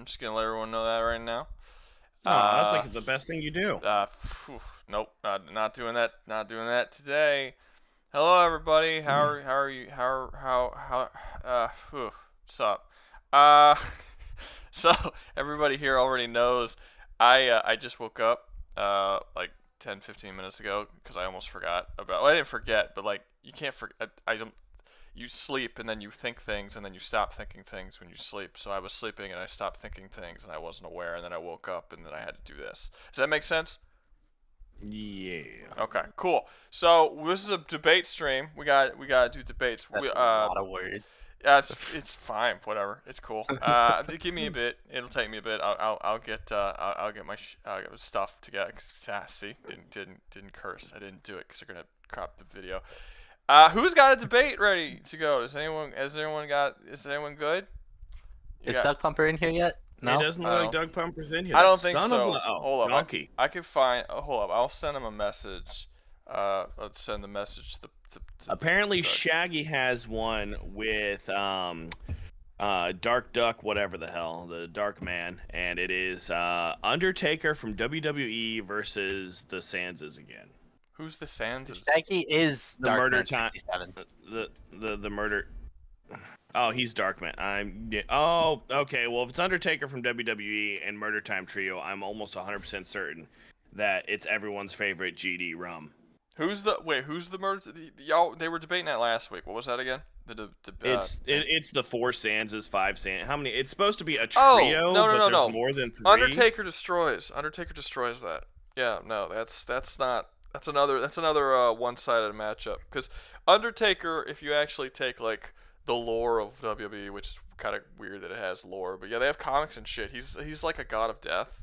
just gonna let everyone know that right now. No, that's like the best thing you do. Nope, not doing that. Not doing that today. Hello, everybody. How are you? What's up? So everybody here already knows. I just woke up like 10-15 minutes ago because I almost forgot about. Well, I didn't forget, but like you can't forget. I don't. You sleep and then you think things and then you stop thinking things when you sleep. So I was sleeping and I stopped thinking things and I wasn't aware and then I woke up and then I had to do this. Does that make sense? Yeah. Okay, cool. So this is a debate stream. We gotta do debates. That's a lot of words. Yeah, it's fine. Whatever. It's cool. Give me a bit. It'll take me a bit. I'll get my stuff together. See, didn't curse. I didn't do it because they're gonna crop the video. Who's got a debate ready to go? Is anyone good? Is Doug Pumper in here yet? No. It doesn't look like Doug Pumper's in here. I don't think Son so. Of a, hold up. donkey. I can find. Hold up. I'll send him a message. Let's send the message to Apparently, Shaggy has one with Dark Duck, whatever the hell, the Dark Man, and it is Undertaker from WWE versus the Sanses again. Who's the Sanses? Shaggy is The Dark murder Man time. 67. The murder. Oh, he's Darkman. Oh, okay. Well, if it's Undertaker from WWE and Murder Time Trio, I'm almost 100% certain that it's everyone's favorite GD Rum. Who's the murder? Y'all, they were debating that last week. What was that again? It's the 4 Sanses, 5 Sans. How many? It's supposed to be a Oh, trio, no, but there's no. more than 3. Undertaker destroys that. Yeah, no, that's not. That's another one-sided matchup. Because Undertaker, if you actually take like the lore of WWE, which is kind of weird that it has lore, but yeah, they have comics and shit. He's like a god of death,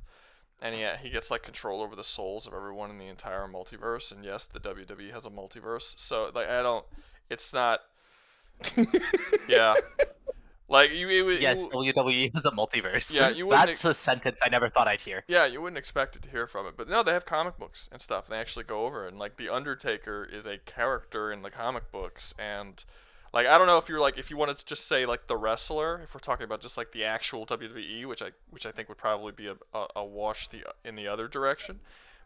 and he gets like control over the souls of everyone in the entire multiverse. And yes, the WWE has a multiverse, so like it's not. Yeah. Like Yes, WWE has a multiverse. Yeah, you wouldn't. That's a sentence I never thought I'd hear. Yeah, you wouldn't expect it to hear from it, but no, they have comic books and stuff. They actually go over it, and like the Undertaker is a character in the comic books, and like I don't know if you wanted to just say like the wrestler, if we're talking about just like the actual WWE, which I think would probably be a wash in the other direction,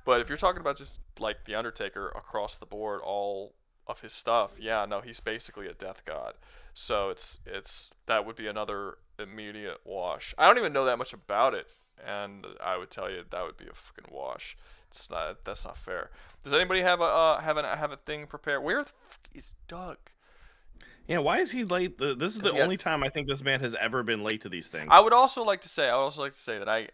but if you're talking about just like the Undertaker across the board, all of his stuff, yeah, no, he's basically a death god. So it's that would be another immediate wash. I don't even know that much about it, and I would tell you that would be a fucking wash. That's not fair. Does anybody have a thing prepared? Where the fuck is Doug? Yeah, why is he late? This is the only time I think this man has ever been late to these things. I would also like to say that I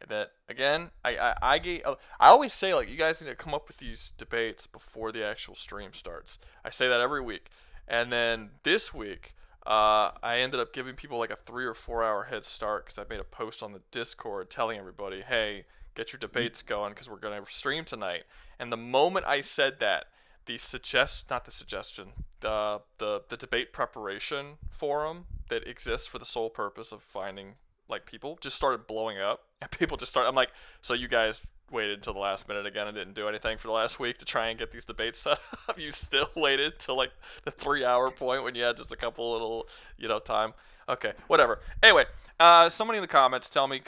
always say like you guys need to come up with these debates before the actual stream starts. I say that every week, and then this week. I ended up giving people like a 3 or 4 hour head start because I made a post on the Discord telling everybody, hey, get your debates going because we're going to stream tonight. And the moment I said that, the debate preparation forum that exists for the sole purpose of finding like people just started blowing up. And people just started, I'm like, so you guys waited until the last minute again and didn't do anything for the last week to try and get these debates set up. You still waited till like the 3 hour point when you had just a couple little, time. Okay, whatever. Anyway, somebody in the comments tell me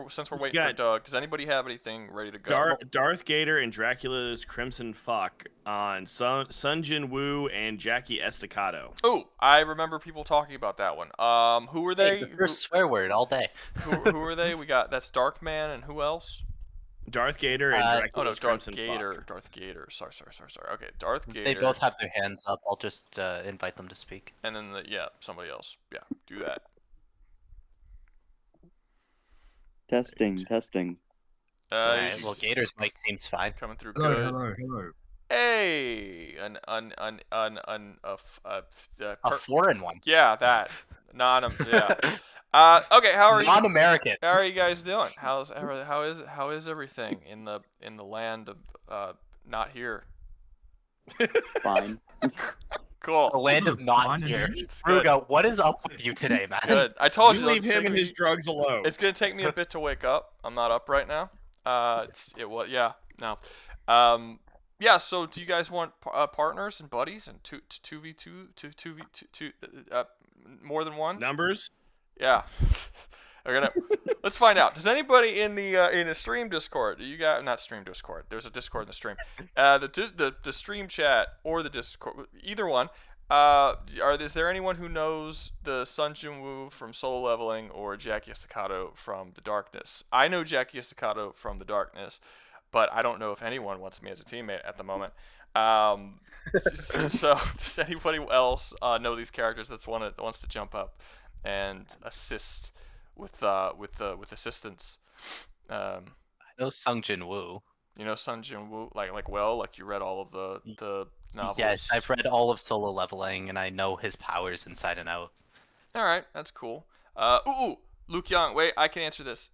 since we're waiting for Doug, does anybody have anything ready to go? Darth Gator and Dracula's Crimson Fuck on Jin Woo and Jackie Estacado. Oh, I remember people talking about that one. Who were they? Hey, the first swear word all day. who are they? We got that's Darkman and who else? Darth Gator and Dracula's Crimson Fuck. Darth Gator. Sorry. Okay, Darth Gator. They both have their hands up. I'll just invite them to speak. And then somebody else. Yeah, do that. Testing. Right, well, Gator's mic seems fine. Coming through Hello, good. hello. Hey, A foreign one. Yeah, that. Yeah. Okay, how are you? Non-American. How are you guys doing? How is everything in the land of not here? Fine. Cool. The land of not here. Rouga, what is up with you today, man? Good. I told you. Leave him and his drugs alone. It's gonna take me a bit to wake up. I'm not up right now. Yeah. So, do you guys want partners and buddies and 2v2, more than one? Numbers? Yeah. Let's find out. Does anybody in the stream Discord? You got not stream Discord. There's a Discord in the stream. The stream chat or the Discord, either one. Is there anyone who knows the Jin Woo from Solo Leveling or Jackie Estacado from The Darkness? I know Jackie Estacado from The Darkness, but I don't know if anyone wants me as a teammate at the moment. So does anybody else know these characters that wants to jump up and assist with assistance? I know Jin Woo. You know Jin Woo, like you read all of the novels. Yes, I've read all of Solo Leveling, and I know his powers inside and out. All right, that's cool. Luke Young. Wait, I can answer this.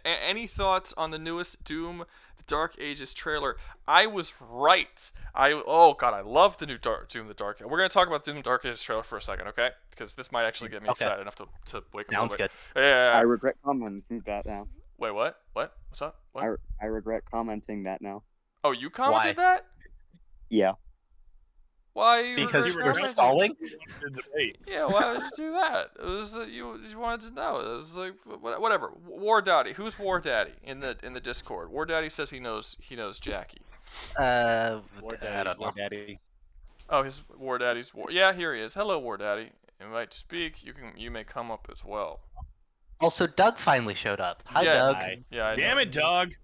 Any thoughts on the newest Doom, the Dark Ages trailer? I was right. I love the new Doom, the Dark. We're gonna talk about Doom, the Dark Ages trailer for a second, okay? Because this might actually get me excited enough to wake up. Sounds good. Yeah. I regret commenting that now. Wait, what? What's up? What? I regret commenting that now. Oh, you commented Why? that? Yeah. Why? Because regret we're commenting? stalling? Yeah, why would you do that? It was you wanted to know. It was like whatever. War Daddy. Who's War Daddy in the Discord? War Daddy says he knows Jackie. I War don't know. Daddy. Oh, his War Daddy's Yeah, here he is. Hello, War Daddy. Invite to speak. You may come up as well. Also, Doug finally showed up. Hi, Doug. Yeah. I Damn know. it, Doug.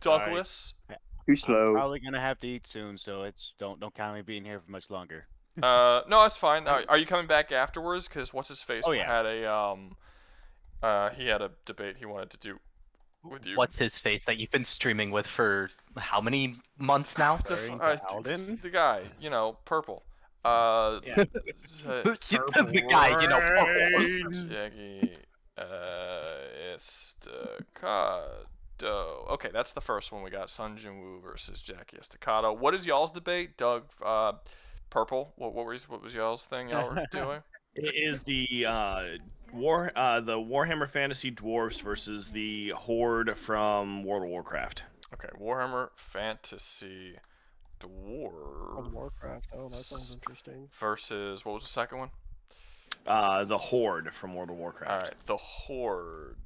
Douglas. Too I'm slow. probably gonna have to eat soon, so don't count me being here for much longer. No, that's fine. Are you coming back afterwards? Because what's his face Oh, yeah. had he had a debate he wanted to do with you. What's his face that you've been streaming with for how many months now? The guy, purple. Yeah. The guy, purple. Jackie Estacado. Okay, that's the first one we got. Jin Woo versus Jackie Estacado. What is y'all's debate, Doug? Purple. What was y'all's thing y'all were doing? It is the Warhammer Fantasy Dwarfs versus the Horde from World of Warcraft. Okay, Warhammer Fantasy Dwarves. Warcraft. Oh, that sounds interesting. Versus what was the second one? The Horde from World of Warcraft. All right, the Horde.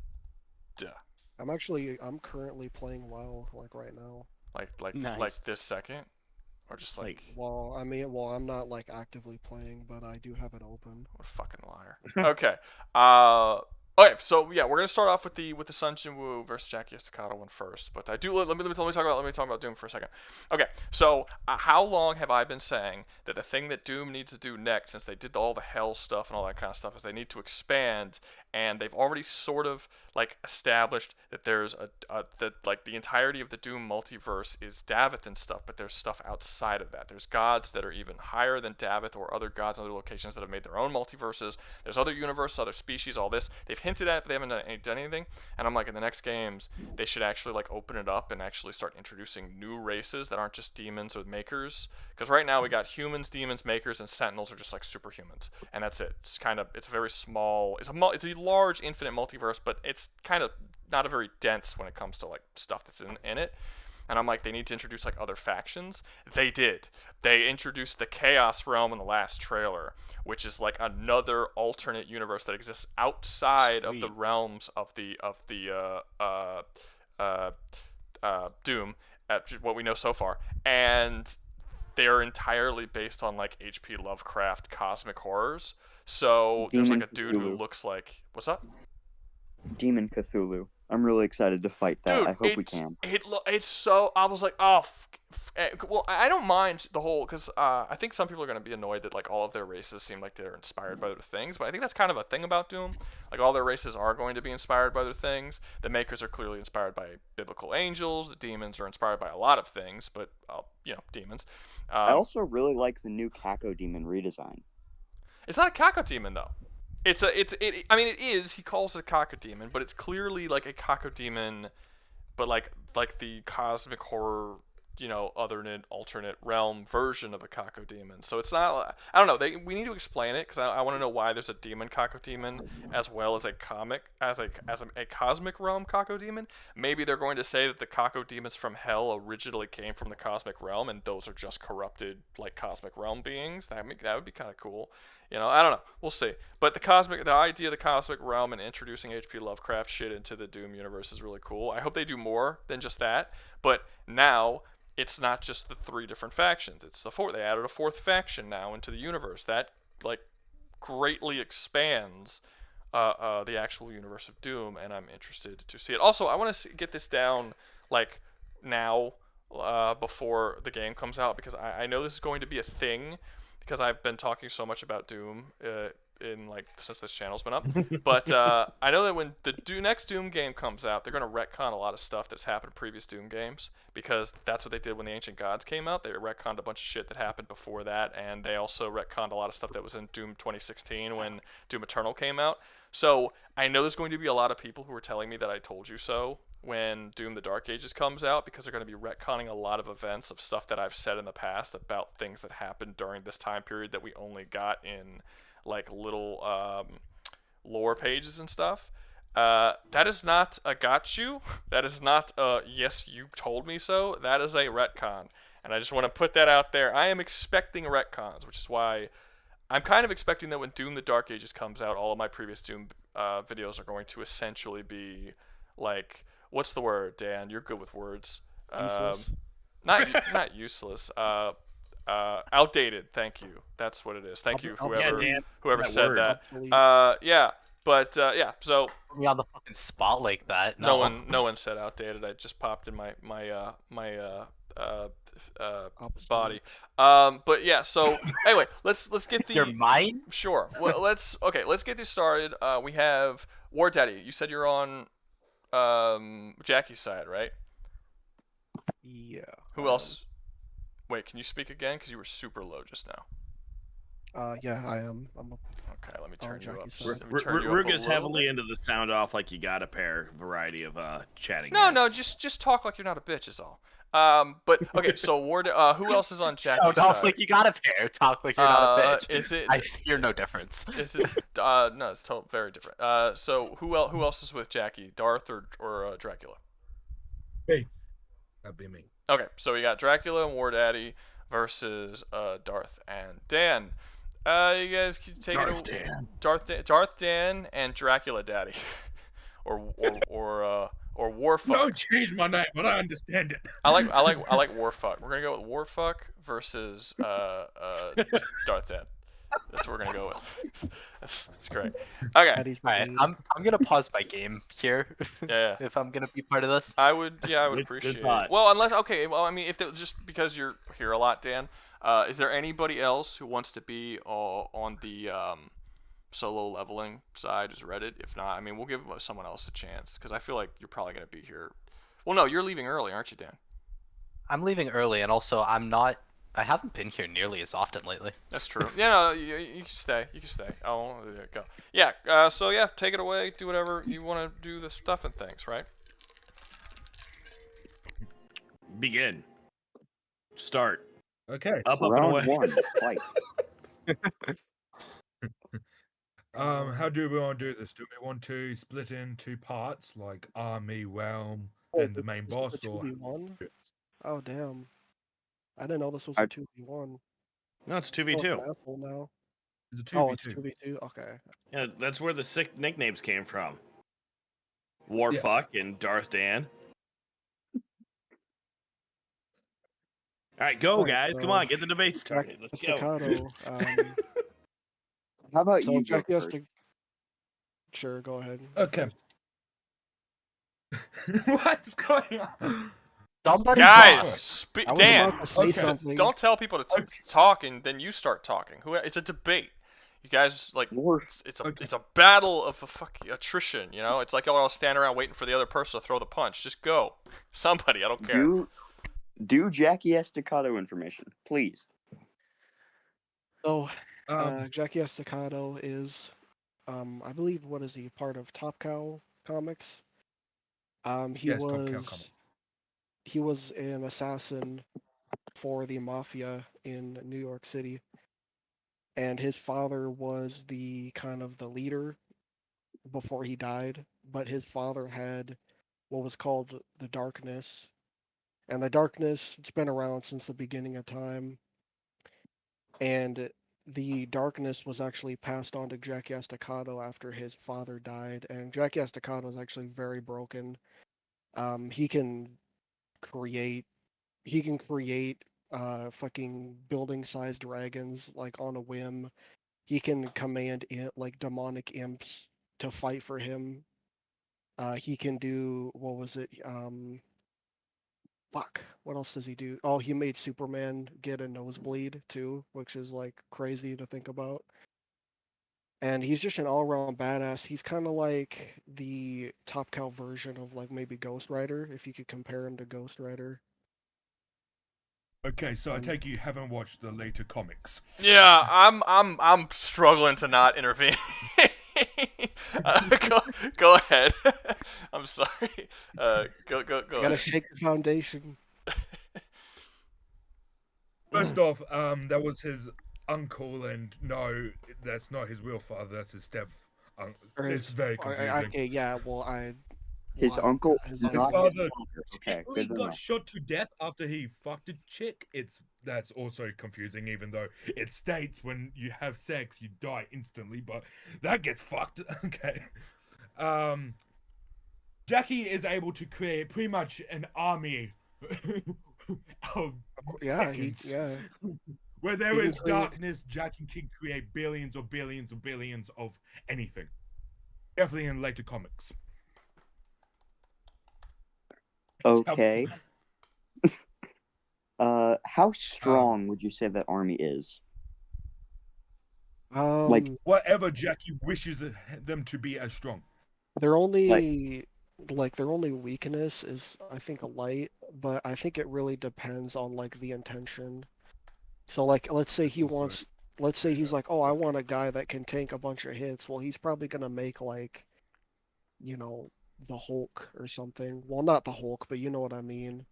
I'm currently playing WoW like right now. Nice. Like this second, or just like Well, I'm not like actively playing, but I do have it open. what a fucking liar. Okay. Okay, so yeah, we're gonna start off with the Jin Woo versus Jackie Estacado one first. But I do let me talk about Doom for a second. Okay, so how long have I been saying that the thing that Doom needs to do next, since they did all the hell stuff and all that kind of stuff, is they need to expand, and they've already sort of like established that there's that like the entirety of the Doom multiverse is Davith and stuff, but there's stuff outside of that. There's gods that are even higher than Davith, or other gods in other locations that have made their own multiverses. There's other universes, other species, all this. They've hinted at it, but they haven't done anything. And I'm like, in the next games, they should actually like open it up and actually start introducing new races that aren't just demons or makers. Because right now we got humans, demons, makers, and sentinels are just like superhumans, and that's it. It's very small. It's a large infinite multiverse, but it's kind of not a very dense when it comes to like stuff that's in it. And I'm like, they need to introduce like other factions. They did. They introduced the Chaos Realm in the last trailer, which is like another alternate universe that exists outside of the realms of the Doom, at what we know so far. And they're entirely based on like H.P. Lovecraft cosmic horrors. So there's like a dude who looks like, what's up? Demon Cthulhu. I'm really excited to fight that. Dude, I hope we can. It's so. I was like, oh, well, I don't mind the whole, because I think some people are going to be annoyed that like all of their races seem like they're inspired by other things, but I think that's kind of a thing about Doom. Like all their races are going to be inspired by other things. The makers are clearly inspired by biblical angels. The demons are inspired by a lot of things, but demons. I also really like the new Kako demon redesign. It's not a Kako demon though. I mean, it is. He calls it a Cacodemon, but it's clearly like a Cacodemon, but like the cosmic horror alternate realm version of a Cacodemon. So it's not. I don't know. We need to explain it because I want to know why there's a demon Cacodemon as well as a cosmic realm Cacodemon. Maybe they're going to say that the Cacodemons from Hell originally came from the cosmic realm, and those are just corrupted like cosmic realm beings. That would be kind of cool. I don't know. We'll see. But the idea of the cosmic realm and introducing H.P. Lovecraft shit into the Doom universe is really cool. I hope they do more than just that. But now it's not just the 3 different factions. It's the 4th. They added a 4th faction now into the universe. That greatly expands the actual universe of Doom, and I'm interested to see it. Also, I want to get this down now before the game comes out because I know this is going to be a thing because I've been talking so much about Doom since this channel's been up. But I know that when the next Doom game comes out, they're going to retcon a lot of stuff that's happened in previous Doom games because that's what they did when the Ancient Gods came out. They retconned a bunch of shit that happened before that, and they also retconned a lot of stuff that was in Doom 2016 when Doom Eternal came out. So I know there's going to be a lot of people who are telling me that I told you so when Doom the Dark Ages comes out because they're going to be retconning a lot of events of stuff that I've said in the past about things that happened during this time period that we only got in little lore pages and stuff. That is not a got you. That is not a yes, you told me so. That is a retcon. And I just want to put that out there. I am expecting retcons, which is why I'm kind of expecting that when Doom the Dark Ages comes out, all of my previous Doom videos are going to essentially be what's the word, Dan? You're good with words. Useless. Not useless. Outdated. Thank you. That's what it is. Thank you, whoever said word. that. Yeah. But yeah. So Put me on the fucking spot like that. no one said outdated. I just popped in my body. But yeah. So anyway, let's get the Your mind? Sure. Well, let's get this started. We have War Daddy. You said you're on Jackie's side, right? Yeah. Who else? Wait, can you speak again? Because you were super low just now. Yeah, I am. I'm a Okay, let me turn you up. Jackie's side. Let me turn you up a Ruga's little heavily bit. into the sound off like you got a pair variety of chatting. No, just talk like you're not a bitch is all. But okay, so Ward, who else is on Jackie's Sound off side? like you got a pair. Talk like you're not a bitch. Is it? I hear no difference. Is it? No, it's very different. So who else is with Jackie? Darth or Dracula? Hey, that'd be me. Okay, so we got Dracula and War Daddy versus Darth and Dan. You guys can take Darth it. Dan. Darth Dan and Dracula Daddy, or Warfuck. No, change my name, but I understand it. I like Warfuck. We're gonna go with Warfuck versus Darth Dan. That's what we're gonna go with. That's great. Okay. Daddy's All right, Blade. I'm gonna pause my game here. Yeah. If I'm gonna be part of this. I would Good appreciate it. thought. Well, I mean, if just because you're here a lot, Dan, is there anybody else who wants to be on the solo leveling side as Reddit? If not, I mean, we'll give someone else a chance because I feel like you're probably gonna be here. Well, no, you're leaving early, aren't you, Dan? I'm leaving early, and also I haven't been here nearly as often lately. That's true. Yeah, no, you can stay. You can stay. Oh, there you go. Yeah. So yeah, take it away. Do whatever you want to do. The stuff and things, right? Begin. Start. Okay. Up and Round away. 1, fight. How do we want to do this? Do we want to split into parts like army, realm, then the main boss, The or 2v1? Oh damn! I didn't know this was I- a 2v1. No, it's Oh, I'm 2v2. an asshole now. is it 2v2? Oh, it's 2v2. Okay. Yeah, that's where the sick nicknames came from. Warfuck and Darth Dan. All right, go Alright, guys. Come so on, get the debate started. Let's go. Estacado. How about So you go Jackie has first? to. Sure, go ahead. Okay. What's going on? Somebody Guys, talk. I was Dan, about to say okay. something. don't tell people to talk and then you start talking. It's a debate. You guys War- it's a Okay. it's a battle of fucking attrition. It's like y'all all standing around waiting for the other person to throw the punch. Just go, somebody. I don't care. Do Jackie Estacado information, please. So, Um, Jackie Estacado is, I believe, what is he, part of Top Cow Comics? He Yes, Top Cow was, Comics. he was an assassin for the mafia in New York City, and his father was the kind of the leader before he died. But his father had what was called the Darkness, and the Darkness it's been around since the beginning of time, and the Darkness was actually passed on to Jackie Estacado after his father died, and Jackie Estacado is actually very broken. He can create fucking building sized dragons like on a whim. He can command like demonic imps to fight for him. He can do what was it? Fuck. What else does he do? Oh, he made Superman get a nosebleed too, which is like crazy to think about. And he's just an all-around badass. He's kind of like the Top Cow version of like maybe Ghost Rider, if you could compare him to Ghost Rider. Okay, so I take it you haven't watched the later comics. Yeah, I'm struggling to not intervene. Go ahead. I'm sorry. Go Gotta ahead. shake the foundation. First off, that was his uncle, and no, that's not his real father. That's his step. Or It's his, very confusing. okay, yeah. Well, His well, uncle his is His not uncle. his father father. Okay, technically good to got know. shot to death after he fucked a chick. That's also confusing, even though it states when you have sex you die instantly, but that gets fucked. Okay. Jackie is able to create pretty much an army of Yeah, seconds. Where there He can is create- darkness, Jackie can create billions or billions or billions of anything. Definitely in later comics. Okay. How Um, strong would you say that army is? Um, Whatever Jackie wishes them to be as strong. their Like, only their only weakness is I think a light, but I think it really depends on like the intention. So like let's say That's he also wants let's say he's like, "Oh, I look. want a guy that can tank a bunch of hits." Well, he's probably going to make like, the Hulk or something. Well, not the Hulk, but you know what I mean.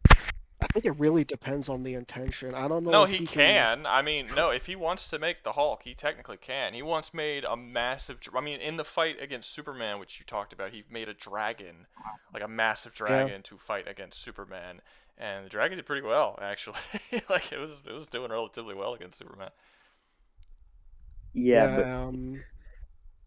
I think it really depends on the intention. I don't know No, if he he can. I mean, no, if he wants to make the Hulk, he technically can. He once made a massive. I mean, in the fight against Superman, which you talked about, he made a dragon, like a massive Yeah. dragon, to fight against Superman, and the dragon did pretty well, actually. Like it was doing relatively well against Superman. yeah, but um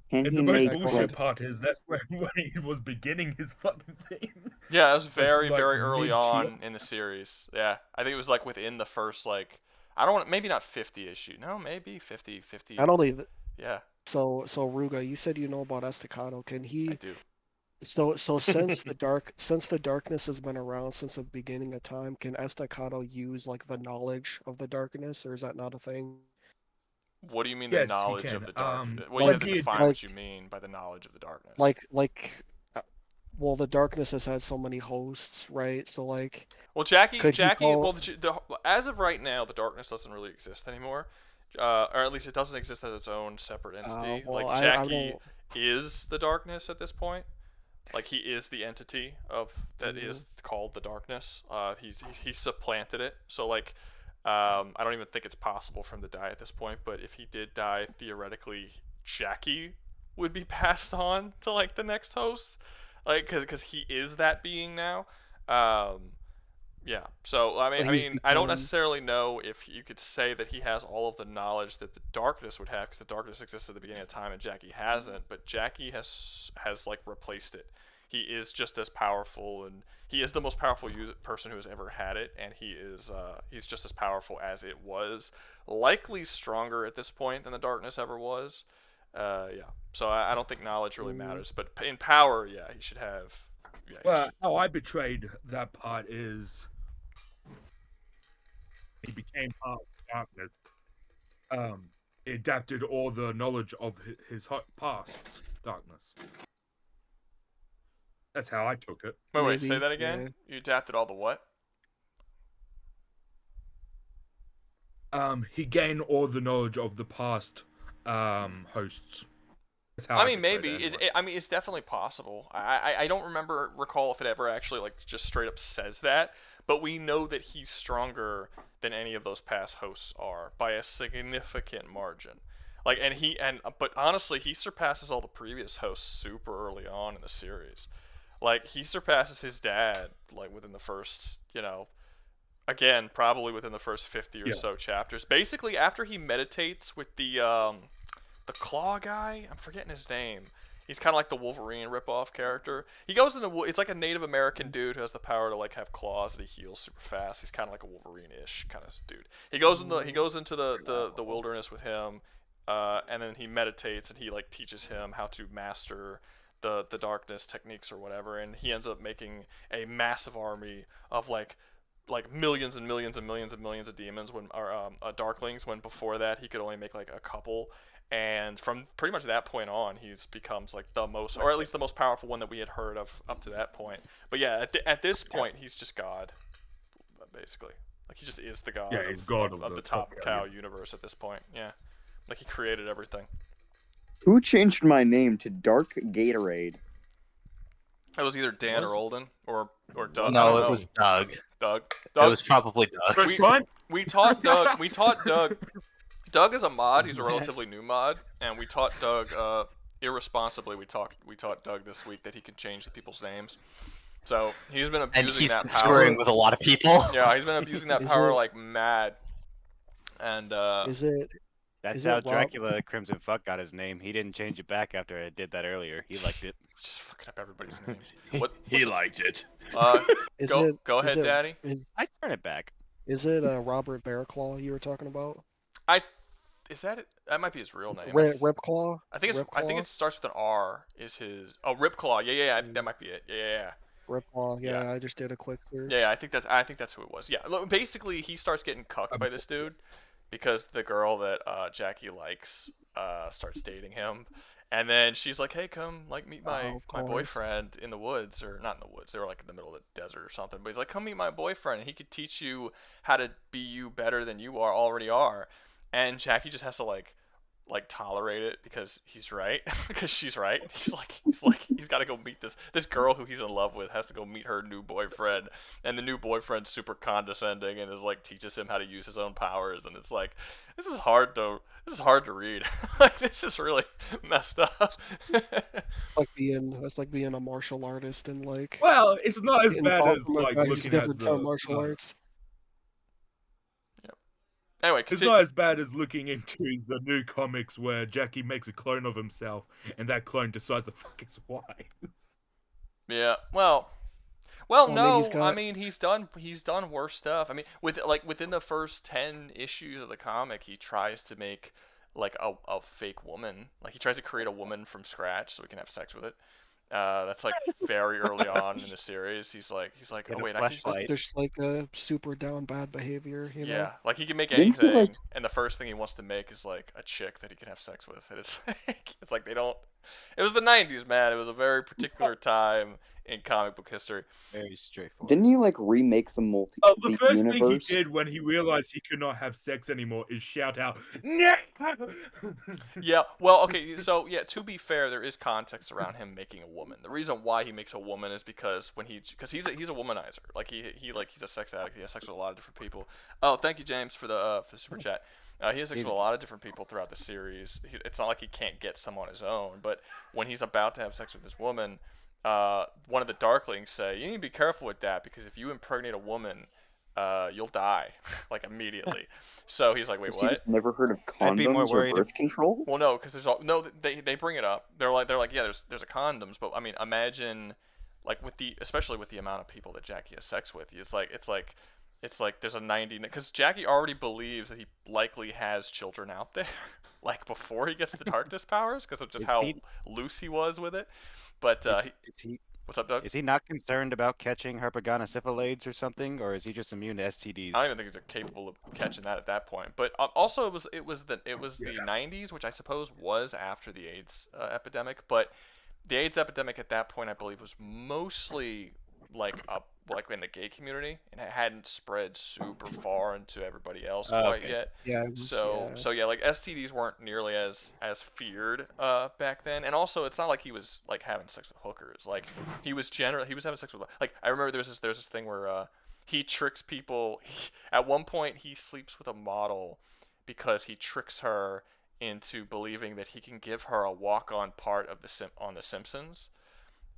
can And he the most make Go bullshit ahead. like part is that's when he was beginning his fucking thing. Yeah, it was That's very, like very early mid-tier. on in the series. Yeah, I think it was like within the first like. I don't want maybe not 50 issue. No, maybe 50, 50. not only Yeah, so Ruga, you said you know about Estacado. Can I he do. so since the darkness has been around since the beginning of time, can Estacado use like the knowledge of the darkness, or is that not a thing? What do you mean the Yes, he knowledge can. of the darkness? Well, you All have to he define Like what you mean by the knowledge of the darkness. uh, well, the darkness has had so many hosts, right? So like, Well, Jackie, could he well, call? as of right now, the darkness doesn't really exist anymore, or at least it doesn't exist as its own separate entity. Well, Like I Jackie don't. is the darkness at this point. Like he is the entity of that Mhm. is called the darkness. He supplanted it. So like, I don't even think it's possible for him to die at this point. But if he did die, theoretically, Jackie would be passed on to like the next host, like because he is that being now. Um, yeah. So I mean, But I he's mean, I don't become. necessarily know if you could say that he has all of the knowledge that the darkness would have, because the darkness exists at the beginning of time and Jackie hasn't. But Jackie has like replaced it. He is just as powerful, and he is the most powerful person who has ever had it, and he's just as powerful as it was. Likely stronger at this point than the darkness ever was. Yeah. So I don't think knowledge really matters, but in power, yeah, he should have. Yeah, Well, how I betrayed that part is he became part of the darkness. He adapted all the knowledge of his past's darkness. That's how I took it. Wait, say Maybe, that again? yeah. You adapted all the what? He gained all the knowledge of the past hosts. That's how I mean, portrayed maybe. it anyway. I mean, it's definitely possible. I don't recall if it ever actually like just straight up says that, but we know that he's stronger than any of those past hosts are by a significant margin. Like, but honestly, he surpasses all the previous hosts super early on in the series. Like, he surpasses his dad like within the first, again, probably within the first 50 or so chapters. Basically, after he meditates with the claw guy, I'm forgetting his name. He's kind of like the Wolverine ripoff character. He goes into it's like a Native American dude who has the power to like have claws and he heals super fast. He's kind of like a Wolverine-ish kind of dude. He goes into the wilderness with him, and then he meditates and he like teaches him how to master the darkness techniques or whatever, and he ends up making a massive army of like millions and millions and millions and millions of demons darklings, when before that he could only make like a couple. And from pretty much that point on, he's becomes like the most, or at least the most powerful one that we had heard of up to that point. But yeah, at this point, he's just God, basically. Like, he just is the god, he's god of the Top Cow universe at this point. Yeah, like he created everything. Who changed my name to Dark Gatorade? It was either Dan or Olden or Doug. I No, don't it know. was Doug. Doug. It was probably Doug. First time? We taught Doug. Doug is a mod. He's a relatively new mod, and we taught Doug irresponsibly. We taught Doug this week that he could change the people's names. So he's been abusing And he's that been power. screwing with a lot of people. Yeah, he's been abusing that Is power it- like mad. And Is it? That's Is how it Rob- Dracula Crimson Fuck got his name. He didn't change it back after I did that earlier. He liked it. just fucking up everybody's names. What? He liked it. Is Go it? go is ahead, it- Daddy. I turn it back. Is it Robert Bearclaw you were talking about? Is that it? That might be his real name. Ripclaw? I think it starts with an R. Is his? Oh, Ripclaw. Yeah. I think that might be it. Yeah. Ripclaw, yeah, Yeah. I just did a quick search. Yeah, I think that's who it was. Yeah, look, basically he starts getting cucked by this dude because the girl that Jackie likes starts dating him, and then she's like, "Hey, come like meet my of course. boyfriend in the woods, or not in the woods. They were like in the middle of the desert or something." But he's like, "Come meet my boyfriend, and he could teach you how to be you better than you already are." And Jackie just has to like tolerate it because he's right, because she's right. He's got to go meet this girl who he's in love with, has to go meet her new boyfriend, and the new boyfriend's super condescending and is like teaches him how to use his own powers, and it's like this is hard to read. Like, this is really messed up. It's like being a martial artist and like Well, it's not as getting bad taught as from a like guy who's looking different at from the martial arts. Anyway, It's not as bad as looking into the new comics where Jackie makes a clone of himself and that clone decides to fuck his wife. Yeah. Well, I mean, no. he's got- I mean, he's done worse stuff. I mean, within the first 10 issues of the comic, he tries to make like a fake woman. Like, he tries to create a woman from scratch so he can have sex with it. That's like very early on in the series. He's like, Get oh a wait, I can. fleshlight. Just like a super down bad behavior, you know? Yeah, like he can make Didn't he, anything, like- and the first thing he wants to make is like a chick that he can have sex with. And it's like they don't. It was the '90s, man. It was a very particular time in comic book history. Very straightforward. Didn't he like remake the The first thing he universe? did when he realized he could not have sex anymore is shout out, "No!" Yeah, well, okay, so yeah, to be fair, there is context around him making a woman. The reason why he makes a woman is because he's a womanizer. Like he's a sex addict. He has sex with a lot of different people. Oh, thank you, James, for the super chat. He has sex with a lot of different people throughout the series. It's not like he can't get some on his own, but when he's about to have sex with this woman, one of the Darklings say, "You need to be careful with that because if you impregnate a woman, you'll die like immediately." So he's like, "Wait, Has he what?" just never heard of I'd be more condoms or worried birth control? Well, no, because they bring it up. They're like, yeah, there's a condoms, but I mean, imagine like especially with the amount of people that Jackie has sex with. It's like there's a 90, because Jackie already believes that he likely has children out there, like before he gets the darkness powers, because of just Is how he- loose he was with it. But what's up, Doug? Is he not concerned about catching Harpaganosyphilades or something, or is he just immune to STDs? I don't even think he's capable of catching that at that point. But also, it was the 90s, which I suppose was after the AIDS epidemic. But the AIDS epidemic at that point, I believe, was mostly like up like in the gay community, and it hadn't spread super far into everybody else Oh, quite okay. yet. Yeah. It was, So yeah, like STDs weren't nearly as feared back then, and also it's not like he was like having sex with hookers. Like he was having sex with, like, I remember there's this thing where he tricks people. At one point, he sleeps with a model because he tricks her into believing that he can give her a walk-on part of on The Simpsons.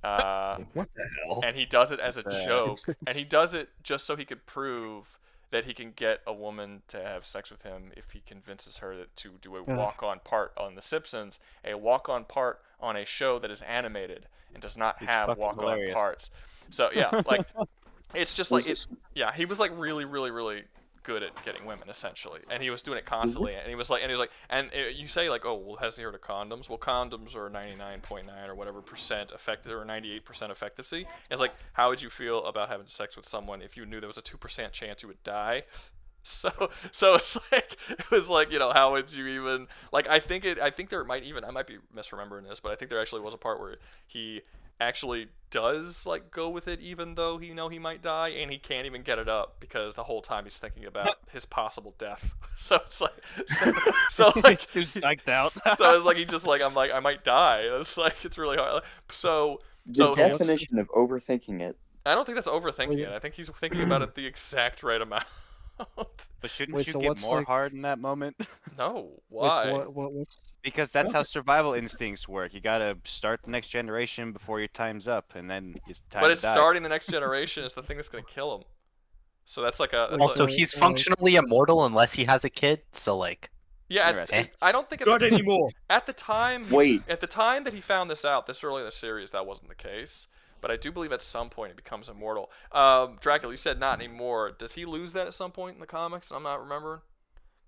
What the hell? And he does it as a It's, joke, and he does it just so he could prove that he can get a woman to have sex with him if he convinces her to do a walk-on part on The Simpsons, a walk-on part on a show that is animated and does not It's have fucking walk-on hilarious. parts. So yeah, like it's just like Was it. Yeah, he was like really, really, really good at getting women essentially, and he was doing it constantly. And he was like, you say like, oh, well, has he heard of condoms? Well, condoms are 99.9 or whatever percent effective, or 98% effectiveness. It's like, how would you feel about having sex with someone if you knew there was a 2% chance you would die? So it's like, it was like, how would you even, like, I think there might even, I might be misremembering this, but I think there actually was a part where he actually does like go with it even though he might die, and he can't even get it up because the whole time he's thinking about his possible death. So it's like, so like, Too psyched out. so it's like he just like, I'm like, I might die. It's like, it's really hard. So the definition of overthinking it. I don't think that's overthinking it. I think he's thinking about it the exact right amount. But shouldn't Wait, you so get what's, more like- hard in that moment? No, Wait, why? what's Because that's how survival instincts work. You gotta start the next generation before your time's up, and then it's time But to it's die. starting the next generation is the thing that's gonna kill him. So that's like a. That's Also, like, he's functionally immortal unless he has a kid. So like, yeah. Interesting. I don't think Not anymore. at the time. Wait. At the time that he found this out, this early in the series, that wasn't the case. But I do believe at some point he becomes immortal. Dracula, you said not anymore. Does he lose that at some point in the comics? I'm not remembering.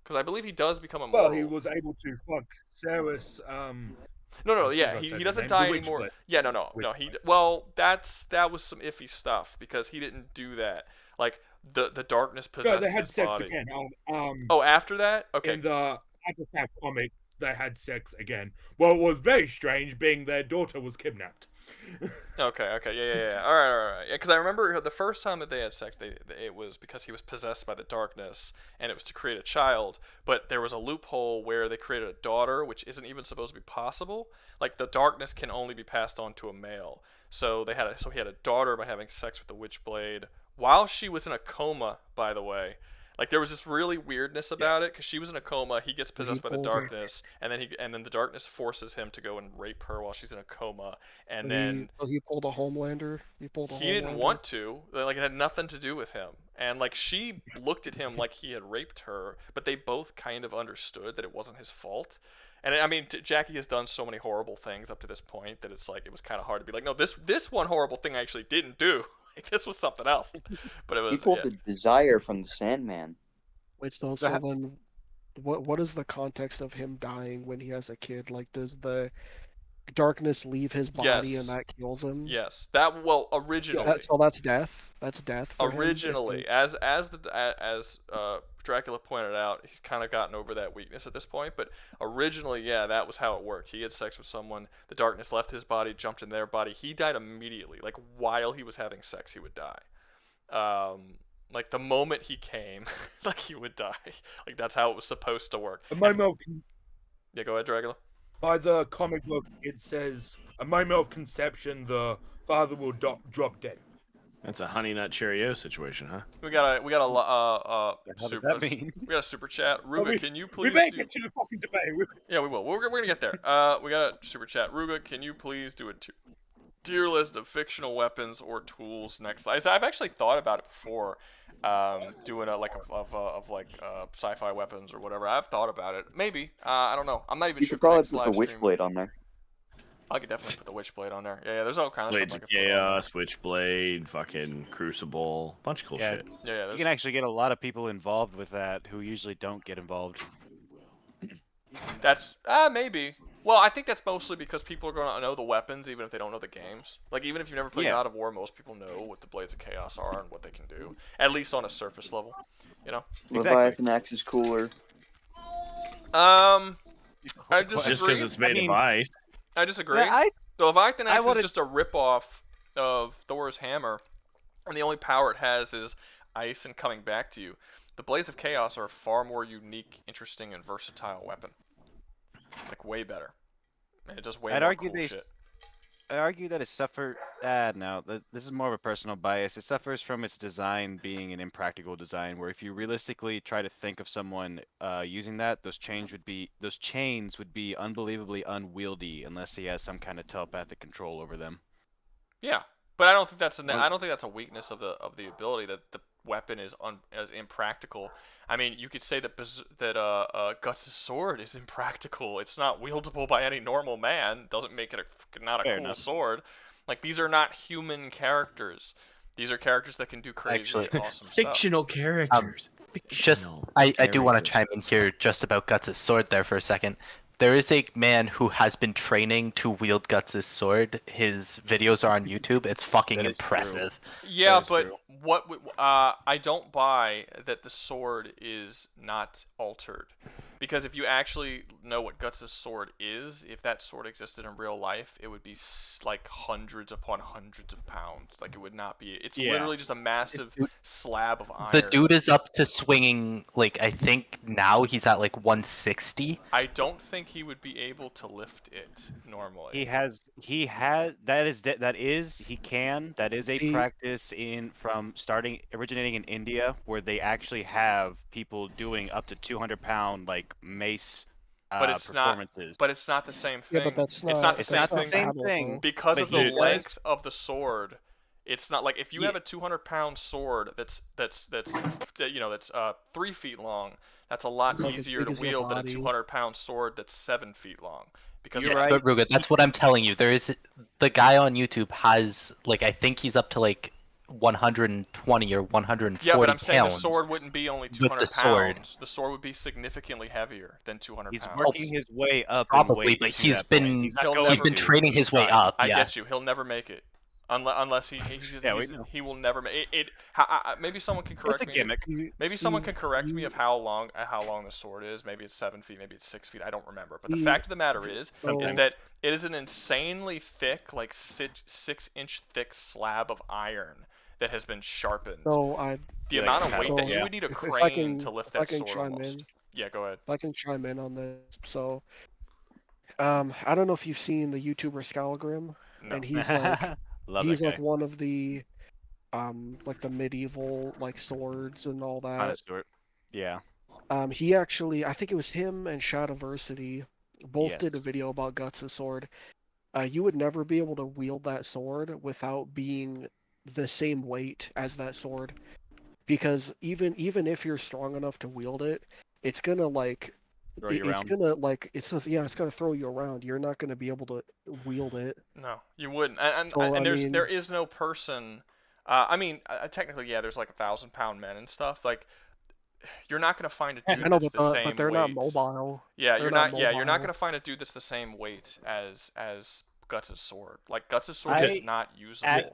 Because I believe he does become immortal. Well, he was able to fuck Sarah's. No, I yeah, forgot he her doesn't name. die The Witch anymore. Blade. Yeah, no. Witch Well, that was some iffy stuff because he didn't do that. Like the darkness No, possessed they had his sex body. again. Oh, after that? Okay. In the FNAF comics, they had sex again. Well, it was very strange, being their daughter was kidnapped. Okay, yeah. All right. Yeah, because I remember the first time that they had sex, it was because he was possessed by the darkness, and it was to create a child. But there was a loophole where they created a daughter, which isn't even supposed to be possible. Like the darkness can only be passed on to a male. So he had a daughter by having sex with the Witchblade while she was in a coma. By the way. Like there was this really weirdness about it because she was in a coma. He gets possessed by the darkness, and then the darkness forces him to go and rape her while she's in a coma. And then he pulled a Homelander. he didn't want to. Like it had nothing to do with him. And like she looked at him like he had raped her, but they both kind of understood that it wasn't his fault. And I mean, Jackie has done so many horrible things up to this point that it's like it was kind of hard to be like, no, this one horrible thing I actually didn't do. Like, this was something else. But it was. He pulled Yeah. the desire from the Sandman. Wait, so then, what is the context of him dying when he has a kid? Like, does the darkness leave his body Yes. and that kills him? Yes, originally. So that's death. That's death. For him? Originally, as Dracula pointed out, he's kind of gotten over that weakness at this point. But originally, yeah, that was how it worked. He had sex with someone. The darkness left his body, jumped in their body. He died immediately. Like while he was having sex, he would die. Like the moment he came, like he would die. Like that's how it was supposed to work. A moment of, Yeah, go ahead, Dracula. by the comic book, it says a moment of conception, the father will drop dead. That's a Honey Nut Cheerio situation, huh? We got a The hell does super. that mean? We got a super chat. Ruga, can you please? We may do... get to the fucking debate. Yeah, we will. We're gonna get there. We got a super chat. Ruga, can you please do a tier list of fictional weapons or tools next? I've actually thought about it before, doing a sci-fi weapons or whatever. I've thought about it. Maybe. I don't know. I'm not even You sure. could if the probably next put the live stream- Witchblade on there. I could definitely put the Witchblade on there. Yeah, there's all kinds of Blades stuff of I could put on there. Chaos, Witchblade, fucking Crucible, bunch of cool Yeah. shit. Yeah, You there's... can actually get a lot of people involved with that who usually don't get involved. That's maybe. Well, I think that's mostly because people are going to know the weapons even if they don't know the games. Like even if you never played Yeah. God of War, most people know what the Blades of Chaos are and what they can do, at least on a surface level. You know. Exactly. Leviathan Axe is cooler. I Just disagree. because it's made mean- of ice. I disagree. Yeah, The Leviathan I Axe is would've- just a rip-off of Thor's hammer, and the only power it has is ice and coming back to you. The Blades of Chaos are a far more unique, interesting, and versatile weapon. Like, way better. And it does way I'd more argue cool they shit. I argue that it suffer. No, this is more of a personal bias. It suffers from its design being an impractical design, where if you realistically try to think of someone using that, those chains would be unbelievably unwieldy unless he has some kind of telepathic control over them. Yeah, but I don't think that's Well- I don't think that's a weakness of the ability, that the weapon is impractical. I mean, you could say that Guts' sword is impractical. It's not wieldable by any normal man. Doesn't make it not a Fair cool enough. sword. Like, these are not human characters. These are characters that can do crazy, Actually, awesome stuff. Fictional characters. Just, I do want to chime in here just about Guts' sword there for a second. There is a man who has been training to wield Guts' sword. His videos are on YouTube. It's fucking That is true. impressive. Yeah, is but true. I don't buy that the sword is not altered, because if you actually know what Guts' sword is, if that sword existed in real life, it would be like hundreds upon hundreds of pounds. Like, it would not be. It's Yeah. literally just a massive slab of iron. The dude is up to swinging, like, I think now he's at like 160. I don't think he would be able to lift it normally. He can. That is a See- practice originating in India, where they actually have people doing up to 200-pound like mace But it's not- performances. But it's not the same thing. Yeah, but that's not. It's not the It's same not the thing. same battle, thing. though. Because But of the he does- length of the sword. It's not like if you Yeah. have a 200-pound sword that's 3 feet long. That's a lot It's like as easier big to as your wield than a body. 200-pound sword that's 7 feet long. Because You're Yes, right. but Ruga, that's what I'm telling you. There is the guy on YouTube has, like, I think he's up to like 120 or 140 yeah, but I'm saying the pounds. sword wouldn't be only 200 the sword. pounds. The sword would be significantly heavier than 200 He's pounds. working his way up. in Probably, weight but to he's that point. been He's, not he'll going he's been to. training his way He's up. I Yeah. get you. He'll never make it. Unless he will never make it. Maybe someone can correct It's a me. gimmick. Maybe someone can correct me of how long the sword is. Maybe it's 7 feet, maybe it's 6 feet. I don't remember. But the Mm. fact of the matter is Something. that it is an insanely thick, like 6-inch thick slab of iron that has been sharpened. So I, The Yeah, amount of like weight so that you yeah. would need a if I crane can- to lift if I that can sword chime almost. in. Yeah, go ahead. if I can chime in on this, so I don't know if you've seen the YouTuber Scalagrim, No. and he's like Love he's that like guy. one of the like the medieval like swords and all that. Connoisseur. Yeah. He actually, I think it was him and Shadowversity both did a Yes. video about Guts' sword. You would never be able to wield that sword without being the same weight as that sword, because even if you're strong enough to wield it, it's gonna like Throw you it's around. gonna like it's gonna throw you around. You're not gonna be able to wield it. No, you wouldn't. And So, I mean- there is no person. Technically, yeah, there's like 1,000-pound men and stuff. Like, you're not gonna find a dude I know, that's but, the same but they're weight. not mobile. Yeah, They're you're not not. Yeah, you're not mobile. gonna find a dude that's the same weight as Guts' sword. Like, Guts' sword I- is not usable.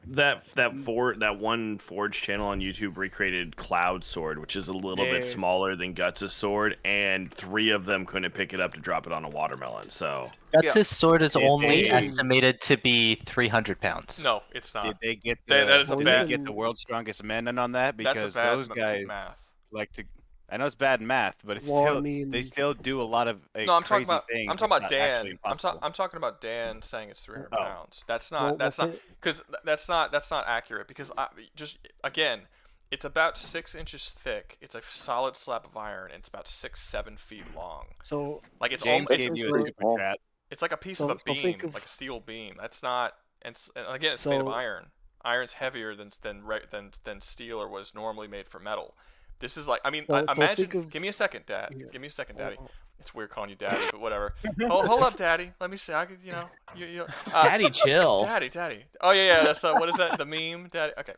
That one Forge channel on YouTube recreated Cloud Sword, which is a little Yeah. bit smaller than Guts' sword, and 3 of them couldn't pick it up to drop it on a watermelon. So Guts' sword is Did only they- estimated to be 300 pounds. No, it's Did not. they get That- the, that is a did bad- they get the world's strongest men in on that? That's Because a bad those guys math. like to. I know it's bad math, but it's Well, I still mean- they still do a lot of No, I'm talking crazy about. things. I'm talking about that's not actually Dan. impossible. I'm talking about Dan saying it's 300 Oh. pounds. That's not. Well, that's well, not. Because that's not accurate. Because just again, it's about 6 inches thick. It's a solid slab of iron. And it's about 7 feet long. So Like, it's James almost. gave you a so- super chat. It's like a piece So- of a so beam, think of- like a steel beam. That's not. And again, it's made of So- iron. Iron's heavier than steel or was normally made for metal. This is like. I mean, So imagine. think of- Give me a second, Dad. Yeah. Give me a second, Daddy. Oh, It's weird calling you Daddy, but whatever. Hold up, Daddy. Let me see. I could, Daddy, chill. Daddy. Oh yeah. That's what is that? The meme, Daddy. Okay.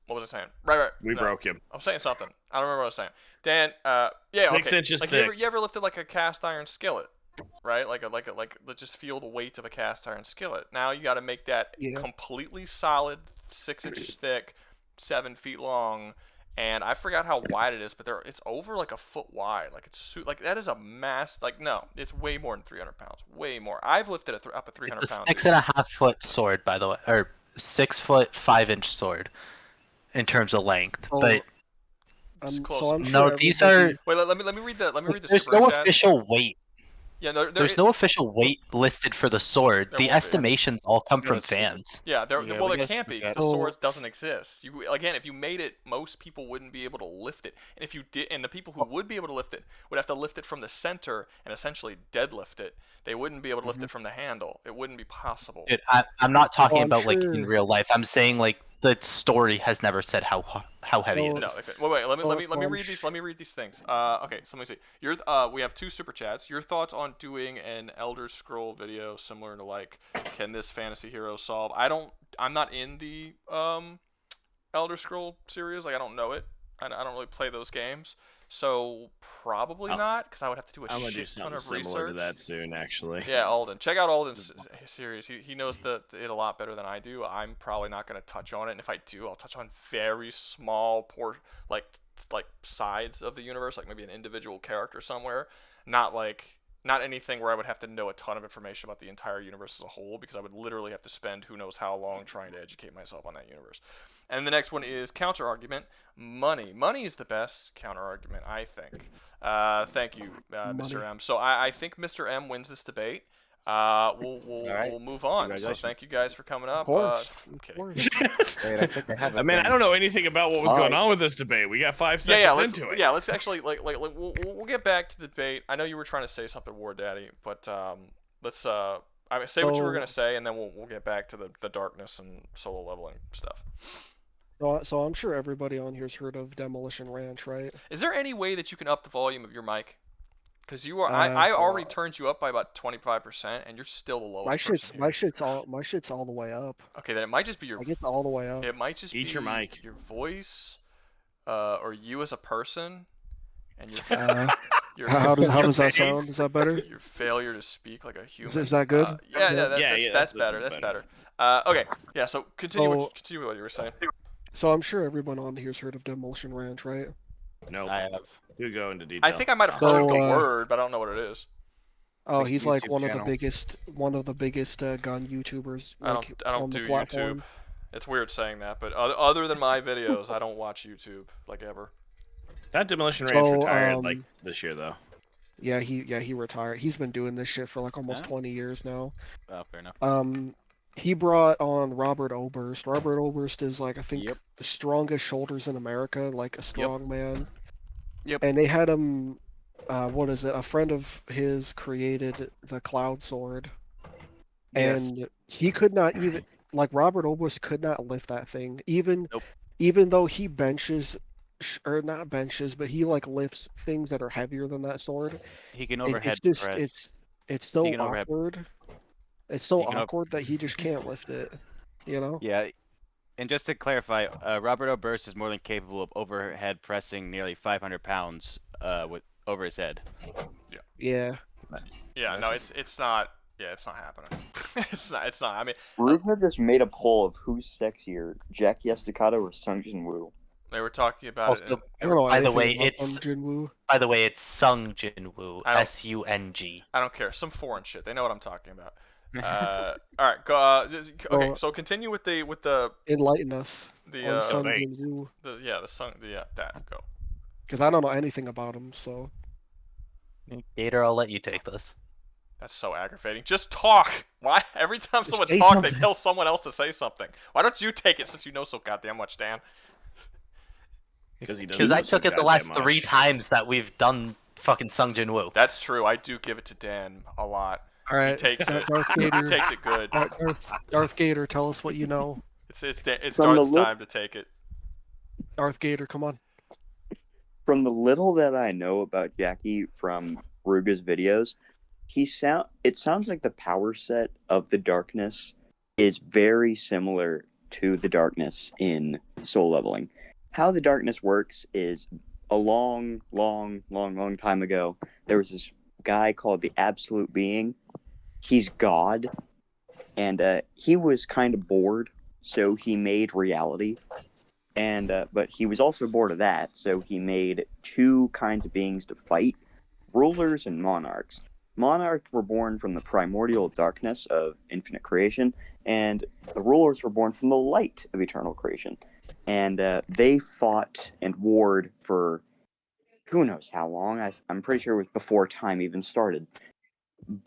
What was I saying? Right. We No, broke him. I'm saying something. I don't remember what I was saying. Dan. Yeah. Okay. 6 inches like thick. you ever lifted like a cast iron skillet, right? Like just feel the weight of a cast iron skillet. Now you got to make that Yeah. completely solid, 6 inches thick, 7 feet long, and I forgot how wide it is, but it's over like a foot wide. Like like that is a mass. Like no, it's way more than 300 pounds. Way more. I've lifted it up at 300 It's a pounds. 6.5 foot sword, by the way, or 6 foot 5 inch sword in terms of length. Oh, But It's close. so I'm no, sure these everybody- are. Wait, let me read the There's super no chat. official weight. Yeah, no, There's no official weight listed for the sword. There The won't be. estimations all come No, from it's- fans. Yeah, Yeah, well, we there got can't be super because chat. the So- sword doesn't exist. Again, if you made it, most people wouldn't be able to lift it, and if you did, and the people who would be able to lift it would have to lift it from the center and essentially deadlift it. They wouldn't be able to lift it from the handle. It wouldn't be possible. Dude, I'm not talking I'm about like in sure- real life. I'm saying like the story has never said how heavy So- it No, is. okay. Wait. Let me So I'm read these. Let me read these things. Okay. So let me see. We have 2 super chats. Your thoughts on doing an Elder Scroll video similar to like, can this fantasy hero solve? I'm not in the Elder Scroll series. Like I don't know it. I don't really play those games. So probably not, because I would have to do a I'm gonna do shit ton something of similar research. to that soon, actually. Yeah, Alden. Check out Alden's series. He knows it a lot better than I do. I'm probably not going to touch on it, and if I do, I'll touch on very small like sides of the universe, like maybe an individual character somewhere. Not anything where I would have to know a ton of information about the entire universe as a whole, because I would literally have to spend who knows how long trying to educate myself on that universe. And the next one is counter argument. Money. Money is the best counter argument, I think. Thank you, Mr. Money. M. So I think Mr. M wins this debate. We'll right. move on. So Congratulations. thank you guys for coming up. Of course. I'm Of kidding. course. Wait, I think I have. I mean, I don't know anything about what was going Alright. on with this debate. We got 5 seconds Yeah, let's into it. let's actually we'll get back to the debate. I know you were trying to say something, War Daddy, but let's say what you were So- gonna say, and then we'll get back to the darkness and solo leveling stuff. So I'm sure everybody on here's heard of Demolition Ranch, right? Is there any way that you can up the volume of your mic? Because you are, Uh, I already well- turned you up by about 25%, and you're still the lowest. My shit's person my here. shit's all the way up. Okay, then it might just be your. I get all the way up. It might just Eat be your mic. your voice, or you as a person, and your your How does that face. sound? Is that better? your failure to speak like a human. Is that good? Yeah, Is yeah, that- that's better. That's better. Okay, yeah. So continue. So- Continue what you were saying. So I'm sure everyone on here's heard of Demolition Ranch, right? Nope. I have. You go into detail. I think I might have So, heard the uh, word, but I don't know what it is. Oh, Big he's like YouTube one channel. of the biggest gun YouTubers. I like, don't on the do platform. YouTube. It's weird saying that, but other than my videos, I don't watch YouTube like ever. That Demolition Ranch So, retired like this year, though. Yeah, he retired. He's been doing this shit for like almost Yeah. 20 years now. Oh, fair enough. He brought on Robert Oberst. Robert Oberst is like I think Yep. the strongest shoulders in America, like a strong man. Yep. And they had him. What is it? A friend of his created the Cloud Sword, Yes. and he could not even like Robert Oberst could not lift that thing. Nope. Even though he benches, or not benches, but he like lifts things that are heavier than that sword. He can It- overhead it's just press. it's so He can overhead- awkward. It's so He can awkward that he just can't lift it. You know? Yeah, and just to clarify, Robert Oberst is more than capable of overhead pressing nearly 500 pounds with over his head. Yeah. Yeah, no, it's not. Yeah, it's not happening. It's not. I mean, Rouga just made a poll of who's sexier, Jackie Estacado or Jin Woo. they were talking about Also, it. I don't know By the anything way, about it's- Jin Woo. By the way, it's Sung Jin Woo, I don't- Sung. I don't care. Some foreign shit. They know what I'm talking about. All right. Go. Okay. Well- So continue with the Enlighten us the on Sun wait. Jin Woo, the song. Yeah, that. Go. because I don't know anything about him. So Gator, I'll let you take this. That's so aggravating. Just talk. Why? Every time Just someone say talks, they something. tell someone else to say something. Why don't you take it since you know so goddamn much, Dan? Because he doesn't. Because I know so took it the goddamn last 3 much. times that we've done fucking Sung Jin Woo. That's true. I do give it to Dan a lot. all right, takes it. Darth He Gator. takes it good. Darth Gator, tell us what you know. It's From the Darth's look- time to take it. Darth Gator, come on. From the little that I know about Jackie from Rouga's videos, it sounds like the power set of the darkness is very similar to the darkness in Soul Leveling. How the darkness works is a long time ago, there was this guy called the Absolute Being. He's God, and he was kind of bored, so he made reality. And but he was also bored of that, so he made two kinds of beings to fight: rulers and monarchs. Monarchs were born from the primordial darkness of infinite creation, and the rulers were born from the light of eternal creation. And they fought and warred for who knows how long. I'm pretty sure it was before time even started.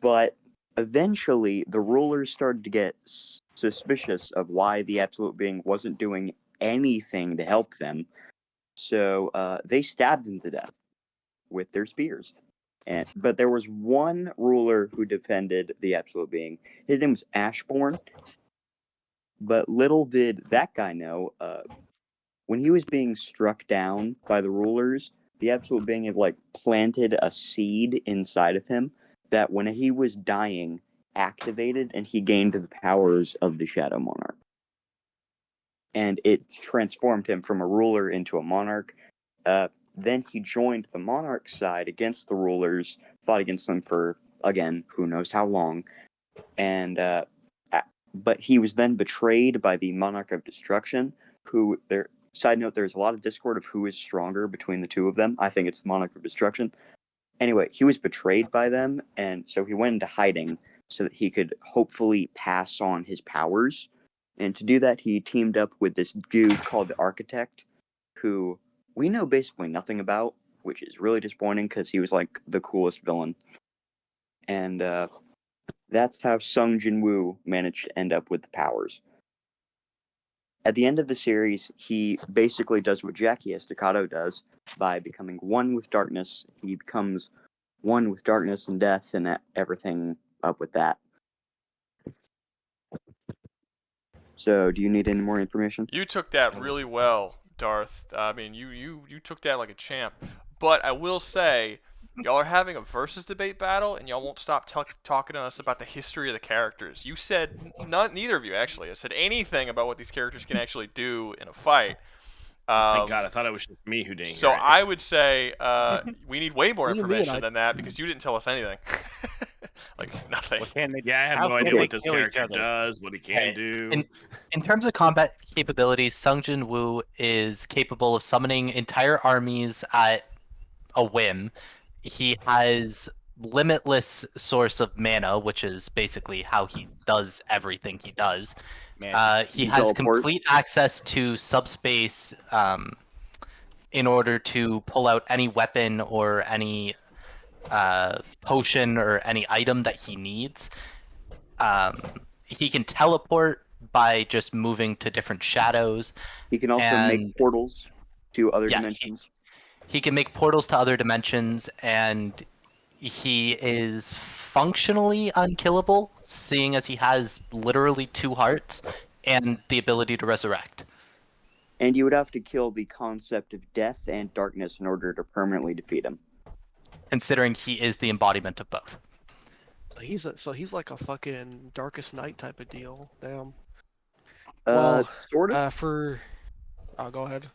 But eventually, the rulers started to get suspicious of why the absolute being wasn't doing anything to help them. So they stabbed him to death with their spears. But there was one ruler who defended the absolute being. His name was Ashbourne. But little did that guy know, when he was being struck down by the rulers, the absolute being had planted a seed inside of him that when he was dying activated, and he gained the powers of the Shadow Monarch. And it transformed him from a ruler into a monarch. Then he joined the monarch's side against the rulers, fought against them for, again, who knows how long. But he was then betrayed by the Monarch of Destruction, who, side note, there's a lot of discord of who is stronger between the two of them. I think it's the Monarch of Destruction. Anyway, he was betrayed by them, and so he went into hiding so that he could hopefully pass on his powers. And to do that, he teamed up with this dude called the Architect, who we know basically nothing about, which is really disappointing because he was the coolest villain. And that's how Jin Woo managed to end up with the powers. At the end of the series, he basically does what Jackie Estacado does by becoming one with darkness. He becomes one with darkness and death and everything up with that. So, do you need any more information? You took that really well, Darth. I mean, you took that like a champ. But I will say, y'all are having a versus debate battle, and y'all won't stop talking to us about the history of the characters. You said neither of you actually. I said anything about what these characters can actually do in a fight. Thank God, I thought it was just me who didn't. So hear it. I would say we need way more What do you mean? information than that because you didn't tell us anything. Nothing. What can they? Yeah, I have How no can idea they what this kill each character other? does, what he can do. In terms of combat capabilities, Jin Woo is capable of summoning entire armies at a whim. He has limitless source of mana, which is basically how he does everything he does. Man, He He has teleports. complete access to subspace in order to pull out any weapon or any potion or any item that he needs. He can teleport by just moving to different shadows. He can also make portals to other dimensions. He can make portals to other dimensions, and he is functionally unkillable, seeing as he has literally 2 hearts and the ability to resurrect. And you would have to kill the concept of death and darkness in order to permanently defeat him. Considering he is the embodiment of both. So he's like a fucking Darkest Night type of deal. Damn. Sort of. Go ahead.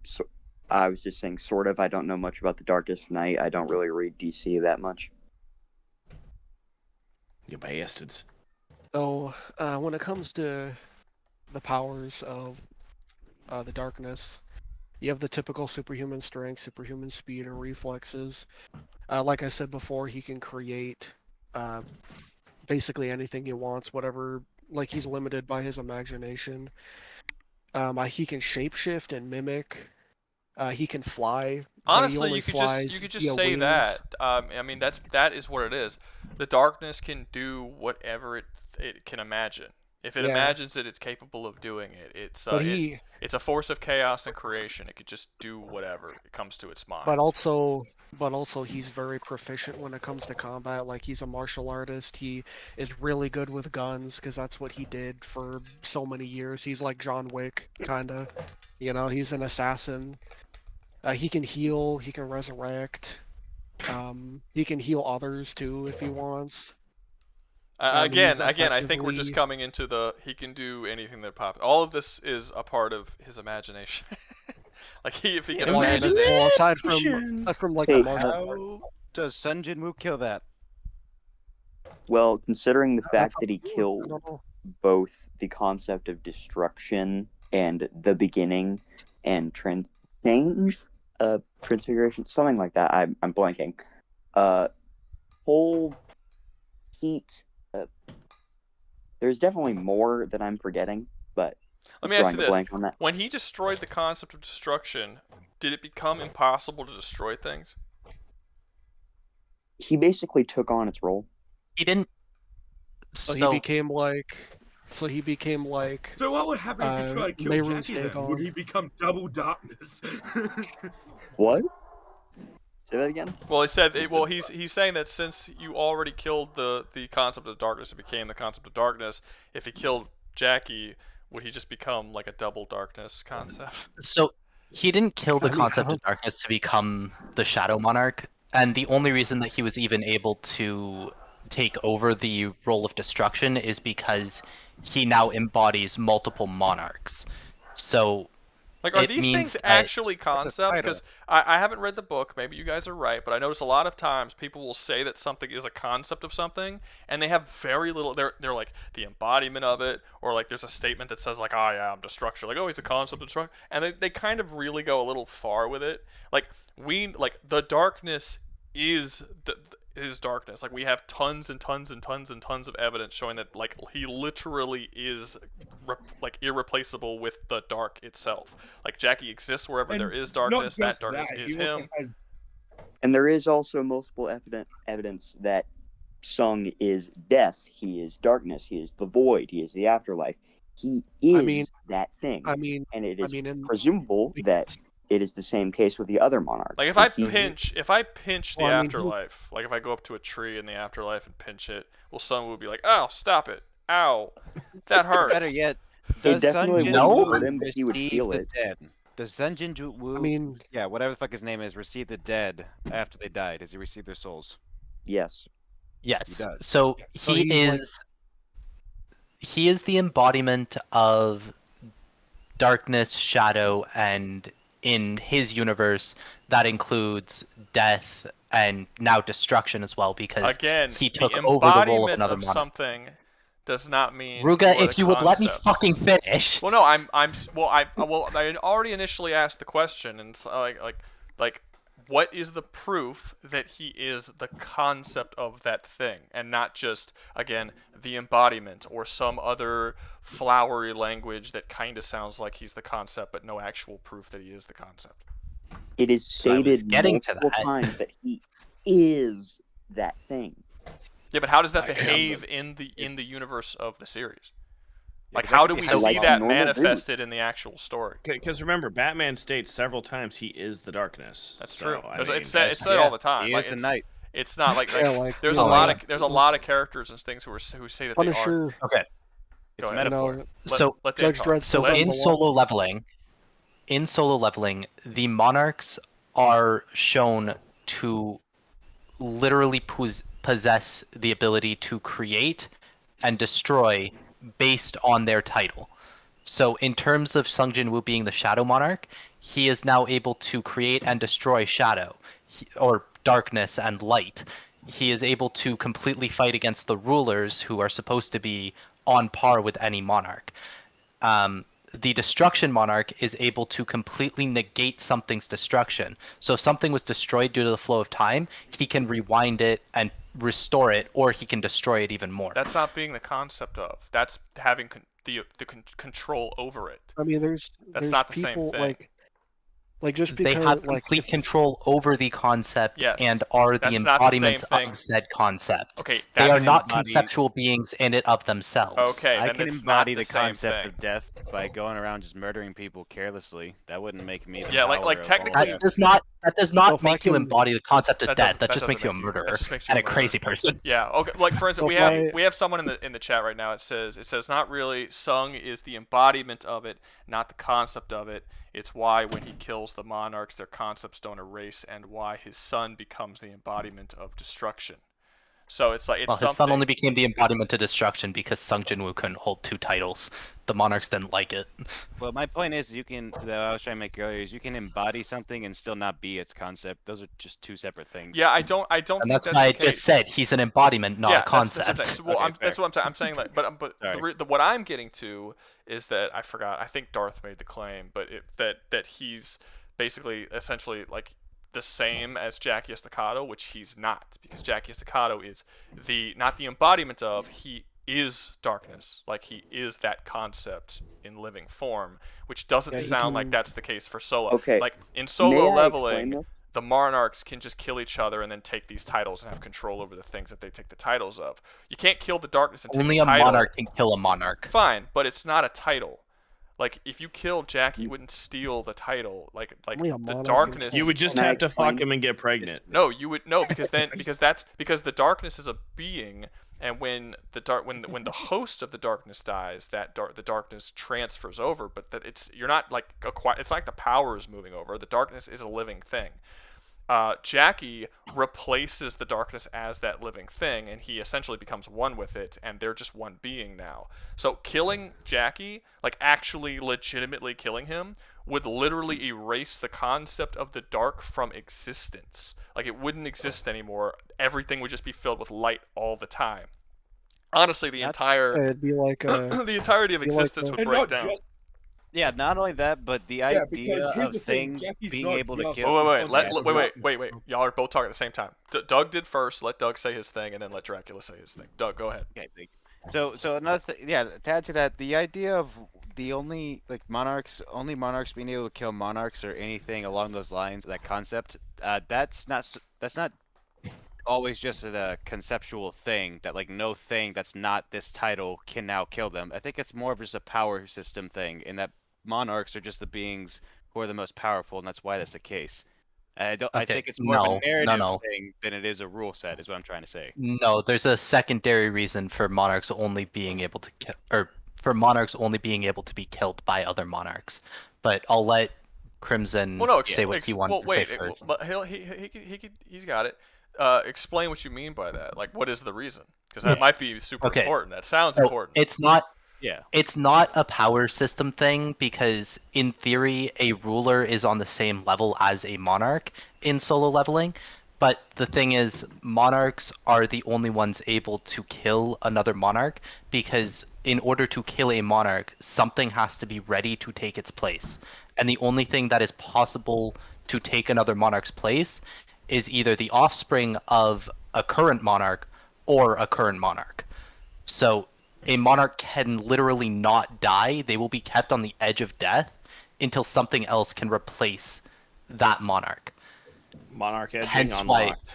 So, I was just saying, sort of. I don't know much about the Darkest Night. I don't really read DC that much. You bastards. So when it comes to the powers of the darkness, you have the typical superhuman strength, superhuman speed, and reflexes. Like I said before, he can create basically anything he wants, whatever. Like, he's limited by his imagination. He can shapeshift and mimic. He can fly. Honestly, you could just say wings. that. I mean, that is what it is. The darkness can do whatever it can imagine. If it imagines it, it's capable of doing it. It's it's a force of chaos and creation. It could just do whatever it comes to its mind. But also he's very proficient when it comes to combat. Like, he's a martial artist. He is really good with guns because that's what he did for so many years. He's like John Wick, kinda. You know, he's an assassin. He can heal. He can resurrect. He can heal others too if he wants. Again, I think we're just coming into he can do anything that pops. All of this is a part of his imagination. Like, if he can imagine it. Well, aside from like Hey, the martial how does Jin Woo kill that? Well, considering the fact that he I killed don't know. both the concept of destruction and the beginning and change, transfiguration, something like that. I'm blanking. Whole heat. There's definitely more that I'm forgetting, but Let me ask you drawing a this: blank on that. when he destroyed the concept of destruction, did it become impossible to destroy things? He basically took on its role. He didn't. So So he became like. So he became like. So what would happen if you try to kill Mehru's Jackie then? Dagon. Would he become double darkness? What? Say that again? Well, he said. Well, he's saying that since you already killed the concept of darkness, it became the concept of darkness. If he killed Jackie, would he just become like a double darkness concept? So he didn't kill the I mean, concept how- of darkness to become the Shadow Monarch, and the only reason that he was even able to take over the role of destruction is because he now embodies multiple monarchs. So Like, are it these means things that- actually concepts? title. Because I haven't read the book. Maybe you guys are right, but I notice a lot of times people will say that something is a concept of something, and they have very little. They're like the embodiment of it, or like there's a statement that says like, "Oh yeah, I'm destruction." Like, "Oh, he's a concept of destruction," and they kind of really go a little far with it. Like the darkness is his darkness. Like, we have tons and tons and tons and tons of evidence showing that like he literally is like irreplaceable with the dark itself. Like, Jackie exists wherever And there is not darkness. That just darkness that, is he also him. has And there is also multiple evidence that Sung is death. He is darkness. He is the void. He is the afterlife. He is that thing. I mean, and it is in presumable that it is the same case with the other monarchs. Like, if And I he- pinch the Well, I mean, afterlife, like if I go up to a tree in the afterlife and pinch it, well, someone would be like, "Oh, stop it! Ow, that hurts." Better yet, It does definitely Sun wouldn't Jin Woo hurt him, but he would receive feel the it. dead? Does Sun Jin Woo, I mean, yeah, whatever the fuck his name is, receive the dead after they die? Does he receive their souls? Yes. Yes. He does. So Yes. So he he's like- is the embodiment of darkness, shadow, and in his universe that includes death and now destruction as well, because Again, he took the over the role of embodiment another of monarch. something does not mean Ruga, or if the you would let me concept. fucking finish. Well, no, I already initially asked the question, and so, like, what is the proof that he is the concept of that thing, and not just, again, the embodiment or some other flowery language that kind of sounds like he's the concept, but no actual proof that he is the concept. It is So I was stated getting to multiple that. times that he is that thing. Yeah, but how does that I am behave in the universe of the series? Yeah, Like, but that how could do be we how see like that normal dude. manifested in the actual story? Because remember, Batman states several times he is the darkness. That's So, true. I It's mean, said that's- all yeah, the time. He Like, is the it's, knight. it's not like, yeah, like there's you a know, lot like, of characters and things who say that they are. Punisher. Okay. It's ahead. You metaphor. know, So Let Dan Judge talk. Dredd So says on in the solo wall. leveling, the monarchs are shown to literally possess the ability to create and destroy based on their title. So in terms of Sung Jin Woo being the Shadow Monarch, he is now able to create and destroy shadow, or darkness and light. He is able to completely fight against the rulers who are supposed to be on par with any monarch. The Destruction Monarch is able to completely negate something's destruction. So if something was destroyed due to the flow of time, he can rewind it and restore it, or he can destroy it even more. That's not being the concept of. That's having control over it. I mean, there's not the same people thing. like just They because have like complete if- control over the concept Yes, and are the that's not the same embodiments thing. of said concept. Okay, They are that's not embodied- conceptual beings in it of themselves. okay. I Then can it's not embody the same concept thing. of death by going around just murdering people carelessly. That wouldn't make me the Yeah, like- power like of all technically- death. That does not So if I make you can- embody the concept of That death. doesn't- That that just makes you a doesn't make you- murderer that just makes you and a a crazy murderer. person. Yeah. Okay. Like, for instance, So we have someone in the chat right now. It says not really Sung is the embodiment of it, not the concept of it. It's why when he kills the monarchs, their concepts don't erase, and why his son becomes the embodiment of destruction. So it's like it's Well, his something. son only became the embodiment of destruction because Sung Jin Woo couldn't hold two titles. the monarchs didn't like it. Well, my point is, that I was trying to make earlier, is you can embody something and still not be its concept. Those are just two separate things. Yeah, I don't And think that's that's why the I case. just said he's an embodiment, not yeah, a concept. That's what I'm saying. Well, Okay, that's fair. what I'm saying. I'm saying like, but Sorry. what I'm getting to is that I forgot. I think Darth made the claim, but that he's basically essentially like the same as Jackie Estacado, which he's not, because Jackie Estacado is not the embodiment of, he is darkness. Like, he is that concept in living form, which doesn't Yeah, he sound like can- that's the case for Solo. Okay. Like, in May Solo I explain leveling, this? the monarchs can just kill each other and then take these titles and have control over the things that they take the titles of. You can't kill the darkness and take Only the a title. monarch can kill a monarch. Fine, but it's not a title. Like, if you killed Jackie, you wouldn't steal the title. Like Only a the monarch darkness. can You would just Can I have to fuck explain? him and get pregnant. No, you would no, because the darkness is a being, and when the host of the darkness dies, the darkness transfers over, but that you're not like it's like the power is moving over. The darkness is a living thing. Jackie replaces the darkness as that living thing, and he essentially becomes one with it, and they're just one being now. So killing Jackie, like actually legitimately killing him, would literally erase the concept of the dark from existence. Like, it wouldn't exist anymore. Everything would just be filled with light all the time. Honestly, the entire It'd be like the entirety of be like existence the- would And break not down. just Yeah, not only that, but the Yeah, idea because here's the of thing, things Jackie's being not able to just- kill. Oh, wait, Yeah. wait. Y'all are both talking at the same time. Doug did first. Let Doug say his thing, and then let Dracula say his thing. Doug, go ahead. Okay, thank you. So another thing, yeah, to add to that, the idea of the only monarchs being able to kill monarchs or anything along those lines, that concept, that's not always just a conceptual thing that like no thing that's not this title can now kill them. I think it's more of just a power system thing, in that monarchs are just the beings who are the most powerful, and that's why that's the case. I Okay, think it's more of no, a narrative no. thing than it is a rule set, is what I'm trying to say. No, there's a secondary reason for monarchs only being able to be killed by other monarchs. But I'll let Crimson Well, no, say what he wanted to say first. But he's got it. Explain what you mean by that. Like, what is the reason? Because that might be super Okay. important. That sounds So important. it's not Yeah. It's not a power system thing, because in theory a ruler is on the same level as a monarch in solo leveling, but the thing is monarchs are the only ones able to kill another monarch, because in order to kill a monarch something has to be ready to take its place, and the only thing that is possible to take another monarch's place is either the offspring of a current monarch or a current monarch. So a monarch can literally not die. They will be kept on the edge of death until something else can replace that monarch. Monarch edging Hence why, unlocked.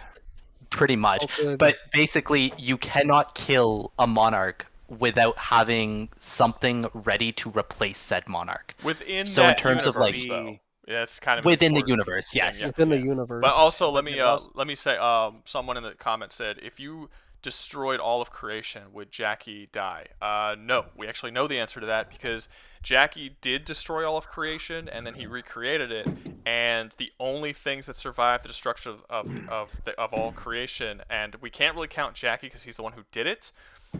pretty much. Okay. But basically, you cannot kill a monarch without having something ready to replace said monarch. Within So in that terms of, like, universe, though. Yeah, that's kind of an Within the important universe, thing, yes. yeah. within the universe. But also, let But me there's also- let me say, someone in the comments said, if you destroyed all of creation, would Jackie die? No, we actually know the answer to that, because Jackie did destroy all of creation, and then he recreated it, and the only things that survived the destruction of all creation, and we can't really count Jackie because he's the one who did it,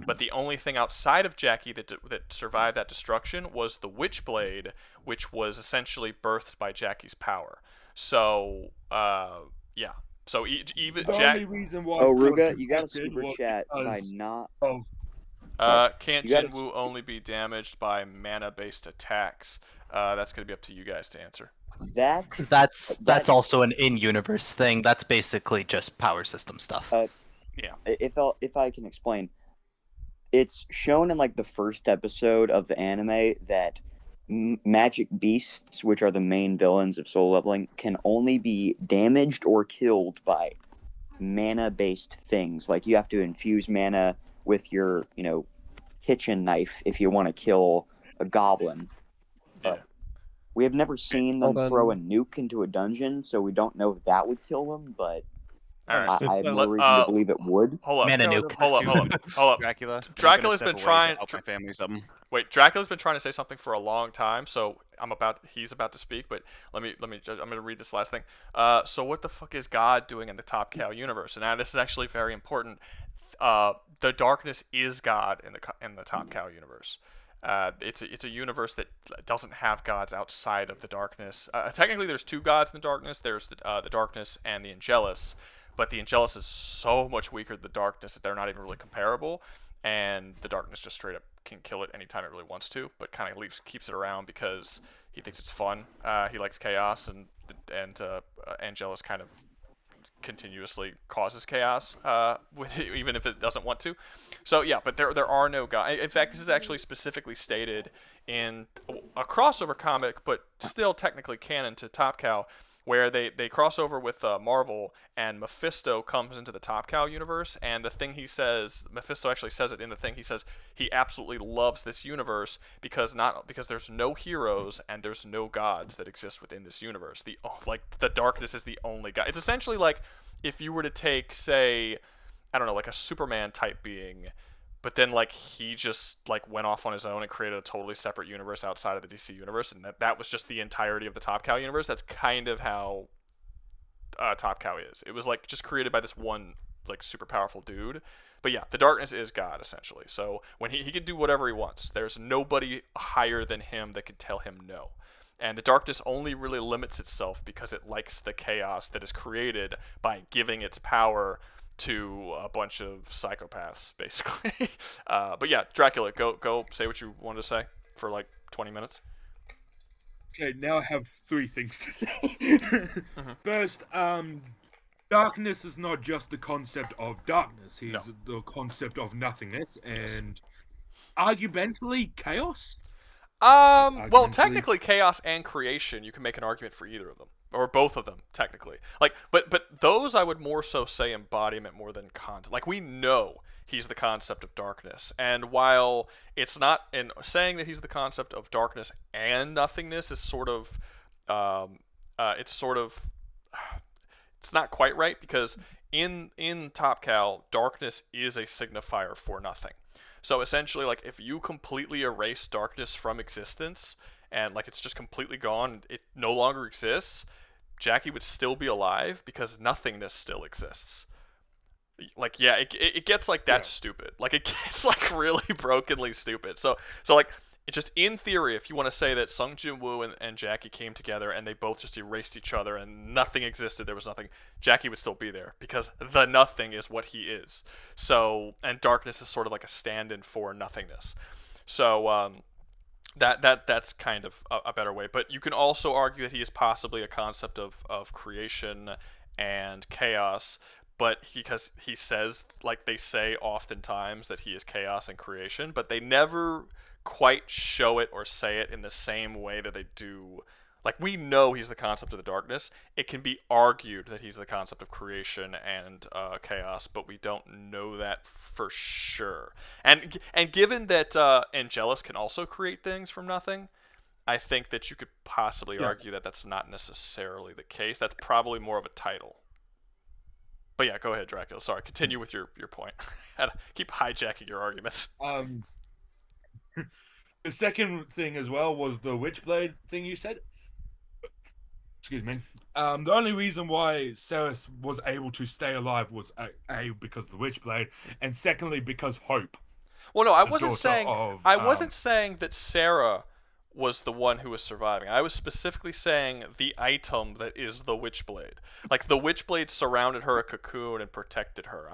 but the only thing outside of Jackie that survived that destruction was the Witchblade, which was essentially birthed by Jackie's power. So, yeah. So even the Jack. only reason why. Oh, George Ruga, you got a accepted super was chat by because not. of Can't You gotta- Jin Woo only be damaged by mana-based attacks? That's gonna be up to you guys to answer. That's also an in-universe thing. That's basically just power system stuff. If I can explain, it's shown in like the first episode of the anime that magic beasts, which are the main villains of soul leveling, can only be damaged or killed by mana-based things. Like, you have to infuse mana with your, kitchen knife if you want to kill a goblin. Yeah. We have never seen Well, them throw a then- nuke into a dungeon, so we don't know if that would kill them, but All right. I have no Let- reason to believe it would. Hold up. Mana Let's go nuke. to Hold up. Dracula. I'm gonna Dracula's step been away to trying- help my family something. Wait, Dracula's been trying to say something for a long time, so he's about to speak, but I'm gonna read this last thing. So what the fuck is God doing in the Top Cow universe? And now this is actually very important. The darkness is God in the Top Cow universe. It's a universe that doesn't have gods outside of the darkness. Technically, there's two gods in the darkness. There's the darkness and the Angelus, but the Angelus is so much weaker than the darkness that they're not even really comparable. And the darkness just straight up can kill it anytime it really wants to, but kind of keeps it around because he thinks it's fun. He likes chaos, and Angelus kind of continuously causes chaos, even if it doesn't want to. So yeah, but there are no gods. In fact, this is actually specifically stated in a crossover comic, but still technically canon to Top Cow, where they cross over with Marvel, and Mephisto comes into the Top Cow universe, and the thing he says, Mephisto actually says it in the thing, he says he absolutely loves this universe because there's no heroes and there's no gods that exist within this universe. The darkness is the only god. It's essentially like if you were to take, say, I don't know, like a Superman type being, but then like he just like went off on his own and created a totally separate universe outside of the DC universe, and that was just the entirety of the Top Cow universe. That's kind of how Top Cow is. It was like just created by this one like super powerful dude. But yeah, the darkness is God essentially. So when he can do whatever he wants. There's nobody higher than him that could tell him no. And the darkness only really limits itself because it likes the chaos that is created by giving its power to a bunch of psychopaths, basically. But yeah, Dracula, go say what you wanted to say for like 20 minutes. Okay, now I have 3 things to say. First, darkness is not just the concept of darkness. He's the concept of nothingness and argumentally chaos. Well, technically chaos and creation, you can make an argument for either of them. Or both of them, technically. Like, but those I would more so say embodiment more than content. Like, we know he's the concept of darkness, and while it's not, in saying that he's the concept of darkness and nothingness is sort of, it's not quite right, because in Top Cow, darkness is a signifier for nothing. So essentially, like, if you completely erase darkness from existence, and like it's just completely gone, it no longer exists, Jackie would still be alive because nothingness still exists. Like, yeah, it gets like that stupid. Like, it gets like really brokenly stupid. So like, it's just in theory, if you want to say that Jin Woo and Jackie came together and they both just erased each other and nothing existed, there was nothing, Jackie would still be there because the nothing is what he is. So, and darkness is sort of like a stand-in for nothingness. So, that's kind of a better way. But you can also argue that he is possibly a concept of creation and chaos, but because he says, like they say oftentimes, that he is chaos and creation, but they never quite show it or say it in the same way that they do. Like, we know he's the concept of the darkness. It can be argued that he's the concept of creation and chaos, but we don't know that for sure. And given that Angelus can also create things from nothing, I think that you could possibly argue that that's not necessarily the case. That's probably more of a title. But yeah, go ahead, Dracula. Sorry, continue with your point. Keep hijacking your arguments. The second thing as well was the Witchblade thing you said. Excuse me. The only reason why Ceres was able to stay alive was A, because of the Witchblade, and secondly because Hope. Well, no, I wasn't saying that Sarah was the one who was surviving. I was specifically saying the item that is the Witchblade. Like, the Witchblade surrounded her a cocoon and protected her.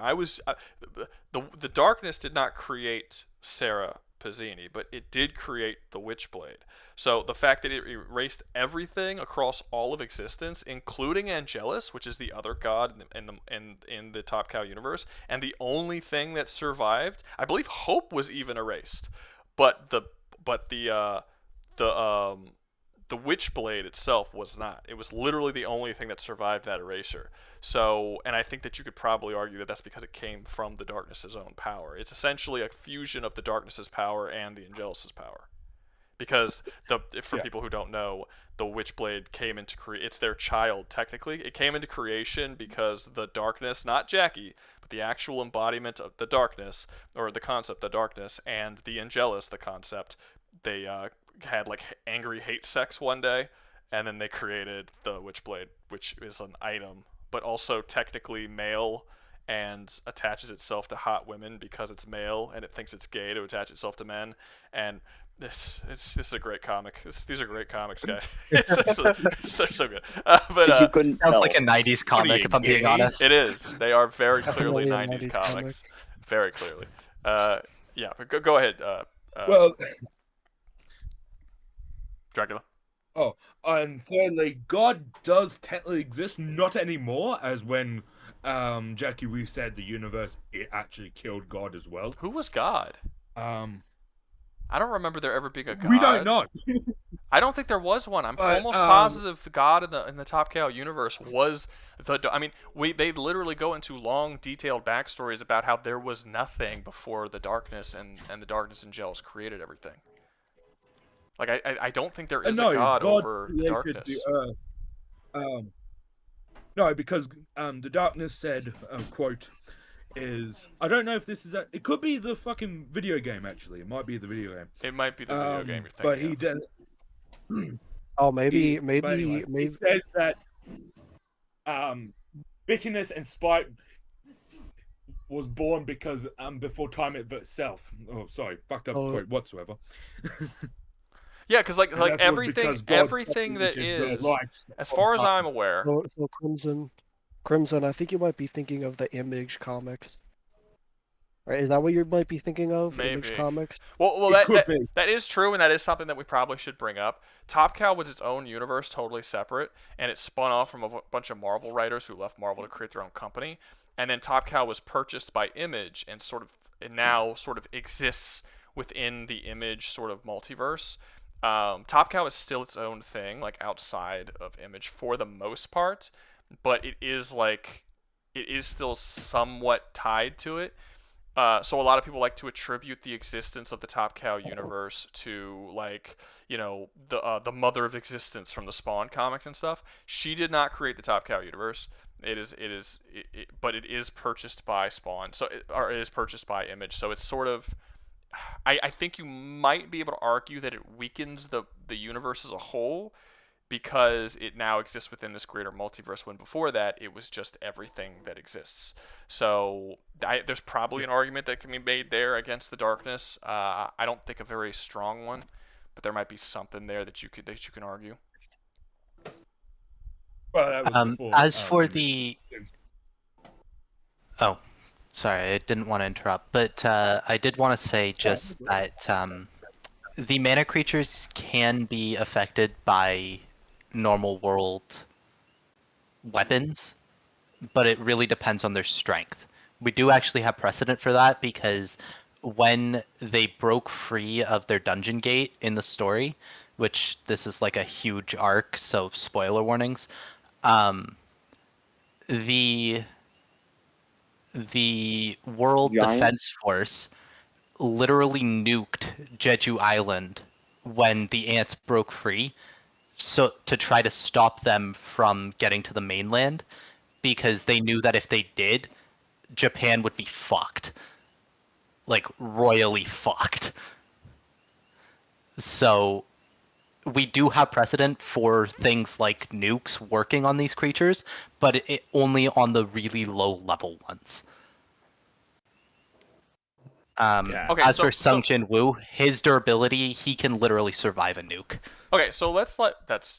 The darkness did not create Sarah Pizzini, but it did create the Witchblade. So the fact that it erased everything across all of existence, including Angelus, which is the other god in the Top Cow universe, and the only thing that survived, I believe Hope was even erased, but the Witchblade itself was not. It was literally the only thing that survived that erasure. So, and I think that you could probably argue that that's because it came from the darkness's own power. It's essentially a fusion of the darkness's power and the Angelus's power. Because for people who don't know, the Witchblade came into it's their child technically. It came into creation because the darkness, not Jackie, but the actual embodiment of the darkness, or the concept, the darkness, and the Angelus, the concept, they had like angry hate sex one day, and then they created the Witchblade, which is an item, but also technically male and attaches itself to hot women because it's male and it thinks it's gay to attach itself to men. And This is a great comic. These are great comics, guys. They're so good. But If you couldn't Sounds tell, like a '90s comic, if I'm being gay? honest. it is. They are very clearly Definitely a 90s 90s comic. comics. Very clearly. Yeah. But go ahead. Well, Dracula. oh, and thirdly, God does technically exist, not anymore, as when Jackie Woo said the universe, it actually killed God as well. Who was God? I don't remember there ever being a god. We don't know. I don't think there was one. I'm But, almost positive the god in the Top Cow universe was the. I mean, they literally go into long, detailed backstories about how there was nothing before the darkness and the darkness and gels created everything. Like I don't think there is No, a god over the created darkness. the earth. No, because the darkness said, quote, is I don't know if this is it could be the fucking video game actually. It might be the video game. It might be the video game you're thinking But he of. did. Oh, maybe But anyway, it says that bitterness and spite was born because before time itself. Oh, sorry, fucked up the quote whatsoever. Yeah, because like And that was everything because God everything that separated the is, lights as from far as I'm darkness. aware, So Crimson, I think you might be thinking of the Image comics. Right? Is that what you might be thinking of? Image Maybe. comics? well, It could be. that is true, and that is something that we probably should bring up. Top Cow was its own universe, totally separate, and it spun off from a bunch of Marvel writers who left Marvel to create their own company. And then Top Cow was purchased by Image, and now sort of exists within the Image sort of multiverse. Top Cow is still its own thing, like outside of Image for the most part, but it is still somewhat tied to it. So a lot of people like to attribute the existence of the Top Cow universe to the mother of existence from the Spawn comics and stuff. She did not create the Top Cow universe. But it is purchased by Spawn, or it is purchased by Image. So it's sort of, I think you might be able to argue that it weakens the universe as a whole, because it now exists within this greater multiverse, when before that it was just everything that exists. So there's probably an argument that can be made there against the darkness. I don't think a very strong one, but there might be something there that you can argue. Well, that was before, As for Image. oh, sorry, I didn't want to interrupt, but I did want to say just that the mana creatures can be affected by normal world weapons, but it really depends on their strength. We do actually have precedent for that, because when they broke free of their dungeon gate in the story, which this is like a huge arc, so spoiler warnings, the World Giant? Defense Force literally nuked Jeju Island when the ants broke free, so to try to stop them from getting to the mainland, because they knew that if they did, Japan would be fucked. Like, royally fucked. So we do have precedent for things like nukes working on these creatures, but only on the really low level ones. Okay, As for Sung Jin Woo, his durability, he can literally survive a nuke. Okay, so that's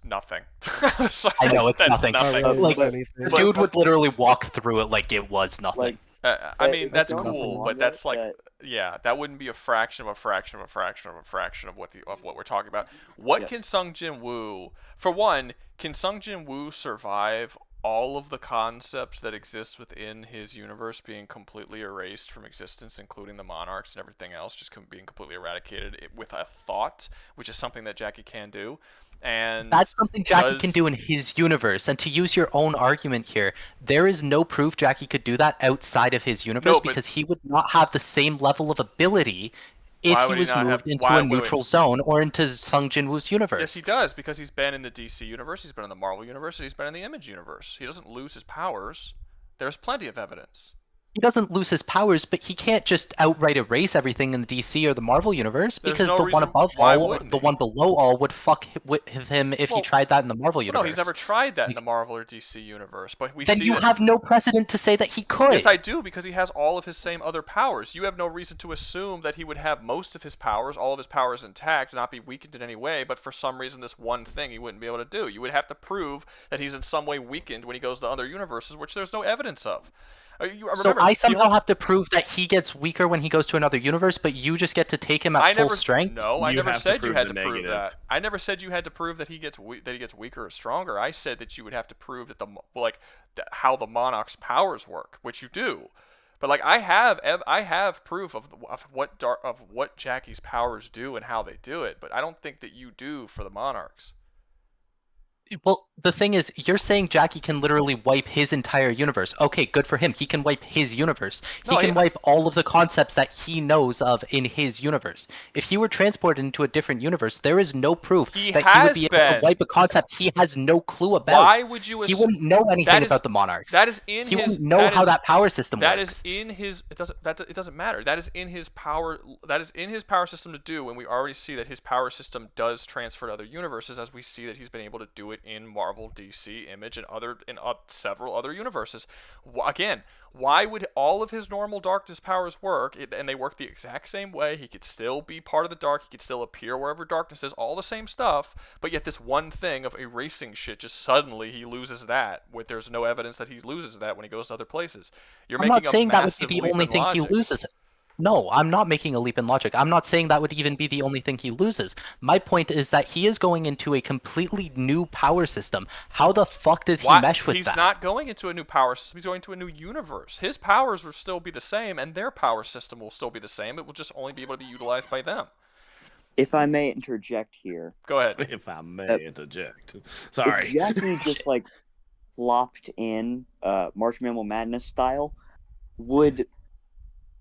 nothing. I know it's That's nothing. Not really Like, anything. The dude would literally walk through it like it was nothing. Like, I mean, that's don't cool, know but that's like, that- yeah, that wouldn't be a fraction of a fraction of a fraction of a fraction of what we're talking about. What Yeah. can Sung Jin Woo? For one, can Sung Jin Woo survive all of the concepts that exist within his universe being completely erased from existence, including the monarchs and everything else, just being completely eradicated with a thought, which is something that Jackie can do. And that's something Jackie can do in his universe. And to use your own argument here, there is no proof Jackie could do that outside of his universe, No, but- because he would not have the same level of ability if Why he would he was not moved have- into why- a wait, neutral wait. zone or into Sung Jin Woo's universe. Yes, he does, because he's been in the DC universe, he's been in the Marvel universe, and he's been in the Image universe. He doesn't lose his powers. There's plenty of evidence. he doesn't lose his powers, but he can't just outright erase everything in the DC or the Marvel universe There's because no the one reason above why all, wouldn't the he? one below all, would fuck with him if Well, he tried that in the Marvel Well, universe. no, he's never tried that in the Marvel or DC universe, but we Then see you that. have no precedent to say that he could. Yes, I do, because he has all of his same other powers. You have no reason to assume that he would have most of his powers, all of his powers intact, not be weakened in any way, but for some reason this one thing he wouldn't be able to do. You would have to prove that he's in some way weakened when he goes to other universes, which there's no evidence of. So I somehow have to prove that he gets weaker when he goes to another universe, but you just get to take him at full strength? No, I You never have to said you prove had the to prove negative. that. I never said you had to prove that he gets weaker or stronger. I said that you would have to prove that how the Monarch's powers work, which you do. But like I have proof of what Jackie's powers do and how they do it, but I don't think that you do for the Monarchs. Well, the thing is, you're saying Jackie can literally wipe his entire universe. Okay, good for him. He can wipe his universe. He can wipe all of the concepts that he knows of in his universe. If he were transported into a different universe, there is no proof that he would be able to wipe a concept he has no clue about. Why would you? He wouldn't know anything about the Monarchs. That is in he his. He wouldn't know how that power system that works. That is in his. It doesn't matter. That is in his power. That is in his power system to do, and we already see that his power system does transfer to other universes, as we see that he's been able to do it in Marvel, DC, Image, and several other universes. Again, why would all of his normal darkness powers work? And they work the exact same way. He could still be part of the dark. He could still appear wherever darkness is. All the same stuff. But yet this one thing of erasing shit, just suddenly he loses that. There's no evidence that he loses that when he goes to other places. I'm not saying that would be the only thing he loses. No, I'm not making a leap in logic. I'm not saying that would even be the only thing he loses. My point is that he is going into a completely new power system. How the fuck does he mesh with that? He's not going into a new power system. He's going to a new universe. His powers will still be the same, and their power system will still be the same. It will just only be able to be utilized by them. If I may interject here. Go ahead. If I may interject. Sorry. If Jackie just like flopped in March Mammal Madness style,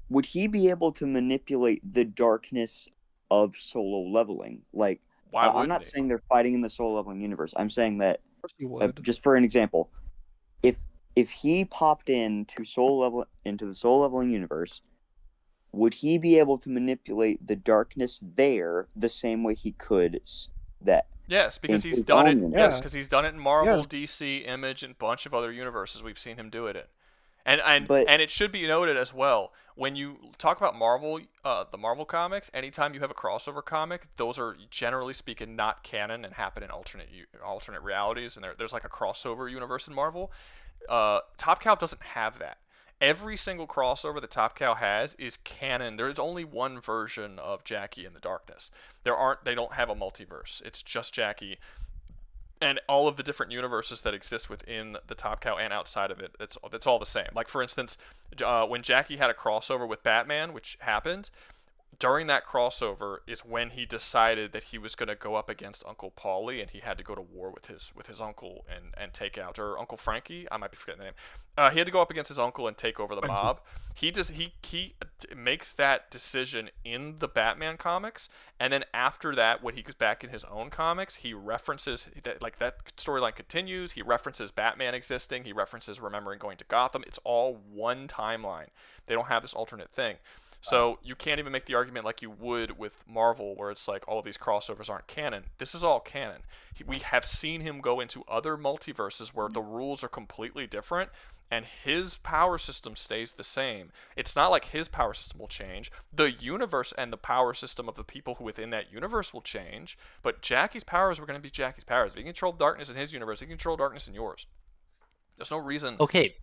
would he be able to manipulate the darkness of solo leveling? Like, I'm not saying they're fighting in the solo leveling universe. I'm saying that, just for an example, if he popped into the solo leveling universe, would he be able to manipulate the darkness there the same way he could that? Yes, because he's done it. Yes, because he's done it in Marvel, DC, Image, and a bunch of other universes. We've seen him do it in. And it should be noted as well, when you talk about Marvel, the Marvel comics, anytime you have a crossover comic, those are generally speaking not canon and happen in alternate realities, and there's like a crossover universe in Marvel. Top Cow doesn't have that. Every single crossover that Top Cow has is canon. There's only one version of Jackie in the Darkness. They don't have a multiverse. It's just Jackie. And all of the different universes that exist within the Top Cow and outside of it, it's all the same. Like, for instance, when Jackie had a crossover with Batman, which happened, during that crossover is when he decided that he was going to go up against Uncle Paulie, and he had to go to war with his uncle and take out, or Uncle Frankie, I might be forgetting the name. He had to go up against his uncle and take over the mob. He makes that decision in the Batman comics, and then after that, when he goes back in his own comics, he references that storyline continues. He references Batman existing. He references remembering going to Gotham. It's all one timeline. They don't have this alternate thing. So you can't even make the argument like you would with Marvel, where it's like all of these crossovers aren't canon. This is all canon. We have seen him go into other multiverses where the rules are completely different, and his power system stays the same. It's not like his power system will change. The universe and the power system of the people who within that universe will change, but Jackie's powers were going to be Jackie's powers. If he can control darkness in his universe, he can control darkness in yours. There's no reason. Okay,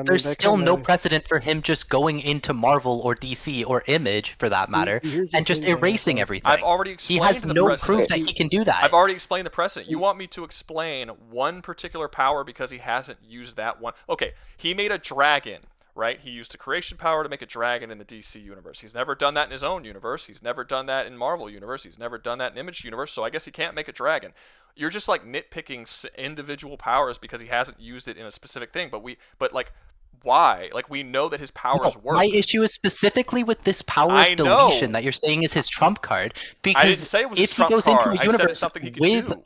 there's still no precedent for him just going into Marvel or DC or Image, for that matter, and just erasing everything. I've already explained. He has no proof that he can do that. I've already explained the precedent. You want me to explain one particular power because he hasn't used that one? Okay, he made a dragon, right? He used a creation power to make a dragon in the DC universe. He's never done that in his own universe. He's never done that in Marvel universe. He's never done that in Image universe, so I guess he can't make a dragon. You're just like nitpicking individual powers because he hasn't used it in a specific thing. But why? Like, we know that his powers work. My issue is specifically with this power of deletion that you're saying is his trump card. Because I didn't say it was his trump card. I said it's something he could do.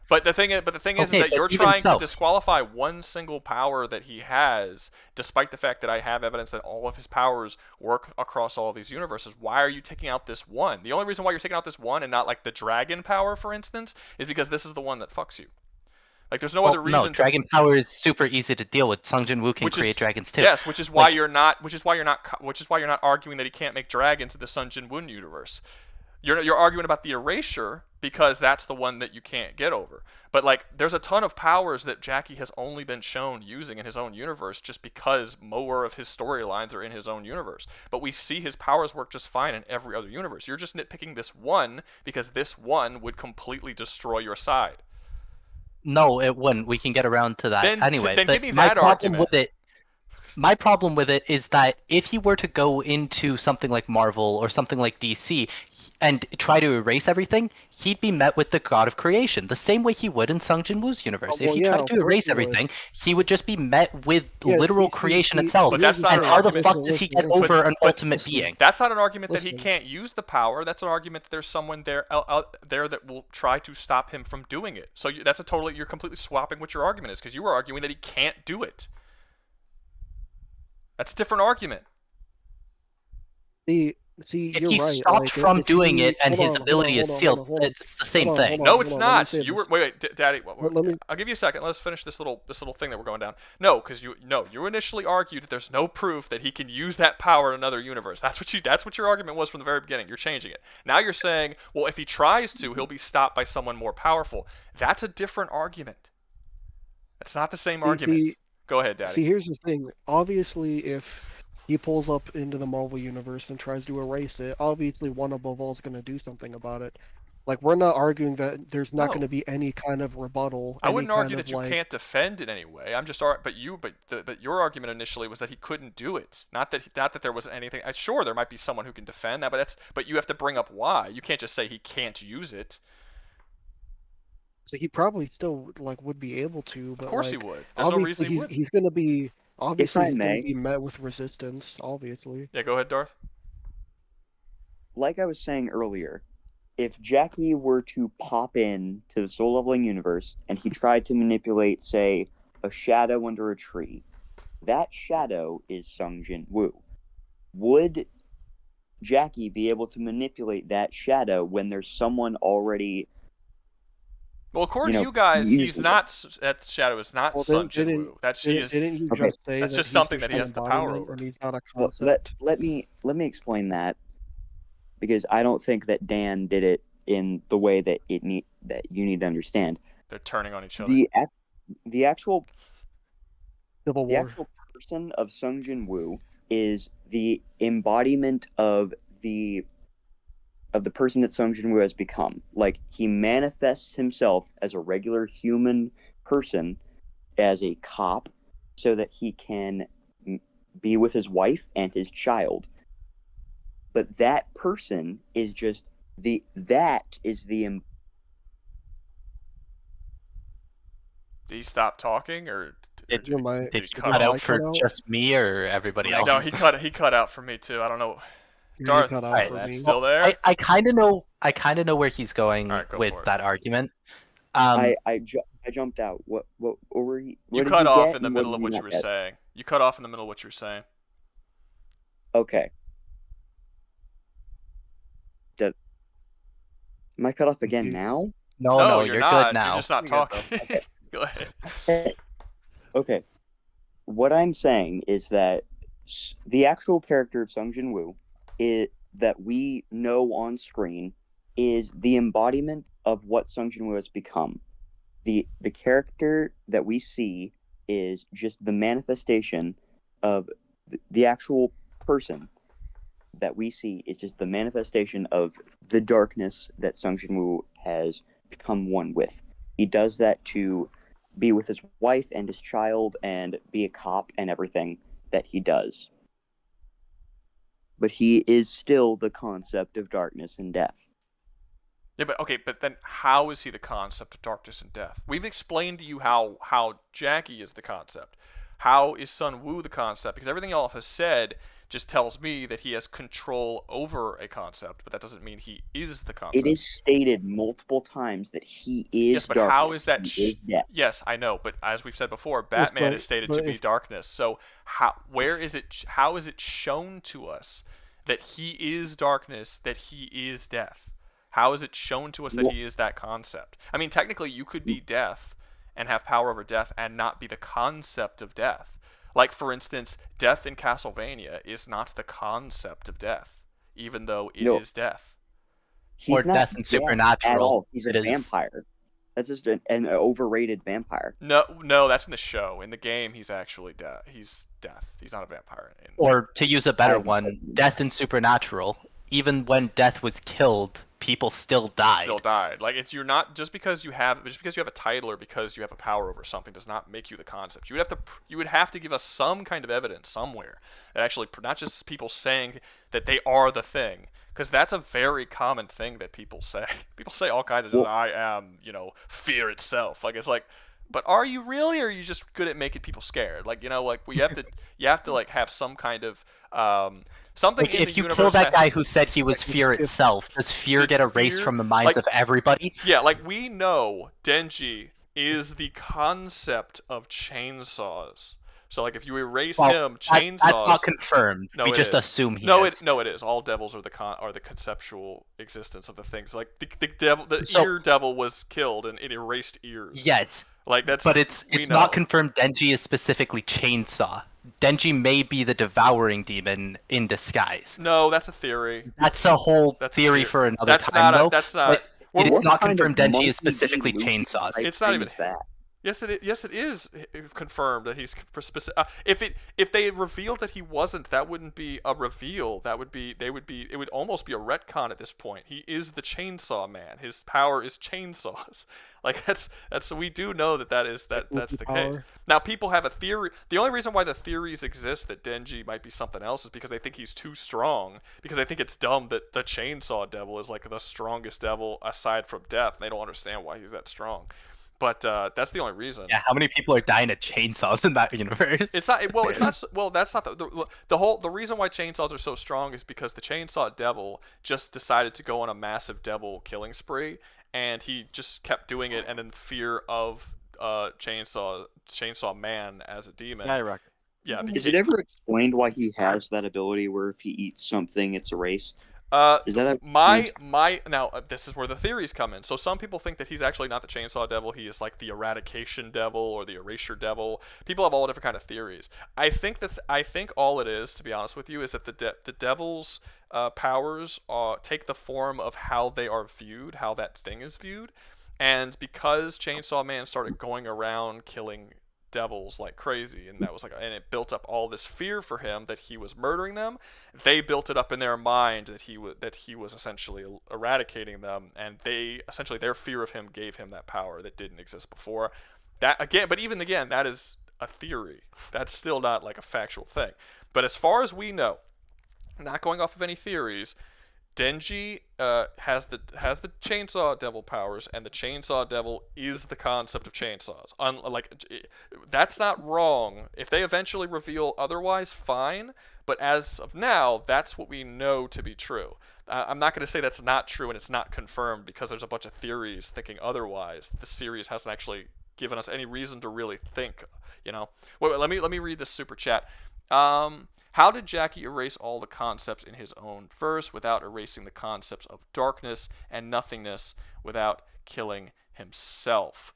But the thing is Okay, that but you're even trying to so- disqualify one single power that he has, despite the fact that I have evidence that all of his powers work across all of these universes. Why are you taking out this one? The only reason why you're taking out this one and not like the dragon power, for instance, is because this is the one that fucks you. Like, there's no other reason. No, dragon power is super easy to deal with. Sung Jin Woo can create dragons too. Yes, which is why you're not arguing that he can't make dragons in the Sung Jin Woo universe. You're arguing about the erasure because that's the one that you can't get over. But like, there's a ton of powers that Jackie has only been shown using in his own universe just because more of his storylines are in his own universe. But we see his powers work just fine in every other universe. You're just nitpicking this one because this one would completely destroy your side. No, it wouldn't. We can get around to that anyway. Then but give me my that problem argument. with it, my problem with it is that if he were to go into something like Marvel or something like DC and try to erase everything, he'd be met with the God of Creation, the same way he would in Sung Jin Woo's universe. well, If he yeah, tried of to course erase he would. everything, he would just be met with Yeah, literal see- creation see- itself. But that's not And an how the argument. fuck does he get over an ultimate being? That's not an argument that he Listen. can't use the power. That's an argument that there's someone there there that will try to stop him from doing it. So you're completely swapping what your argument is because you were arguing that he can't do it. That's a different argument. See, If you're he right. stopped like, from if doing he- it and hold his on, ability hold is on, sealed, hold on. it's the same Hold on, thing. hold on. No, it's not. say You this. were wait, Daddy. Let me- I'll give you a second. Let's finish this little thing that we're going down. No, because you initially argued that there's no proof that he can use that power in another universe. That's what your argument was from the very beginning. You're changing it. Now you're saying, well, if he tries to, he'll be stopped by someone more powerful. That's a different argument. That's not the same argument. Go ahead, Daddy. See, here's the thing. Obviously, if he pulls up into the Marvel universe and tries to erase it, obviously one above all is going to do something about it. Like, we're not arguing that there's not No. going to be any kind of rebuttal. I any wouldn't kind argue of, that you like- can't defend it anyway. I'm just but your argument initially was that he couldn't do it. Not that there was anything. Sure, there might be someone who can defend that, but you have to bring up why. You can't just say he can't use it. So he probably still would be able to, but Of course like, he would. There's no reason obviously he would. he's going to be obviously I he's going may. to be met with resistance. Obviously, Yeah, go ahead, Darth. Like I was saying earlier, if Jackie were to pop in to the soul leveling universe and he tried to manipulate, say, a shadow under a tree, that shadow is Sung Jin Woo. Would Jackie be able to manipulate that shadow when there's someone already? Well, according You to know, you guys, you he's just- not. That shadow is not Well, Sun Jin didn't- Woo. That's he is. didn't you Okay. just say That's that just he's something just that he an has the power embodiment over. and he's not a Well, concept? let me explain that, because I don't think that Dan did it in the way that that you need to understand. They're turning on each other. The actual Civil the War. actual person of Sung Jin Woo is the embodiment of the person that Sung Jin Woo has become. Like, he manifests himself as a regular human person, as a cop, so that he can be with his wife and his child. But that person is just the Did he stop talking or? Did Your mic- Did he cut cut your out mic for cut out? just me or everybody else? No, he cut out for me too. I don't know. You Darth, cut out alright, for that's me. Still there? I kind of know where he's going Alright, go with for it. that argument. I jumped out. What were you? You what did cut you off get in the and middle did of what you not were get? saying. You cut off in the middle of what you were saying. Okay. Am I cut off again You- now? No, you're you're not. good now. You're just not You're good, talking. Go ahead. Okay. What I'm saying is that the actual character of Sung Jin Woo that we know on screen is the embodiment of what Sung Jin Woo has become. The character that we see is just the manifestation of the actual person that we see is just the manifestation of the darkness that Sung Jin Woo has become one with. He does that to be with his wife and his child and be a cop and everything that he does. But he is still the concept of darkness and death. Yeah, but then how is he the concept of darkness and death? We've explained to you how Jackie is the concept. how is Sun Woo the concept? Because everything y'all have said just tells me that he has control over a concept, but that doesn't mean he is the concept. It is stated multiple times that he is yes, but darkness. how is that? He is death. Yes, I know, but as we've said before, Batman is stated to be darkness. So where is it? How is it shown to us that he is darkness, that he is death? How is it shown to us that he is that concept? I mean, technically, you could be death and have power over death and not be the concept of death. Like, for instance, death in Castlevania is not the concept of death, even though it is death. Or death in Supernatural. At all. He's a vampire. That's just an overrated vampire. No, that's in the show. In the game, he's actually death. He's death. He's not a vampire. Or to use a better one, death in Supernatural. Even when death was killed, people still died. Like, you're not just because you have a title or because you have a power over something does not make you the concept. You would have to give us some kind of evidence somewhere that actually, not just people saying that they are the thing, because that's a very common thing that people say. People say all kinds of I am, fear itself. Like, it's like, but are you really, or are you just good at making people scared? Like, you have to like have some kind of something. Like, if you kill that guy who said he was fear itself, does fear get erased from the minds of everybody? Yeah, like, we know Denji is the concept of chainsaws. So, like, if you erase him, chainsaws. That's not confirmed. No, we just assume he is. No, it is. All devils are the conceptual existence of the things. Like, the ear devil was killed and it erased ears. Yes. Like, that's. But it's not confirmed Denji is specifically chainsaw. Denji may be the devouring demon in disguise. No, that's a theory. That's a whole theory for another time, though. That's not. It's not confirmed Denji is specifically chainsaws. It's not even that. Yes, it is confirmed that he's specific. If they revealed that he wasn't, that wouldn't be a reveal. It would almost be a retcon at this point. He is the chainsaw man. His power is chainsaws. Like, that's we do know that's the case. Now, people have a theory. The only reason why the theories exist that Denji might be something else is because they think he's too strong. Because they think it's dumb that the chainsaw devil is like the strongest devil aside from death. And they don't understand why he's that strong. But that's the only reason. Yeah, how many people are dying of chainsaws in that universe? It's not. Well, it's not. Well, that's not the reason why chainsaws are so strong is because the chainsaw devil just decided to go on a massive devil killing spree, and he just kept doing it, and then fear of chainsaw man as a demon. Yeah. Is it ever explained why he has that ability where if he eats something, it's erased? Now this is where the theories come in. So some people think that he's actually not the chainsaw devil. He is like the eradication devil or the erasure devil. People have all different kind of theories. I think all it is, to be honest with you, is that the devil's powers take the form of how they are viewed, how that thing is viewed, and because Chainsaw Man started going around killing devils like crazy, and and it built up all this fear for him that he was murdering them. They built it up in their mind that he was essentially eradicating them, and their fear of him gave him that power that didn't exist before. But even again, that is a theory. That's still not like a factual thing. But as far as we know, not going off of any theories, Denji has the chainsaw devil powers, and the chainsaw devil is the concept of chainsaws. That's not wrong. If they eventually reveal otherwise, fine. But as of now, that's what we know to be true. I'm not going to say that's not true and it's not confirmed because there's a bunch of theories thinking otherwise. The series hasn't actually given us any reason to really think. Wait, let me read this super chat. How did Jackie erase all the concepts in his own verse without erasing the concepts of darkness and nothingness without killing himself?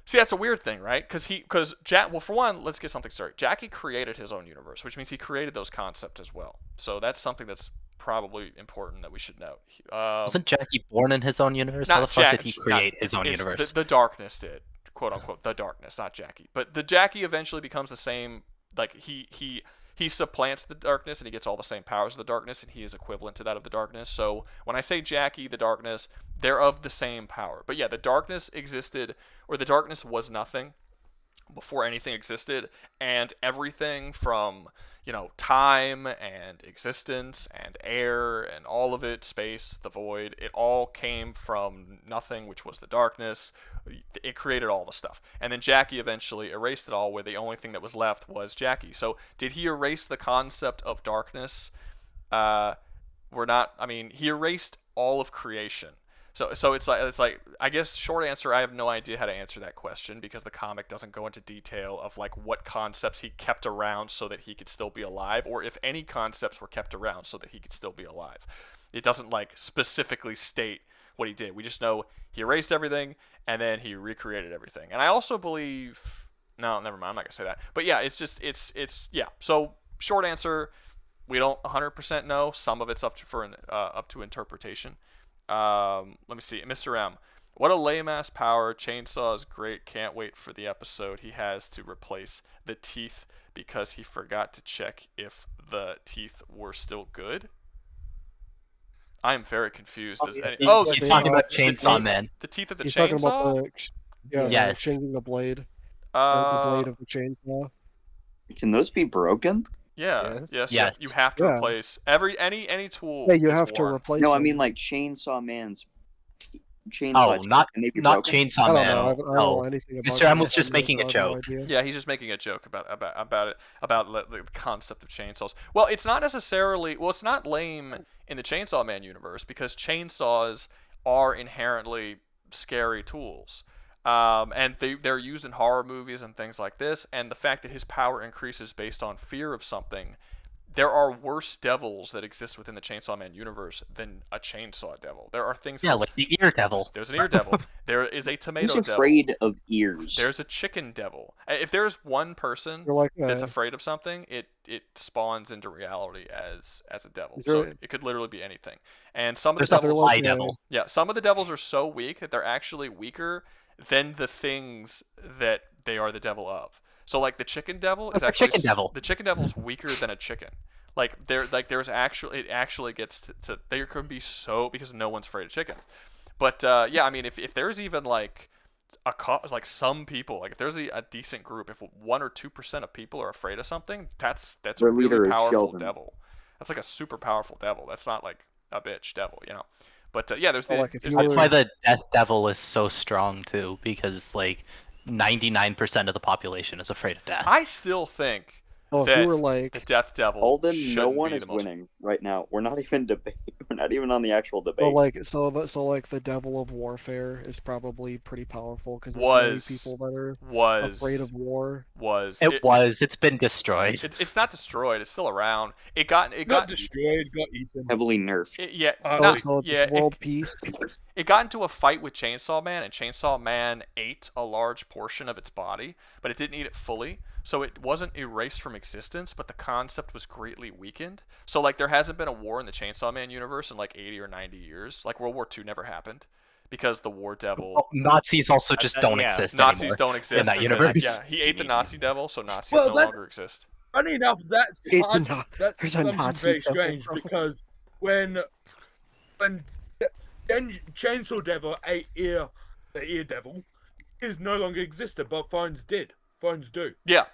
See, that's a weird thing, right? For one, let's get something straight. Jackie created his own universe, which means he created those concepts as well. So that's something that's probably important that we should note. Wasn't Jackie born in his own universe? How the fuck did he create his own universe? The darkness did. "Quote unquote," the darkness, not Jackie. But the Jackie eventually becomes the same. Like he supplants the darkness and he gets all the same powers of the darkness, and he is equivalent to that of the darkness. So when I say Jackie, the darkness, they're of the same power. But yeah, the darkness existed, or the darkness was nothing, before anything existed, and everything from time and existence and air and all of it, space, the void, it all came from nothing, which was the darkness. It created all the stuff, and then Jackie eventually erased it all, where the only thing that was left was Jackie. So did he erase the concept of darkness? He erased all of creation. So it's like I guess short answer, I have no idea how to answer that question, because the comic doesn't go into detail of like what concepts he kept around so that he could still be alive, or if any concepts were kept around so that he could still be alive. It doesn't like specifically state what he did. We just know he erased everything and then he recreated everything. And I also believe, no, never mind, I'm not gonna say that. But yeah, it's yeah. So short answer, we don't 100% know. Some of it's up to interpretation. Let me see. Mr. M. What a lame-ass power. Chainsaw is great. Can't wait for the episode he has to replace the teeth because he forgot to check if the teeth were still good. I am very confused. He's talking about Chainsaw Man. The teeth of the He's chainsaw? talking about Yes. changing the blade. The blade of the chainsaw. Can those be broken? Yeah. Yes. Yes. You have to replace any tool. Yeah, you that's have to worn. replace. No, I them. mean like Chainsaw Man's chainsaw. Oh, not can they be not broken? I Chainsaw don't Man. know. I don't know anything about Mr. M was Chainsaw just Man, making so a I have no joke. idea. Yeah, he's just making a joke about it, about the concept of chainsaws. Well, it's not necessarily. Well, it's not lame in the Chainsaw Man universe, because chainsaws are inherently scary tools. And they're used in horror movies and things like this. And the fact that his power increases based on fear of something, there are worse devils that exist within the Chainsaw Man universe than a chainsaw devil. There are things. Yeah, like the ear devil. There's an ear devil. There is a tomato He's devil. afraid of ears. There's a chicken devil. If there's one person They're like, that's afraid of something, it spawns into reality as a devil. Is So there- it could literally be anything. And some of There's the a devils, fly like, devil. yeah, some of the devils are so weak that they're actually weaker than the things that they are the devil of. So like the chicken devil is What's a actually chicken devil? The chicken devil is weaker than a chicken. It actually gets to there can be so, because no one's afraid of chickens. But yeah, I mean if there's even like some people, like if there's a decent group, if 1 or 2% of people are afraid of something, that's a Their leader really is powerful Sheldon. devil. That's like a super powerful devil. That's not like a bitch devil, you know. But yeah, there's So, the like, if there's you the- That's why the Death Devil is so strong too, because like 99% of the population is afraid of death. I still think Well, if that you were like, the Death Devil Alden, no shouldn't one be is the most. winning right now. We're not even debate. We're not even on the actual debate. so like the devil of warfare is probably pretty powerful because there's many Was people that are was afraid of war. was It's been destroyed. it's not destroyed. It's still around. It got Got destroyed, got eaten. Heavily nerfed. yeah. Oh, So it's yeah, world peace. It got into a fight with Chainsaw Man, and Chainsaw Man ate a large portion of its body, but it didn't eat it fully. So it wasn't erased from existence, but the concept was greatly weakened. So like there hasn't been a war in the Chainsaw Man universe in like 80 or 90 years. Like World War II never happened because the War Devil. Oh, Nazis also just don't yeah. exist Nazis anymore. don't exist that because, universe. yeah, he ate the Nazi devil, so Nazis Well, no that- longer exist. Funny enough, that's It's hard. not- That's there's a something Nazi very devil, strange bro. because when Chainsaw Devil ate the ear devil, is no longer existed, but phones did. Phones do. Yeah.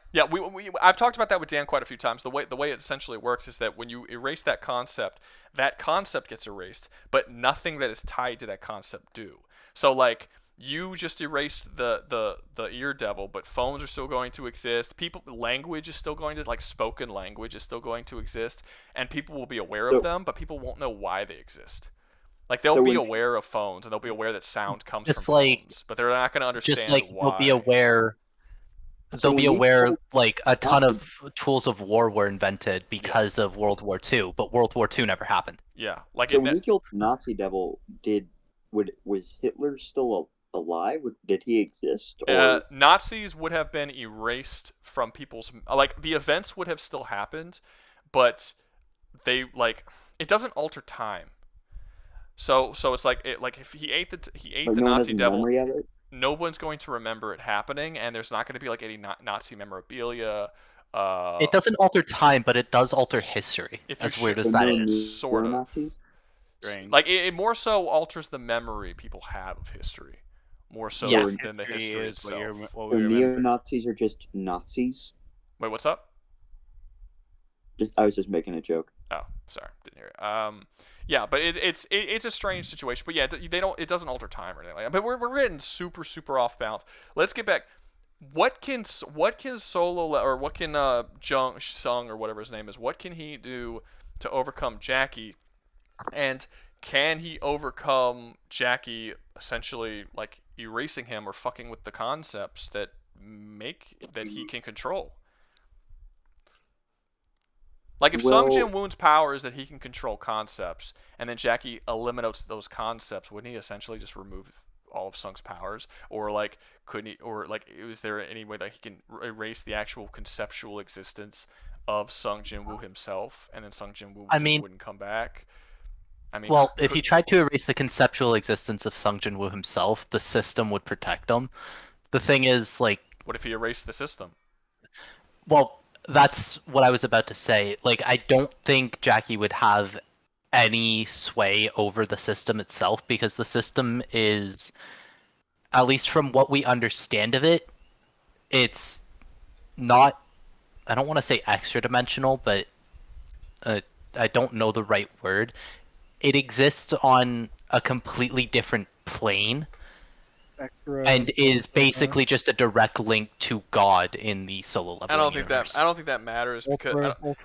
I've talked about that with Dan quite a few times. The way it essentially works is that when you erase that concept gets erased, but nothing that is tied to that concept do. So like you just erased the ear devil, but phones are still going to exist. Language is still going to, like spoken language is still going to exist, and people will be aware of them, but people won't know why they exist. Like they'll be aware of phones and they'll be aware that sound comes Just from like- phones, but they're not going to understand Just like why. they'll be aware. They'll when be you aware told like a ton of tools of war were invented because of World War II, but World War II never happened. Yeah, like So when we killed Nazi Devil, was Hitler still alive? Did he exist? Or Nazis would have been erased from people's, like the events would have still happened, but they it doesn't alter time. So it's like if he ate the like, the no one Nazi has a devil, memory of it? no one's going to remember it happening, and there's not going to be like any Nazi memorabilia. It doesn't alter time, but it does alter history. If you As weird should- as So that no is. sort of. Nazis? Strange. Like it more so alters the memory people have of history, more so Yeah. than the history itself. What So we remember. neo-Nazis are just Nazis? Wait, what's up? I was just making a joke. Oh, sorry, didn't hear it. Yeah, but it's a strange situation. But yeah, it doesn't alter time or anything like that. But we're getting super off balance. Let's get back. What can Solo or what can Jung Sung or whatever his name is? What can he do to overcome Jackie? And can he overcome Jackie essentially like erasing him or fucking with the concepts that he can control? Like if Sung Jin Woon's power is that he can control concepts, and then Jackie eliminates those concepts, wouldn't he essentially just remove all of Sung's powers? Or like couldn't he? Or like is there any way that he can erase the actual conceptual existence of Sung Jin Woo himself, and then Sung Jin Woo wouldn't come back? I mean, well, if he tried to erase the conceptual existence of Sung Jin Woo himself, the system would protect him. The thing is, like, what if he erased the system? Well, that's what I was about to say. Like, I don't think Jackie would have any sway over the system itself, because the system is, at least from what we understand of it, it's not, I don't want to say extra dimensional, but I don't know the right word. It exists on a completely different plane. And is basically just a direct link to God in the Solo level. I don't think that matters because I don't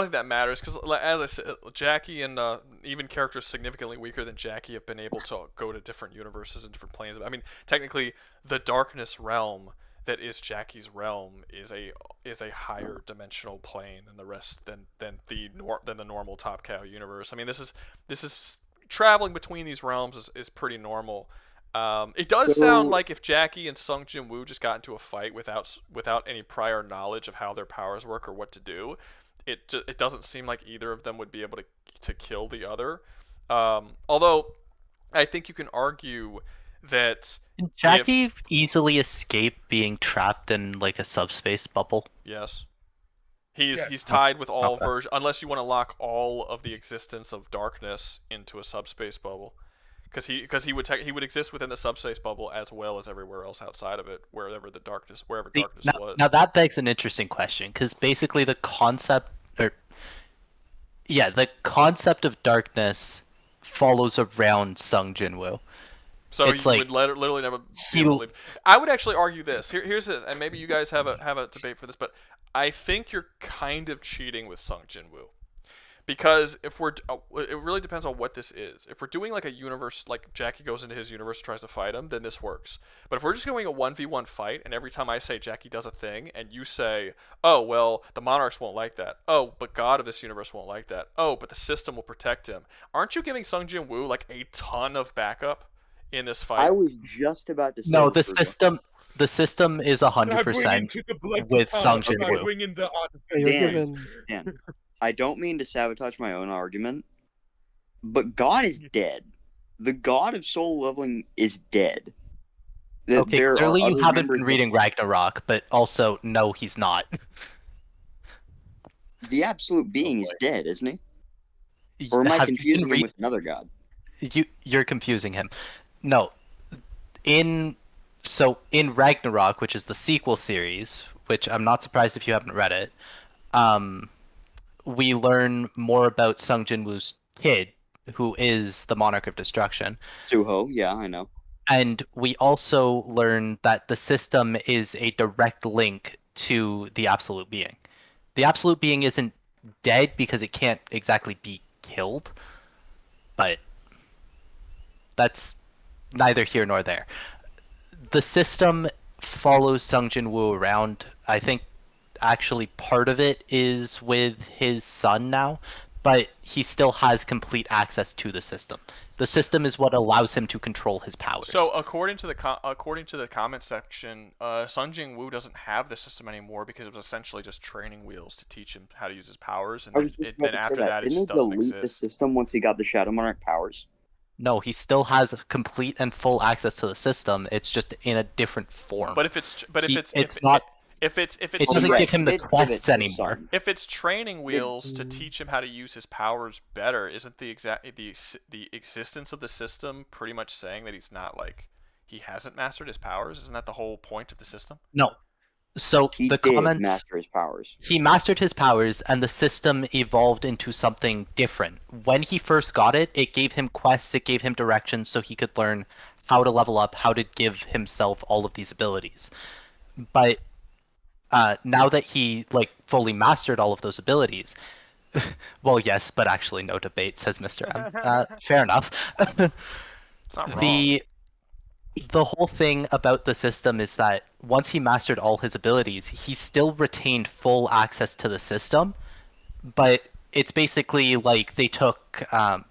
think that matters because, as I said, Jackie and even characters significantly weaker than Jackie have been able to go to different universes and different planes. I mean, technically, the darkness realm that is Jackie's realm is a higher dimensional plane than the rest than the normal Top Cow universe. I mean, this is traveling between these realms is pretty normal. It does sound like if Jackie and Sung Jin Woo just got into a fight without any prior knowledge of how their powers work or what to do, it doesn't seem like either of them would be able to kill the other. Although I think you can argue that can Jackie easily escape being trapped in like a subspace bubble? Yes. He's tied with all versions, unless you want to lock all of the existence of darkness into a subspace bubble. Because he would exist within the subspace bubble as well as everywhere else outside of it, wherever darkness was. Now that begs an interesting question, because basically the concept of darkness follows around Sung Jin Woo. So he would literally never be able to leave. I would actually argue this. Here's this, and maybe you guys have a debate for this, but I think you're kind of cheating with Sung Jin Woo. Because it really depends on what this is. If we're doing like a universe, like Jackie goes into his universe and tries to fight him, then this works. But if we're just going a 1v1 fight, and every time I say Jackie does a thing, and you say, oh, well, the Monarchs won't like that. Oh, but God of this universe won't like that. Oh, but the system will protect him. Aren't you giving Sung Jin Woo like a ton of backup in this fight? I was just about to say no, the system is 100% with Sung Jin Woo. Dan, I don't mean to sabotage my own argument, but God is dead. The God of soul leveling is dead. Okay, clearly you haven't been reading Ragnarok, but also, no, he's not. The absolute being is dead, isn't he? Or am I confusing him with another god? You're confusing him. No. In Ragnarok, which is the sequel series, which I'm not surprised if you haven't read it, we learn more about Sung Jin Woo's kid, who is the Monarch of Destruction. Suho, yeah, I know. And we also learn that the system is a direct link to the Absolute Being. The Absolute Being isn't dead because it can't exactly be killed, but that's neither here nor there. The system follows Sung Jin Woo around. I think actually part of it is with his son now, but he still has complete access to the system. The system is what allows him to control his powers. So according to the comment section, Sung Jin Woo doesn't have the system anymore because it was essentially just training wheels to teach him how to use his powers, and then after that it just doesn't exist. Didn't he delete the system once he got the Shadow Monarch powers? No, he still has complete and full access to the system. It's just in a different form. But it doesn't give him the quests anymore. If it's training wheels to teach him how to use his powers better, isn't the existence of the system pretty much saying that he's not he hasn't mastered his powers? Isn't that the whole point of the system? No. So He the did comments, master his powers. he mastered his powers, and the system evolved into something different. When he first got it, it gave him quests, it gave him directions, so he could learn how to level up, how to give himself all of these abilities. But now that he like fully mastered all of those abilities, well, yes, but actually no debate, says Mr. M. Fair enough. It's not wrong. The whole thing about the system is that once he mastered all his abilities, he still retained full access to the system, but it's basically like they took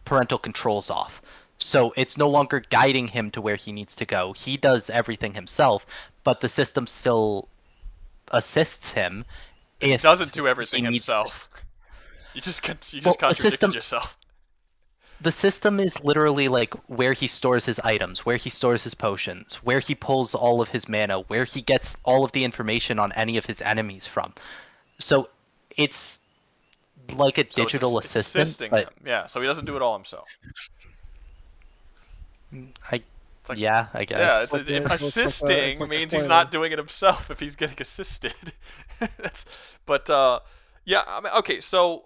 parental controls off. So it's no longer guiding him to where he needs to go. He does everything himself, but the system still assists him. He If doesn't do everything he needs himself. You just Well, contradicted system- yourself. The system is literally like where he stores his items, where he stores his potions, where he pulls all of his mana, where he gets all of the information on any of his enemies from. So it's like a So digital it's assistant, assisting but him. Yeah, so he doesn't do it all himself. I like- yeah, I guess. Yeah, it's like the- it's like assisting like means he's explaining. not doing it himself if he's getting assisted. But yeah, I mean, okay, so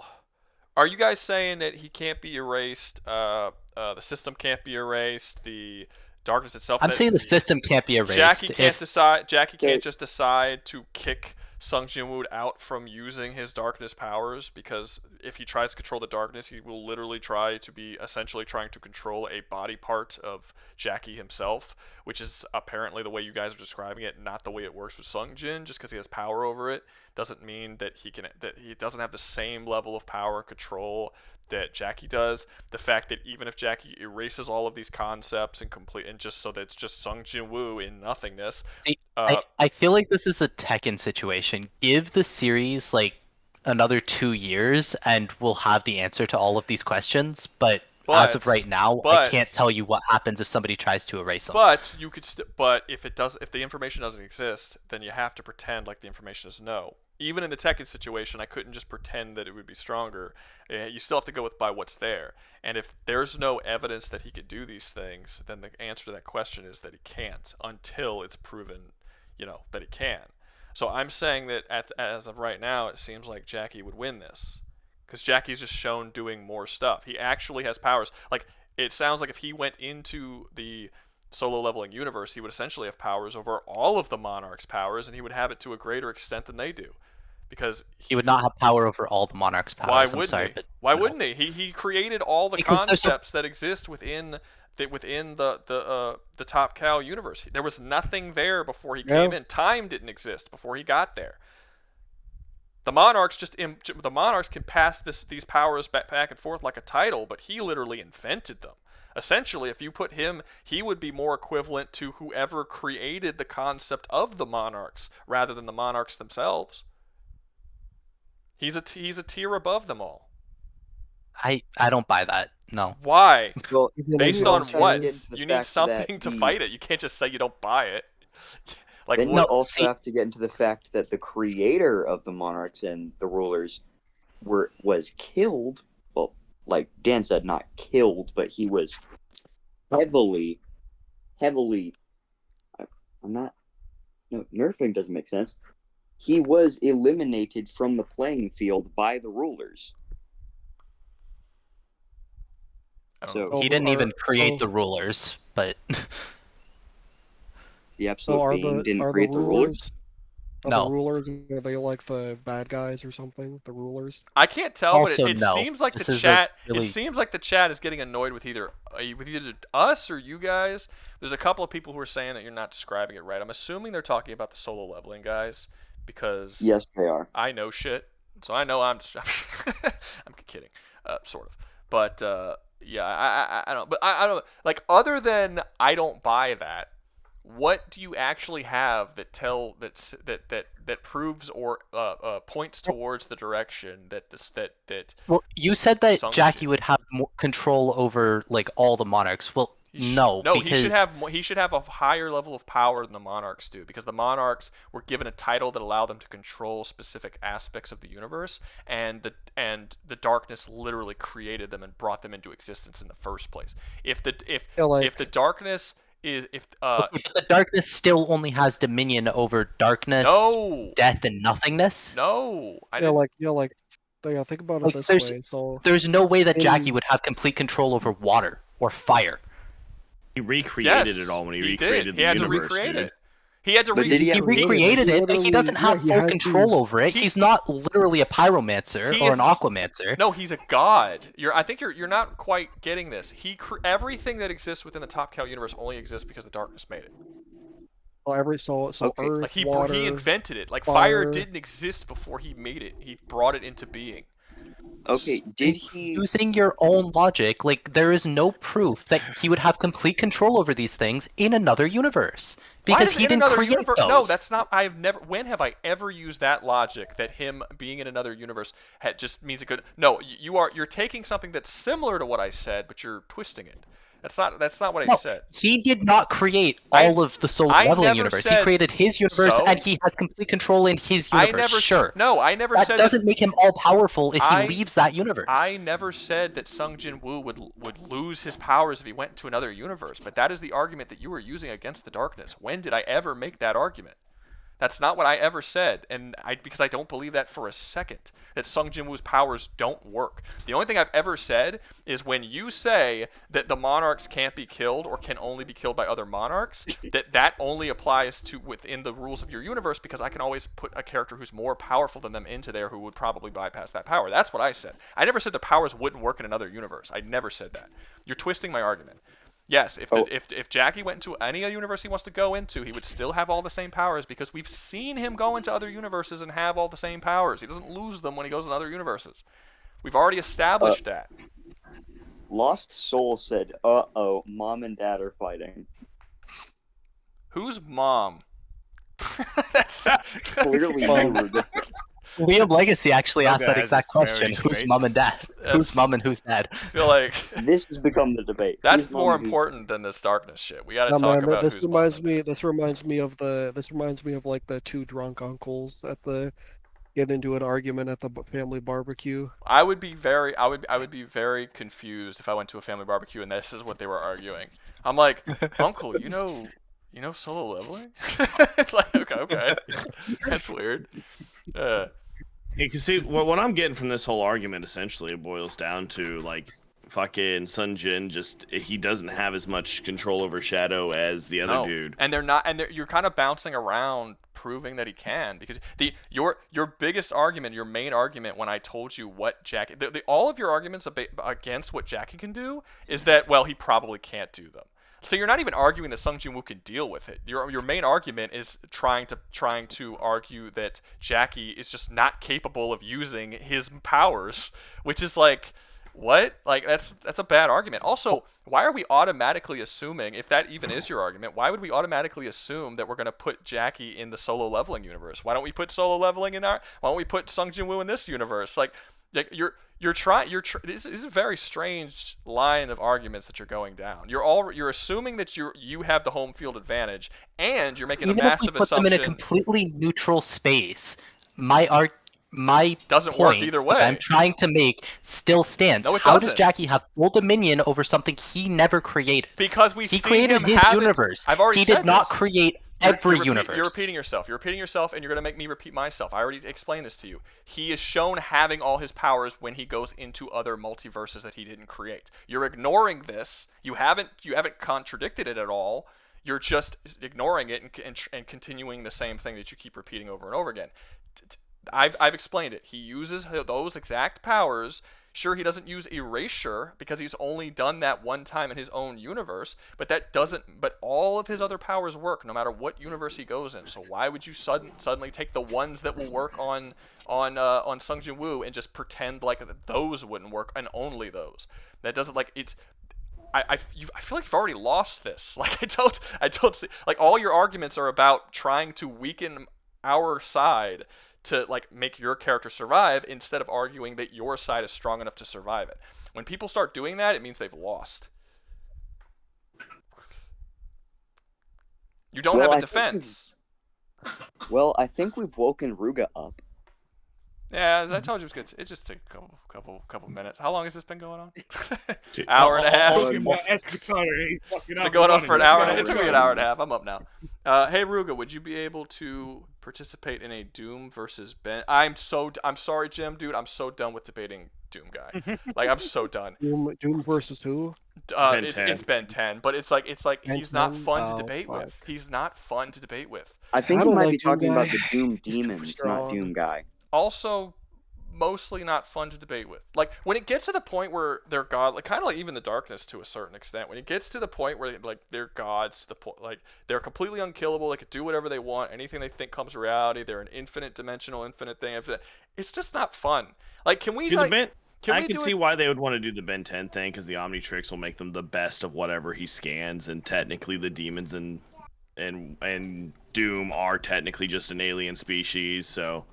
are you guys saying that he can't be erased? The system can't be erased. The darkness itself. I'm that- saying the system can't be erased. Jackie can't If- decide. Jackie Okay. can't just decide to kick Sung Jin Woo out from using his darkness powers, because if he tries to control the darkness, he will literally try to be essentially trying to control a body part of Jackie himself, which is apparently the way you guys are describing it, not the way it works with Sung Jin. Just because he has power over it doesn't mean that he doesn't have the same level of power and control that Jackie does. The fact that even if Jackie erases all of these concepts and just so that it's just Sung Jin Woo in nothingness, See, I feel like this is a Tekken situation. Give the series like another 2 years and we'll have the answer to all of these questions, but as of right now, I but- can't tell you what happens if somebody tries to erase them. but you could but if the information doesn't exist, then you have to pretend like the information is no. Even in the Tekken situation, I couldn't just pretend that it would be stronger. You still have to go by what's there. And if there's no evidence that he could do these things, then the answer to that question is that he can't until it's proven, that he can. So I'm saying that as of right now, it seems like Jackie would win this, because Jackie's just shown doing more stuff. He actually has powers. Like, it sounds like if he went into the solo leveling universe, he would essentially have powers over all of the Monarch's powers, and he would have it to a greater extent than they do. Because He would not have power over all the Monarch's powers. why I'm wouldn't sorry, he? but Why no. wouldn't he? He created all the Because there's concepts that exist within the Top Cow universe. There was nothing there before he came in. Time didn't exist before he got there. The Monarchs can pass these powers back and forth like a title, but he literally invented them. Essentially, if you put him, he would be more equivalent to whoever created the concept of the Monarchs rather than the Monarchs themselves. He's a tier above them all. I don't buy that. No. Why? Well, Based you on also what? get into the You need fact something that to the- fight it. You can't just say you don't buy it. Like, Then you what? also see- have to get into the fact that the creator of the Monarchs and the rulers was killed. Well, like Dan said, not killed, but he was heavily. I'm not. No, nerfing doesn't make sense. He was eliminated from the playing field by the rulers. I don't So know. He didn't even create oh. the rulers, but the absolute So being didn't create the rulers. Are No. the rulers, are they like the bad guys or something? The rulers? I can't tell, Also, but it no. seems like This the is a chat. really- It seems like the chat is getting annoyed with either us or you guys. There's a couple of people who are saying that you're not describing it right. I'm assuming they're talking about the solo leveling guys, because Yes, they are. I know shit, so I know I'm just. I'm kidding, sort of, but yeah, I don't. But I don't like, other than I don't buy that. What do you actually have that proves or points towards the direction that well, you said that Sung Jackie Jin- would have more control over like all the Monarchs. Well, no, no, because he should have a higher level of power than the Monarchs do, because the Monarchs were given a title that allowed them to control specific aspects of the universe, and the darkness literally created them and brought them into existence in the first place. If Yeah, like- the darkness is if Okay, but the darkness still only has dominion over darkness, no, death, and nothingness. no, I Yeah, didn't. think about it Like, this there's way. So there's no way that Jackie in would have complete control over water or fire. He recreated Yes, it all when he he recreated did. the He had to universe, recreate dude. it. He had to But did he He have recreated it, but he doesn't have he full had control to. over it. He- He's not literally a pyromancer He or is- an aquamancer. No, he's a god. I think you're not quite getting this. Everything that exists within the Top Cow universe only exists because the darkness made it. So Okay. Earth, Like he water. invented it. Like fire fire. didn't exist before he made it. He brought it into being. Okay, did he? Using your own logic, like there is no proof that he would have complete control over these things in another universe Why because does he in didn't another create universe? those. No, that's not. I've never. When have I ever used that logic that him being in another universe just means a good? No, you're taking something that's similar to what I said, but you're twisting it. That's not what I No, said. he did not create I- all of the solo I leveling never universe. said- He created his universe, So? and he has complete control in his universe. I never That said doesn't make him all powerful if I- he leaves that universe. I never said that Sung Jin Woo would lose his powers if he went to another universe, but that is the argument that you were using against the darkness. When did I ever make that argument? That's not what I ever said, because I don't believe that for a second, that Sung Jin Woo's powers don't work. The only thing I've ever said is when you say that the monarchs can't be killed or can only be killed by other monarchs, that only applies to within the rules of your universe, because I can always put a character who's more powerful than them into there who would probably bypass that power. That's what I said. I never said the powers wouldn't work in another universe. I never said that. You're twisting my argument. Yes, if Jackie went into any universe he wants to go into, he would still have all the same powers because we've seen him go into other universes and have all the same powers. He doesn't lose them when he goes in other universes. We've already established that. Lost Soul said, "Uh-oh, mom and dad are fighting." Who's mom? That's that. Clearly, you were Liam Legacy actually asked Okay, that exact it's very question. Who's straight. mom and dad? That's- Who's mom and who's dad? I feel like This has become the debate. that's Who's more mom, who's- important than this darkness shit. We gotta No, talk man, about this who's reminds mom. me. This reminds me of like the two drunk uncles at the get into an argument at the family barbecue. I would be very confused if I went to a family barbecue and this is what they were arguing. I'm like, Uncle, you know solo leveling? It's like, okay, that's weird. You can see what I'm getting from this whole argument. Essentially, it boils down to like fucking Sun Jin. He doesn't have as much control over Shadow as the other dude. And you're kind of bouncing around proving that he can, because your biggest argument, your main argument when I told you what Jackie, all of your arguments against what Jackie can do is that, well, he probably can't do them. So you're not even arguing that Sung Jin Woo can deal with it. Your main argument is trying to argue that Jackie is just not capable of using his powers, which is like, what? Like that's a bad argument. Also, why are we automatically assuming, if that even is your argument, why would we automatically assume that we're going to put Jackie in the solo leveling universe? Why don't we put solo leveling why don't we put Sung Jin Woo in this universe? Like this is a very strange line of arguments that you're going down. You're assuming that you have the home field advantage, and you're making Even a massive if we put them in assumption. a completely neutral space, my Doesn't point work either that way. I'm trying to make still stands. No, it How does doesn't. Jackie have full dominion over something he never created? Because He created his universe. I've already He said did not this. create You're every universe. You're repeating yourself. You're repeating yourself, and you're going to make me repeat myself. I already explained this to you. He is shown having all his powers when he goes into other multiverses that he didn't create. You're ignoring this. You haven't contradicted it at all. You're just ignoring it and continuing the same thing that you keep repeating over and over again. I've explained it. He uses those exact powers. Sure, he doesn't use erasure because he's only done that one time in his own universe, but all of his other powers work no matter what universe he goes in. So why would you suddenly take the ones that will work on Sung Jin Woo and just pretend like those wouldn't work and only those? That doesn't, like, it's I feel like you've already lost this. Like I don't see, like, all your arguments are about trying to weaken our side to like make your character survive instead of arguing that your side is strong enough to survive it. When people start doing that, it means they've lost. You don't have a defense. Well, I think we've woken Rouga up. Yeah, as I told you, it was good. It just took a couple minutes. How long has this been going on? Dude, Hour and a half. Talking about Estacado, he's fucking It's up been going on and for an running. hour. Let's It go, took me let's an go. hour and a half. I'm up now. Hey Ruga, would you be able to participate in a Doom versus Ben? I'm sorry, Jim, dude. I'm so done with debating Doom guy. Like I'm so done. Doom versus who? Ben It's 10. Ben 10, but it's like Ben he's not 10? fun to Oh, debate with. fuck. He's not fun to debate with. I think I he don't might be like Doom talking about Guy. the Doom He's too demons, not strong. Doom guy. Also, mostly not fun to debate with. Like when it gets to the point where they're god, like kind of like even the darkness to a certain extent. When it gets to the point where like they're gods, to the point like they're completely unkillable. They could do whatever they want. Anything they think comes reality. They're an infinite dimensional, infinite thing. It's just not fun. Like can we Dude, like? the Ben, Can I we can do see it? why they would want to do the Ben 10 thing, because the Omnitrix will make them the best of whatever he scans, and technically the demons and Doom are technically just an alien species, so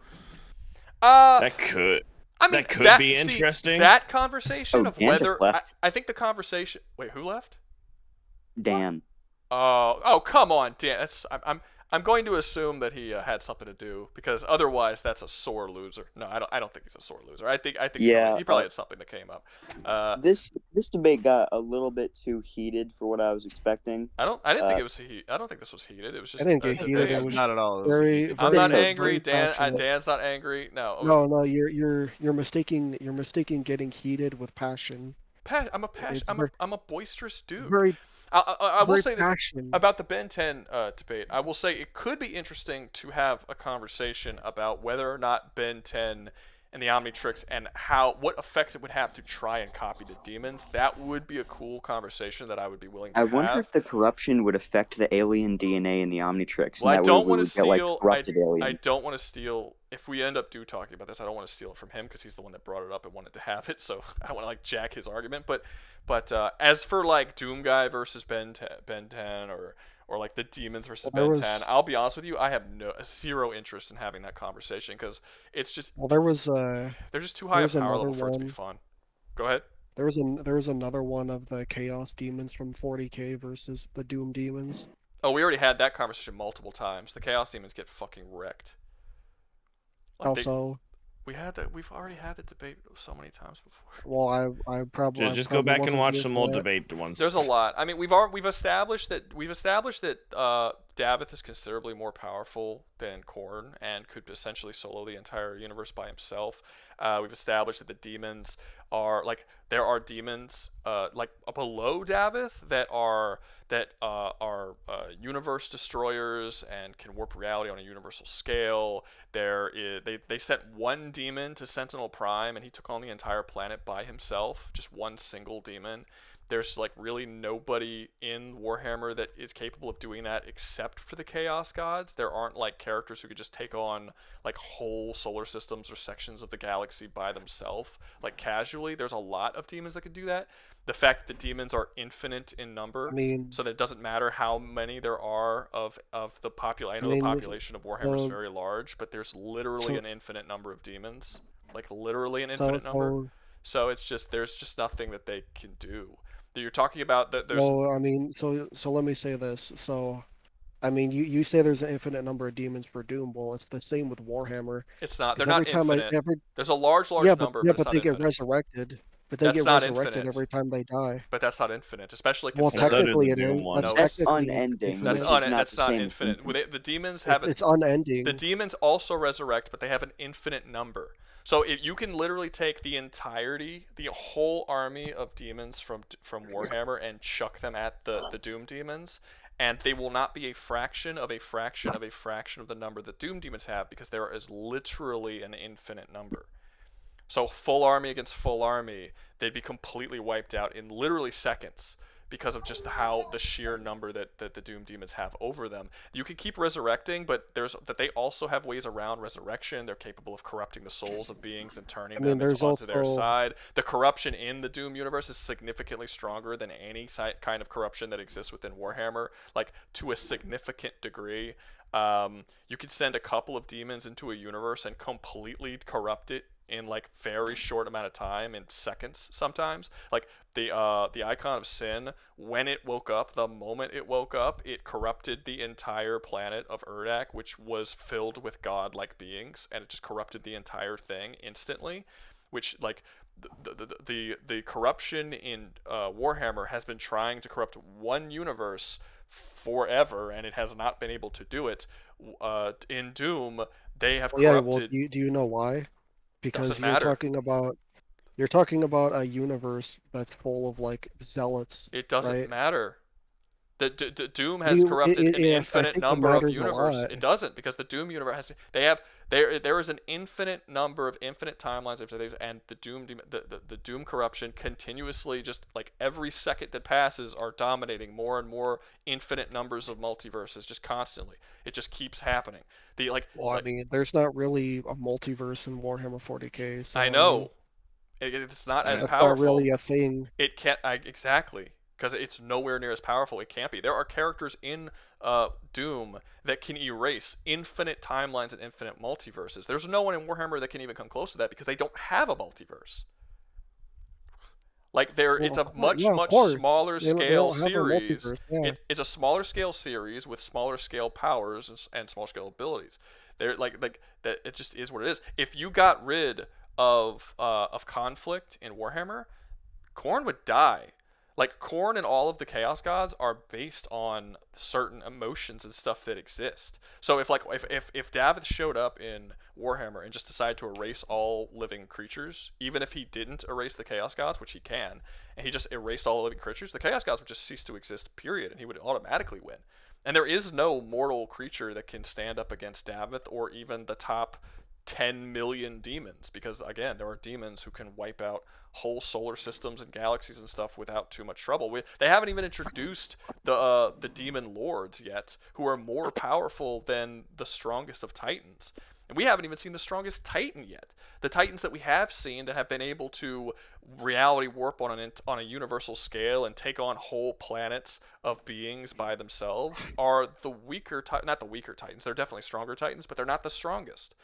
that could I mean, that could be see, interesting. that conversation Oh, of Dan just whether left. I think the conversation. Wait, who left? Dan. Oh, come on, Dan. I'm going to assume that he had something to do, because otherwise that's a sore loser. No, I don't think he's a sore loser. I think Yeah, he probably had something that came up. This debate got a little bit too heated for what I was expecting. I didn't think it was I don't think this was heated. It was just. I didn't a get debate. heated. It It's was not at all. It was very, heated. I'm very, not very angry. Dan, passionate. Dan's not angry. No. No, you're mistaking getting heated with passion. I'm a It's I'm a boisterous dude. It's very I will very say this passionate. about the Ben 10 debate. I will say it could be interesting to have a conversation about whether or not Ben 10 and the Omnitrix and what effects it would have to try and copy the demons. That would be a cool conversation that I would be willing to I have. wonder if the corruption would affect the alien DNA in the Omnitrix. Well, I and that don't way we want to would get, steal. like, corrupted aliens. I don't want to steal. If we end up talking about this, I don't want to steal it from him, because he's the one that brought it up and wanted to have it. So I don't want to like jack his argument. But as for like Doom Guy versus Ben 10 or like the demons versus Well, Ben 10, I'll be honest with you, I have zero interest in having that conversation, because it's just There was they're just too high a there's power level another for it to be one. fun. Go ahead. there was another one of the Chaos Demons from 40K versus the Doom Demons. Oh, we already had that conversation multiple times. The Chaos Demons get fucking wrecked. Like Also, we've already had the debate so many times before. well, I probably Just I go probably back and wasn't watch here some for old that. debate ones. There's a lot. I mean, we've established that Davith is considerably more powerful than Korn and could essentially solo the entire universe by himself. We've established that the demons are there are demons like below Davith that are universe destroyers and can warp reality on a universal scale. They sent one demon to Sentinel Prime, and he took on the entire planet by himself, just one single demon. There's like really nobody in Warhammer that is capable of doing that except for the Chaos Gods. There aren't like characters who could just take on like whole solar systems or sections of the galaxy by themselves, like casually. There's a lot of demons that could do that. The fact that the demons are infinite in number, I mean, so that it doesn't matter how many there are of the population. I know the population of Warhammer is very large, but there's literally an infinite number of demons, like literally an infinite number. So it's just there's just nothing that they can do. You're talking about that. There's. So I mean, so let me say this. So, I mean, you say there's an infinite number of demons for Doom. Well, it's the same with Warhammer. It's not. They're Every not time infinite. There's a large number, but it's not they get infinite. resurrected. But they That's get not resurrected infinite. every time they die. But that's not infinite, especially Well, considering. technically it is. one. That's That's unending. That's which is not that's the not same as infinite. infinite. The demons have It's unending. The demons also resurrect, but they have an infinite number. So you can literally take the whole army of demons from Warhammer and chuck them at the Doom demons, and they will not be a fraction of a fraction of a fraction of the number that Doom demons have, because there is literally an infinite number. So full army against full army, they'd be completely wiped out in literally seconds, because of just the sheer number that the Doom demons have over them. You can keep resurrecting, but they also have ways around resurrection. They're capable of corrupting the souls of beings and turning them onto their side. The corruption in the Doom universe is significantly stronger than any kind of corruption that exists within Warhammer, like to a significant degree. You could send a couple of demons into a universe and completely corrupt it in like very short amount of time, in seconds sometimes. Like the icon of sin, when it woke up, the moment it woke up, it corrupted the entire planet of Urdak, which was filled with godlike beings, and it just corrupted the entire thing instantly, which like the corruption in Warhammer has been trying to corrupt one universe forever, and it has not been able to do it. In Doom, they have Yeah, corrupted. well, do you know why? Because Doesn't matter. you're talking about a universe that's full of like zealots, It doesn't right? matter. The Doom has corrupted an I infinite think it number of matters a universes. lot. It doesn't, because the Doom universe has there is an infinite number of infinite timelines of things, and the Doom corruption continuously, just like every second that passes, are dominating more and more infinite numbers of multiverses, just constantly. It just keeps happening. Well, I mean, there's not really a multiverse in Warhammer 40k, so I I mean, know it's not as that's powerful. not really a thing. It can't exactly, because it's nowhere near as powerful. It can't be. There are characters in Doom that can erase infinite timelines and infinite multiverses. There's no one in Warhammer that can even come close to that, because they don't have a multiverse. Like it's a much smaller They scale don't have a series. multiverse, yeah. It's a smaller scale series with smaller scale powers and smaller scale abilities. They're like that. It just is what it is. If you got rid of conflict in Warhammer, Khorne would die. Like, Khorne and all of the Chaos Gods are based on certain emotions and stuff that exist. So if Davith showed up in Warhammer and just decided to erase all living creatures, even if he didn't erase the Chaos Gods, which he can, and he just erased all living creatures, the Chaos Gods would just cease to exist, period, and he would automatically win. And there is no mortal creature that can stand up against Davith or even the top 10 million demons, because again, there are demons who can wipe out whole solar systems and galaxies and stuff without too much trouble. They haven't even introduced the demon lords yet, who are more powerful than the strongest of titans. And we haven't even seen the strongest titan yet. The titans that we have seen that have been able to reality warp on a universal scale and take on whole planets of beings by themselves are the weaker, not the weaker titans. They're definitely stronger titans, but they're not the strongest.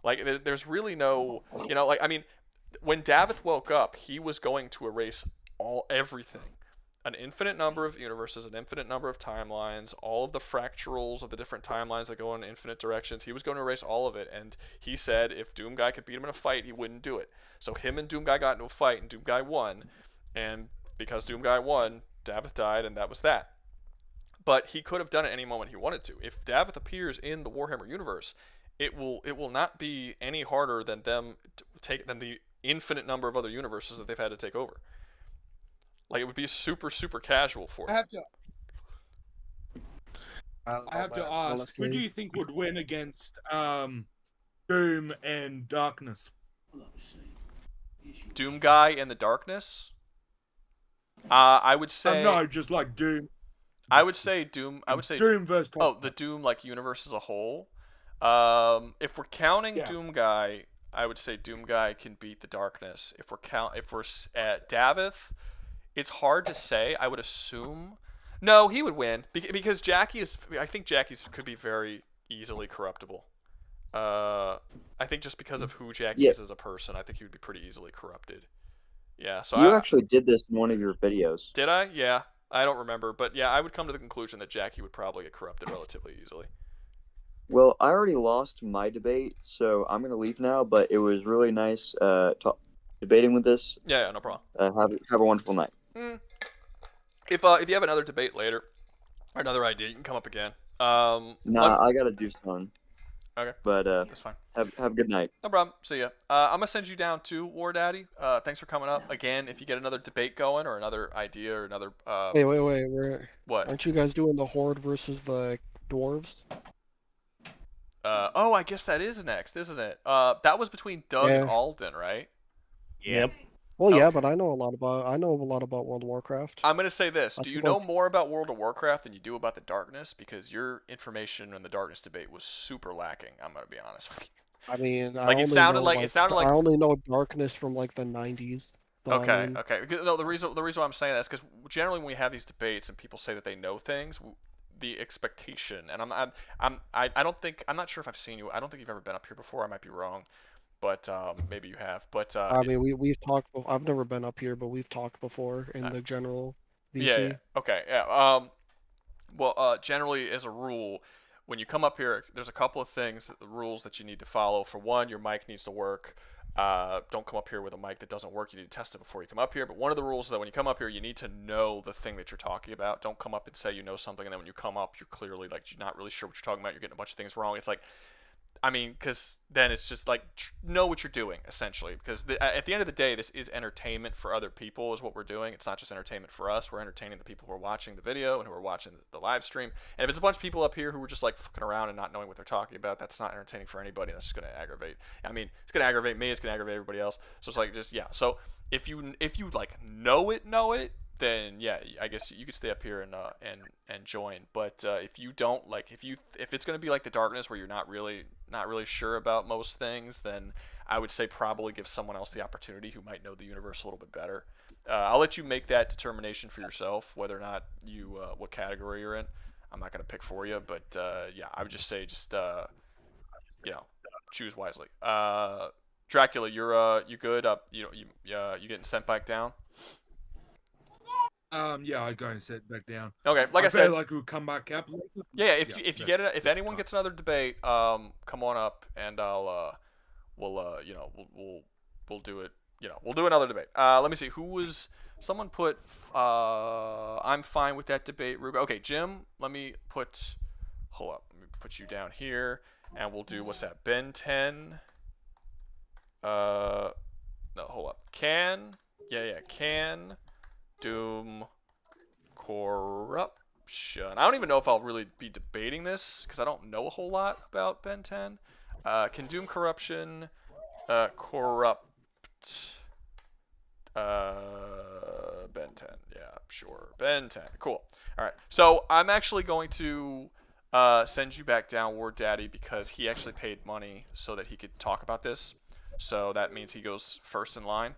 Like, there's really no, like, I mean, when Davith woke up, he was going to erase everything. An infinite number of universes, an infinite number of timelines, all of the fractals of the different timelines that go in infinite directions. He was going to erase all of it, and he said if Doomguy could beat him in a fight, he wouldn't do it. So him and Doomguy got into a fight, and Doomguy won, and because Doomguy won, Davith died, and that was that. But he could have done it any moment he wanted to. If Davith appears in the Warhammer universe, it will not be any harder than than the infinite number of other universes that they've had to take over. Like, it would be super, super casual for them. I have to ask, who do you think would win against Doom and Darkness? Doomguy and the Darkness? I would say... no, just like Doom. I would say Doom... I would say... Doom versus... Oh, the Doom, like, universe as a whole? If we're counting Doomguy, I would say Doomguy can beat the Darkness. If we're at Davith, it's hard to say. I would assume no, he would win because Jackie is. I think Jackie's could be very easily corruptible. I think just because of who Jackie is as a person, I think he would be pretty easily corrupted. Yeah. So you actually did this in one of your videos. Did I? Yeah. I don't remember, but yeah, I would come to the conclusion that Jackie would probably get corrupted relatively easily. Well, I already lost my debate, so I'm gonna leave now. But it was really nice debating with this. Yeah, no problem. Have a wonderful night. If you have another debate later or another idea, you can come up again. I gotta do something. Okay. But that's fine. Have a good night. No problem. See ya. I'm gonna send you down to War Daddy. Thanks for coming up again. If you get another debate going or another idea or another Wait. What? Aren't you guys doing the Horde versus the dwarves? Oh, I guess that is next, isn't it? That was between Doug and Alden, right? Yep. Well, yeah, but I know a lot about World of Warcraft. I'm gonna say this: do you know more about World of Warcraft than you do about the Darkness? Because your information in the Darkness debate was super lacking. I'm gonna be honest with you. I mean, it sounded like I only know Darkness from like the 90s. So okay, I mean, okay. No, the reason why I'm saying that is because generally when we have these debates and people say that they know things, the expectation, and I'm not sure if I've seen you. I don't think you've ever been up here before. I might be wrong, but maybe you have. But I mean, we've talked. I've never been up here, but we've talked before in the general VC. yeah. Okay. Yeah. Well, generally, as a rule, when you come up here, there's a couple of rules that you need to follow. For one, your mic needs to work. Don't come up here with a mic that doesn't work. You need to test it before you come up here. But one of the rules is that when you come up here, you need to know the thing that you're talking about. Don't come up and say you know something, and then when you come up, you're clearly like you're not really sure what you're talking about. You're getting a bunch of things wrong. It's like, I mean, because then it's just like know what you're doing essentially. Because at the end of the day, this is entertainment for other people, is what we're doing. It's not just entertainment for us. We're entertaining the people who are watching the video and who are watching the live stream. And if it's a bunch of people up here who are just like fucking around and not knowing what they're talking about, that's not entertaining for anybody. That's just going to aggravate. I mean, it's going to aggravate me. It's going to aggravate everybody else. So it's like just yeah. So if you like know it, then yeah, I guess you could stay up here and join. But if you don't like, if it's gonna be like the darkness where you're not really sure about most things, then I would say probably give someone else the opportunity who might know the universe a little bit better. I'll let you make that determination for yourself whether or not you what category you're in. I'm not gonna pick for you, but yeah, I would just say choose wisely. Dracula, you good? You getting sent back down? Yeah, I go and sit back down. Okay, like I said, said, like we'll come back up later. Yeah, if you get it, if anyone gets another debate, come on up and we'll do it. We'll do another debate. Let me see. Someone put I'm fine with that debate, Rouga. Okay, Jim, hold up. Let me put you down here and we'll do what's that? Ben 10. No, hold up. Can Doom Corruption. I don't even know if I'll really be debating this because I don't know a whole lot about Ben 10. Can Doom Corruption corrupt Ben 10? Yeah, sure. Ben 10. Cool. All right. So I'm actually going to send you back down, Ward Daddy, because he actually paid money so that he could talk about this. So that means he goes first in line.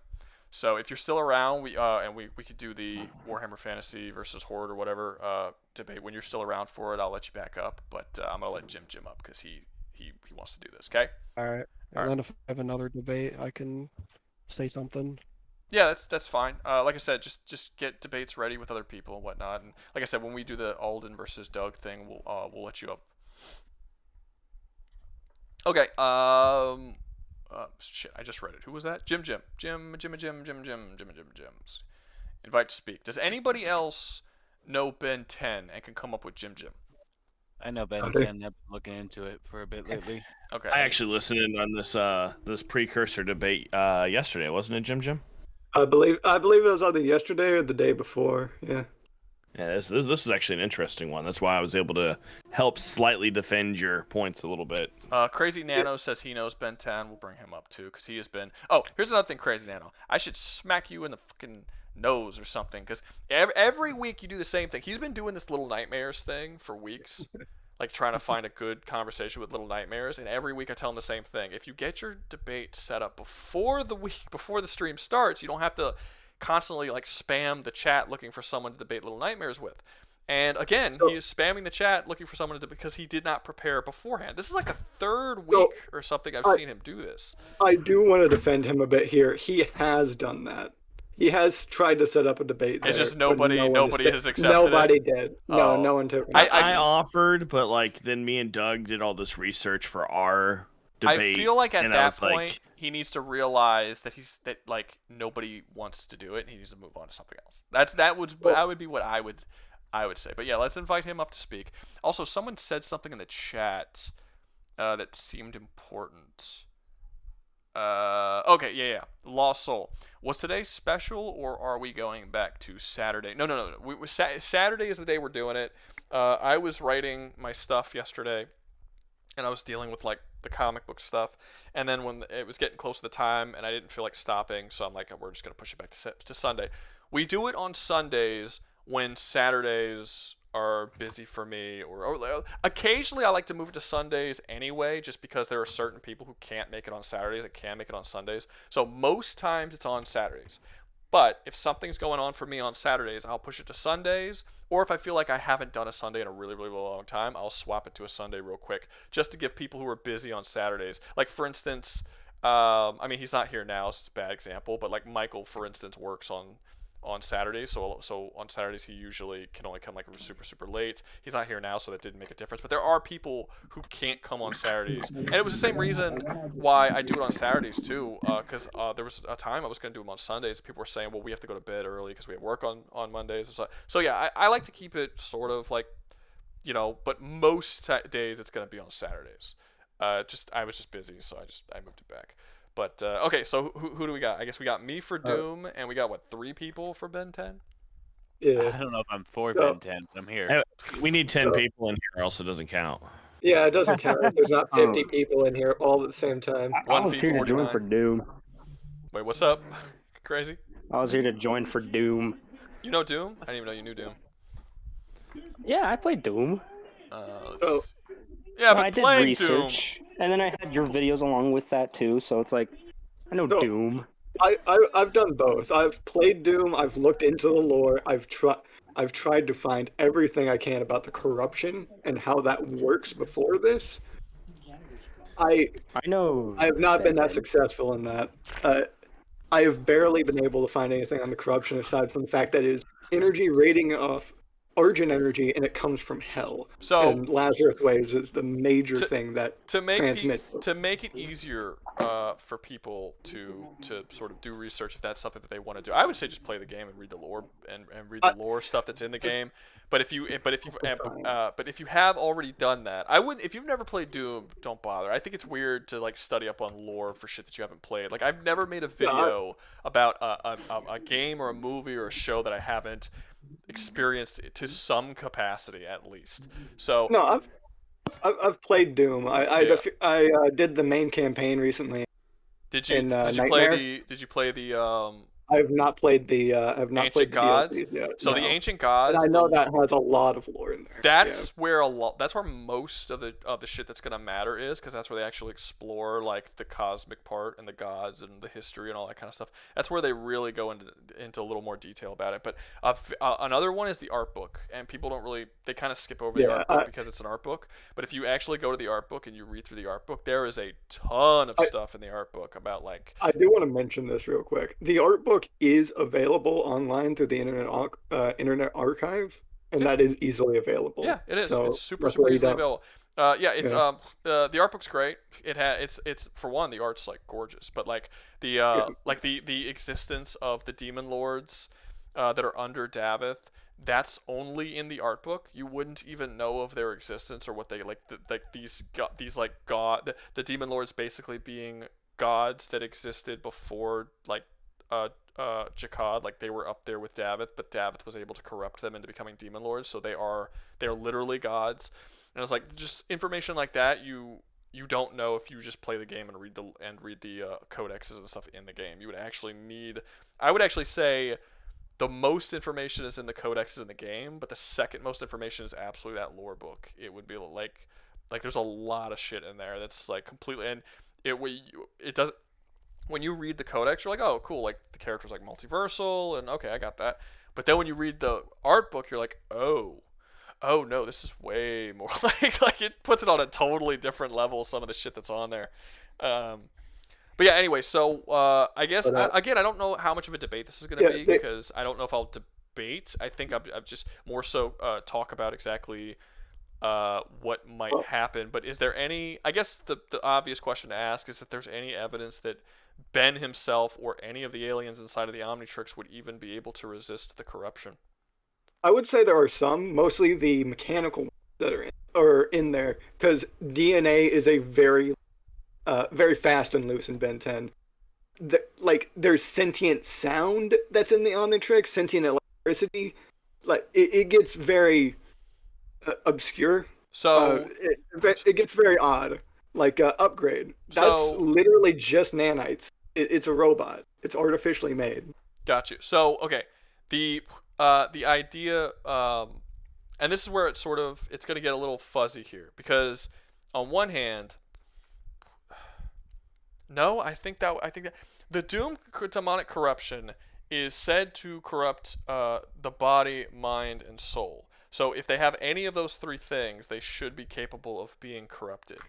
So if you're still around, we could do the Warhammer Fantasy versus Horde or whatever debate. When you're still around for it, I'll let you back up. But I'm gonna let Jim up because he wants to do this. Okay. All right. And then if I have another debate, I can say something. Yeah, that's fine. Like I said, just get debates ready with other people and whatnot. And like I said, when we do the Alden versus Doug thing, we'll let you up. Okay. Shit, I just read it. Who was that? Jim. Invite to speak. Does anybody else know Ben 10 and can come up with Jim? I know Ben 10. I've been looking into it for a bit lately. Okay. I actually listened in on this precursor debate yesterday, wasn't it, Jim? I believe it was either yesterday or the day before. Yeah. Yeah, this was actually an interesting one. That's why I was able to help slightly defend your points a little bit. Crazy Nano says he knows Ben 10. We'll bring him up too because he has been. Oh, here's another thing, Crazy Nano. I should smack you in the fucking nose or something because every week you do the same thing. He's been doing this Little Nightmares thing for weeks, like trying to find a good conversation with Little Nightmares. And every week I tell him the same thing. If you get your debate set up before the stream starts, you don't have to constantly like spam the chat looking for someone to debate Little Nightmares with. And again, he is spamming the chat looking for someone to because he did not prepare beforehand. This is like the third week or something I've seen him do this. I do want to defend him a bit here. He has done that. He has tried to set up a debate. It's there, just nobody has accepted Nobody it. did. No, no one took it. I offered, but like then me and Doug did all this research for our debate. I feel like at that point like, he needs to realize that like nobody wants to do it and he needs to move on to something else. That would be what I would say. But yeah, let's invite him up to speak. Also, someone said something in the chat that seemed important. Okay, yeah. Lost Soul. Was today special or are we going back to Saturday? No. Saturday is the day we're doing it. I was writing my stuff yesterday and I was dealing with like the comic book stuff, and then when it was getting close to the time and I didn't feel like stopping, so I'm like, we're just gonna push it back to Sunday. We do it on Sundays when Saturdays are busy for me, or occasionally I like to move it to Sundays anyway, just because there are certain people who can't make it on Saturdays that can make it on Sundays. So most times it's on Saturdays. But if something's going on for me on Saturdays, I'll push it to Sundays. Or if I feel like I haven't done a Sunday in a really, really long time, I'll swap it to a Sunday real quick, just to give people who are busy on Saturdays. Like, for instance, I mean, he's not here now, so it's a bad example. But like Michael, for instance, works on Saturdays. So on Saturdays he usually can only come like super late. He's not here now, so that didn't make a difference. But there are people who can't come on Saturdays, and it was the same reason why I do it on Saturdays too. Because there was a time I was going to do them on Sundays. People were saying, well, we have to go to bed early because we have work on Mondays. And so yeah, I like to keep it sort of like, but most days it's going to be on Saturdays. I was just busy, so I moved it back. But okay, so who do we got? I guess we got me for Doom, and we got what, 3 people for Ben 10? Yeah. I don't know if I'm for Ben 10, but I'm here. We need 10 people in here, or else it doesn't count. Yeah, it doesn't count if there's not 50 people in here all at the same time. I was here to join for Doom. Wait, what's up? Crazy? I was here to join for Doom. You know Doom? I didn't even know you knew Doom. Yeah, I played Doom. Oh. Yeah, but I did playing research, and then I had your videos along with that too. So it's like, I know No. Doom. I've done both. I've played Doom. I've looked into the lore. I've tried to find everything I can about the corruption and how that works before this. I know. I have not been that successful in that. I have barely been able to find anything on the corruption aside from the fact that it is energy rating off Argent energy, and it comes from hell. So and Lazarus waves is the major thing that to make it easier for people to sort of do research, if that's something that they want to do, I would say just play the game and read the lore and read the lore stuff that's in the game. But if you have already done that, I wouldn't. If you've never played Doom, don't bother. I think it's weird to like study up on lore for shit that you haven't played. Like I've never made a video about a game or a movie or a show that I haven't experienced to some capacity at least. So no, I've played Doom. I did the main campaign recently. Did you play the I have not played the Ancient Gods yet. So no. the Ancient Gods, and I know that has a lot of lore in there. That's where most of the shit that's gonna matter is, because that's where they actually explore like the cosmic part and the gods and the history and all that kind of stuff. That's where they really go into a little more detail about it. But another one is the art book, and people they kind of skip over the art book because it's an art book. But if you actually go to the art book and you read through the art book, there is a ton of stuff in the art book about like. I do want to mention this real quick. The art book is available online through the Internet Archive, and that is easily available. Yeah, it is. So it's super easily available. The art book's great. It's for one, the art's like gorgeous, but like the existence of the demon lords that are under Davith, that's only in the art book. You wouldn't even know of their existence or what they like. The demon lords basically being gods that existed before like Jakad, like they were up there with Davith, but Davith was able to corrupt them into becoming demon lords, so they're literally gods. And it's like just information like that you don't know if you just play the game and read the codexes and stuff in the game. I would actually say the most information is in the codexes in the game, but the second most information is absolutely that lore book. It would be like there's a lot of shit in there that's like completely, and it doesn't. When you read the codex, you're like, oh, cool, like the character's like multiversal, and okay, I got that. But then when you read the art book, you're like, oh no, this is way more like it puts it on a totally different level. Some of the shit that's on there. But yeah, anyway, so I guess again, I don't know how much of a debate this is going to be because I don't know if I'll debate. I think I'm just more so talk about exactly what might happen. But is there any? I guess the obvious question to ask is if there's any evidence that Ben himself or any of the aliens inside of the Omnitrix would even be able to resist the corruption. I would say there are some, mostly the mechanical ones that are in there, because DNA is a very fast and loose in Ben 10. There's sentient sound that's in the Omnitrix, sentient electricity. Like it gets very obscure. So it gets very odd. Like Upgrade. That's literally just nanites. It's a robot. It's artificially made. Got you. So okay, the idea, and this is where it's going to get a little fuzzy here, because on one hand, no, I think that the Doom demonic corruption is said to corrupt the body, mind, and soul. So if they have any of those three things, they should be capable of being corrupted.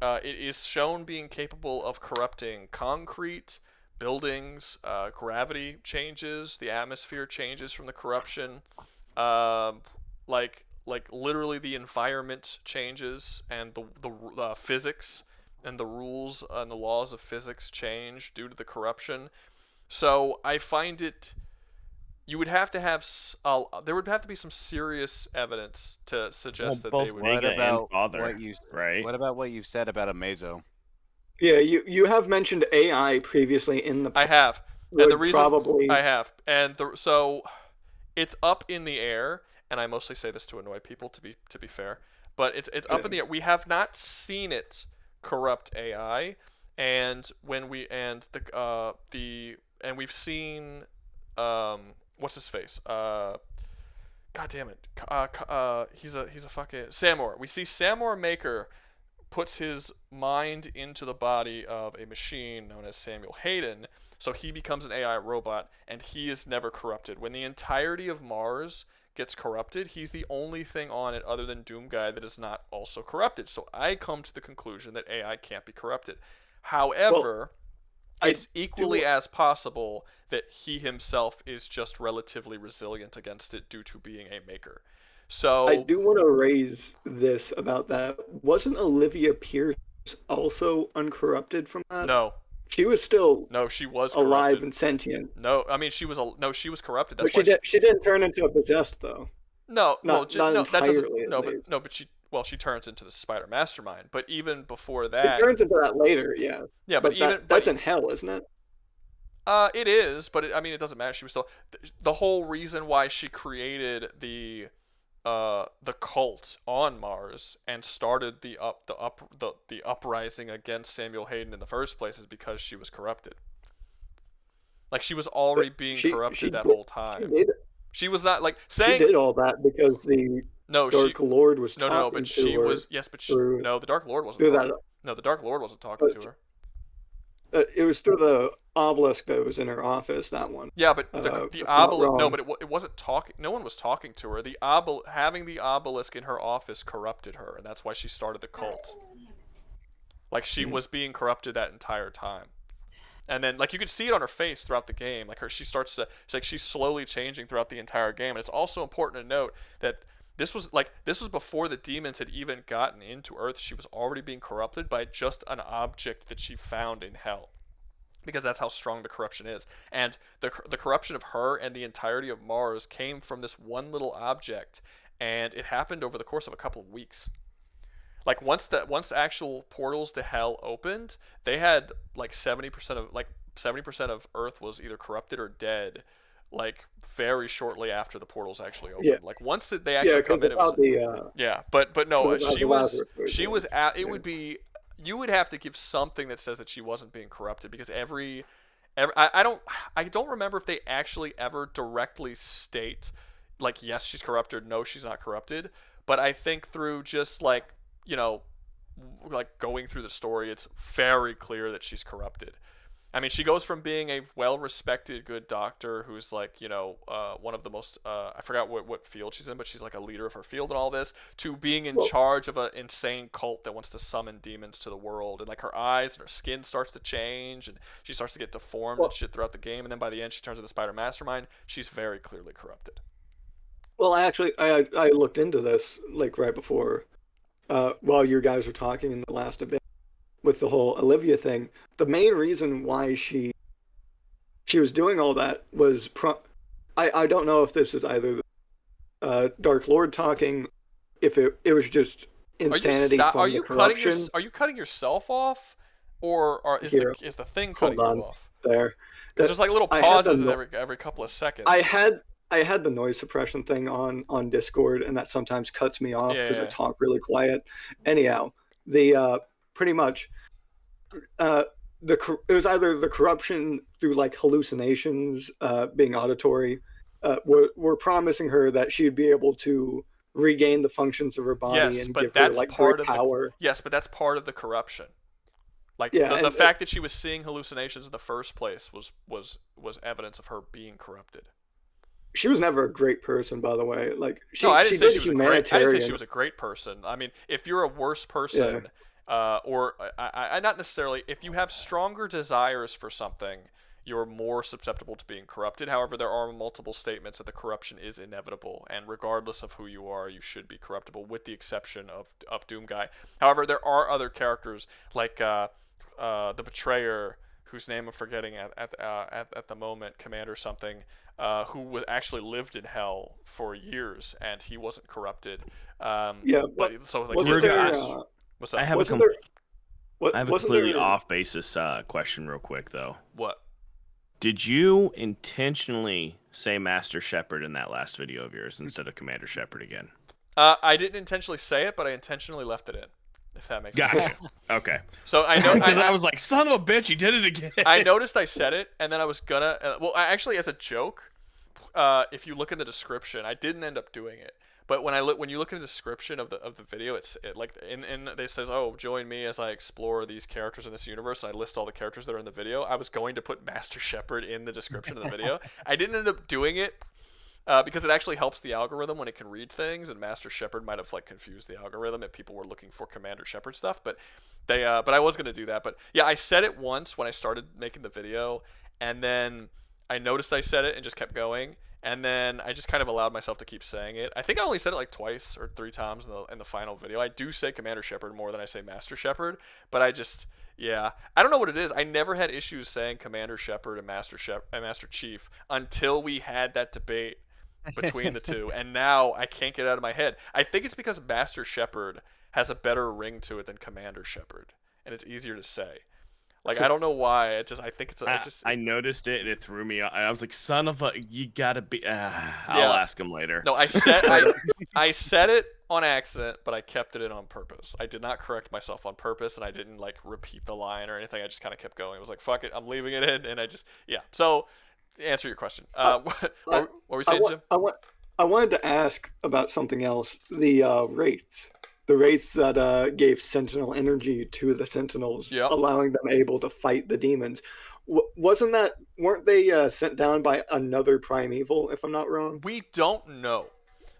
it is shown being capable of corrupting concrete, buildings, gravity changes, the atmosphere changes from the corruption, like literally the environment changes, and the physics and the rules and the laws of physics change due to the corruption. So I find it. You would have to have there would have to be some serious evidence to suggest that they both would. Vega What and about Father, what you right? What about what you've said about Amazo? Yeah, you have mentioned AI previously in the. I have, and would the reason probably I have, and so it's up in the air, and I mostly say this to annoy people, to be fair, but it's up in the air. We have not seen it corrupt AI, and when we and the and we've seen what's his face God damn it, he's a fucking Samor. We see Samor Maker puts his mind into the body of a machine known as Samuel Hayden, so he becomes an AI robot, and he is never corrupted. When the entirety of Mars gets corrupted, he's the only thing on it other than Doomguy that is not also corrupted. So I come to the conclusion that AI can't be corrupted. However, it's equally as possible that he himself is just relatively resilient against it due to being a maker. So I do want to raise this about that. Wasn't Olivia Pierce also uncorrupted from that? no, She was still she was alive corrupted. and sentient. No, I mean she was corrupted. That's But she didn't turn into a possessed though. No, Not that doesn't. entirely, at least. But she turns into the Spider Mastermind. But even before It that, turns into that later, yeah. yeah. But even that's in hell, isn't it? it is. But I mean, it doesn't matter. She was still the whole reason why she created the cult on Mars and started the uprising against Samuel Hayden in the first place is because she was corrupted. Like she was already being corrupted that whole time. She was not like saying she did all that because the Dark Lord was talking but to she her was the Dark Lord wasn't talking. No, the Dark Lord wasn't talking to her. It was through the obelisk that was in her office. That one. Yeah, but the obelisk. No, but it wasn't talking. No one was talking to her. Having the obelisk in her office corrupted her, and that's why she started the cult. Like she was being corrupted that entire time. And then, like, you could see it on her face throughout the game. Like, she's slowly changing throughout the entire game. And it's also important to note that this was before the demons had even gotten into Earth. She was already being corrupted by just an object that she found in hell, because that's how strong the corruption is. And the corruption of her and the entirety of Mars came from this one little object, and it happened over the course of a couple of weeks. Like once actual portals to hell opened, they had like 70% of Earth was either corrupted or dead, like very shortly after the portals actually opened. Yeah. Like once they actually come in, it was but no, she was it would be, you would have to give something that says that she wasn't being corrupted, because I don't remember if they actually ever directly state like yes she's corrupted, no she's not corrupted, but I think through just like going through the story, it's very clear that she's corrupted. I mean, she goes from being a well-respected, good doctor who's like, one of the most, I forgot what field she's in, but she's like a leader of her field and all this, to being in charge of an insane cult that wants to summon demons to the world. And like her eyes and her skin starts to change, and she starts to get deformed and shit throughout the game. And then by the end, she turns into the Spider Mastermind. She's very clearly corrupted. Well, actually, I looked into this like right before. While you guys were talking in the last debate with the whole Olivia thing, the main reason why she was doing all that was I don't know if this is either the Dark Lord talking, if it was just insanity from the corruption. Are you cutting yourself off, or is the thing cutting you off? There, there's just like little pauses every couple of seconds. I had the noise suppression thing on Discord, and that sometimes cuts me off because I talk really quiet. Anyhow, the pretty much it was either the corruption through like hallucinations, being auditory, were promising her that she'd be able to regain the functions of her body and give her like great power. Yes, but that's part of the corruption. Like the fact that she was seeing hallucinations in the first place was evidence of her being corrupted. She was never a great person, by the way. Like I didn't say she was a great person. I mean, if you're a worse person, or I not necessarily. If you have stronger desires for something, you're more susceptible to being corrupted. However, there are multiple statements that the corruption is inevitable, and regardless of who you are, you should be corruptible, with the exception of Doomguy. However, there are other characters like the Betrayer, whose name I'm forgetting at the moment, Commander something, who actually lived in hell for years, and he wasn't corrupted. But so like wasn't there, what's up? I have wasn't there? I have a Wasn't completely there? off basis question real quick though. What? Did you intentionally say Master Shepard in that last video of yours instead of Commander Shepard again? I didn't intentionally say it, but I intentionally left it in. If that makes sense. Gotcha. Okay. So I know Because I was like, son of a bitch, he did it again. I noticed I said it, and then I was gonna. I actually, as a joke, if you look in the description, I didn't end up doing it. But when you look in the description of the video, it like in it says, "Oh, join me as I explore these characters in this universe." And I list all the characters that are in the video. I was going to put Master Shepard in the description of the video. I didn't end up doing it because it actually helps the algorithm when it can read things. And Master Shepard might have like confused the algorithm if people were looking for Commander Shepard stuff. But but I was gonna do that. But yeah, I said it once when I started making the video, and then I noticed I said it and just kept going. And then I just kind of allowed myself to keep saying it. I think I only said it like twice or 3 times in the final video. I do say Commander Shepard more than I say Master Shepard, but I don't know what it is. I never had issues saying Commander Shepard and Master Chief until we had that debate between the two, and now I can't get it out of my head. I think it's because Master Shepard has a better ring to it than Commander Shepard, and it's easier to say. Like, I don't know why. I think it's. I noticed it and it threw me off. I was like, "Son of a, you gotta be." I'll Yeah. ask him later. No, I said it on accident, but I kept it in on purpose. I did not correct myself on purpose, and I didn't like repeat the line or anything. I just kind of kept going. I was like, "Fuck it, I'm leaving it in," and So, answer your question. What were we saying, Jim? I wanted to ask about something else. The wraiths. The wraiths that gave Sentinel energy to the Sentinels, Yep. allowing them able to fight the demons. Weren't they sent down by another primeval, if I'm not wrong? We don't know.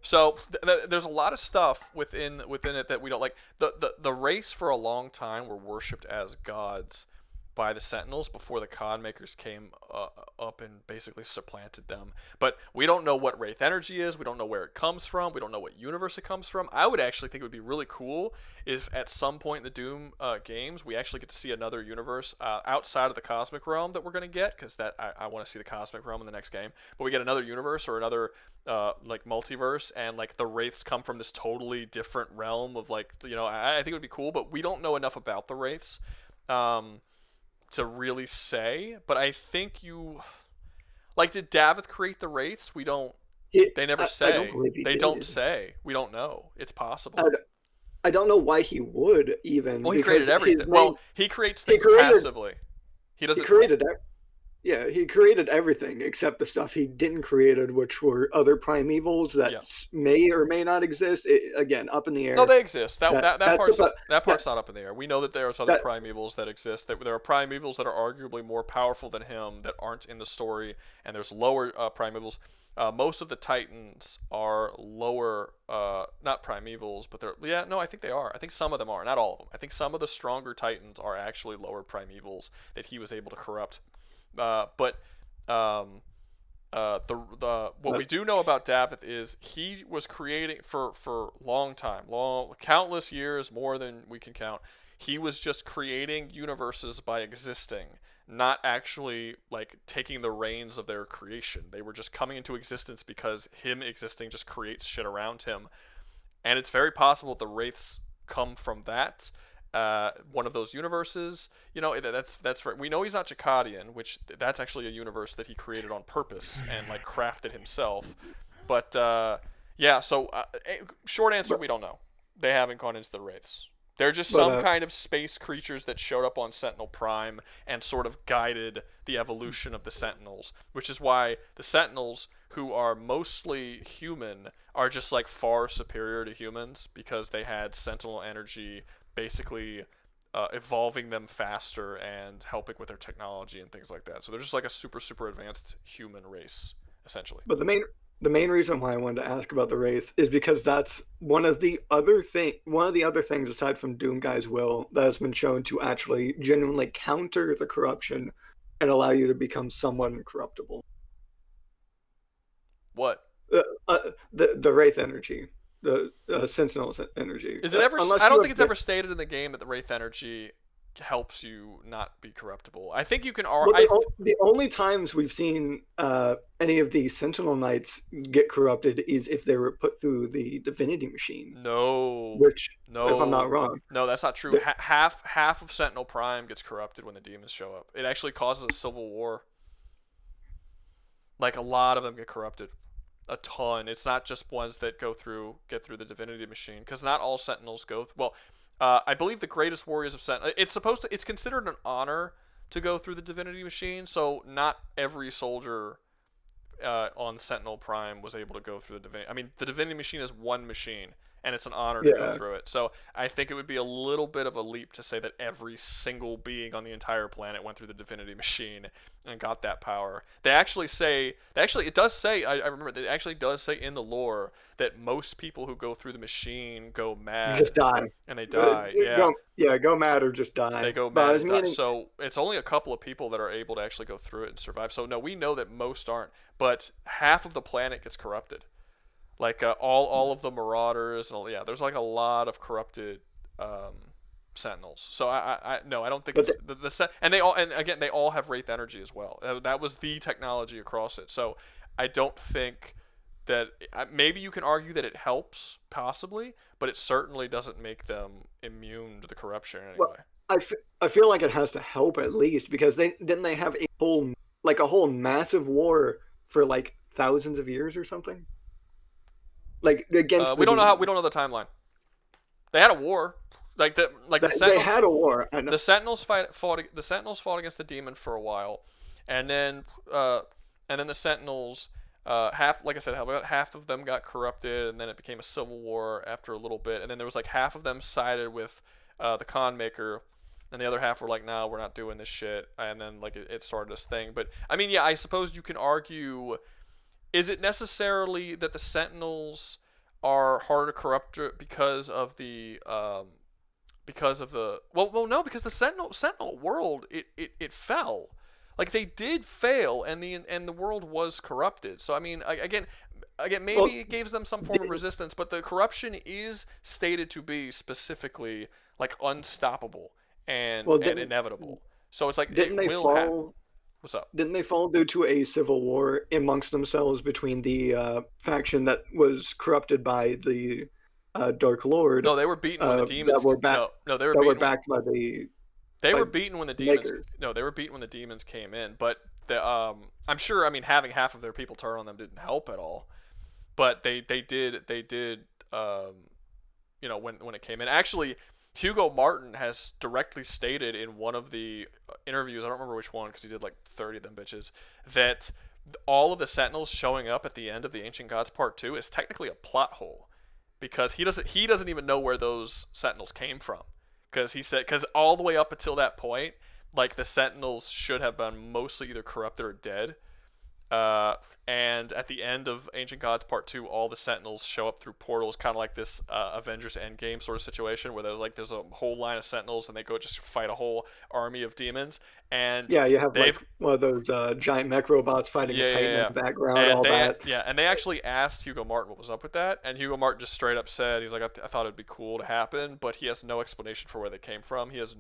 So there's a lot of stuff within it that we don't like. The race for a long time were worshipped as gods by the Sentinels before the COD makers came up and basically supplanted them. But we don't know what Wraith energy is. We don't know where it comes from. We don't know what universe it comes from. I would actually think it would be really cool if at some point in the Doom games we actually get to see another universe outside of the Cosmic Realm that we're going to get, because I want to see the Cosmic Realm in the next game. But we get another universe or another like multiverse, and like the Wraiths come from this totally different realm of like, I think it would be cool, but we don't know enough about the Wraiths to really say. But I think did Davith create the Wraiths? We don't. They never say. I don't believe he did. Don't say. We don't know. It's possible. I don't know why he would even. Well, he created everything. He creates things passively. He doesn't. He created everything except the stuff he didn't create, which were other primevals that may or may not exist. Again, up in the air. No, they exist. That part's not up in the air. We know that there's other primevals that exist. That there are primevals that are arguably more powerful than him that aren't in the story, and there's lower primevals. Most of the Titans are lower, not primevals, but I think they are. I think some of them are, not all of them. I think some of the stronger Titans are actually lower primevals that he was able to corrupt. What we do know about Davith is he was creating for countless years, more than we can count. He was just creating universes by existing, not actually like taking the reins of their creation. They were just coming into existence because him existing just creates shit around him. And it's very possible the Wraiths come from that. One of those universes, that's right. We know he's not Jakadian, which that's actually a universe that he created on purpose and like crafted himself. But short answer, we don't know. They haven't gone into the Wraiths. They're just some kind of space creatures that showed up on Sentinel Prime and sort of guided the evolution of the Sentinels, which is why the Sentinels, who are mostly human, are just like far superior to humans because they had Sentinel energy basically evolving them faster and helping with their technology and things like that. So they're just like a super, super advanced human race, essentially. But the the main reason why I wanted to ask about the race is because that's one of the other things aside from Doomguy's will that has been shown to actually genuinely counter the corruption and allow you to become somewhat incorruptible. What? The Wraith energy, the Sentinel energy. Is it ever? Unless I you don't have think it's ever stated in the game that the Wraith energy helps you not be corruptible. I think you can. Well, the only times we've seen any of the Sentinel Knights get corrupted is if they were put through the Divinity Machine. No. Which, no, if I'm not wrong. No, that's not true. Half of Sentinel Prime gets corrupted when the demons show up. It actually causes a civil war. Like, a lot of them get corrupted. A ton. It's not just ones that get through the Divinity Machine, because not all Sentinels go. Well, I believe the greatest warriors of Sentinel. It's considered an honor to go through the Divinity Machine. So not every soldier on Sentinel Prime was able to go through the Divinity. I mean, the Divinity Machine is one machine, and it's an honor to go through it. So I think it would be a little bit of a leap to say that every single being on the entire planet went through the Divinity Machine and got that power. It does say, I remember, it actually does say in the lore that most people who go through the machine go mad. Just die. And they die, yeah. Go mad or just die. They go mad and die. So it's only a couple of people that are able to actually go through it and survive. So no, we know that most aren't, but half of the planet gets corrupted. Like all of the Marauders, and there's like a lot of corrupted Sentinels. So I don't think it's the set, and they all have Wraith energy as well. That was the technology across it. So I don't think that maybe you can argue that it helps possibly, but it certainly doesn't make them immune to the corruption in any way. I feel like it has to help at least, because they have a whole massive war for like thousands of years or something. Like against we don't know the timeline. They had a war. The Sentinels, they had a war. I know. The Sentinels fought against the demon for a while, and then the Sentinels half of them got corrupted, and then it became a civil war after a little bit, and then there was like half of them sided with the Con Maker, and the other half were like, no, we're not doing this shit, and then like it started this thing. But I mean, yeah, I suppose you can argue. Is it necessarily that the Sentinels are harder to corrupt because of the no, because the Sentinel world it fell. Like, they did fail, and the world was corrupted. So I mean, again, maybe it gives them some form of resistance, but the corruption is stated to be specifically like unstoppable and inevitable. So it's like it will happen. What's up? Didn't they fall due to a civil war amongst themselves between the faction that was corrupted by the Dark Lord? No, they were beaten when the demons. They were backed by the. They were beaten when the demons. Makers. No, they were beaten when the demons came in. But I'm sure. I mean, having half of their people turn on them didn't help at all. But they did. When it came in, actually. Hugo Martin has directly stated in one of the interviews, I don't remember which one because he did like 30 of them bitches, that all of the Sentinels showing up at the end of the Ancient Gods Part 2 is technically a plot hole, because he doesn't even know where those Sentinels came from, because all the way up until that point, like, the Sentinels should have been mostly either corrupted or dead. And at the end of Ancient Gods Part 2, all the Sentinels show up through portals, kind of like this Avengers Endgame sort of situation, where there's a whole line of Sentinels, and they go just fight a whole army of demons. And you have like one of those giant mech robots fighting a Titan in the background, and all that. Yeah, and they actually asked Hugo Martin what was up with that, and Hugo Martin just straight up said, he's like, I thought it'd be cool to happen, but he has no explanation for where they came from. He's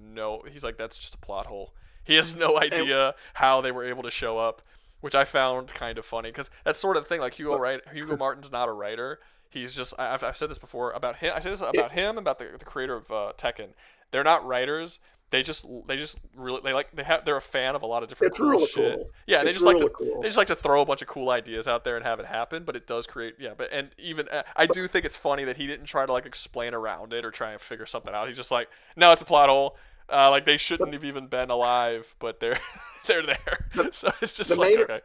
like, that's just a plot hole. He has no idea how they were able to show up. Which I found kind of funny, because that's sort of the thing. Like, Hugo Martin's not a writer. He's just, I've said this before about him. I said this about him, about the creator of Tekken. They're not writers. They're a fan of a lot of different cool shit. Cool. Yeah, they just like to throw a bunch of cool ideas out there and have it happen. But it does create, and even I do think it's funny that he didn't try to like explain around it or try and figure something out. He's just like, no, it's a plot hole. Like, they shouldn't have even been alive, but they're there. So it's just okay.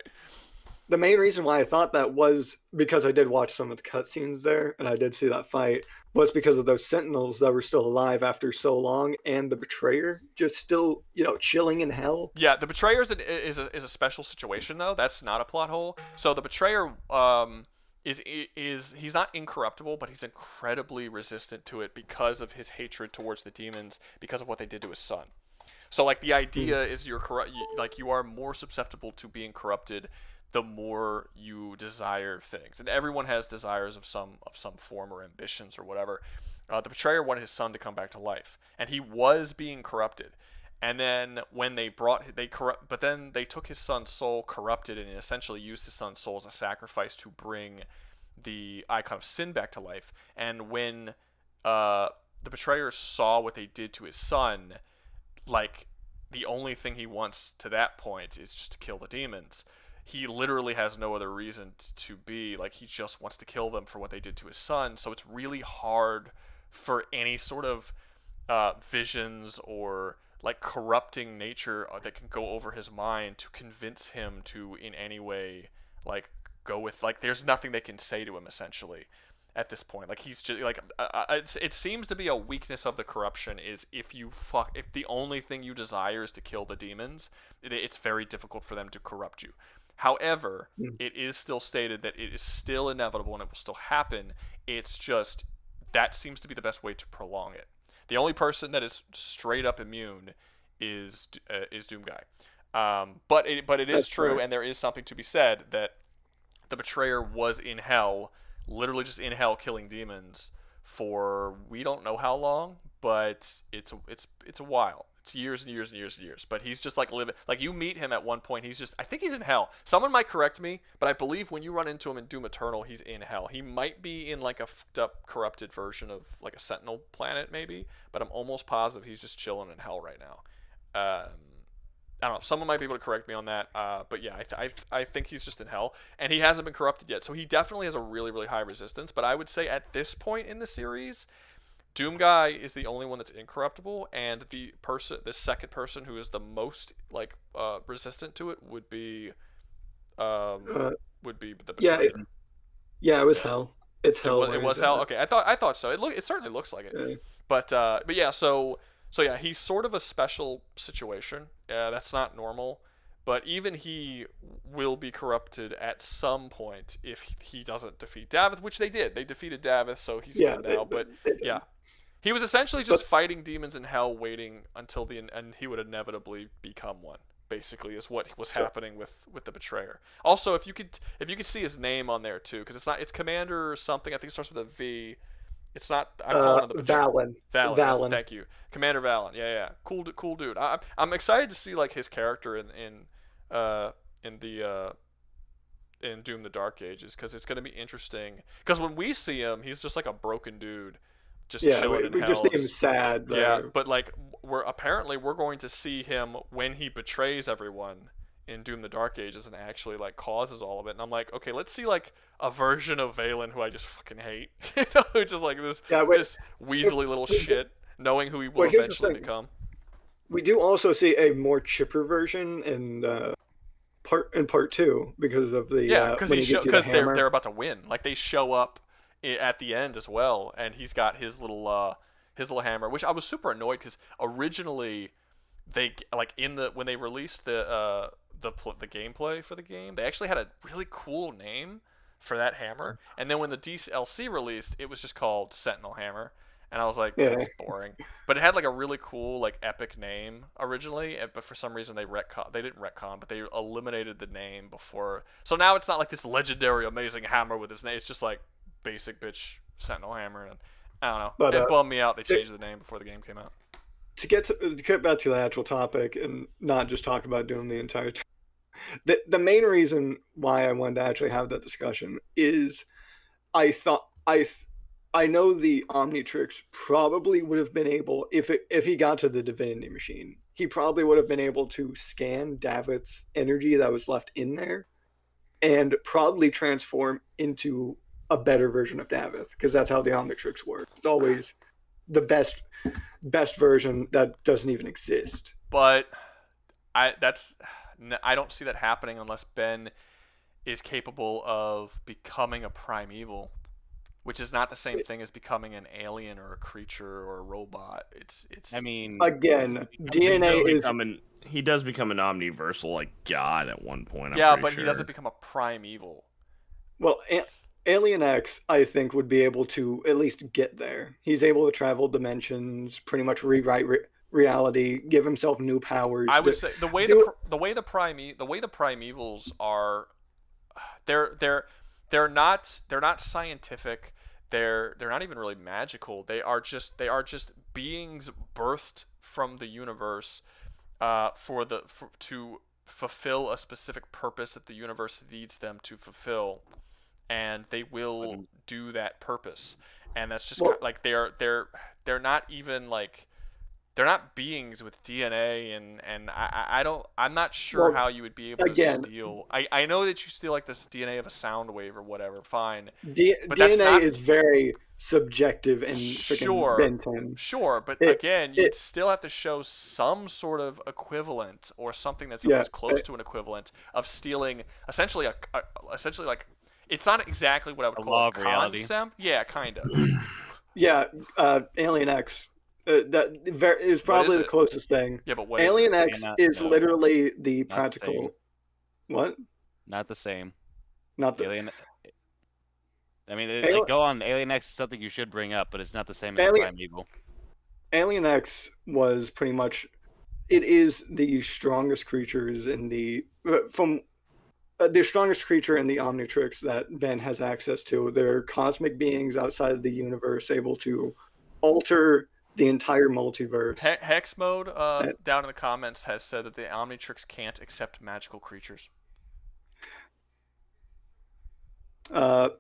The main reason why I thought that was because I did watch some of the cutscenes there, and I did see that fight, was because of those Sentinels that were still alive after so long, and the Betrayer just still, chilling in hell. Yeah, the Betrayer is a special situation, though. That's not a plot hole. So the Betrayer, is he's not incorruptible, but he's incredibly resistant to it because of his hatred towards the demons, because of what they did to his son. So like the idea is you are more susceptible to being corrupted the more you desire things, and everyone has desires of some form or ambitions or whatever. The betrayer wanted his son to come back to life, and he was being corrupted. And then when but then they took his son's soul, corrupted, and essentially used his son's soul as a sacrifice to bring the icon of sin back to life. And when the betrayers saw what they did to his son, like the only thing he wants to that point is just to kill the demons. He literally has no other reason to be, like, he just wants to kill them for what they did to his son. So it's really hard for any sort of visions or like corrupting nature that can go over his mind to convince him to in any way like go with, like, there's nothing they can say to him essentially at this point. Like, he's just like it seems to be a weakness of the corruption is if the only thing you desire is to kill the demons, it's very difficult for them to corrupt you. However, it is still stated that it is still inevitable and it will still happen. It's just that seems to be the best way to prolong it. The only person that is straight up immune is Doomguy. But it is true, and there is something to be said that the betrayer was in hell, literally just in hell killing demons for we don't know how long, but it's a while. It's years and years and years and years. But he's just like living, like you meet him at one point, I think he's in hell. Someone might correct me, but I believe when you run into him in Doom Eternal, he's in hell. He might be in like a fucked up, corrupted version of like a Sentinel planet maybe, but I'm almost positive he's just chilling in hell right now. I don't know. Someone might be able to correct me on that. But yeah, I think he's just in hell, and he hasn't been corrupted yet. So he definitely has a really, really high resistance. But I would say at this point in the series, Doomguy is the only one that's incorruptible, and the second person who is the most like resistant to it would be the betrayer. Yeah, it was hell. It's hell. It was hell. Okay, I thought so. It certainly looks like it. Yeah. But yeah, so yeah, he's sort of a special situation. That's not normal. But even he will be corrupted at some point if he doesn't defeat Davith, which they did. They defeated Davith, so he's good now. But yeah. He was essentially just fighting demons in hell, waiting until the end, and he would inevitably become one. Basically, is what was happening with the betrayer. Also, if you could see his name on there too, because it's Commander something. I think it starts with a V. It's not. I'm calling him the betrayer. Valen. Yes, thank you, Commander Valen. Yeah. Cool dude. I'm excited to see like his character in Doom the Dark Ages, because it's going to be interesting. Because when we see him, he's just like a broken dude. Just chilling in hell. We just see him sad. But like we're going to see him when he betrays everyone in Doom the Dark Ages and actually like causes all of it. And I'm like, okay, let's see like a version of Valen who I just fucking hate. Just like this weaselly little shit, knowing who he will eventually become. We do also see a more chipper version in part 2 because of the because they're about to win. Like they show up at the end as well, and he's got his little hammer, which I was super annoyed because originally they like when they released the gameplay for the game, they actually had a really cool name for that hammer, and then when the DLC released, it was just called Sentinel Hammer, and I was like, that's boring. But it had like a really cool like epic name originally, but for some reason they didn't retcon, but they eliminated the name before, so now it's not like this legendary amazing hammer with his name. It's just like basic bitch Sentinel Hammer, and I don't know. But, it bummed me out they changed the name before the game came out. To get back to the actual topic and not just talk about Doom the entire time, the main reason why I wanted to actually have that discussion is I know the Omnitrix probably would have been able, if he got to the Divinity Machine, he probably would have been able to scan Davith's energy that was left in there and probably transform into a better version of Davith, because that's how the Omnitrix works. It's always the best version that doesn't even exist. But I don't see that happening unless Ben is capable of becoming a primeval, which is not the same thing as becoming an alien or a creature or a robot. It's. I mean, again, DNA is. He does become an omniversal like god at one point. Yeah, but he doesn't become a primeval. Well, Alien X, I think, would be able to at least get there. He's able to travel dimensions, pretty much rewrite reality, give himself new powers. I would say the way the primevals are, they're not scientific. They're not even really magical. They are just beings birthed from the universe, to fulfill a specific purpose that the universe needs them to fulfill, and they will do that purpose. And that's just like they're not even like, they're not beings with DNA, and I'm not sure how you would be able to steal. I know that you steal like this DNA of a sound wave or whatever, fine. But DNA is very subjective and sure, Ben 10. Sure, but again, you'd still have to show some sort of equivalent or something that's at least close to an equivalent of stealing essentially like, it's not exactly what I would call a concept. Yeah, kind of. Yeah, Alien X. That is probably the closest thing. Yeah, but what Alien is X is literally the practical. What? Not the same. Not the Alien. I mean, they go on. Alien X is something you should bring up, but it's not the same as Primeval. Alien X was pretty much. It is the strongest creatures in the the strongest creature in the Omnitrix that Ben has access to. They're cosmic beings outside of the universe, able to alter the entire multiverse. Hex Mode down in the comments has said that the Omnitrix can't accept magical creatures. That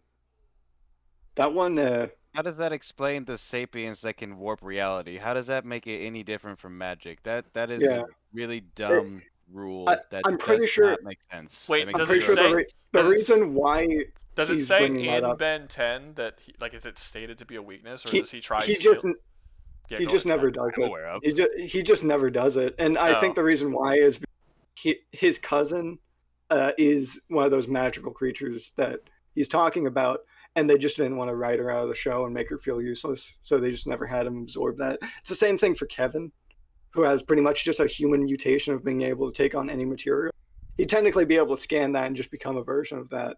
one. How does that explain the sapiens that can warp reality? How does that make it any different from magic? That is a really dumb rule. I'm pretty sure not make sense. Wait, does it say the reason why? Does it say in Ben 10 that is it stated to be a weakness, or does he try? He just never does it. He just never does it, and I think the reason why is his cousin is one of those magical creatures that he's talking about, and they just didn't want to write her out of the show and make her feel useless, so they just never had him absorb that. It's the same thing for Kevin, who has pretty much just a human mutation of being able to take on any material. He'd technically be able to scan that and just become a version of that,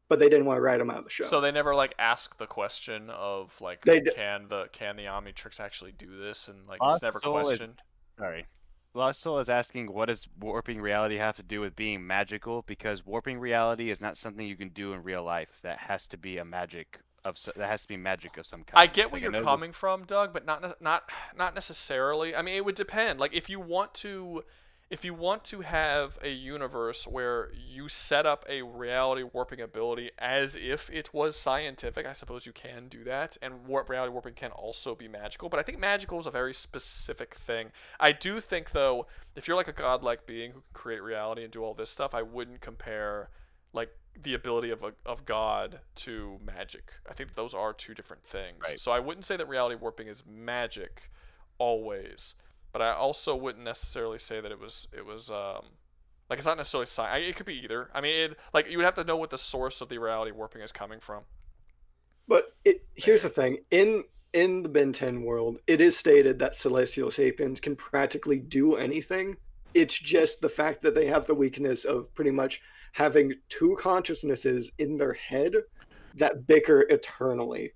but they didn't want to write him out of the show. So they never ask the question of can the Omnitrix actually do this, and it's never questioned. Sorry. Lost Soul is asking, what does warping reality have to do with being magical? Because warping reality is not something you can do in real life. That has to be magic of some kind. I get where you're coming from, Doug, but not necessarily. I mean, it would depend. If you want to have a universe where you set up a reality warping ability as if it was scientific, I suppose you can do that, and reality warping can also be magical, but I think magical is a very specific thing. I do think, though, if you're a godlike being who can create reality and do all this stuff, I wouldn't compare the ability of God to magic. I think those are two different things. Right. So I wouldn't say that reality warping is magic always. But I also wouldn't necessarily say that it was it's not necessarily science. It could be either. I mean, you would have to know what the source of the reality warping is coming from. But here's the thing: in the Ben 10 world, it is stated that celestial sapiens can practically do anything. It's just the fact that they have the weakness of pretty much having two consciousnesses in their head that bicker eternally.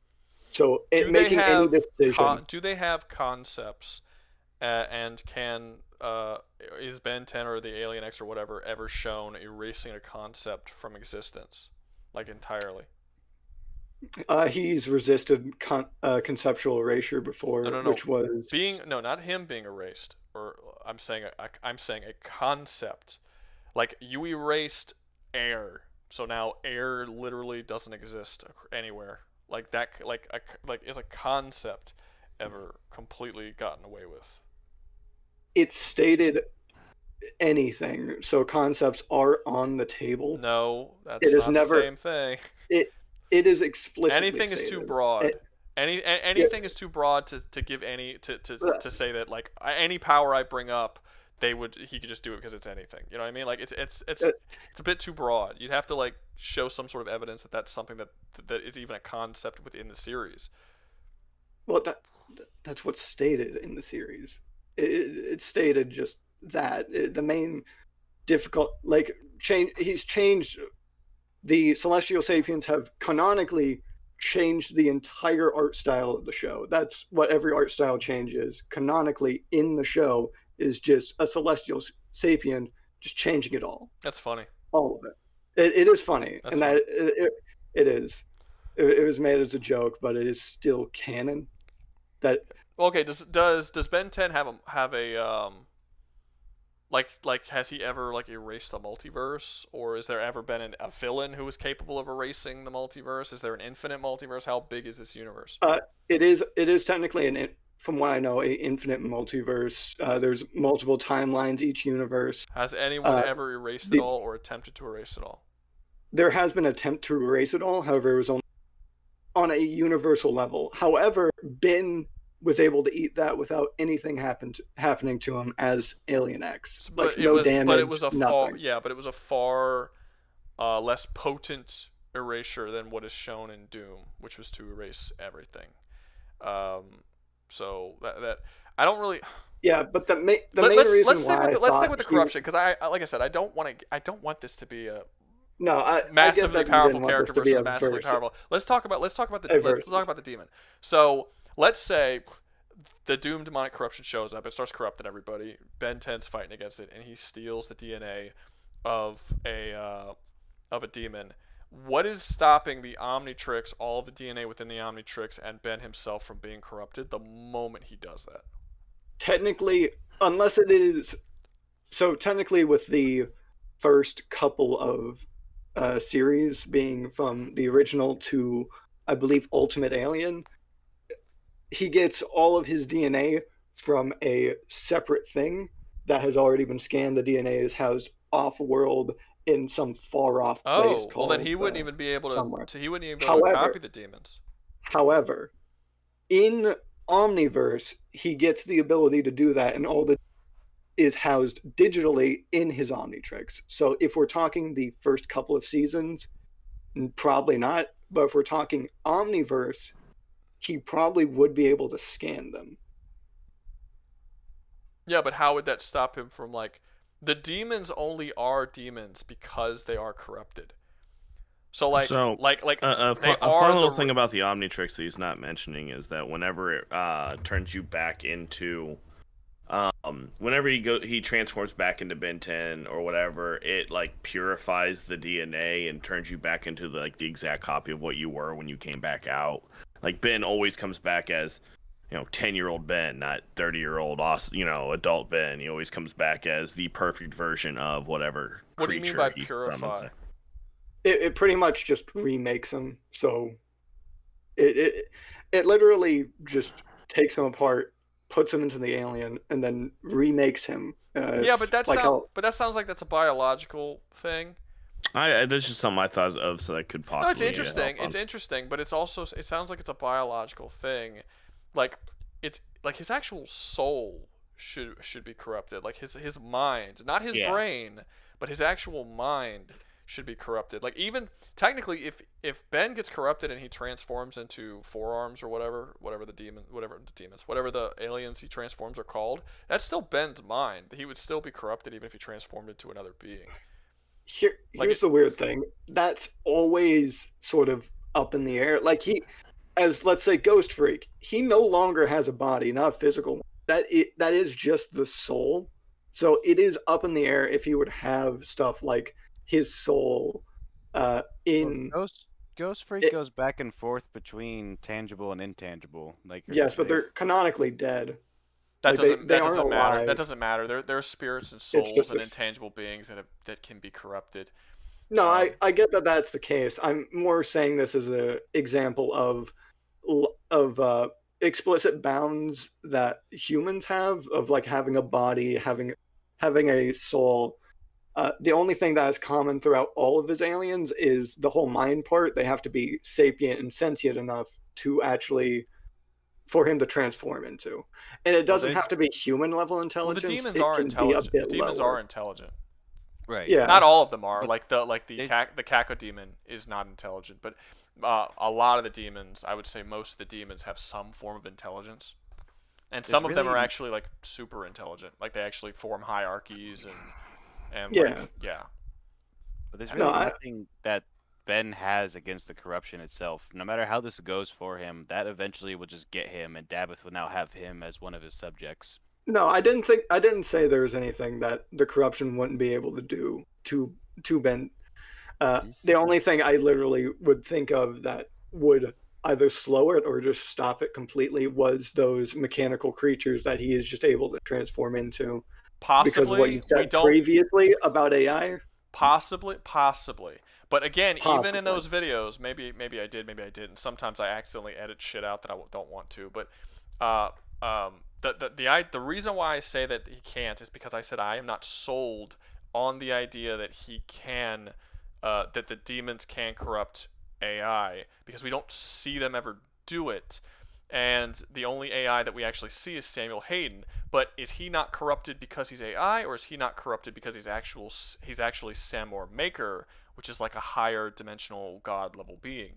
So making any decision. Do they have concepts? And is Ben 10 or the Alien X or whatever ever shown erasing a concept from existence, entirely? He's resisted conceptual erasure before, which was not him being erased. Or I'm saying a concept. You erased air, so now air literally doesn't exist anywhere. Is a concept ever completely gotten away with? It's stated anything, so concepts are on the table. No, that's not the same thing. It is explicitly anything stated. Is too broad. Anything is too broad to give any to say that any power I bring up, he could just do it because it's anything. You know what I mean? It's a bit too broad. You'd have to show some sort of evidence that that's something that is even a concept within the series. Well, that's what's stated in the series. It's stated just that the main difficult change. He's changed the Celestial Sapiens have canonically changed the entire art style of the show. That's what every art style change is. Canonically, in the show, is just a Celestial Sapien just changing it all. That's funny. All of it. It is funny, That's and funny. that it is. It was made as a joke, but it is still canon. That Okay, does Ben 10 have a like has he ever like erased the multiverse, or has there ever been a villain who was capable of erasing the multiverse? Is there an infinite multiverse? How big is this universe? it is technically from what I know, a infinite multiverse. There's multiple timelines each universe. Has anyone ever erased it all or attempted to erase it all? There has been an attempt to erase it all. However, it was on a universal level. However, Ben was able to eat that without anything happening to him as Alien X. Like no damage. But it was a nothing. but it was a far less potent erasure than what is shown in Doom, which was to erase everything. So that I don't really. Yeah, but the main reason let's why let's stick with the corruption, because I like I said, I don't want this to be a massively I get that powerful character versus massively powerful. Let's talk about the demon. So let's say the Doom demonic corruption shows up. It starts corrupting everybody. Ben 10's fighting against it, and he steals the DNA of a demon. What is stopping the Omnitrix, all the DNA within the Omnitrix, and Ben himself from being corrupted the moment he does that? Technically, unless it is... So technically with the first couple of series being from the original to, I believe, Ultimate Alien, he gets all of his DNA from a separate thing that has already been scanned. The DNA is housed off-world in some far-off place. Oh, well then he wouldn't even be able to. somewhere. He wouldn't even be able to copy the demons. However, in Omniverse, he gets the ability to do that, and all the is housed digitally in his Omnitrix. So if we're talking the first couple of seasons, probably not. But if we're talking Omniverse, he probably would be able to scan them. Yeah, but how would that stop him from, like, the demons only are demons because they are corrupted. So like a fun little thing about the Omnitrix that he's not mentioning is that whenever it turns you back into whenever he transforms back into Ben 10 or whatever, it like purifies the DNA and turns you back into the exact copy of what you were when you came back out. Like Ben always comes back as 10-year-old Ben, not 30-year-old adult Ben. He always comes back as the perfect version of whatever creature. What do you mean by purify? It pretty much just remakes him. So it literally just takes him apart, puts him into the alien, and then remakes him. Yeah, but that sounds like that's a biological thing. That's just something I thought of, so that could possibly. No, it's interesting. It's interesting, but it sounds like it's a biological thing. Like it's like his actual soul should be corrupted. Like his mind, not his brain, but his actual mind should be corrupted. Like even technically, if Ben gets corrupted and he transforms into forearms or whatever the aliens he transforms are called, that's still Ben's mind. He would still be corrupted even if he transformed into another being. Here's the weird thing. That's always sort of up in the air. Like as let's say Ghost Freak, he no longer has a body, not a physical one. That is just the soul. So it is up in the air if he would have stuff like his soul in Ghost Freak goes back and forth between tangible and intangible. But they're canonically dead. That doesn't matter. That doesn't matter. There are spirits and souls and intangible beings that can be corrupted. No, I get that that's the case. I'm more saying this as an example of explicit bounds that humans have of like having a body, having a soul. The only thing that is common throughout all of his aliens is the whole mind part. They have to be sapient and sentient enough to actually for him to transform into, and it doesn't have to be human level intelligence. Well, the demons are intelligent. The demons are intelligent. Right. Yeah. Not all of them are. Like the Caco demon is not intelligent, but a lot of the demons, I would say most of the demons have some form of intelligence, and some of them are actually like super intelligent. Like they actually form hierarchies and But there's really nothing that Ben has against the corruption itself. No matter how this goes for him, that eventually will just get him, and Dabith will now have him as one of his subjects. No, I didn't say there was anything that the corruption wouldn't be able to do to Ben. The only thing I literally would think of that would either slow it or just stop it completely was those mechanical creatures that he is just able to transform into. Because of what you Possibly, we said don't. previously about AI. Possibly. But again, even in Possibly. those videos, maybe I did, maybe I didn't. Sometimes I accidentally edit shit out that I don't want to. But the reason why I say that he can't is because I said I am not sold on the idea that he can, that the demons can corrupt AI, because we don't see them ever do it. And the only AI that we actually see is Samuel Hayden. But is he not corrupted because he's AI, or is he not corrupted because he's actually Samor Maker, which is like a higher dimensional god level being?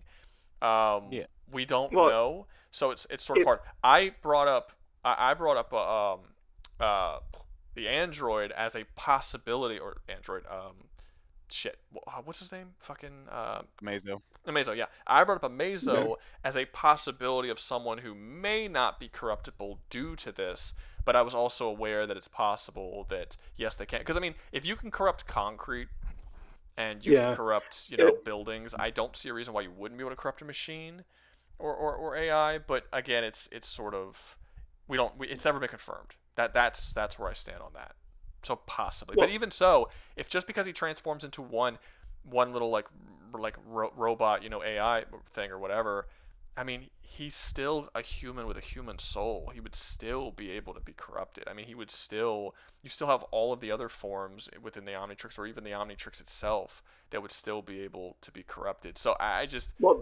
Yeah. We don't Well, know, so it's sort of hard. I brought up the android as a possibility, or android what's his name? Fucking Amazo. Amazo, yeah. I brought up Amazo as a possibility of someone who may not be corruptible due to this, but I was also aware that it's possible that, yes, they can. Because, I mean, if you can corrupt concrete and you can corrupt, buildings, I don't see a reason why you wouldn't be able to corrupt a machine or AI. But, again, it's sort of, it's never been confirmed. That's where I stand on that. So possibly. But even so, if just because he transforms into one little like robot, AI thing or whatever, I mean, he's still a human with a human soul. He would still be able to be corrupted. I mean, you still have all of the other forms within the Omnitrix, or even the Omnitrix itself, that would still be able to be corrupted. So I just... Well,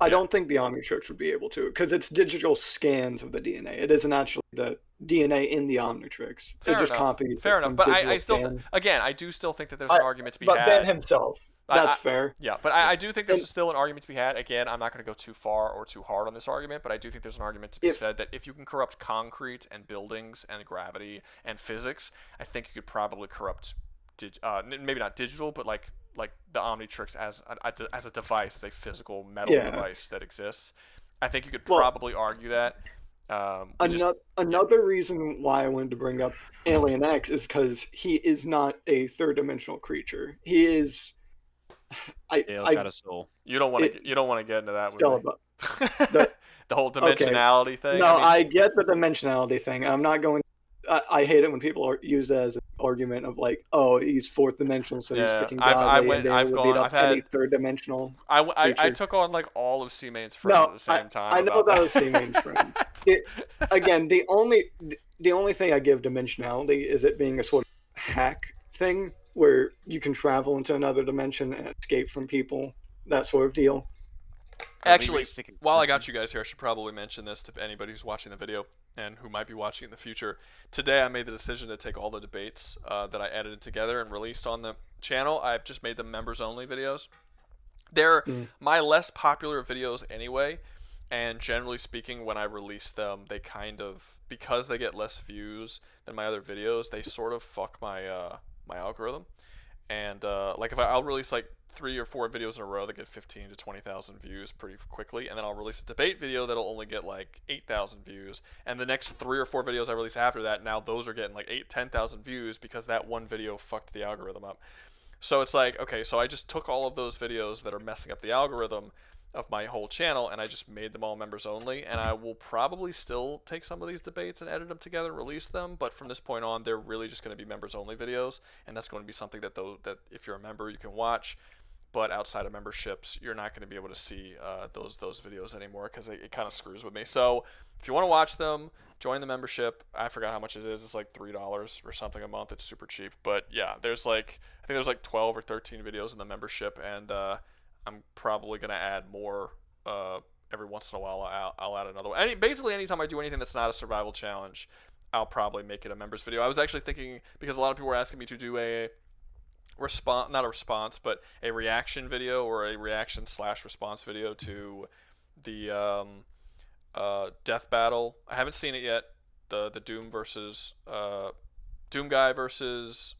I don't think the Omnitrix would be able to, because it's digital scans of the DNA. It isn't actually the DNA in the Omnitrix. Fair enough. Fair enough. But I still, again, I do still think that there's an argument to be had. But Ben himself, that's fair. Yeah, but I do think there's still an argument to be had. Again, I'm not going to go too far or too hard on this argument, but I do think there's an argument to be said that if you can corrupt concrete and buildings and gravity and physics, I think you could probably corrupt, maybe not digital, but like the Omnitrix as a device, as a physical metal device that exists. I think you could probably argue that. Another reason why I wanted to bring up Alien X is because he is not a third-dimensional creature. He is. I got a soul. You don't want to get into that with me. The whole dimensionality thing. No, I get the dimensionality thing. I'm not going. I hate it when people use that as an argument of like, oh, he's fourth dimensional, so he's freaking godly. I've had any third dimensional. I took on like all of C-Main's friends at the same time. I know that was C-Main's friends. Again, the only thing I give dimensionality is it being a sort of hack thing where you can travel into another dimension and escape from people, that sort of deal. Actually, while I got you guys here, I should probably mention this to anybody who's watching the video and who might be watching in the future. Today, I made the decision to take all the debates that I edited together and released on the channel. I've just made them members-only videos. They're my less popular videos anyway, and generally speaking, when I release them, they kind of, because they get less views than my other videos, they sort of fuck my my algorithm. And like if I'll release like 3 or 4 videos in a row that get 15 to 20,000 views pretty quickly, and then I'll release a debate video that'll only get like 8,000 views, and the next 3 or 4 videos I release after that, now those are getting like 10,000 views because that one video fucked the algorithm up. So it's like, okay, so I just took all of those videos that are messing up the algorithm of my whole channel, and I just made them all members only, and I will probably still take some of these debates and edit them together and release them, but from this point on, they're really just going to be members only videos, and that's going to be something that if you're a member, you can watch. But outside of memberships, you're not going to be able to see those videos anymore because it kind of screws with me. So if you want to watch them, join the membership. I forgot how much it is. It's like $3 or something a month. It's super cheap. But yeah, I think there's like 12 or 13 videos in the membership, and I'm probably going to add more every once in a while. I'll add another one. Basically, anytime I do anything that's not a survival challenge, I'll probably make it a members video. I was actually thinking, because a lot of people were asking me to do a reaction video or a reaction/response video to the death battle. I haven't seen it yet. The Doom guy versus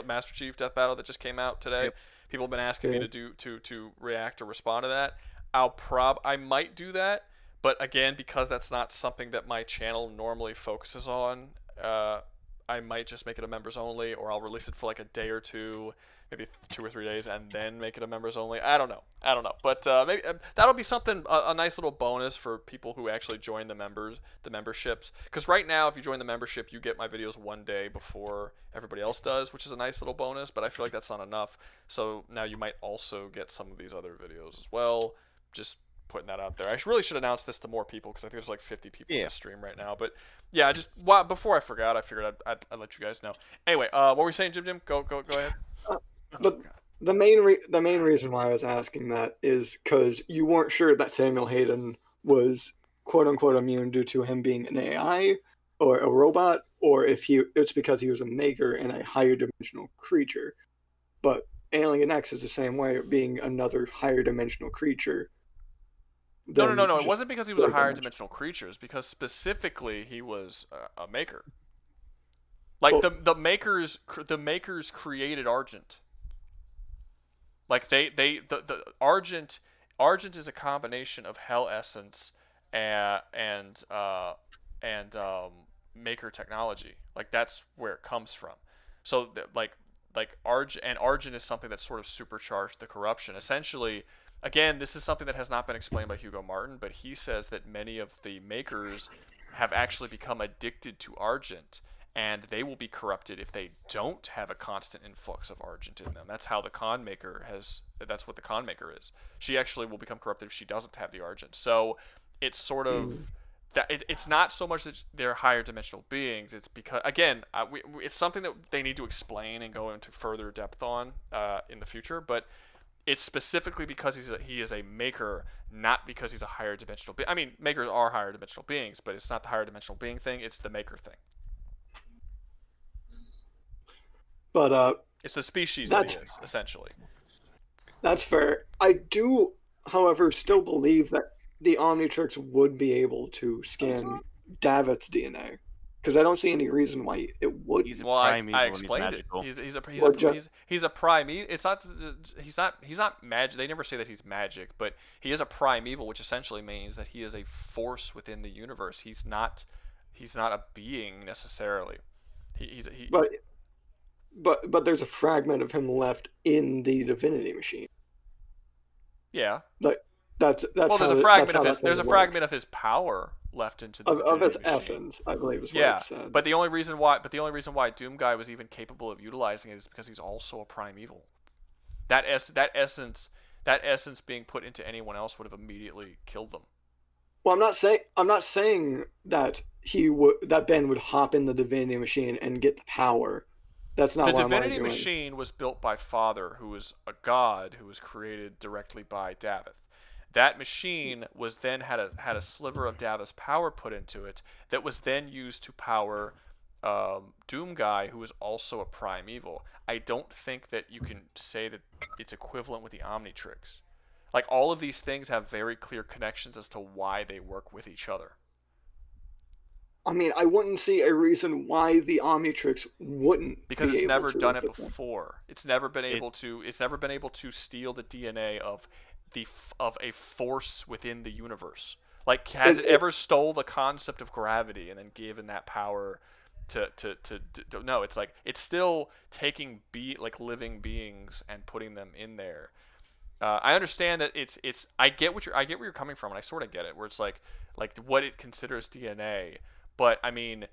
Master Chief death battle that just came out today. Yep. People have been asking me Yeah. to react or respond to that. I might do that, but again, because that's not something that my channel normally focuses on, I might just make it a members only, or I'll release it for like a day or two, maybe 2 or 3 days, and then make it a members only. I don't know. But maybe that'll be something, a nice little bonus for people who actually join the memberships. Because right now, if you join the membership, you get my videos 1 day before everybody else does, which is a nice little bonus. But I feel like that's not enough. So now you might also get some of these other videos as well. Just putting that out there. I really should announce this to more people because I think there's like 50 people in the stream right now. But yeah, before I forgot, I figured I'd let you guys know. Anyway, what were you saying, Jim? Go ahead. But the main reason why I was asking that is because you weren't sure that Samuel Hayden was quote unquote immune due to him being an AI or a robot, or if it's because he was a maker and a higher dimensional creature. But Alien X is the same way, being another higher dimensional creature. No. It wasn't because he was a higher dimensional creature. It's because specifically he was a maker. Like the makers created Argent. Like the Argent is a combination of Hell Essence and maker technology. Like that's where it comes from. So Argent is something that sort of supercharged the corruption. Essentially, again, this is something that has not been explained by Hugo Martin, but he says that many of the makers have actually become addicted to Argent, and they will be corrupted if they don't have a constant influx of Argent in them. That's what the con maker is. She actually will become corrupted if she doesn't have the Argent. So it's sort of it's not so much that they're higher dimensional beings. It's because, again, it's something that they need to explain and go into further depth on in the future, but it's specifically because he is a maker, not because he's a higher dimensional being. I mean, makers are higher dimensional beings, but it's not the higher dimensional being thing, it's the maker thing. But it's the species that he is, essentially. That's fair. I do, however, still believe that the Omnitrix would be able to scan Davith's DNA, because I don't see any reason why it wouldn't. Well, prime I evil and he's explained it. magical. He's a prime. It's not. He's not magic. They never say that he's magic, but he is a prime evil, which essentially means that he is a force within the universe. He's not a being necessarily. But there's a fragment of him left in the divinity machine. Yeah. That's well, there's a fragment of his power left into the of its machine. Essence, I believe is what it said. But the only reason why Doom Guy was even capable of utilizing it is because he's also a prime evil. That essence being put into anyone else would have immediately killed them. Well, I'm not saying that that Ben would hop in the divinity machine and get the power. That's not the what divinity I'm arguing. machine was built by Father, who was a god who was created directly by Davith. That machine was then had a sliver of Davith's power put into it that was then used to power Doom Guy, who is also a prime evil. I don't think that you can say that it's equivalent with the Omnitrix. Like, all of these things have very clear connections as to why they work with each other. I mean, I wouldn't see a reason why the Omnitrix wouldn't. Because it's never done it before. It's never been able to. It's never been able to steal the DNA of a force within the universe. Like, has it ever stole the concept of gravity and then given that power to no? It's like it's still taking living beings and putting them in there. I understand that it's. I get where you're coming from, and I sort of get it. Where it's like what it considers DNA. But I mean,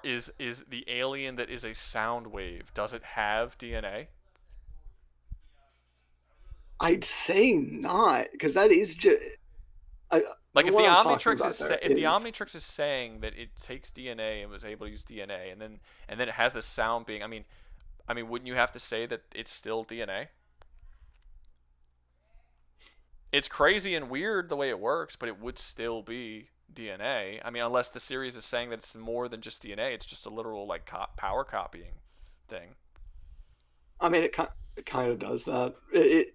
is the alien that is a sound wave? Does it have DNA? I'd say not, because that is just. If the Omnitrix is saying that it takes DNA and was able to use DNA, and then it has the sound being, I mean, wouldn't you have to say that it's still DNA? It's crazy and weird the way it works, but it would still be DNA. I mean, unless the series is saying that it's more than just DNA, it's just a literal power copying thing. I mean, it kind of does that.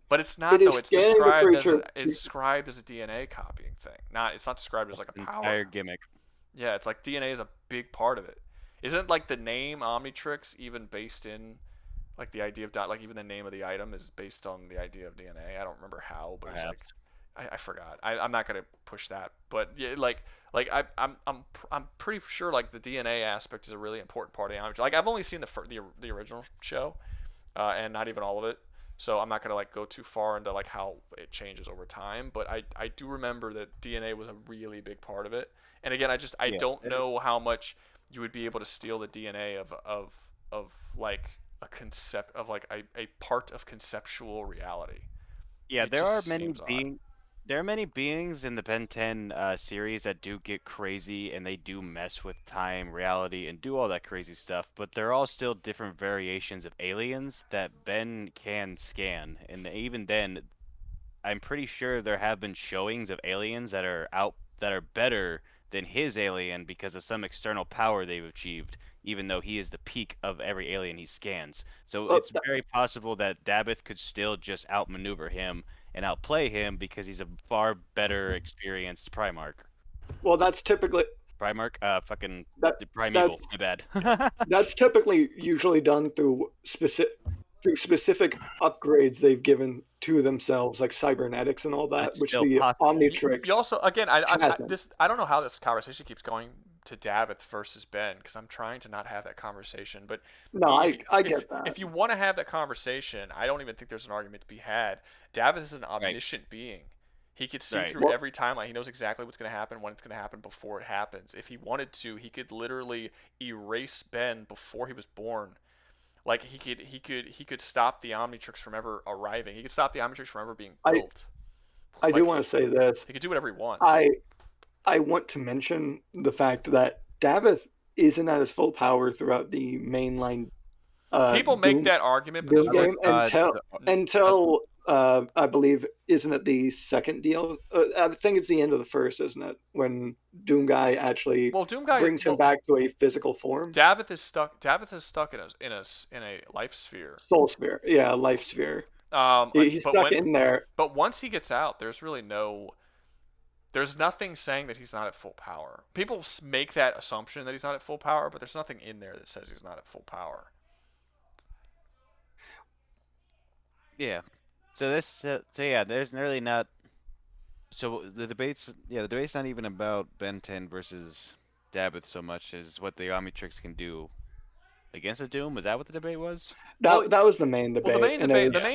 But it's not, though. It's described as a DNA copying thing. It's not described as like a power. Entire gimmick. Yeah, it's like DNA is a big part of it. Isn't like the name Omnitrix even based in Like the idea of like even the name of the item is based on the idea of DNA. I don't remember how, but it's like I forgot. I'm not gonna push that, but yeah, I'm pretty sure like the DNA aspect is a really important part of the Omnitrix. Like I've only seen the original show, and not even all of it, so I'm not gonna like go too far into like how it changes over time. But I do remember that DNA was a really big part of it. And again, I don't know how much you would be able to steal the DNA of like a concept of like a part of conceptual reality. Yeah, It there are just many seems odd. there are many beings in the Ben 10 series that do get crazy and they do mess with time, reality, and do all that crazy stuff. But they're all still different variations of aliens that Ben can scan, and even then, I'm pretty sure there have been showings of aliens that are better than his alien because of some external power they've achieved, even though he is the peak of every alien he scans. So it's very possible that Dabith could still just outmaneuver him and outplay him because he's a far better experienced Primarch. Well, that's typically Primarch? Fucking that. Primeval. My bad. That's typically usually done through specific upgrades they've given to themselves, like cybernetics and all that, That's which still the possible. Omnitrix. You also, again, I hasn't. don't know how this conversation keeps going to Davith versus Ben because I'm trying to not have that conversation. But No, I get that. If you want to have that conversation, I don't even think there's an argument to be had. Davith is an omniscient being. He could see through every timeline. He knows exactly what's going to happen, when it's going to happen, before it happens. If he wanted to, he could literally erase Ben before he was born. Like he could stop the Omnitrix from ever arriving. He could stop the Omnitrix from ever being built. I do want to say this. He could do whatever he wants. I want to mention the fact that Davith isn't at his full power throughout the mainline. People make that argument, but game until I believe, isn't it the second deal? I think it's the end of the first, isn't it? When Doomguy actually brings him back to a physical form. Davith is stuck in a life sphere. Soul sphere, yeah, life sphere. He's stuck in there. But once he gets out, there's nothing saying that he's not at full power. People make that assumption that he's not at full power, but there's nothing in there that says he's not at full power. Yeah. So yeah, there's really not. So the debate's not even about Ben 10 versus Davith so much as what the Omnitrix can do against a Doom. Is that what the debate was? That was the main debate. Well, the main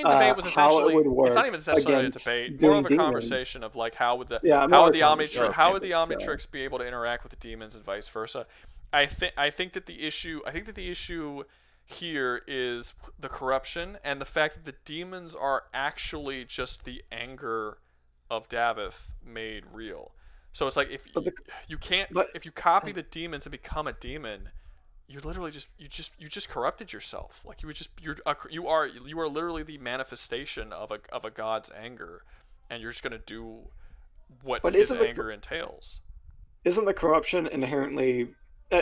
debate was essentially it's not even necessarily a debate, more of a conversation of like how would the Omnitrix be able to interact with the demons and vice versa. I think that the issue here is the corruption and the fact that the demons are actually just the anger of Davith made real. So it's like if you copy the demons and become a demon, you literally just corrupted yourself. Like you are literally the manifestation of a god's anger, and you're just gonna do what his anger entails. Isn't the corruption inherently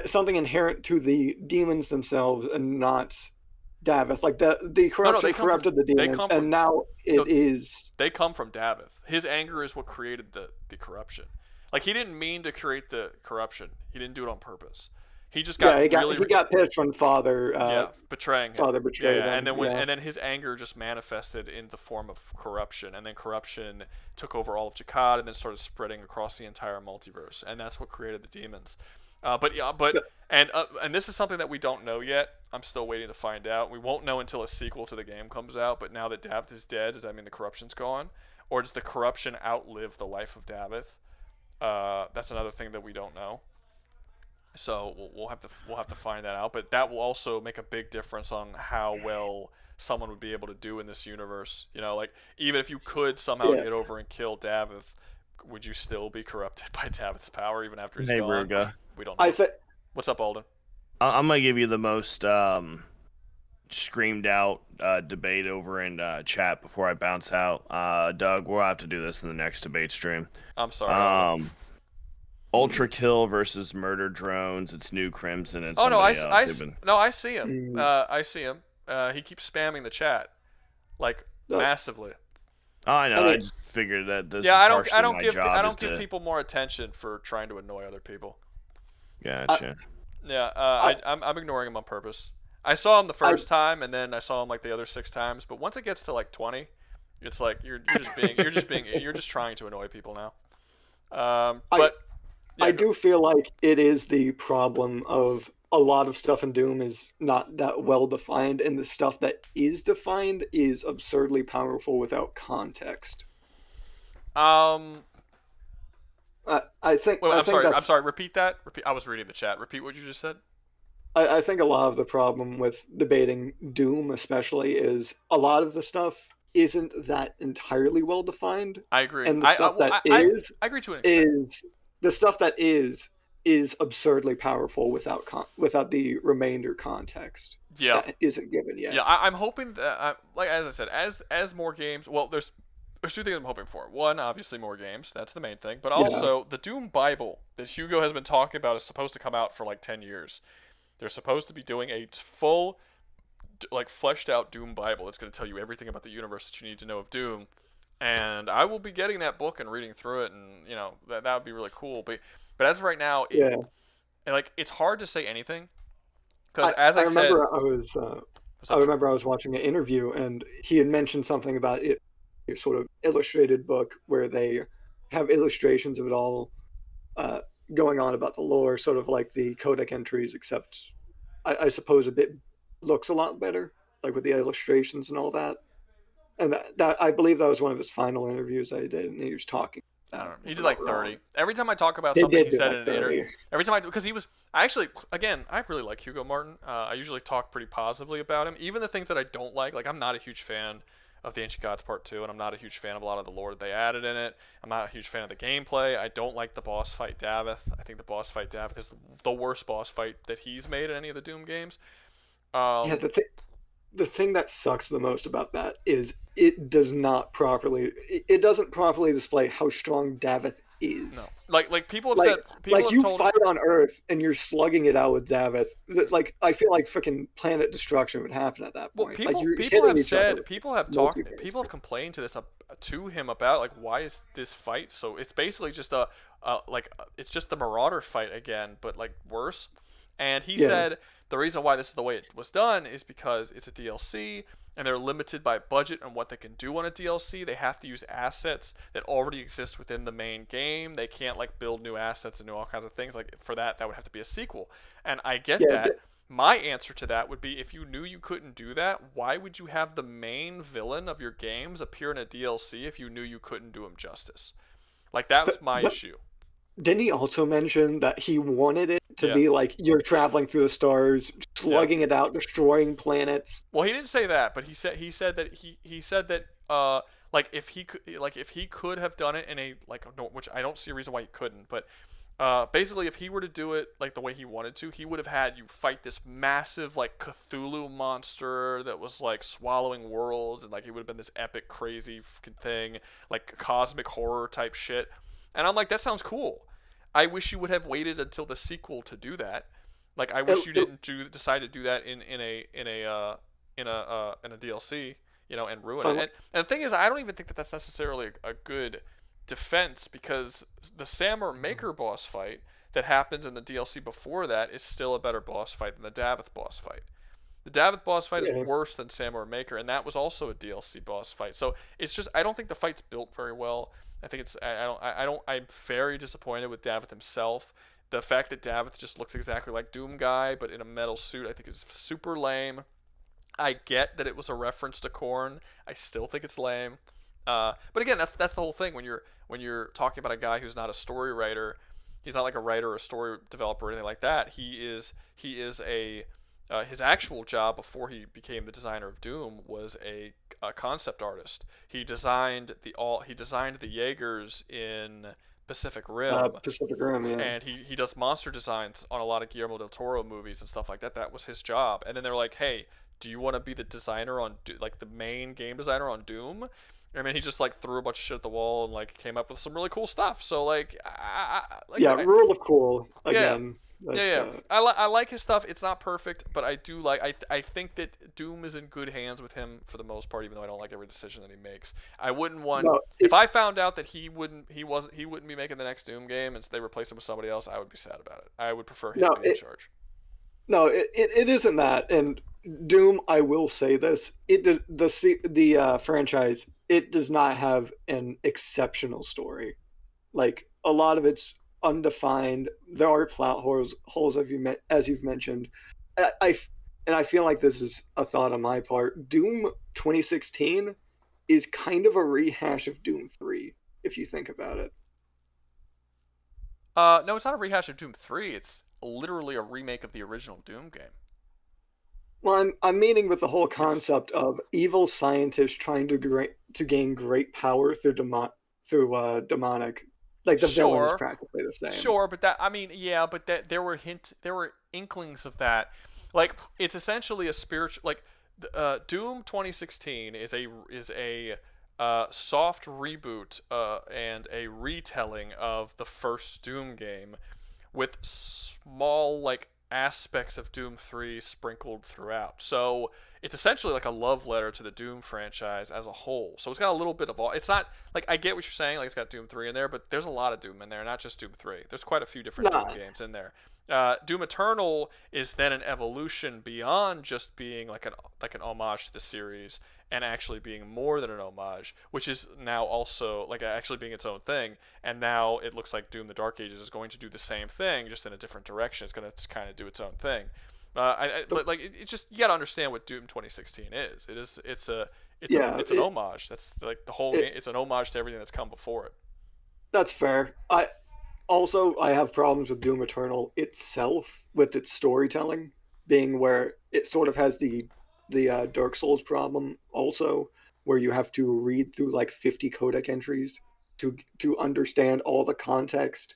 something inherent to the demons themselves and not Davith? Like the corruption corrupted the demons, and now it is. They come from Davith. His anger is what created the corruption. Like he didn't mean to create the corruption. He didn't do it on purpose. He just got he got pissed when father betraying him. Father betrayed him. And then his anger just manifested in the form of corruption, and then corruption took over all of Jakad and then started spreading across the entire multiverse, and that's what created the demons. And this is something that we don't know yet. I'm still waiting to find out. We won't know until a sequel to the game comes out. But now that Davith is dead, does that mean the corruption's gone, or does the corruption outlive the life of Davith? That's another thing that we don't know. So we'll have to find that out. But that will also make a big difference on how well someone would be able to do in this universe. You know, like even if you could somehow get over and kill Davith, would you still be corrupted by Davith's power even after he's gone? Rouga. We don't know. What's up, Alden? I'm gonna give you the most screamed out debate over in chat before I bounce out. Doug, we'll have to do this in the next debate stream. I'm sorry. Ultra Kill versus Murder Drones. It's New Crimson and I see him. I see him. He keeps spamming the chat, like massively. Oh, I know. I just figured that this. Yeah, I don't give people more attention for trying to annoy other people. Gotcha. I'm ignoring him on purpose. I saw him the first time, and then I saw him like the other 6 times. But once it gets to like 20, it's like you're just trying to annoy people now. But yeah, I do feel like it is the problem of a lot of stuff in Doom is not that well defined, and the stuff that is defined is absurdly powerful without context. I think. Wait, I'm sorry. that's, I'm sorry. Repeat that. I was reading the chat. Repeat what you just said. I think a lot of the problem with debating Doom, especially, is a lot of the stuff isn't that entirely well defined. I agree. And the stuff I agree to an extent. is the stuff that is absurdly powerful without the remainder context. Yeah, that isn't given yet. Yeah, I'm hoping that, like as I said, as more games. Well, there's 2 things I'm hoping for. One, obviously more games. That's the main thing. But also the Doom Bible that Hugo has been talking about is supposed to come out for like 10 years. They're supposed to be doing a full, like fleshed out Doom Bible. It's going to tell you everything about the universe that you need to know of Doom. And I will be getting that book and reading through it, and that would be really cool. But as of right now, it's hard to say anything because as I said, I remember I was watching an interview and he had mentioned something about it, a sort of illustrated book where they have illustrations of it all going on about the lore, sort of like the codex entries, except I suppose a bit looks a lot better, like with the illustrations and all that. And that I believe that was one of his final interviews I did, and he was talking. I don't know. He did like 30. Every time I talk about something he said in an interview, because I really like Hugo Martin. I usually talk pretty positively about him. Even the things that I don't like I'm not a huge fan of the Ancient Gods Part 2, and I'm not a huge fan of a lot of the lore that they added in it. I'm not a huge fan of the gameplay. I don't like the boss fight Davith. I think the boss fight Davith is the worst boss fight that he's made in any of the Doom games. The thing that sucks the most about that is it doesn't properly display how strong Davith is. No, like people have said, fight on Earth and you're slugging it out with Davith. Like I feel like freaking planet destruction would happen at that point. Well, people have complained to him about like why is this fight so? It's basically just it's just the Marauder fight again, but like worse. And he said the reason why this is the way it was done is because it's a DLC and they're limited by budget and what they can do on a DLC. They have to use assets that already exist within the main game. They can't like build new assets and do all kinds of things. Like for that would have to be a sequel. And I get that. My answer to that would be if you knew you couldn't do that, why would you have the main villain of your games appear in a DLC if you knew you couldn't do him justice? Like that was my issue. Didn't he also mention that he wanted it to be like you're traveling through the stars, slugging it out, destroying planets? Well, he didn't say that, but he said that like if he could have done it in a which I don't see a reason why he couldn't, but basically if he were to do it like the way he wanted to, he would have had you fight this massive like Cthulhu monster that was like swallowing worlds, and like it would have been this epic crazy fucking thing, like cosmic horror type shit. And I'm like, that sounds cool. I wish you would have waited until the sequel to do that. Like, I wish you didn't decide to do that in a DLC, and ruin it. And the thing is, I don't even think that that's necessarily a good defense, because the Samur Maker boss fight that happens in the DLC before that is still a better boss fight than the Davith boss fight. The Davith boss fight is worse than Samur Maker, and that was also a DLC boss fight. So it's just, I don't think the fight's built very well. I think I'm very disappointed with Davith himself. The fact that Davith just looks exactly like Doom Guy, but in a metal suit, I think is super lame. I get that it was a reference to Korn. I still think it's lame. But again, that's the whole thing. When you're talking about a guy who's not a story writer, he's not like a writer or a story developer or anything like that. He is his actual job before he became the designer of Doom was a concept artist. He designed the Jaegers in Pacific Rim. And he does monster designs on a lot of Guillermo del Toro movies and stuff like that. That was his job. And then they're like, "Hey, do you want to be the designer on like the main game designer on Doom?" I mean, he just like threw a bunch of shit at the wall and like came up with some really cool stuff. So like, rule of cool again. I like his stuff. It's not perfect, but I do like. I think that Doom is in good hands with him for the most part, even though I don't like every decision that he makes. I wouldn't want if I found out that he wouldn't be making the next Doom game and they replace him with somebody else. I would be sad about it. I would prefer him to be in charge. No, it isn't that, and Doom, I will say this: the franchise, it does not have an exceptional story. Like a lot of it's undefined. There are plot holes as you've mentioned. I and I feel like this is a thought on my part. Doom 2016 is kind of a rehash of Doom 3, if you think about it. No, it's not a rehash of Doom 3. It's literally a remake of the original Doom game. Well, I'm meaning with the whole It's concept of evil scientists trying to gain great power through demonic. Like the villain is sure, practically the same. sure, but that I mean, yeah, but that there were inklings of that. Like it's essentially a spiritual like Doom 2016 is a soft reboot and a retelling of the first Doom game with small like aspects of Doom 3 sprinkled throughout. So it's essentially like a love letter to the Doom franchise as a whole. So it's got a little bit of all. It's not like I get what you're saying, like it's got Doom 3 in there, but there's a lot of Doom in there, not just Doom 3. There's quite a few different Doom Nah, games in there. Doom Eternal is then an evolution beyond just being like an homage to the series and actually being more than an homage, which is now also like actually being its own thing. And now it looks like Doom: The Dark Ages is going to do the same thing, just in a different direction. It's going to kind of do its own thing. Like it's just you got to understand what Doom 2016 is. It's an homage. That's like the whole game. It's an homage to everything that's come before it. that's fair. I have problems with Doom Eternal itself with its storytelling being where it sort of has the Dark Souls problem also, where you have to read through like 50 codec entries to understand all the context.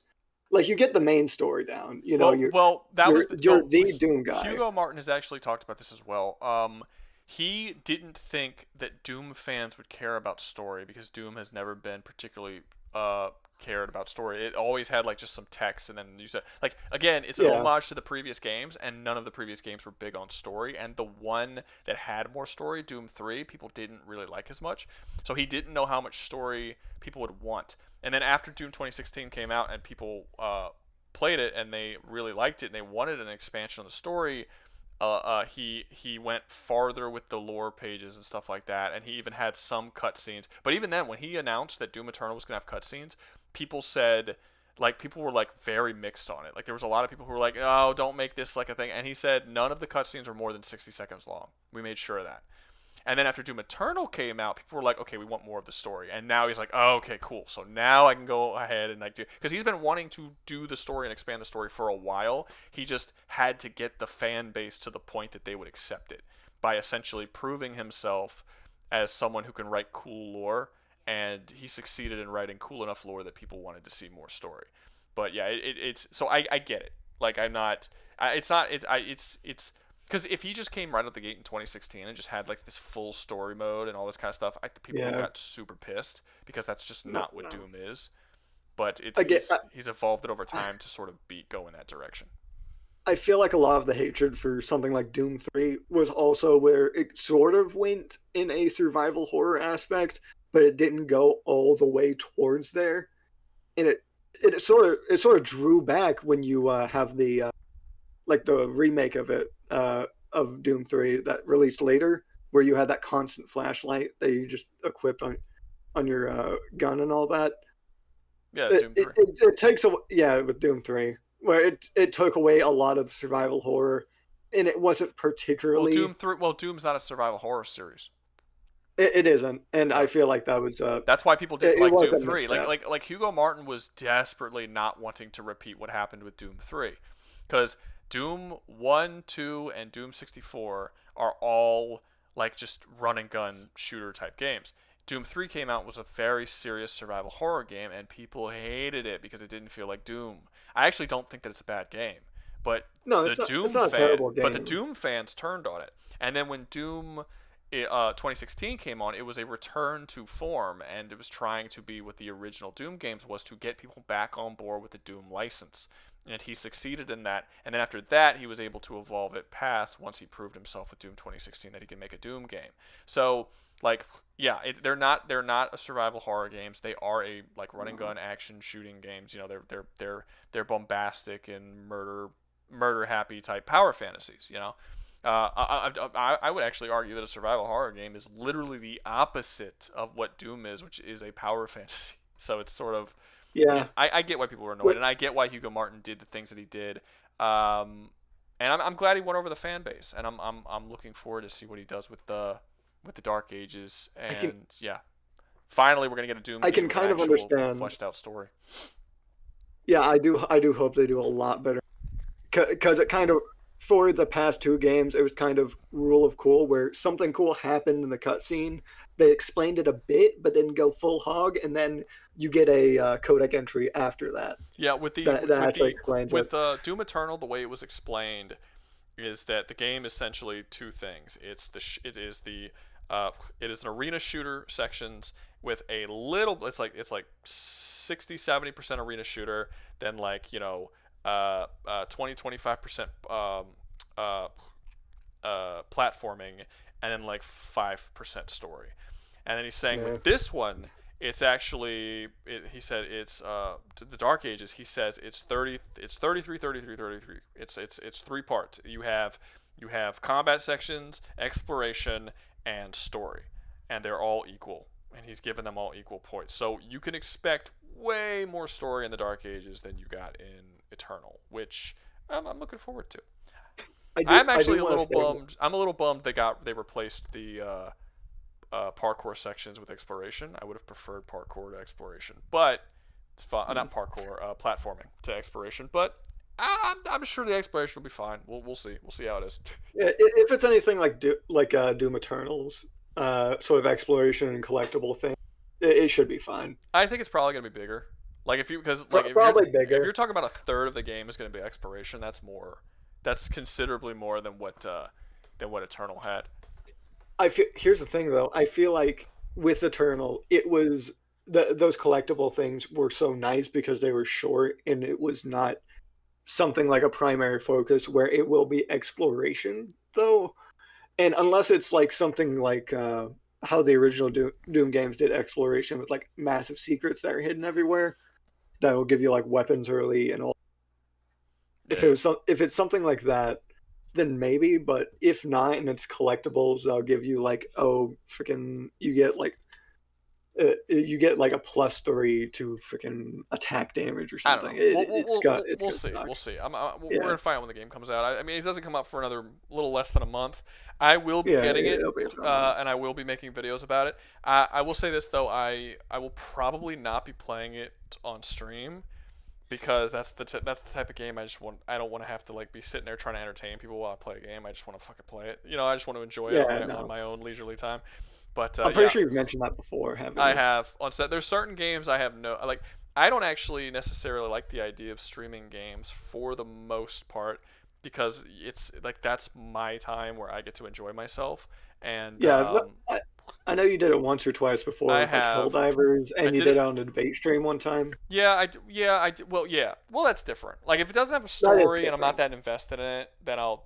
Like you get the main story down, That was you're the Doom guy. Hugo Martin has actually talked about this as well. He didn't think that Doom fans would care about story because Doom has never been particularly cared about story. It always had like just some text, and then you said like again, it's an homage to the previous games, and none of the previous games were big on story. And the one that had more story, Doom 3, people didn't really like as much. So he didn't know how much story people would want. And then after Doom 2016 came out and people played it and they really liked it and they wanted an expansion on the story, he went farther with the lore pages and stuff like that, and he even had some cutscenes. But even then, when he announced that Doom Eternal was gonna have cutscenes, people said people were like very mixed on it. Like there was a lot of people who were like, "Oh, don't make this like a thing," and he said none of the cutscenes were more than 60 seconds long. We made sure of that. And then after Doom Eternal came out, people were like, okay, we want more of the story. And now he's like, oh, okay, cool. So now I can go ahead and like do, because he's been wanting to do the story and expand the story for a while. He just had to get the fan base to the point that they would accept it by essentially proving himself as someone who can write cool lore. And he succeeded in writing cool enough lore that people wanted to see more story. But yeah, it's so I get it. Like I'm not, it's because if he just came right out the gate in 2016 and just had like this full story mode and all this kind of stuff, I think people would have got super pissed because that's just not what Doom is. But he's evolved it over time to sort of go in that direction. I feel like a lot of the hatred for something like Doom 3 was also where it sort of went in a survival horror aspect, but it didn't go all the way towards there. And it sort of drew back when you have the like the remake of it of Doom 3 that released later, where you had that constant flashlight that you just equipped on your gun and all that. Yeah, Doom 3. It takes with Doom 3, where it took away a lot of the survival horror, and it wasn't particularly. Doom's not a survival horror series. It isn't, and I feel like that was. That's why people didn't like Doom 3. Like Hugo Martin was desperately not wanting to repeat what happened with Doom 3, because Doom 1, 2, and Doom 64 are all like just run and gun shooter type games. Doom 3 came out, was a very serious survival horror game, and people hated it because it didn't feel like Doom. I actually don't think that it's a bad game, but it's not a terrible game. But the Doom fans turned on it. And then when Doom 2016 came on, it was a return to form, and it was trying to be what the original Doom games was, to get people back on board with the Doom license. And he succeeded in that. And then after that, he was able to evolve it past, once he proved himself with Doom 2016 that he could make a Doom game. So like, yeah, they're not a survival horror games. They are a like run and gun action shooting games. You know, they're bombastic and murder happy type power fantasies. You know, I would actually argue that a survival horror game is literally the opposite of what Doom is, which is a power fantasy. So it's sort of, Yeah. I get why people were annoyed, and I get why Hugo Martin did the things that he did. And I'm glad he won over the fan base, and I'm looking forward to see what he does with the Dark Ages, and yeah, finally we're gonna get a Doom game with an actual understand. fleshed out story. Yeah, I do hope they do a lot better, because it kind of, for the past 2 games, it was kind of rule of cool where something cool happened in the cutscene, they explained it a bit, but then go full hog, and then you get a codec entry after that. Yeah, with Doom Eternal, the way it was explained is that the game is essentially 2 things. It is an arena shooter sections with a little. It's like 60-70% arena shooter, then 20-25% platforming, and then 5% story. And then he's saying with this one, it's actually he said it's the Dark Ages. He says it's 33. It's 3 parts. You have combat sections, exploration, and story, and they're all equal. And he's given them all equal points. So you can expect way more story in the Dark Ages than you got in Eternal, which I'm looking forward to. I'm actually a little bummed. I'm a little bummed they replaced the parkour sections with exploration. I would have preferred parkour to exploration, but it's fun. Not parkour, platforming to exploration. But I'm sure the exploration will be fine. We'll see. We'll see how it is. Yeah, if it's anything like Doom Eternal's sort of exploration and collectible thing, it should be fine. I think it's probably gonna be bigger. If you're talking about a third of the game is gonna be exploration, that's more. That's considerably more than what Eternal had. Here's the thing, though. I feel like with Eternal, it was those collectible things were so nice because they were short, and it was not something like a primary focus where it will be exploration, though. And unless it's something like how the original Doom games did exploration with massive secrets that are hidden everywhere, that will give you weapons early and all. Yeah. If it's something like that, then maybe. But if not, and it's collectibles, they'll give you you get a +3 to freaking attack damage or something. We'll see. We'll see. We're gonna find out when the game comes out. I mean, it doesn't come out for another little less than a month. I will be getting it, and I will be making videos about it. I will say this though, I will probably not be playing it on stream, because that's the type of game I don't want to have to be sitting there trying to entertain people while I play a game. I just want to fucking play it. I just want to enjoy it on my own leisurely time. But I'm pretty sure you've mentioned that before, haven't you? I have. On set, there's certain games I have I don't actually necessarily like the idea of streaming games for the most part, because it's that's my time where I get to enjoy myself. And I know you did it once or twice before with Helldivers, and you did it on a debate stream one time. I did. Well, that's different. If it doesn't have a story and I'm not that invested in it, then I'll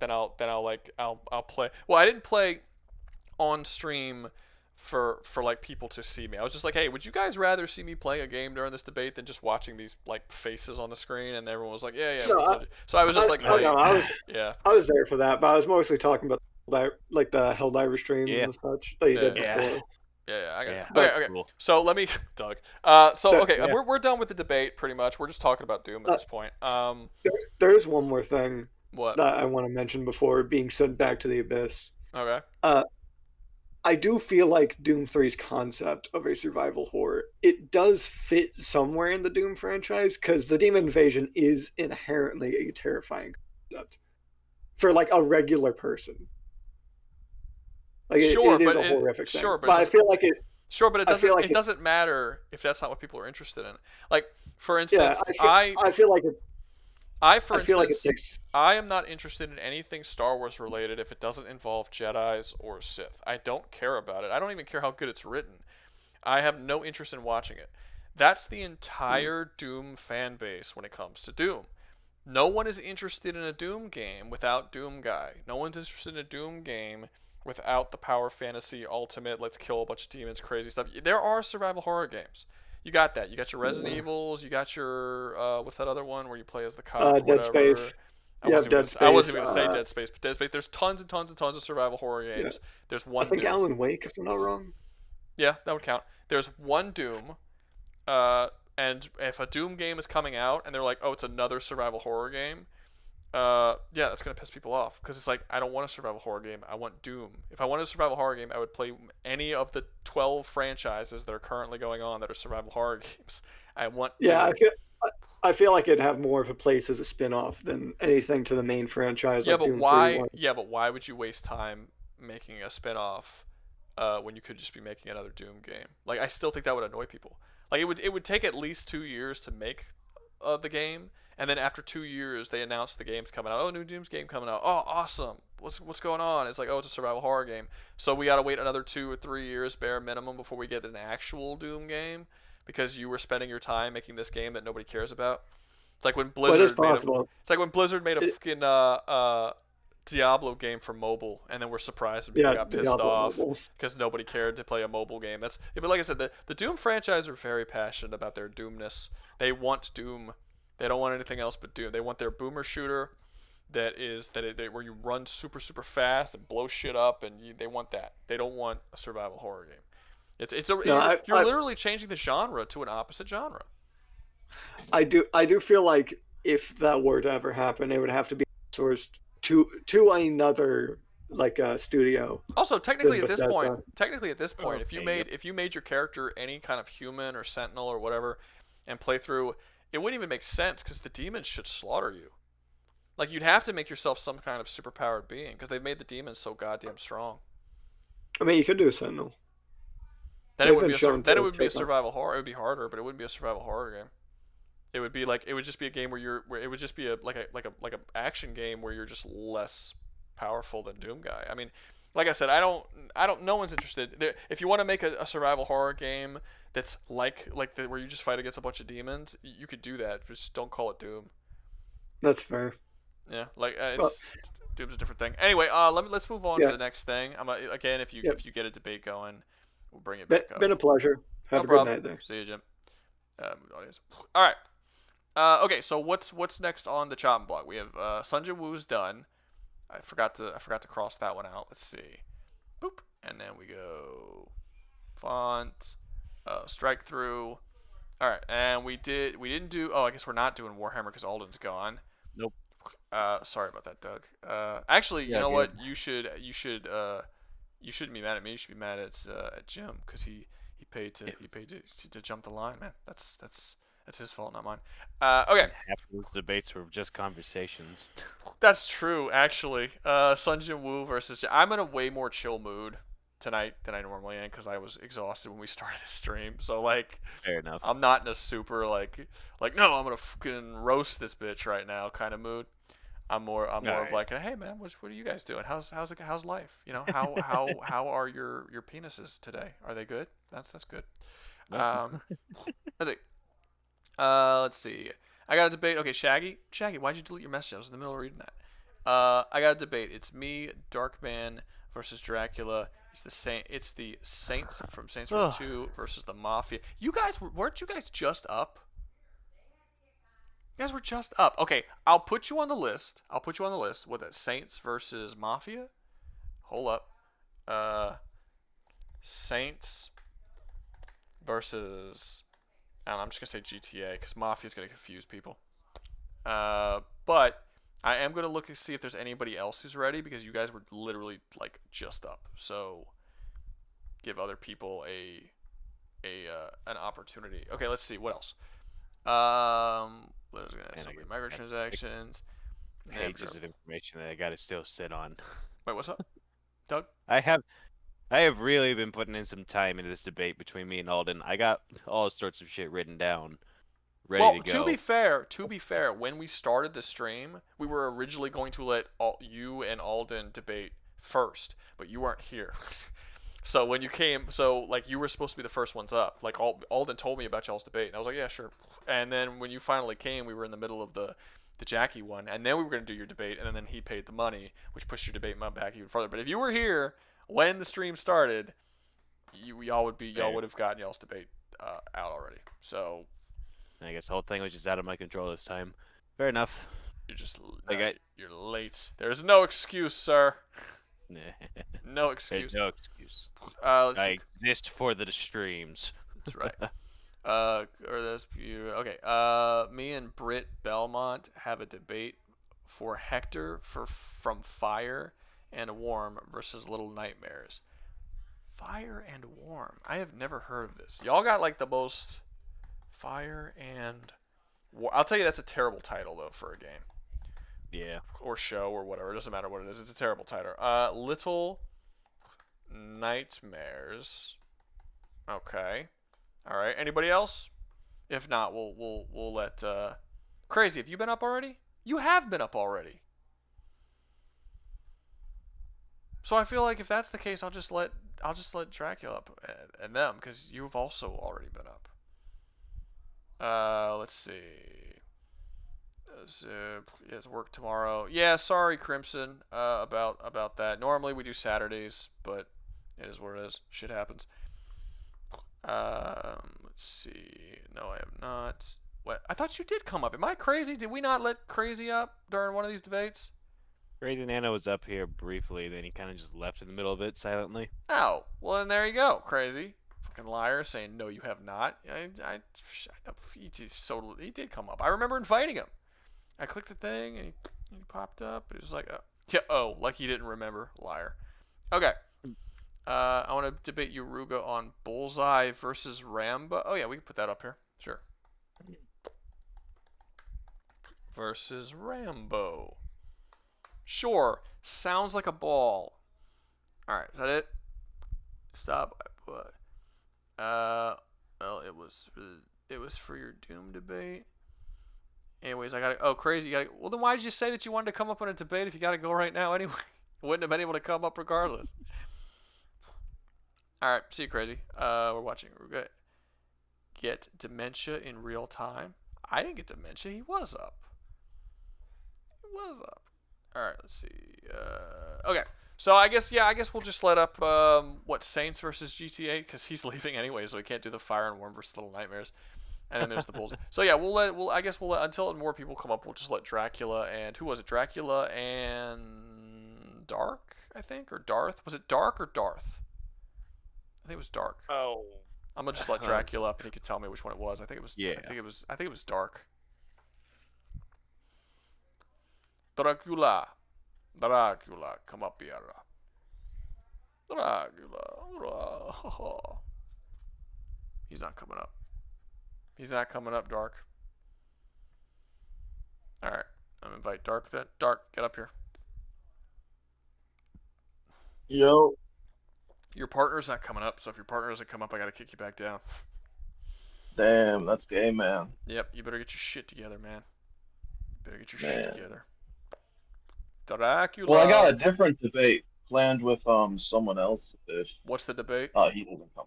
play. Well, I didn't play on stream for people to see me. I was just hey, would you guys rather see me playing a game during this debate than just watching these faces on the screen? And everyone was yeah. No, so I was just I was there for that, but I was mostly talking about the Helldiver streams and such that you did before. Yeah, I got it. Okay. Cool. So let me, Doug. We're done with the debate pretty much. We're just talking about Doom at this point. There is one more thing that I want to mention before being sent back to the abyss. Okay. I do feel like Doom 3's concept of a survival horror, it does fit somewhere in the Doom franchise, because the demon invasion is inherently a terrifying concept for a regular person. It is a horrific thing. Sure, but I feel like it. Sure, but it doesn't matter if that's not what people are interested in. For instance, I am not interested in anything Star Wars related if it doesn't involve Jedis or Sith. I don't care about it. I don't even care how good it's written. I have no interest in watching it. That's the entire Doom fan base when it comes to Doom. No one is interested in a Doom game without Doom Guy. No one's interested in a Doom game without the power fantasy ultimate, let's kill a bunch of demons, crazy stuff. There are survival horror games. You got that. You got your Resident Evils. You got your what's that other one where you play as the cop? Dead Space. Dead I wasn't Space. even gonna say Dead Space, but Dead Space. There's tons and tons and tons of survival horror games. There's I one think Doom. Alan Wake, if I'm not wrong. Yeah, that would count. There's one Doom, and if a Doom game is coming out and they're like, oh, it's another survival horror game, yeah, that's gonna piss people off because it's like I don't want a survival horror game. I want Doom. If I wanted a survival horror game, I would play any of the 12 franchises that are currently going on that are survival horror games. I want. Yeah, Doom. I feel like it'd have more of a place as a spin-off than anything to the main franchise. Yeah, like but Doom 3 why? was. Yeah, but why would you waste time making a spin-off when you could just be making another Doom game? Like, I still think that would annoy people. Like, it would take at least 2 years to make the game, and then after 2 years, they announce the game's coming out. Oh, new Doom's game coming out. Oh, awesome. What's going on? It's like, oh, it's a survival horror game. So we gotta wait another 2 or 3 years bare minimum before we get an actual Doom game because you were spending your time making this game that nobody cares about. It's like when But it's Blizzard made possible. it's like when Blizzard made a fucking Diablo game for mobile, and then we're surprised when people got pissed Diablo off Mobile. because nobody cared to play a mobile game. But like I said, the Doom franchise are very passionate about their Doomness. They want Doom. They don't want anything else but Doom. They want their boomer shooter where you run super super fast and blow shit up, and they want that. They don't want a survival horror game. You're literally changing the genre to an opposite genre. I do feel like if that were to ever happen, it would have to be sourced to another studio. Also, technically at this Bethesda. point, if you made your character any kind of human or sentinel or whatever, and play through, it wouldn't even make sense because the demons should slaughter you. Like you'd have to make yourself some kind of superpowered being because they've made the demons so goddamn strong. I mean, you could do a sentinel. Then They've it would been be shown then to it would be a take on- survival horror. It would be harder, but it wouldn't be a survival horror game. It would just be a game where it would just be a action game where you're just less powerful than Doom Guy. I mean, like I said, no one's interested. If you want to make a survival horror game that's where you just fight against a bunch of demons, you could do that. Just don't call it Doom. That's fair. Yeah, Doom's a different thing. Anyway, let's move on to the next thing. Again, if you get a debate going, we'll bring it back up. Been a pleasure. Have No a problem. good night there. See you, Jim. Audience. All right. Okay, so what's next on the chopping block? We have Jin Woo's done. I forgot to cross that one out. Let's see. Boop, and then we go font, strike through. All right, and we didn't do. Oh, I guess we're not doing Warhammer because Alden's gone. Nope. Sorry about that, Doug. Actually, you know good. what? You shouldn't be mad at me. You should be mad at Jim because he paid to jump the line, man. That's his fault, not mine. Okay. Half of those debates were just conversations. That's true, actually. Jin Woo versus. I'm in a way more chill mood tonight than I normally am because I was exhausted when we started the stream. So Fair enough. I'm not in a super like no, I'm gonna fucking roast this bitch right now kind of mood. I'm more of like, hey man, what are you guys doing? How's life? You know, how are your penises today? Are they good? That's good. Let's see. Let's see. I got a debate. Okay, Shaggy, why'd you delete your message? I was in the middle of reading that. I got a debate. It's me, Darkman versus Dracula. It's the Saints from Saints Row 2 versus the Mafia. You guys weren't you guys just up? You guys were just up. Okay, I'll put you on the list. What that Saints versus Mafia? Hold up. Saints versus. I'm just gonna say GTA because Mafia's gonna confuse people. But I am gonna look and see if there's anybody else who's ready because you guys were literally just up. So give other people an opportunity. Okay, let's see what else. What was gonna say? Microtransactions. Pages of information that I gotta still sit on. Wait, what's up, Doug? I have really been putting in some time into this debate between me and Alden. I got all sorts of shit written down, ready to go. To be fair, when we started the stream, we were originally going to let you and Alden debate first, but you weren't here. So when you came, you were supposed to be the first ones up. Alden told me about y'all's debate, and I was like, yeah, sure. And then when you finally came, we were in the middle of the Jackie one, and then we were going to do your debate, and then he paid the money, which pushed your debate back even further. But if you were here when the stream started, y'all would have gotten y'all's debate out already. So I guess the whole thing was just out of my control this time. Fair enough. You're just Like you're late. There's no excuse, sir. No There's excuse. no excuse. Let's I see. exist for the streams. That's right. Or this okay. Me and Britt Belmont have a debate for Hector from Fire and Warm versus Little Nightmares. Fire and Warm. I have never heard of this. Y'all got like the most Fire and I'll tell you that's a terrible title though for a game. Yeah. Or show or whatever. It doesn't matter what it is. It's a terrible title. Little Nightmares. Okay. All right. Anybody else? If not, we'll let Crazy. Have you been up already? You have been up already. So I feel like if that's the case, I'll just let Dracula up and them because you've also already been up. Let's see. Yes, work tomorrow. Yeah, sorry, Crimson, about that. Normally we do Saturdays, but it is what it is. Shit happens. Let's see. No, I have not. What? I thought you did come up. Am I crazy? Did we not let Crazy up during one of these debates? Crazy Nano was up here briefly, then he kind of just left in the middle of it silently. Oh, well then there you go, Crazy. Fucking liar, saying no, you have not. He did come up. I remember inviting him. I clicked the thing and he popped up. It was like, like he didn't remember. Liar. Okay. I want to debate you, Rouga, on Bullseye versus Rambo. Oh yeah, we can put that up here. Sure. Versus Rambo. Sure. Sounds like a ball. All right, is that it? Stop. Well, it was for your Doom debate. Anyways, I gotta. Oh, Crazy! You gotta. Well, then why did you say that you wanted to come up on a debate if you gotta go right now anyway? You wouldn't have been able to come up regardless. All right, see you, Crazy. We're watching Rouga get dementia in real time. I didn't get dementia. He was up. All right, let's see. Okay, so I guess we'll just let up Saints versus GTA because he's leaving anyway, so we can't do the Fire and Warm versus Little Nightmares. And then there's the Bulls. So yeah, we'll let until more people come up, we'll just let Dracula and who was it? Dracula and Dark, I think, or Darth. Was it Dark or Darth? I think it was Dark. Oh. I'm gonna just let Dracula up and he could tell me which one it was. I think it was. Yeah. I think it was Dark. Dracula, come up here. Dracula. He's not coming up. Dark. Alright. I'm gonna invite Dark then. Dark, get up here. Yo. Your partner's not coming up, so if your partner doesn't come up, I gotta kick you back down. Damn, that's gay, man. Yep, you better get your shit together, man. Shit together. Dracula. Well, I got a different debate planned with someone else. What's the debate? He doesn't come.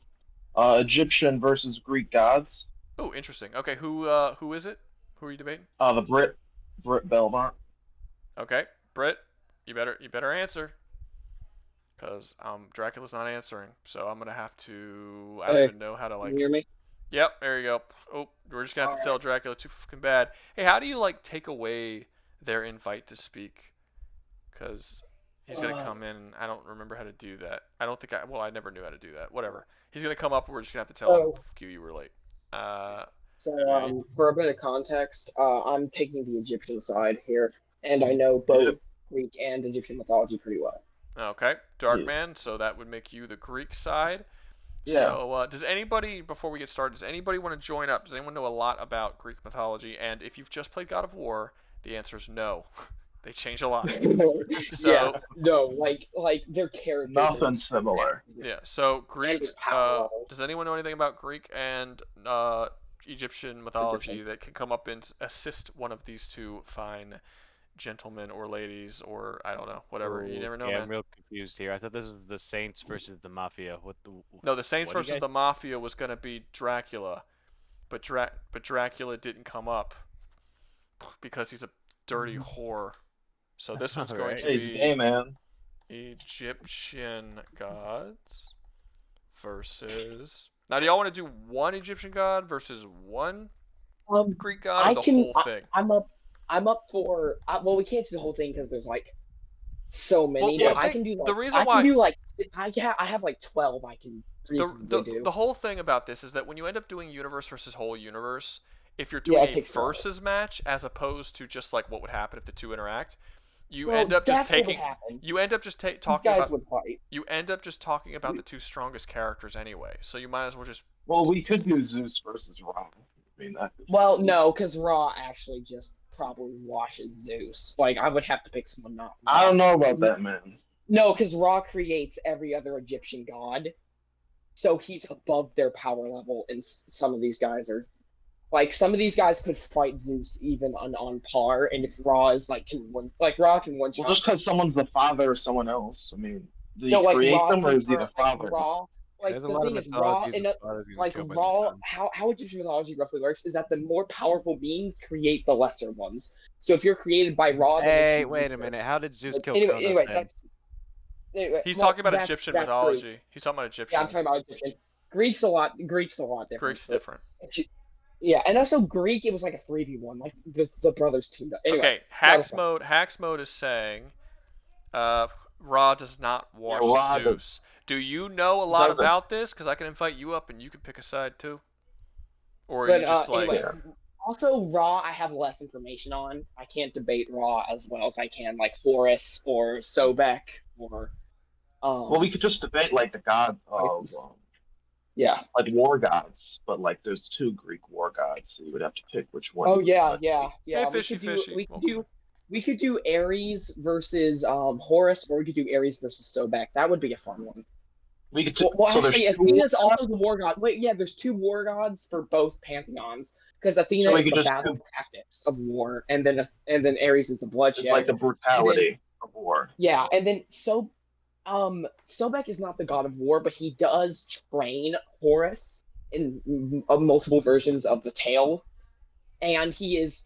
Egyptian versus Greek gods. Oh, interesting. Okay, who is it? Who are you debating? The Britt Belmont. Okay, Britt, you better answer, cause Dracula's not answering, so I'm gonna have to. I don't even know how to like. Can you hear me? Yep, there you go. Oh, we're just gonna have to tell Dracula too fucking bad. Hey, how do you like take away their invite to speak? Cause he's gonna come in. And I don't remember how to do that. I never knew how to do that. Whatever. He's gonna come up. We're just gonna have to tell him, "Fuck you, you were late." So, for a bit of context, I'm taking the Egyptian side here, and I know both Greek and Egyptian mythology pretty well. Okay, Darkman. So that would make you the Greek side. Yeah. So, does anybody, before we get started, does anybody want to join up? Does anyone know a lot about Greek mythology? And if you've just played God of War, the answer is no. They change a lot. So, yeah, no, like their characters. Nothing similar. Yeah. So Greek. And power levels. Does anyone know anything about Greek and Egyptian mythology that can come up and assist one of these two fine gentlemen or ladies or I don't know, whatever. You never know, Yeah, man. I'm real confused here. I thought this was the Saints versus the Mafia. No, the Saints what do you versus guys- the Mafia was gonna be Dracula, but Dracula didn't come up because he's a dirty whore. So this one's going Alright. to He's gay, be man. Egyptian gods versus. Now, do y'all want to do one Egyptian god versus one Greek god, or the whole thing? I'm up. I'm up for. Well, we can't do the whole thing because there's like so many, Well, but I think- can do like the reason I why- can do like I have like 12 I can reasonably do. The whole thing about this is that when you end up doing universe versus whole universe, if you're Yeah, doing it a takes forever. versus match as opposed to just like what would happen if the two interact, you Well, end up just that's what would taking. happen. You end up just These talking guys about. would fight. You end up just talking about the two strongest characters anyway, so you might as well just. Well, we could do Zeus versus Ra. I mean, that. Well, no, because Ra actually just probably washes Zeus. Like I would have to pick someone not. I don't know about that, man. No, because Ra creates every other Egyptian god, so he's above their power level, and some of these guys are. Like some of these guys could fight Zeus even on par, and if Ra is like Ra can one shot. Well, just because someone's the father of someone else, I mean, did No, he like create Ra them or can- is he the father? Ra, like There's a the lot of thing is Ra mythologies and of fathers getting like killed by Ra, their sons. how Egyptian mythology roughly works is that the more powerful beings create the lesser ones. So if you're created by Ra, that makes Hey, you wait a weaker. minute. How did Zeus Like, kill anyway, Kronos anyway, then? that's. Anyway, He's well, talking about that's- Egyptian that's mythology. Greek. He's talking about Egyptian. Yeah, I'm talking about Egyptian. Greek's a lot different. Greek's but different. Yeah, and also Greek, it was like a 3v1, like the brothers teamed up. Anyway, Okay, Hacks mode is saying, Ra does not wash Ra Zeus. Do you know a lot doesn't. about this? Because I can invite you up and you can pick a side too. Or are But you just like, anyway, also Ra, I have less information on. I can't debate Ra as well as I can like Horus or Sobek or. Well, we could just debate like the god of Yeah. like war gods, but like there's two Greek war gods, so you would have to pick which one. Oh you would yeah, like. yeah, yeah. Hey, fishy, fishy. We could do Ares versus Horus, or we could do Ares versus Sobek. That would be a fun one. We could. Well, So actually, there's two Athena's war also gods? the war god. Wait, yeah, there's two war gods for both pantheons because Athena So we is could the just battle tactics of war, and then Ares is the bloodshed. It's like the brutality of war. Yeah, and then Sobek is not the god of war, but he does train Horus in multiple versions of the tale, and he's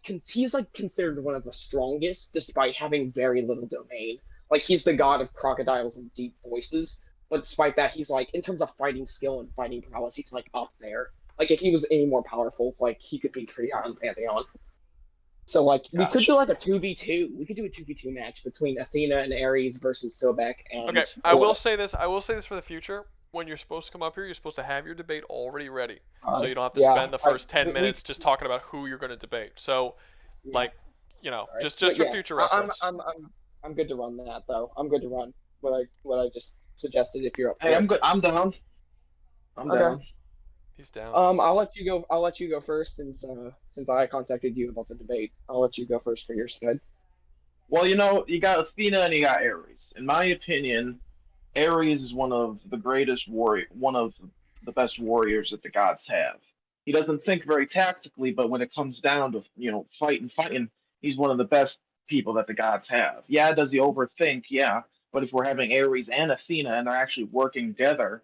like considered one of the strongest despite having very little domain. Like he's the god of crocodiles and deep voices, but despite that, he's like in terms of fighting skill and fighting prowess, he's like up there. Like if he was any more powerful, like he could be pretty high on the pantheon. So like we could do like a 2v2. We could do a 2v2 match between Athena and Ares versus Sobek and. okay, I will say this. I will say this for the future. When you're supposed to come up here, you're supposed to have your debate already ready, so you don't have to yeah, spend the first 10 we- minutes just talking about who you're going to debate. So, like, you know, Alright. just But for yeah, future reference. I'm good to run that though. I'm good to run what I just suggested if you're up for Hey, it. I'm good. I'm down. I'm Okay. down. He's down. I'll let you go. I'll let you go first since I contacted you about the debate. I'll let you go first for your side. Well, you know, you got Athena and you got Ares. In my opinion, Ares is one of the best warriors that the gods have. He doesn't think very tactically, but when it comes down to, you know, fighting, he's one of the best people that the gods have. Yeah, does he overthink? Yeah, but if we're having Ares and Athena and they're actually working together,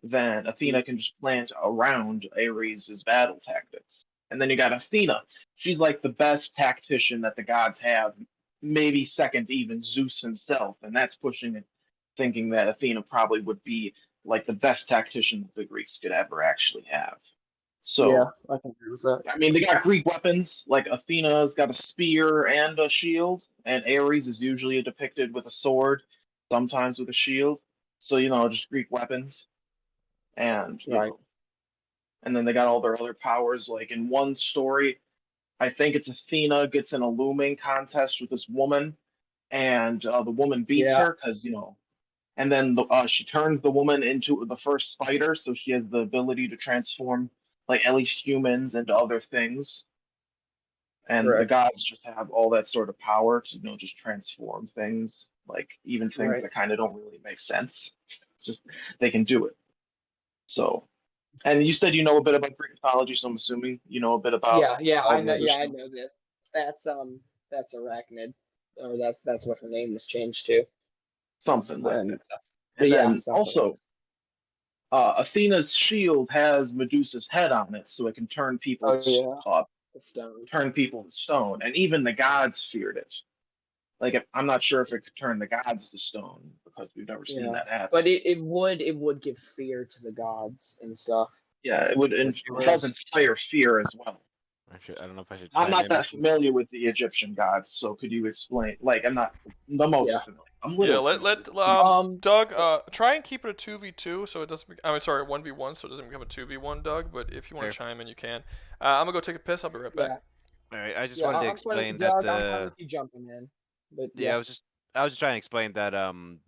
then Athena can just plant around Ares' battle tactics. And then you got Athena. She's like the best tactician that the gods have, maybe second to even Zeus himself. And that's pushing it, thinking that Athena probably would be like the best tactician that the Greeks could ever actually have. So, yeah, I can agree with that. I mean, they got Greek weapons, like Athena's got a spear and a shield, and Ares is usually depicted with a sword, sometimes with a shield. So, you know, just Greek weapons. And you Right. know, and then they got all their other powers. Like in one story, I think it's Athena gets in a looming contest with this woman, and the woman beats Yeah. her because, you know, and then she turns the woman into the first spider, so she has the ability to transform like at least humans into other things. And the Correct. gods just have all that sort of power to, you know, just transform things, like even things Right. that kind of don't really make sense. Just they can do it. So, and you said you know a bit about Greek mythology, so I'm assuming you know a bit about. Yeah, all I the know. other Yeah, I stuff. know this. That's Arachnid, or that's what her name was changed to. Something like And that. stuff. And yeah, then something. also, Athena's shield has Medusa's head on it, so it can turn people Oh, to yeah. The stone. turn people to stone, and even the gods feared it. Like I'm not sure if it could turn the gods to stone because we've never seen Yeah. that happen. But it would give fear to the gods and stuff. Yeah, it would. And She it does was- inspire fear as well. I don't know if I should I'm chime not in. that familiar with the Egyptian gods, so could you explain? Like, I'm not the most Yeah. familiar. I'm a little Yeah, familiar. Doug, try and keep it a 2v2 so it doesn't. I mean, sorry, 1v1 so it doesn't become a 2v1, Doug. But if you want to Fair. chime in, you can. I'm gonna go take a piss. I'll be right back. Yeah. All right, I just Yeah, wanted to I'm fine with explain that Doug. I'm fine the with you jumping in. But yeah, yeah. I was just trying to explain that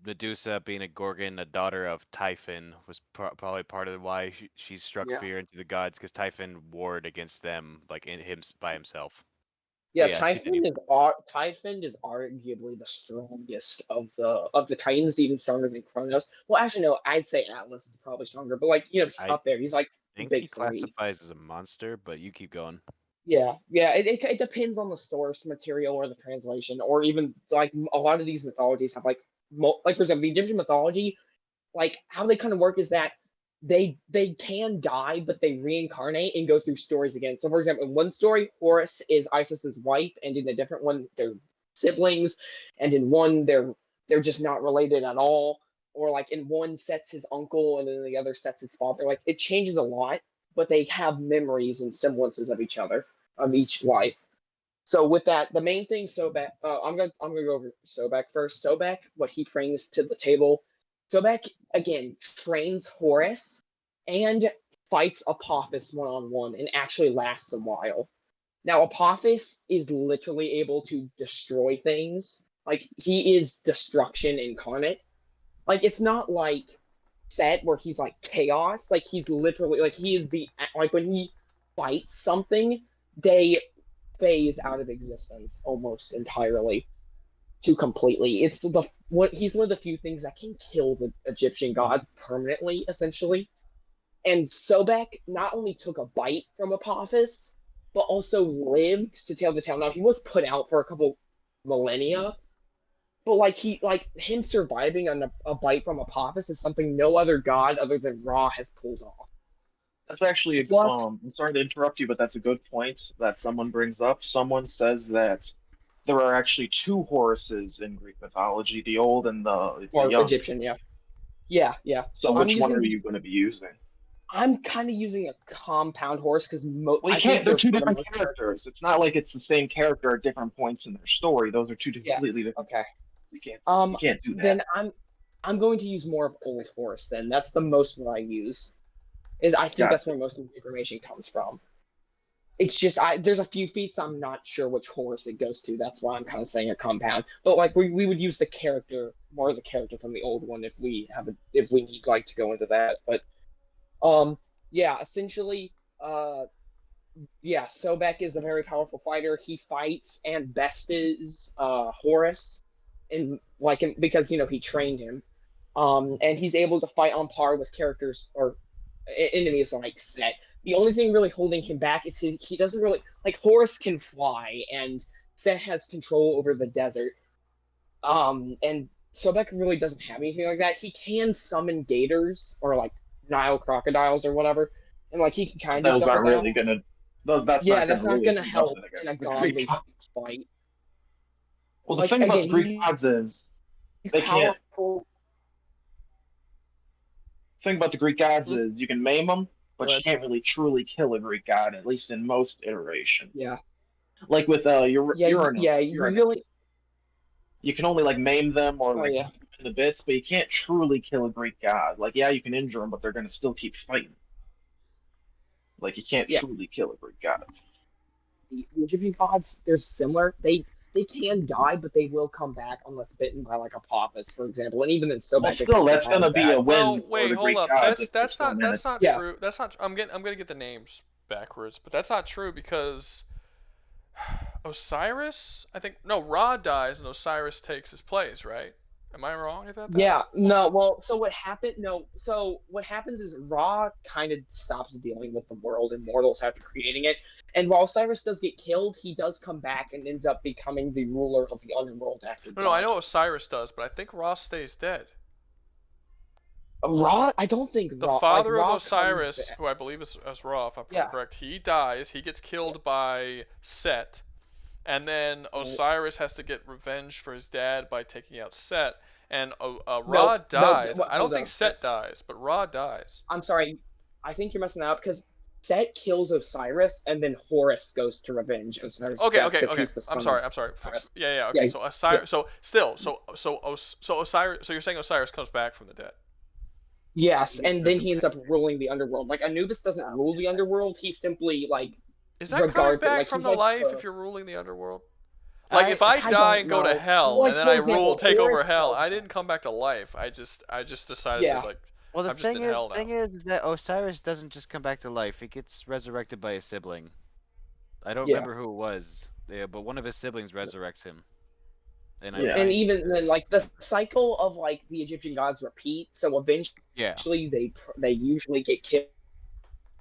Medusa, being a Gorgon, a daughter of Typhon, was probably part of why she struck Yeah. fear into the gods, because Typhon warred against them like in him by himself. Yeah, But yeah, Typhon continue. is arguably the strongest of the Titans, even stronger than Kronos. Well, actually, no, I'd say Atlas is probably stronger, but like he's I up there. He's like the think he big three. classifies as a monster, but you keep going. Yeah, it depends on the source material or the translation, or even like a lot of these mythologies have like like for example, the Egyptian mythology, like how they kind of work is that they can die, but they reincarnate and go through stories again. So, for example, in one story, Horus is Isis's wife, and in a different one, they're siblings, and in one, they're just not related at all. Or like in one, Set's his uncle, and then the other, Set's his father. Like it changes a lot, but they have memories and semblances of each other, of each life. So with that, the main thing, Sobek, I'm gonna go over Sobek first. Sobek, what he brings to the table. Sobek again trains Horus and fights Apophis one-on-one and actually lasts a while. Now Apophis is literally able to destroy things. Like he is destruction incarnate. Like it's not like Set where he's like chaos. Like he's literally like he is the like when he fights something, they phase out of existence almost entirely to completely. It's he's one of the few things that can kill the Egyptian gods permanently, essentially. And Sobek not only took a bite from Apophis, but also lived to tell the tale. Now he was put out for a couple millennia, but like him surviving on a bite from Apophis is something no other god other than Ra has pulled off. That's actually I'm sorry to interrupt you, but that's a good point that someone brings up. Someone says that there are actually two Horuses in Greek mythology, the old and the young. Egyptian, yeah. Yeah. So which one are you going to be using? I'm kind of using a compound Horus because they're two different characters. It's not like it's the same character at different points in their story. Those are two completely different. Okay. You can't do that. Then I'm going to use more of old Horus. Then that's the most what I use. I think that's where most of the information comes from. It's just there's a few feats I'm not sure which Horus it goes to. That's why I'm kind of saying a compound. But like we would use the character more of the character from the old one if we need like to go into that. But yeah, essentially Sobek is a very powerful fighter. He fights and bestes Horus because he trained him. And he's able to fight on par with characters or enemies like Set. The only thing really holding him back is he doesn't really like Horus can fly and Set has control over the desert. And Sobek really doesn't have anything like that. He can summon gators or like Nile crocodiles or whatever, and like he can kind of. Those aren't really gonna. That's not gonna help in a godly fight. Well, the thing about the Greek gods is they can't. The thing about the Greek gods is you can maim them, but you can't really truly kill a Greek god, at least in most iterations. Yeah. Like with Uranus. You really. You can only like maim them or in the bits, but you can't truly kill a Greek god. Like you can injure them, but they're gonna still keep fighting. Like you can't truly kill a Greek god. The Egyptian gods, they're similar. They can die, but they will come back unless bitten by like Apophis, for example. And even then, that's gonna be a win. Well, wait, hold up. That's not true. That's not. I'm gonna get the names backwards, but that's not true because Osiris, Ra dies and Osiris takes his place, right? Am I wrong about that? Yeah, no, well, so what happens is Ra kind of stops dealing with the world and mortals after creating it, and while Osiris does get killed, he does come back and ends up becoming the ruler of the underworld after No, I know Osiris does, but I think Ra stays dead. Ra? I don't think the father of Osiris, who I believe is Ra, if I'm correct, he dies, he gets killed by Set, and then Osiris has to get revenge for his dad by taking out Set, and Ra dies. I don't think Set dies, but Ra dies. I'm sorry, I think you're messing that up because Set kills Osiris, and then Horus goes to revenge Osiris' Okay, death okay, because okay. he's the son I'm sorry. of I'm sorry. Osiris. Yeah. Okay. Yeah, So Osiris. So still. So Osiris. So you're saying Osiris comes back from the dead? Yes, and then he ends up ruling the underworld. Like Anubis doesn't rule the underworld; he simply like Is that coming regards it back like from he's the like life the- if you're ruling the underworld? Like if I I die don't and go to know. hell Like, and then for I example, take over Horus hell, does I that. didn't come back to life. I just decided Yeah. to like. Well, the I'm just in hell now. thing is that Osiris doesn't just come back to life. He gets resurrected by a sibling. I don't Yeah. remember who it was, but one of his siblings resurrects him. And Yeah. And even then, like the cycle of like the Egyptian gods repeat. So eventually, they usually get killed.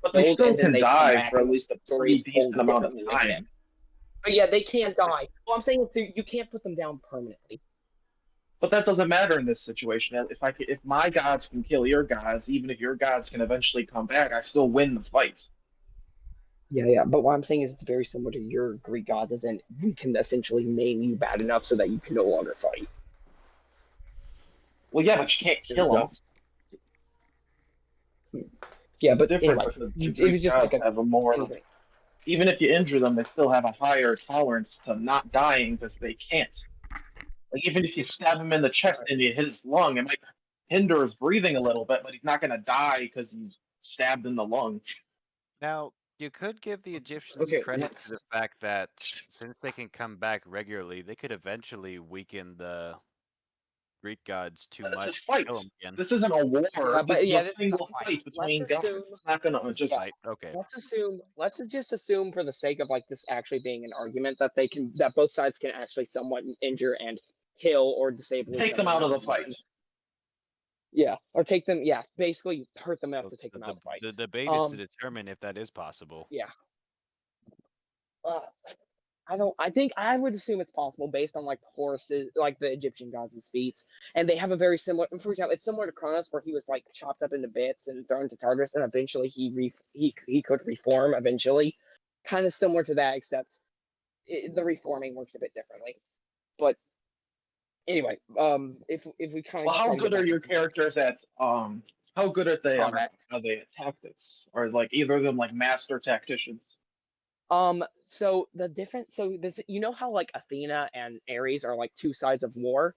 But they still and then can they come die back for at and the least a story pretty is told decent amount of differently again. time. But yeah, they can't die. Well, I'm saying you can't put them down permanently. But that doesn't matter in this situation. If my gods can kill your gods, even if your gods can eventually come back, I still win the fight. Yeah. But what I'm saying is it's very similar to your Greek gods, as in we can essentially name you bad enough so that you can no longer fight. Well, yeah, but you can't kill them. Yeah, It's but different anyway, because the it was Greek just gods like a have a more. anyway. Even if you injure them, they still have a higher tolerance to not dying because they can't. Like even if you stab him in the chest and you hit his lung, it might hinder his breathing a little bit, but he's not going to die because he's stabbed in the lung. Now, you could give the Egyptians Okay, credit next. to the fact that since they can come back regularly, they could eventually weaken the Greek gods too But it's a much to fight. kill them again. This isn't a war. but This is yeah, a this is a single fight. fight between Let's assume- gods. It's not going to just. Right, okay. Let's just assume for the sake of like this actually being an argument that both sides can actually somewhat injure and kill or disable each Take them other out of the enough. fight. Yeah, or take them. Yeah, basically hurt them enough to take them out of the fight. The debate is to determine if that is possible. Yeah. I think I would assume it's possible based on like Horus's, like the Egyptian gods' feats, and they have a very similar. For example, it's similar to Kronos, where he was like chopped up into bits and thrown to Tartarus, and eventually he could reform. Eventually, kind of similar to that, except the reforming works a bit differently. But anyway, if we kind of Well, how good are your characters at how good are they Combat. are they at tactics? Or like either of them like master tacticians? So you know how like Athena and Ares are like two sides of war?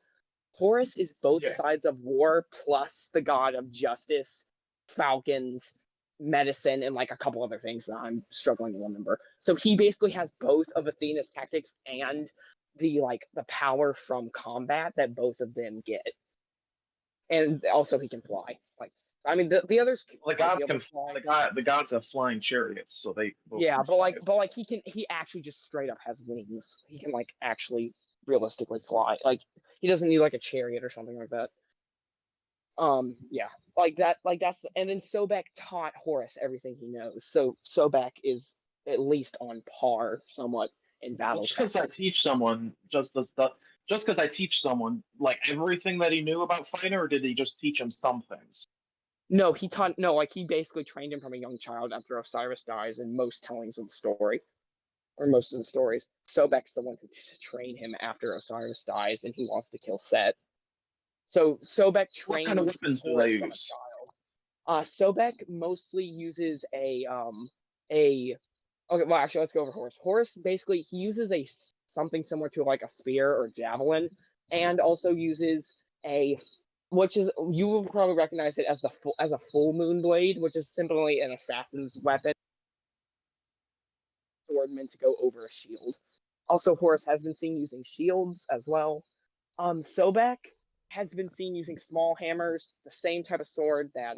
Horus is both Yeah. sides of war plus the god of justice, falcons, medicine, and like a couple other things that I'm struggling to remember. So he basically has both of Athena's tactics and the power from combat that both of them get. And also he can fly. Like I mean the others The gods be able can to fly. the gods have flying chariots, so they both Yeah, can but fly. like he actually just straight up has wings. He can like actually realistically fly. Like he doesn't need like a chariot or something like that. Yeah, that's and then Sobek taught Horus everything he knows. So Sobek is at least on par somewhat in battle. Just because I teach someone just because I teach someone like everything that he knew about fighting, or did he just teach him some things? No, he basically trained him from a young child after Osiris dies in most tellings of the story. Or most of the stories. Sobek's the one who trained him after Osiris dies and he wants to kill Set. So Sobek trains What kind of weapons do Horus they from a use? child. Sobek mostly uses okay, well actually let's go over Horus. Horus basically he uses something similar to like a spear or javelin, and also uses which is you will probably recognize it as a full moon blade, which is simply an assassin's weapon. Sword meant to go over a shield. Also, Horus has been seen using shields as well. Sobek has been seen using small hammers, the same type of sword that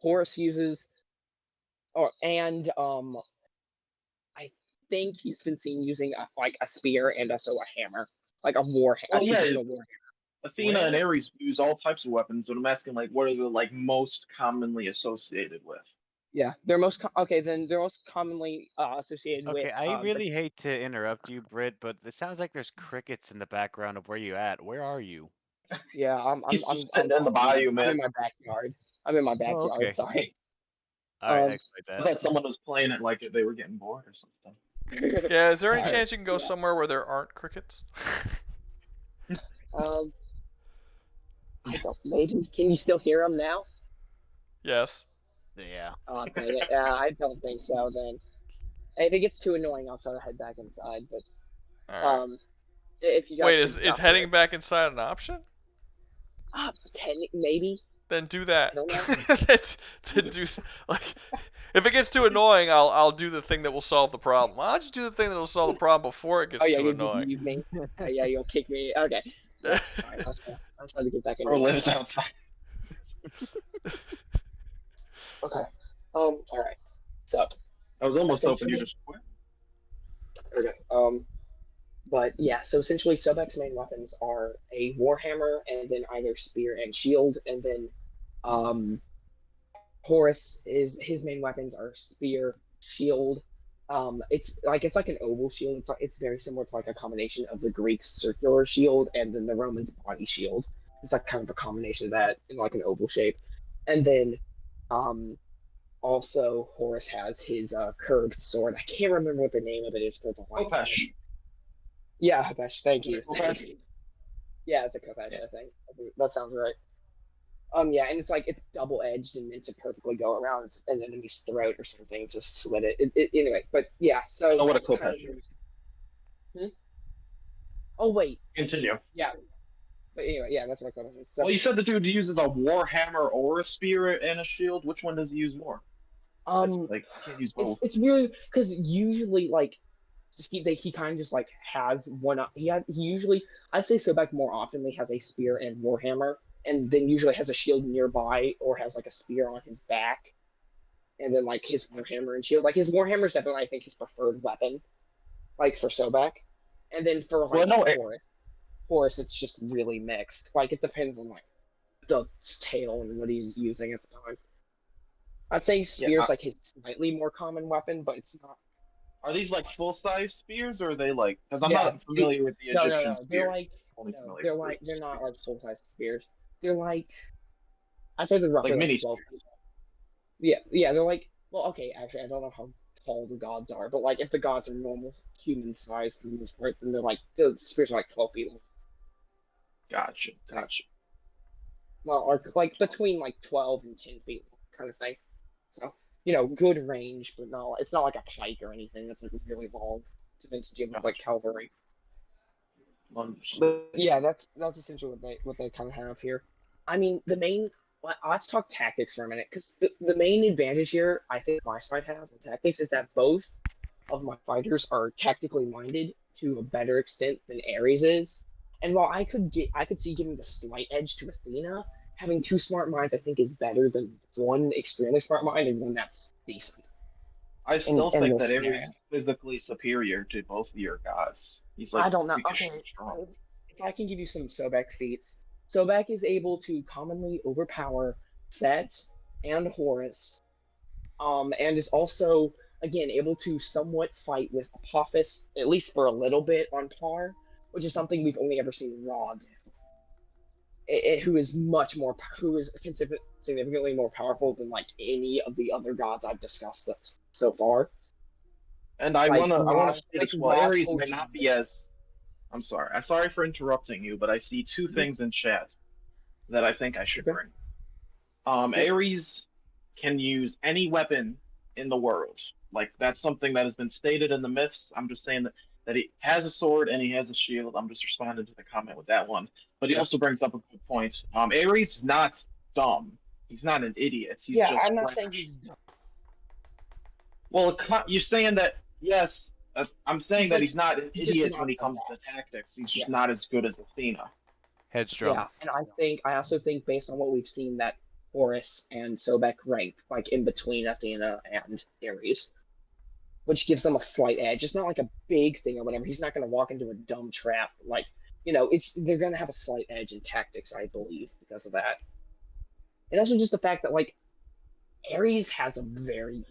Horus uses, I think he's been seen using a spear and also a hammer, like a traditional war hammer. Athena and Ares use all types of weapons, but I'm asking like what are the like most commonly associated with? Yeah, they're most commonly associated with. Okay, I really hate to interrupt you, Britt, but it sounds like there's crickets in the background of where you at. Where are you? Yeah, I'm sitting in the bayou, man. I'm in my backyard. okay. Sorry. All right, Um, explain I that. thought someone was playing it like they were getting bored or something. Yeah, is there any Alright, chance you can go somewhere where there aren't crickets? I don't. Maybe can you still hear them now? Yes. Yeah. Oh, dang it. I don't think so. Then, if it gets too annoying, I'll try to head back inside. But All right. if you guys Wait, can is stop heading it, back inside an option? maybe. Then do that. I don't know. Then do like, if it gets too annoying, I'll do the thing that will solve the problem. I'll just do the thing that will solve the problem before it gets Oh yeah, too you annoying. me. Yeah, you'll kick me. Okay. Yeah, all right, I'll try to get back in. Or lives outside. Okay. All right. So. I was almost hoping you just quit. Okay. But yeah, so essentially Sobek's main weapons are a Warhammer and then either spear and shield, and then Horus is his main weapons are spear, shield. It's like an oval shield. It's very similar to like a combination of the Greek circular shield and then the Romans body shield. It's like kind of a combination of that in like an oval shape. And then also Horus has his curved sword. I can't remember what the name of it is for the life. Kopesh. Yeah, Kopesh. Thank you. Kopesh. Yeah, it's a Kopesh, I think. That sounds right. Yeah, and it's double edged and meant to perfectly go around an enemy's throat or something to slit it. Anyway, but yeah, so. I know what a Kopesh is. Oh wait. Continue. Yeah. But anyway, yeah, that's what Kopesh is. So, Well, you said the dude uses a warhammer or a spear and a shield. Which one does he use more? Like, he can't use both. it's really because usually like he kind of just like has one. He usually, I'd say Sobek more oftenly has a spear and warhammer, and then usually has a shield nearby or has like a spear on his back, and then like his warhammer and shield. Like his warhammer is definitely, I think, his preferred weapon, like for Sobek, and then for like Horus, it's just really mixed. Like it depends on like the tail and what he's using at the time. I'd say spear's like his slightly more common weapon, but it's not. Are these like full size spears, or are they like? Because I'm not familiar with the Egyptian spears. They're not like full size spears. They're like, I'd say they're roughly like mini 12. spears. Yeah, they're like, well, okay, actually, I don't know how tall the gods are, but like if the gods are normal human size for the most part, then the spears are like 12 feet long. Gotcha. Well, or like between like 12 and 10 feet kind of thing. So, good range, but it's not like a pike or anything that's like really long to deal with like cavalry. But yeah, that's essentially what they kind of have here. I mean, let's talk tactics for a minute, because the main advantage here I think my side has in tactics is that both of my fighters are tactically minded to a better extent than Ares is. And while I could see giving the slight edge to Athena, having two smart minds I think is better than one extremely smart mind and one that's decent. I still think that Ares is physically superior to both of your gods. He's like, I don't know. Okay, strong. If I can give you some Sobek feats, Sobek is able to commonly overpower Set and Horus, and is also again able to somewhat fight with Apophis, at least for a little bit, on par, which is something we've only ever seen Ra do. Who is significantly more powerful than like any of the other gods I've discussed so far. And I want to say this, well, Ares may not be as. I'm sorry for interrupting you, but I see two things in chat that I think I should bring. Ares can use any weapon in the world. Like, that's something that has been stated in the myths. I'm just saying that he has a sword and he has a shield. I'm just responding to the comment with that one. But he also brings up a good point. Ares is not dumb. He's not an idiot. He's just I'm not saying he's dumb. Well, you're saying that, yes, I'm saying that he's not an idiot when he comes to tactics. He's just not as good as Athena. Headstrong. Yeah, and I also think based on what we've seen that Horus and Sobek rank like in between Athena and Ares, which gives them a slight edge. It's not like a big thing or whatever. He's not going to walk into a dumb trap. Like, they're going to have a slight edge in tactics, I believe, because of that. And also just the fact that like Ares has a very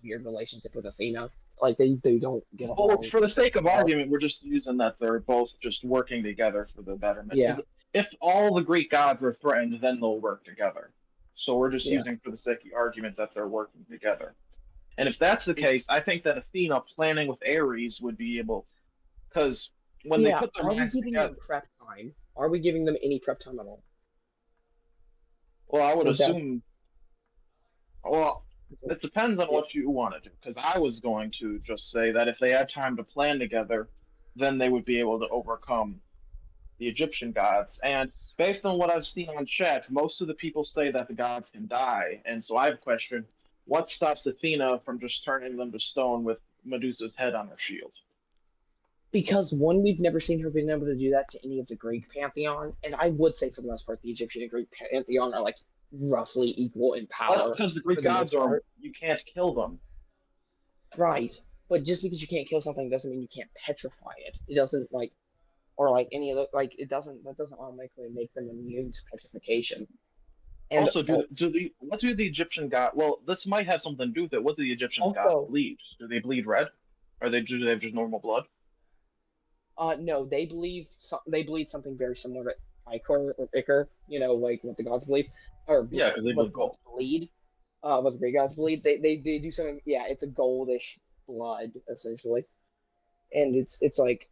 weird relationship with Athena. Like they don't get along. Well, for the sake of argument, we're just using that they're both just working together for the betterment. Yeah. If all the Greek gods are threatened, then they'll work together. So we're just using for the sake of argument that they're working together. And if that's the case, I think that Athena planning with Ares would be able, because when they put their minds together. Are we giving them any prep time at all? Well, I would assume. Well, It depends on what you want to do. Because I was going to just say that if they had time to plan together, then they would be able to overcome the Egyptian gods. And based on what I've seen on chat, most of the people say that the gods can die. And so I have a question: what stops Athena from just turning them to stone with Medusa's head on her shield? Because one, we've never seen her being able to do that to any of the Greek pantheon, and I would say for the most part, the Egyptian and Greek pantheon are like roughly equal in power. Because the Greek gods are, you can't kill them. Right, but just because you can't kill something doesn't mean you can't petrify it. It doesn't like, or like any of the it doesn't that doesn't automatically make them immune to petrification. And also, what do the Egyptian god? Well, this might have something to do with it. What do the Egyptian gods bleed? Do they bleed red? Or do they have just normal blood? No, they bleed something very similar to Ichor or Ichor, you know, like what the gods believe, or yeah, because they bleed gold. What the Greek gods bleed, they do something. Yeah, it's a goldish blood essentially, and it's like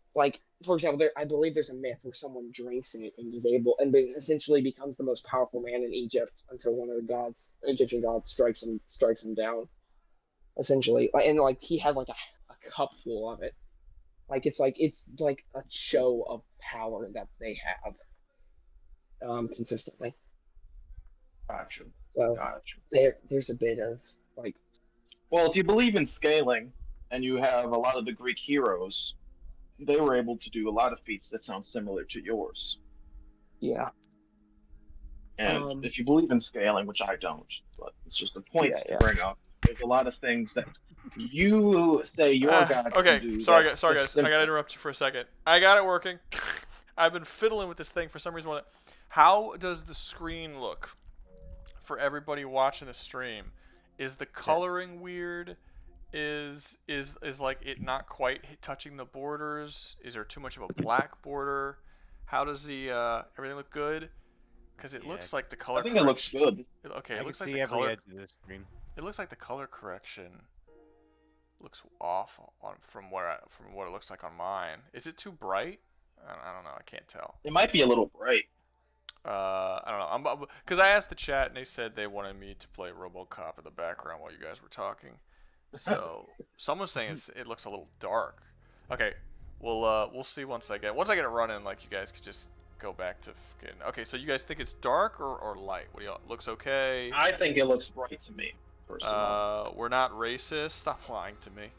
for example, I believe there's a myth where someone drinks it and is able and essentially becomes the most powerful man in Egypt until one of the Egyptian gods strikes him down, essentially, and like he had like a cup full of it. It's like a show of power that they have consistently. Gotcha. So there's a bit of like. Well, if you believe in scaling, and you have a lot of the Greek heroes, they were able to do a lot of feats that sound similar to yours. Yeah. And if you believe in scaling, which I don't, but it's just a point to bring up. There's a lot of things that you say your gods can do. Sorry guys. I gotta interrupt you for a second. I got it working. I've been fiddling with this thing for some reason. How does the screen look for everybody watching the stream? Is the coloring weird? Is like it not quite touching the borders? Is there too much of a black border? How does the everything look good? Because it looks like the color. I think it looks good. Okay, it looks like the color. It looks like the color correction looks off from what it looks like on mine. Is it too bright? I don't know. I can't tell. It might be a little bright. I don't know. Because I asked the chat and they said they wanted me to play RoboCop in the background while you guys were talking. So someone's saying it looks a little dark. Okay, we'll see once I get it running. Like you guys could just go back to okay. So you guys think it's dark or light? What do y'all? Looks okay. I think it looks bright to me. We're not racist. Stop lying to me.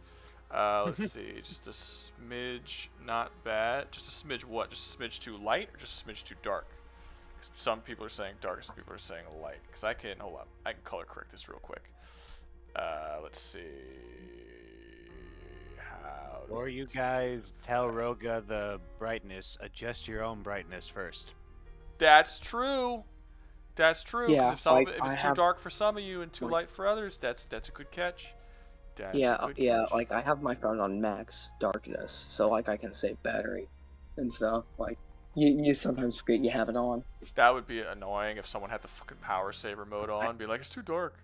Let's see. Just a smidge, not bad. Just a smidge what? Just a smidge too light or just a smidge too dark? Because some people are saying dark, some people are saying light. Because I can color correct this real quick. Let's see. Or you guys tell Rouga the brightness. Adjust your own brightness first. That's true. That's true. Yeah, if it's too dark for some of you and too light for others, that's a good catch. Like I have my phone on max darkness, so like I can save battery and stuff. Like you sometimes forget you have it on. That would be annoying if someone had the fucking power saver mode on and be like, it's too dark.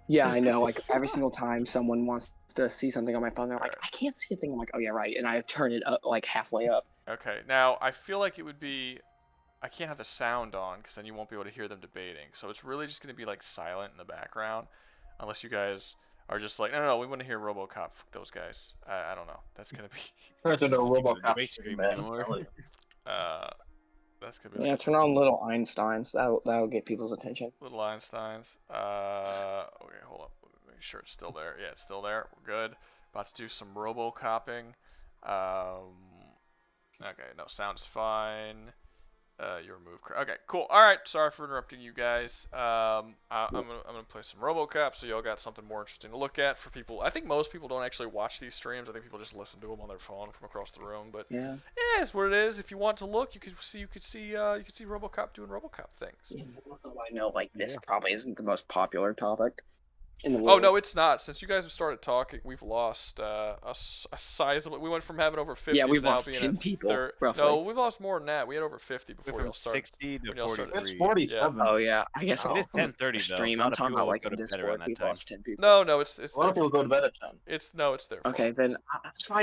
Yeah, I know. Like every single time someone wants to see something on my phone, they're like, I can't see a thing. I'm like, oh yeah, right. And I turn it up like halfway up. Okay, now I feel like it would be. I can't have the sound on because then you won't be able to hear them debating. So it's really just going to be like silent in the background, unless you guys are just like, no, we want to hear RoboCop. Fuck those guys. I don't know. That's going to be. Turns into a RoboCop stream, man. That's gonna be. Yeah, turn on Little Einsteins. That'll get people's attention. Little Einsteins. Okay, hold up. Make sure it's still there. Yeah, it's still there. We're good. About to do some RoboCopping. Okay, no, sound's fine. Your move. Okay, cool. All right. Sorry for interrupting you guys. I'm gonna play some RoboCop, so y'all got something more interesting to look at for people. I think most people don't actually watch these streams. I think people just listen to them on their phone from across the room. But yeah, it's what it is. If you want to look, you could see RoboCop doing RoboCop things. Yeah, I know, like this probably isn't the most popular topic in the world. Oh no, it's not. Since you guys have started talking, we've lost a sizable. We went from having over 50. Yeah, we've to now lost being 10 people. Roughly. No, we've lost more than that. We had over 50 before y'all started. 60 to 43. It's 47. Oh yeah, I guess it is 10:30 stream. I'm talking about like in Discord. We've lost 10 people. No, it's. A lot of people go to bed at 10. It's their fault. Okay, then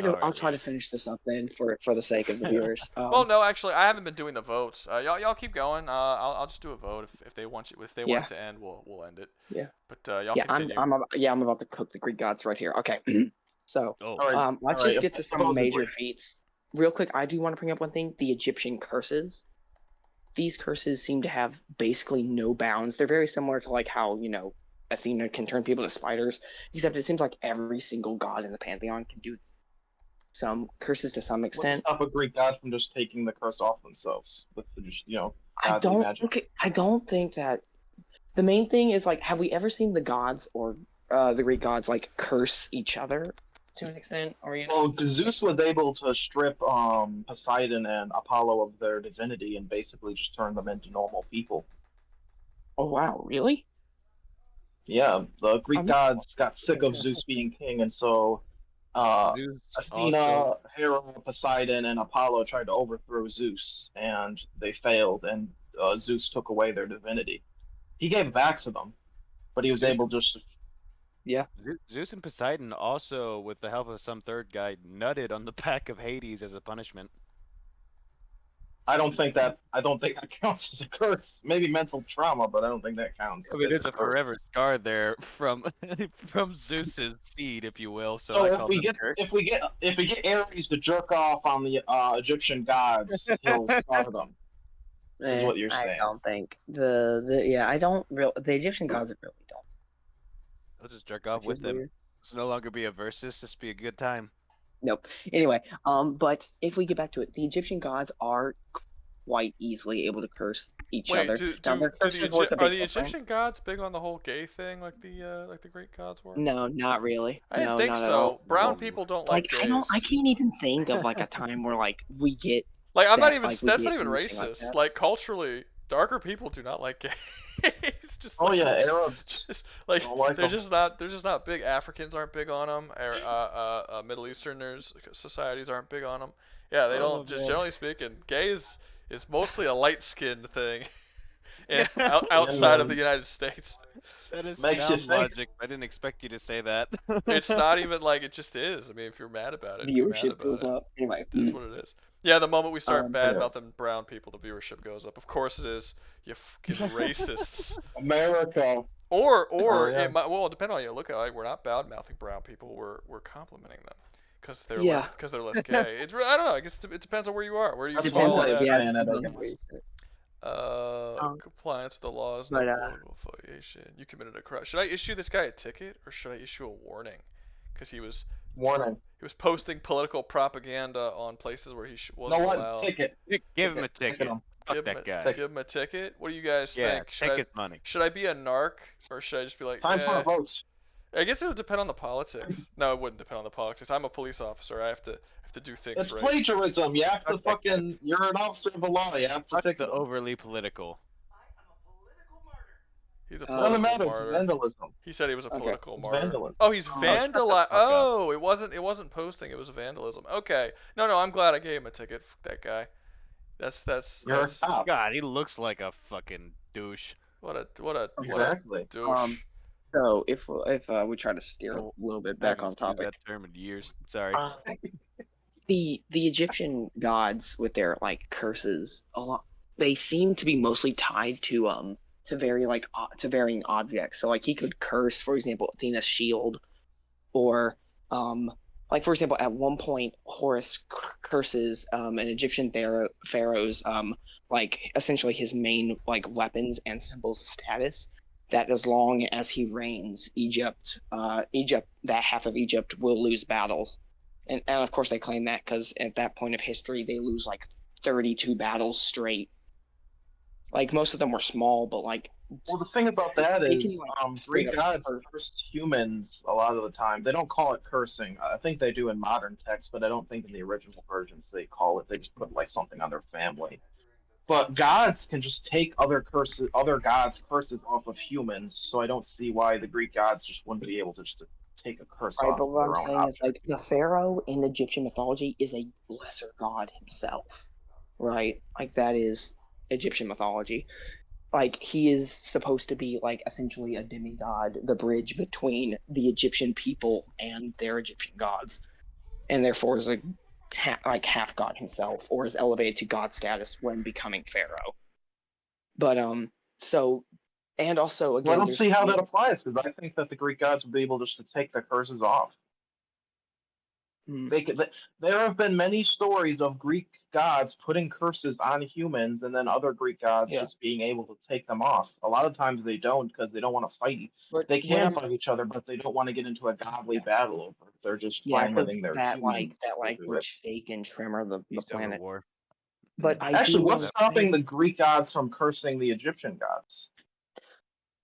I'll try to finish this up then for the sake of the viewers. Well, no, actually, I haven't been doing the votes. Y'all keep going. I'll just do a vote if they want you. If they want it to end, we'll end it. Yeah. But y'all yeah, continue. continue. I'm about to cook the Greek gods right here. Okay, so Oh, All right. let's all right, just get to some supposedly. major feats real quick. I do want to bring up one thing: the Egyptian curses. These curses seem to have basically no bounds. They're very similar to like how Athena can turn people to spiders, except it seems like every single god in the pantheon can do some curses to some What's extent. stop a Greek god from just taking the curse off themselves with the I godly magic? don't think that the main thing is like, have we ever seen the gods or the Greek gods like curse each other to an extent? Or Well, Zeus was able to strip Poseidon and Apollo of their divinity and basically just turn them into normal people. oh wow, really? Yeah, the Greek I'm gods got sick of Zeus being king, and so Zeus Athena, also. Hera, Poseidon, and Apollo tried to overthrow Zeus, and they failed, and Zeus took away their divinity. He gave it back to them, but he was Zeus- able just Zeus and Poseidon also, with the help of some third guy, nutted on the back of Hades as a punishment. I don't think that counts as a curse. Maybe mental trauma, but I don't think that counts. I mean, as there's a curse. forever scar there from from Zeus's seed, if you will. So So I if call we it get a curse. if we get Ares to jerk off on the Egyptian gods, he'll scar them. Is what you're I saying. don't think the the Egyptian gods really don't. I'll just jerk off Which with is them. weird. It's no longer be a versus, just be a good time. Nope. Anyway, but if we get back to it, the Egyptian gods are quite easily able to curse each other. Now, their curses work a are bit the different. Egyptian gods big on the whole gay thing like the Greek gods were? No, not really. I didn't No, think not at so. all. Brown people don't like gays. I can't even think of like a time where like we get Like I'm not that, even. like, we That's get not even anything like racist. that. Like culturally, darker people do not like gays. Just Oh like, yeah, it's Arabs. just, like don't like they're 'em. just not big. Africans aren't big on them. Middle Easterners societies aren't big on them. Yeah, they don't. Just man. generally speaking, gay is mostly a light skinned thing, outside of the United States. That is Makes you sound think. logic. I didn't expect you to say that. It's not even like it just is. I mean, if you're mad about it, be mad viewership about goes it. up. Anyway, It is what it is. Yeah, the moment we start bad yeah. mouthing brown people, the viewership goes up. Of course it is. You fucking racists. America. Or yeah. it might, well, depending on how you look at it, like, we're not bad mouthing brown people. We're complimenting them because they're Yeah. because they're less gay. It's I don't know. I guess it depends on where you are. Where do you That's fall all on I'm that? saying, depends I on guess. where you sit. Compliance with the laws, but, no political affiliation. You committed a crime. Should I issue this guy a ticket or should I issue a warning? Because he was Warning. posting political propaganda on places where he No wasn't what? allowed. Ticket. Give him a Ticket ticket. him. Fuck Give him that a- guy. Give him a ticket. What do you guys Yeah, think? take his money. Should I be a narc or should I just be like? Time for eh? the votes. I guess it would depend on the politics. No, it wouldn't depend on the politics. I'm a police officer. I have to do things It's right. plagiarism. You have to fucking. You're an officer of the law. You have to Fuck take the them. overly political. He's a None political of matters. martyr. Vandalism. He said he was a Okay. political It's martyr. vandalism. Oh, he's shut the fuck vandalized. up. Oh, it wasn't posting. It was vandalism. Okay. No, I'm glad I gave him a ticket. Fuck that guy. That's You're a that's cop. God, he looks like a fucking douche. what a Exactly. douche. So if we try to steer a little bit back I on haven't used topic, that term in years. Sorry. the Egyptian gods with their like curses, they seem to be mostly tied to varying objects. So like he could curse, for example, Athena's shield, or like for example, at one point Horus curses an Egyptian pharaoh's like essentially his main like weapons and symbols of status. That as long as he reigns, that half of Egypt will lose battles. And of course they claim that because at that point of history they lose like 32 battles straight. Like most of them were small, but like Well, the thing about that they is, can, like, Greek straight up gods curse. curse humans a lot of the time. They don't call it cursing. I think they do in modern texts, but I don't think in the original versions they call it. They just put like something on their family. But gods can just take other gods' curses off of humans. So I don't see why the Greek gods just wouldn't be able to just take a curse Right, off but of what their I'm own saying object. is like the pharaoh in Egyptian mythology is a lesser god himself, right? Like that is Egyptian mythology. Like he is supposed to be like essentially a demigod, the bridge between the Egyptian people and their Egyptian gods, and therefore is half god himself, or is elevated to god status when becoming pharaoh. But so And also, Well, I again, don't there's see how that applies because I think that the Greek gods would be able just to take their curses off. They could. There have been many stories of Greek gods putting curses on humans, and then other Greek gods Yeah. just being able to take them off. A lot of times they don't because they don't want to fight. But They when can I'm- fight each other, but they don't want to get into a godly battle over it. They're just Yeah, fine because letting their that humans do would it. shake and tremor the Beast over planet. war. But I Actually, do what's wanna stopping say- the Greek gods from cursing the Egyptian gods?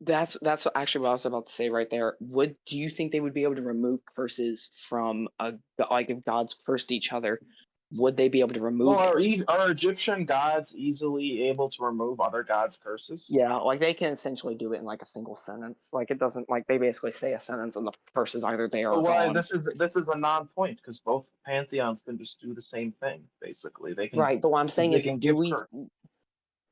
That's actually what I was about to say right there. Do you think they would be able to remove curses from like if gods cursed each other? Would they be able to remove Well, it? are Egyptian gods easily able to remove other gods' curses? Yeah, like they can essentially do it in like a single sentence. Like it doesn't like they basically say a sentence and the curse is either there But or why gone. this is a non-point because both pantheons can just do the same thing basically. They can Right, but what I'm saying they is, can do give we curse.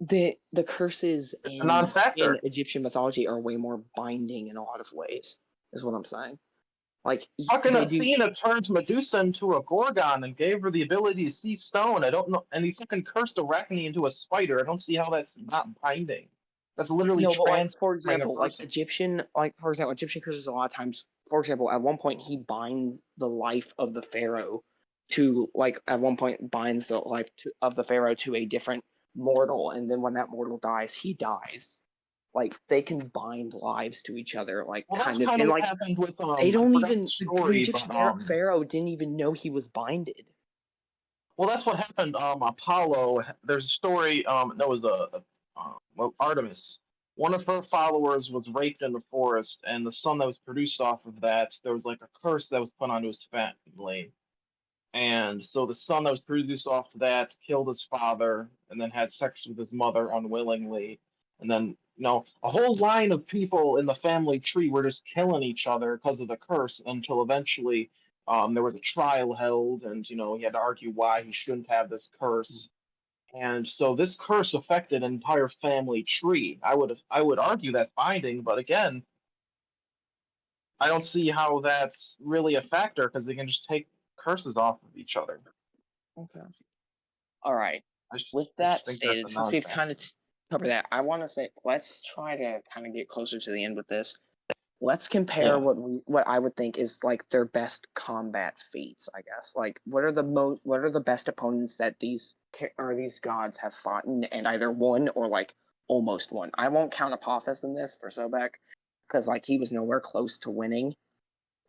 the curses It's a in non-factor. Egyptian mythology are way more binding in a lot of ways, is what I'm saying. Like Fucking they do. Athena turned Medusa into a gorgon and gave her the ability to see stone. I don't know, and he fucking cursed Arachne into a spider. I don't see how that's not binding. That's literally No, but like for transforming a example, person. Egyptian curses a lot of times. For example, at one point he binds the life of the pharaoh to at one point binds the life of the pharaoh to a different mortal, and then when that mortal dies, he dies. Like they can bind lives to each other, Well, that's kind of, kind and of what like happened with they I don't forgot even the the story, Egyptian but pharaoh didn't even know he was binded. well, that's what happened. Apollo. There's a story. That was Artemis. One of her followers was raped in the forest, and the son that was produced off of that, there was like a curse that was put onto his family. And so the son that was produced off of that killed his father, and then had sex with his mother unwillingly, and then a whole line of people in the family tree were just killing each other because of the curse until eventually there was a trial held, and he had to argue why he shouldn't have this curse. And so this curse affected an entire family tree. I would argue that's binding, but again, I don't see how that's really a factor because they can just take curses off of each other. Okay. All right. With I that just think that's stated, a since we've non-factor. kind of covered that, I want to say let's try to kind of get closer to the end with this. Let's compare Yeah. what I would think is like their best combat feats. I guess like what are the best opponents that these gods have fought and either won or like almost won. I won't count Apophis in this for Sobek because like he was nowhere close to winning.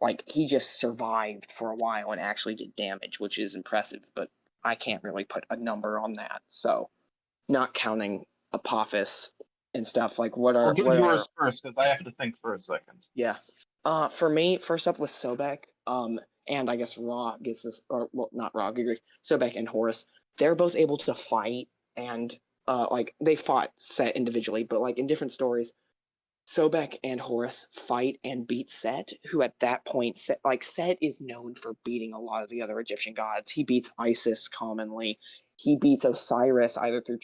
Like he just survived for a while and actually did damage, which is impressive, but I can't really put a number on that. So, not counting Apophis and stuff like I'll give yours first because I have to think for a second. yeah. For me, first up with Sobek, and I guess Ra gets this, or well, not Ra, Sobek and Horus. They're both able to fight, and like they fought Set individually, but like in different stories, Sobek and Horus fight and beat Set, who at that point, Set is known for beating a lot of the other Egyptian gods. He beats Isis commonly. He beats Osiris either through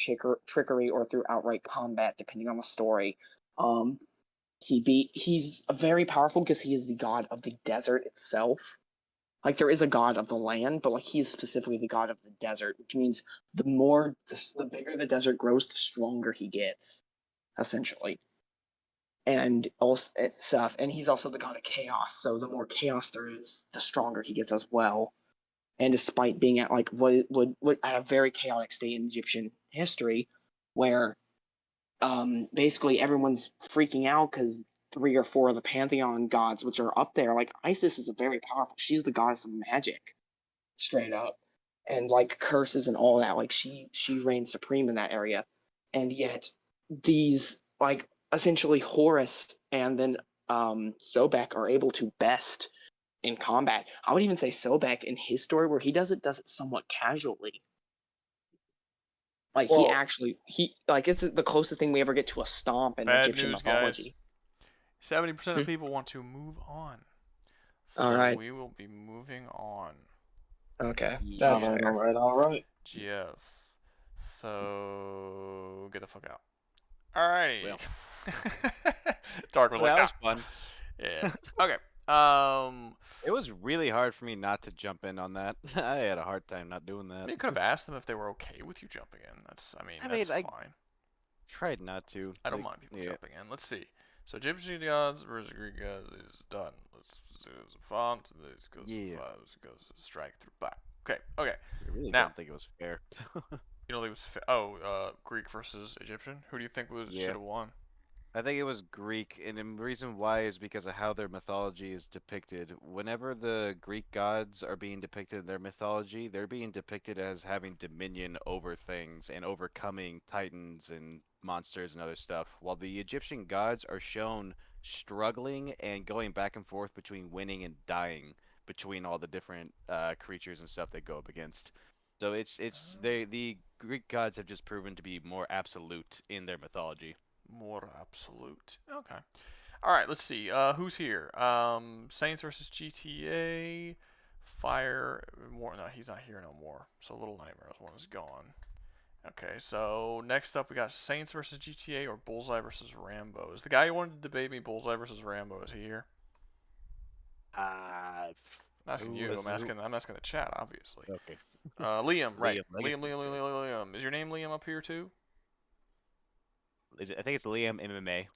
trickery or through outright combat, depending on the story. He's very powerful because he is the god of the desert itself. Like there is a god of the land, but like he is specifically the god of the desert, which means the bigger the desert grows, the stronger he gets, essentially. And also stuff, and he's also the god of chaos. So the more chaos there is, the stronger he gets as well. And despite being at like what at a very chaotic state in Egyptian history, where basically everyone's freaking out because 3 or 4 of the pantheon gods, which are up there, like Isis is a very powerful. She's the goddess of magic, straight up, and like curses and all that. Like she reigns supreme in that area, and yet these like essentially Horus and then Sobek are able to best in combat. I would even say Sobek in his story where he does it somewhat casually. Like Well, he it's the closest thing we ever get to a stomp in Bad Egyptian news, mythology. guys. 70% of people want to move on. So All right. we will be moving on. Okay, that's fair. All right. Yes. So get the fuck out. Alrighty. Well. Dark was Well, like, that was fun. yeah. Okay. It was really hard for me not to jump in on that. I had a hard time not doing that. You could have asked them if they were okay with you jumping in. That's fine. Tried not to. I don't like, mind people yeah. jumping in. Let's see. So Egyptian gods versus Greek gods is done. Let's do the font. This goes Yeah. this goes to strike through black. Okay. Okay. I really Now- don't think it was fair. You know, it was Greek versus Egyptian. Who do you think Yeah. should have won? I think it was Greek, and the reason why is because of how their mythology is depicted. Whenever the Greek gods are being depicted in their mythology, they're being depicted as having dominion over things and overcoming titans and monsters and other stuff, while the Egyptian gods are shown struggling and going back and forth between winning and dying between all the different creatures and stuff they go up against. So the Greek gods have just proven to be more absolute in their mythology. More absolute. Okay. All right. Let's see. Who's here? Saints versus GTA. Fire. More. No, he's not here no more. So Little Nightmares one is gone. Okay. So next up we got Saints versus GTA or Bullseye versus Rambo. Is the guy who wanted to debate me Bullseye versus Rambo? Is he here? I'm asking you. I'm asking the chat, obviously. Okay. Liam, right? Liam. Liam. Is your name Liam up here too? I think it's Liam MMA.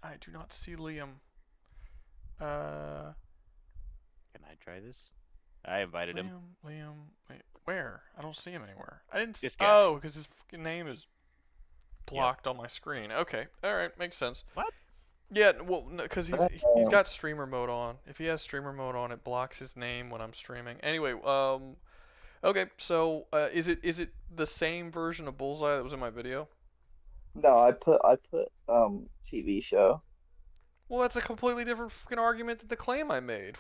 I do not see Liam. Can I try this? I invited him. Liam. Wait, where? I don't see him anywhere. I didn't see. This guy. Oh, because his fucking name is blocked on my screen. Okay. All right. Makes sense. What? Yeah. Well, because he's got streamer mode on. If he has streamer mode on, it blocks his name when I'm streaming. Anyway. Okay. So, is it the same version of Bullseye that was in my video? No, I put TV show. Well, that's a completely different fucking argument than the claim I made.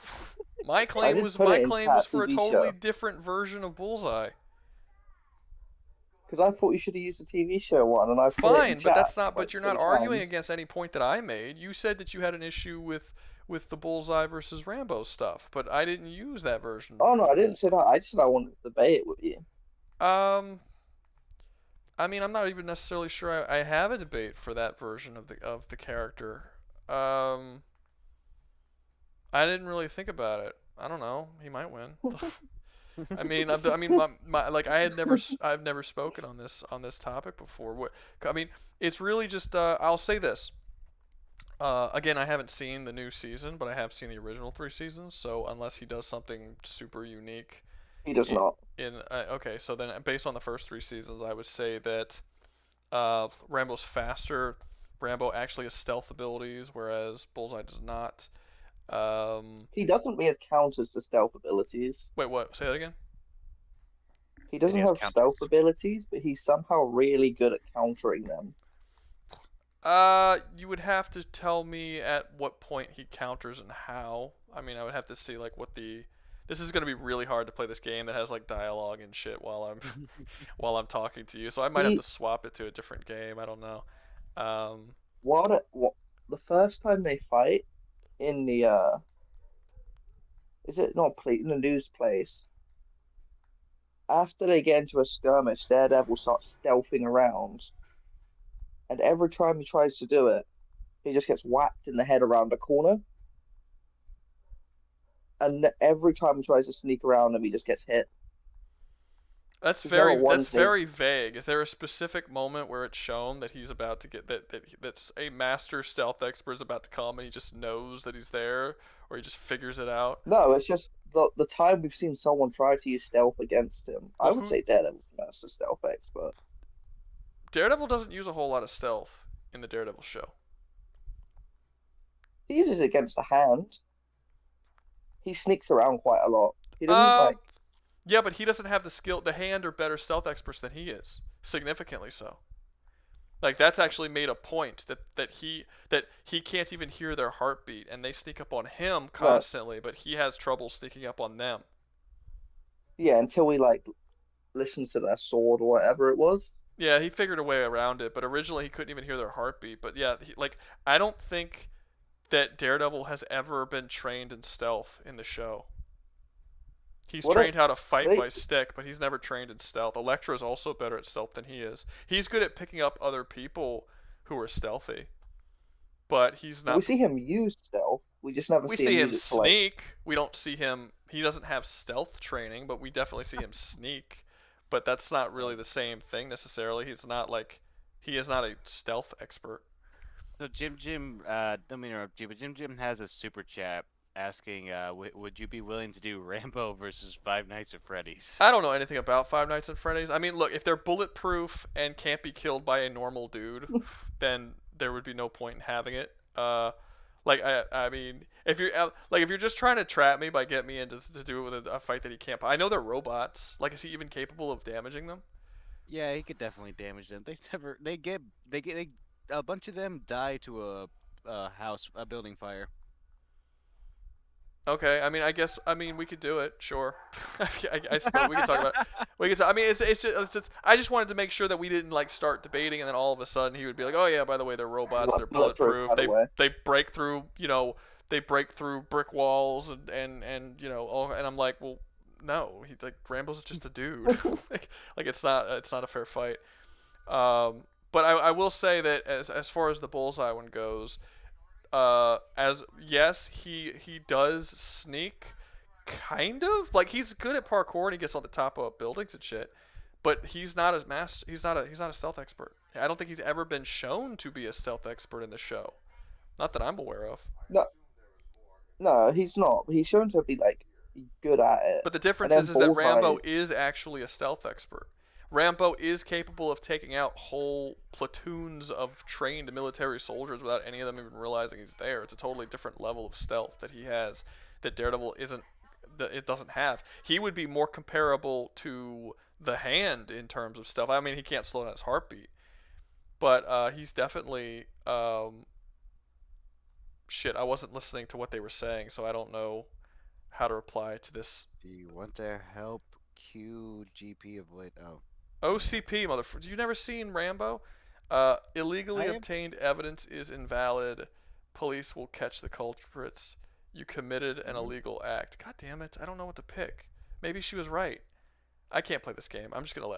My claim was put it in chat for a TV totally show. different version of Bullseye. Because I thought you should have used the TV show one, and I put it in Fine, but chat that's not. like But you're not 3 arguing times. against any point that I made. You said that you had an issue with the Bullseye versus Rambo stuff, but I didn't use that version. Oh no, I didn't say that. I said I wanted to debate it with you. I mean, I'm not even necessarily sure I have a debate for that version of the character. I didn't really think about it. I don't know. He might win. I've never spoken on this topic before. I mean, it's really just. I'll say this. Again, I haven't seen the new season, but I have seen the original 3 seasons. So unless he does something super unique, He does not. Okay, so then based on the first 3 seasons, I would say that Rambo's faster. Rambo actually has stealth abilities, whereas Bullseye does not. He doesn't have counters to stealth abilities. Wait, what? Say that again? He doesn't have stealth abilities, but he's somehow really good at countering them. You would have to tell me at what point he counters and how. I mean, I would have to see like what the. This is gonna be really hard to play this game that has like dialogue and shit while I'm while I'm talking to you. So I might have to swap it to a different game. I don't know. What the first time they fight in the is it not in the news place? After they get into a skirmish, Daredevil starts stealthing around, and every time he tries to do it, he just gets whacked in the head around the corner. And every time he tries to sneak around him, he just gets hit. That's very vague. Is there a specific moment where it's shown that he's about to get that's a master stealth expert is about to come and he just knows that he's there, or he just figures it out? No, it's just the time we've seen someone try to use stealth against him. I would say Daredevil's the master stealth expert. Daredevil doesn't use a whole lot of stealth in the Daredevil show. He uses it against the hand. He sneaks around quite a lot. He doesn't Yeah, but he doesn't have the skill. The Hand are better stealth experts than he is, significantly so. Like that's actually made a point that he can't even hear their heartbeat, and they sneak up on him constantly, but he has trouble sneaking up on them. Yeah, until he listens to their sword or whatever it was. Yeah, he figured a way around it, but originally he couldn't even hear their heartbeat. But yeah, I don't think that Daredevil has ever been trained in stealth in the show. He's trained how to fight by stick, but he's never trained in stealth. Elektra is also better at stealth than he is. He's good at picking up other people who are stealthy, but he's not. We see him use stealth. We just never see him use sneak. We don't see him. He doesn't have stealth training, but we definitely see him sneak. but that's not really the same thing necessarily. He is not a stealth expert. So Jim, don't mean to interrupt you, but Jim has a super chat asking, would you be willing to do Rambo versus Five Nights at Freddy's? I don't know anything about Five Nights at Freddy's. I mean, look, if they're bulletproof and can't be killed by a normal dude, then there would be no point in having it. I mean, if you're just trying to trap me by getting me into to do it with a fight that he can't. I know they're robots. Like, is he even capable of damaging them? Yeah, he could definitely damage them. A bunch of them die to a building fire. Okay, I mean, we could do it, sure. I suppose we could talk about it. I mean, it's just, I just wanted to make sure that we didn't like start debating, and then all of a sudden he would be like, oh yeah, by the way, they're robots, they're bulletproof, they break through, they break through brick walls, and and I'm like, well, no, Rambo's just a dude. like it's not a fair fight. But I will say that as far as the bullseye one goes, he does sneak, kind of. Like, he's good at parkour and he gets on the top of buildings and shit, but he's not he's not a stealth expert. I don't think he's ever been shown to be a stealth expert in the show, not that I'm aware of. No, he's not. He's shown to be like good at it. But the difference is that Rambo is actually a stealth expert. Rambo is capable of taking out whole platoons of trained military soldiers without any of them even realizing he's there. It's a totally different level of stealth that he has that Daredevil doesn't have. He would be more comparable to the Hand in terms of stealth. I mean, he can't slow down his heartbeat, but he's definitely shit. I wasn't listening to what they were saying, so I don't know how to reply to this. Do you want to help QGP avoid? Oh. OCP, motherfucker. You never seen Rambo? Illegally obtained evidence is invalid. Police will catch the culprits. You committed an illegal act. God damn it. I don't know what to pick. Maybe she was right. I can't play this game. I'm just gonna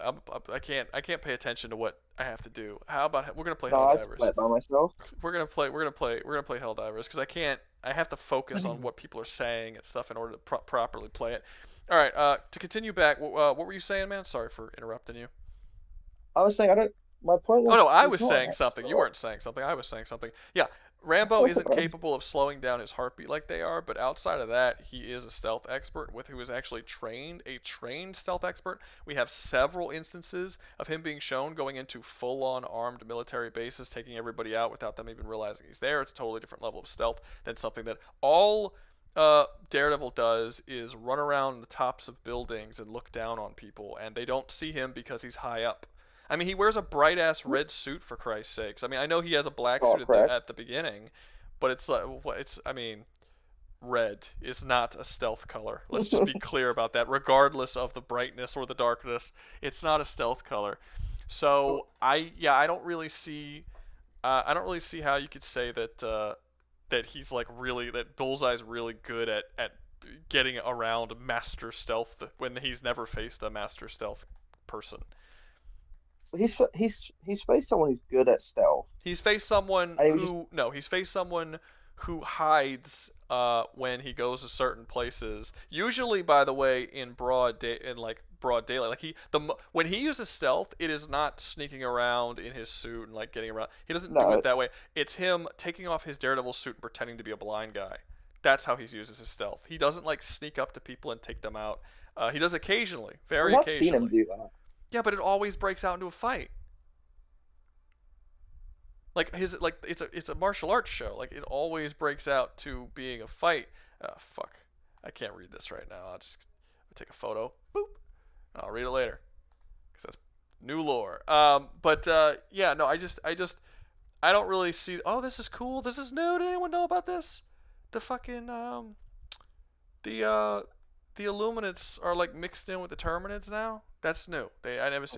I can't pay attention to what I have to do. How about we're gonna play Helldivers? Play it by myself. We're gonna play Helldivers because I have to focus on what people are saying and stuff in order to properly play it. All right, to continue back, what were you saying, man? Sorry for interrupting you. I was saying, my point was... Oh, no, I was saying something. You weren't saying something. I was saying something. Yeah, Rambo isn't capable of slowing down his heartbeat like they are, but outside of that, he is a stealth expert who is actually a trained stealth expert. We have several instances of him being shown going into full-on armed military bases, taking everybody out without them even realizing he's there. It's a totally different level of stealth than something that all... Daredevil does is run around the tops of buildings and look down on people, and they don't see him because he's high up. I mean, he wears a bright-ass red suit, for Christ's sakes. I mean, I know he has a black suit at the beginning, but it's like, red is not a stealth color. Let's just be clear about that. Regardless of the brightness or the darkness, it's not a stealth color. So I don't really see how you could say that he's that Bullseye's really good at getting around master stealth when he's never faced a master stealth person. He's faced someone who's good at stealth. He's faced someone who hides when he goes to certain places. Usually, by the way, in broad daylight. When he uses stealth, it is not sneaking around in his suit and like getting around. He doesn't do it that way. It's him taking off his Daredevil suit and pretending to be a blind guy. That's how he uses his stealth. He doesn't like sneak up to people and take them out. He does occasionally, very occasionally. I've seen him do that. Yeah, but it always breaks out into a fight. It's a martial arts show. Like, it always breaks out to being a fight. Fuck. I can't read this right now. I'll take a photo. Boop. And I'll read it later. Because that's new lore. I don't really see... Oh, this is cool. This is new. Did anyone know about this? The fucking, the Illuminates are, like, mixed in with the Terminids now. That's new. It's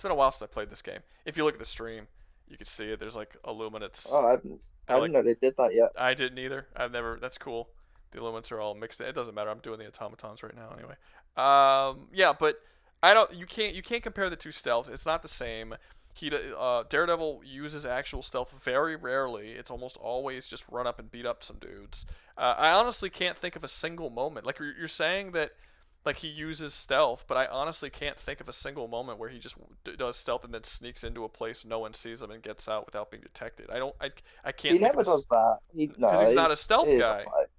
been a while since I played this game. If you look at the stream, you can see it. There's like Illuminates. Oh, I didn't know they did that yet. I didn't either. That's cool. The Illuminates are all mixed in. It doesn't matter. I'm doing the automatons right now anyway. But you can't compare the two stealths. It's not the same. Daredevil uses actual stealth very rarely. It's almost always just run up and beat up some dudes. I honestly can't think of a single moment. Like, you're saying that like he uses stealth, but I honestly can't think of a single moment where he just does stealth and then sneaks into a place no one sees him and gets out without being detected. I can't He think never of does that. because he's not a stealth he's guy. not like-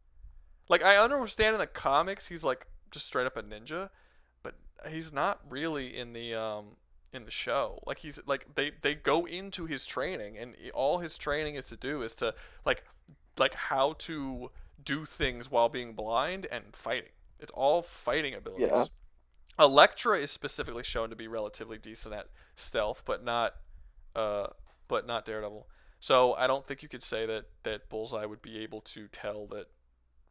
Like I understand in the comics he's like just straight up a ninja, but he's not really in the show. Like he's like they go into his training, and all his training is to do is to like how to do things while being blind and fighting. It's all fighting abilities. Yeah. Elektra is specifically shown to be relatively decent at stealth, but not Daredevil. So I don't think you could say that Bullseye would be able to tell that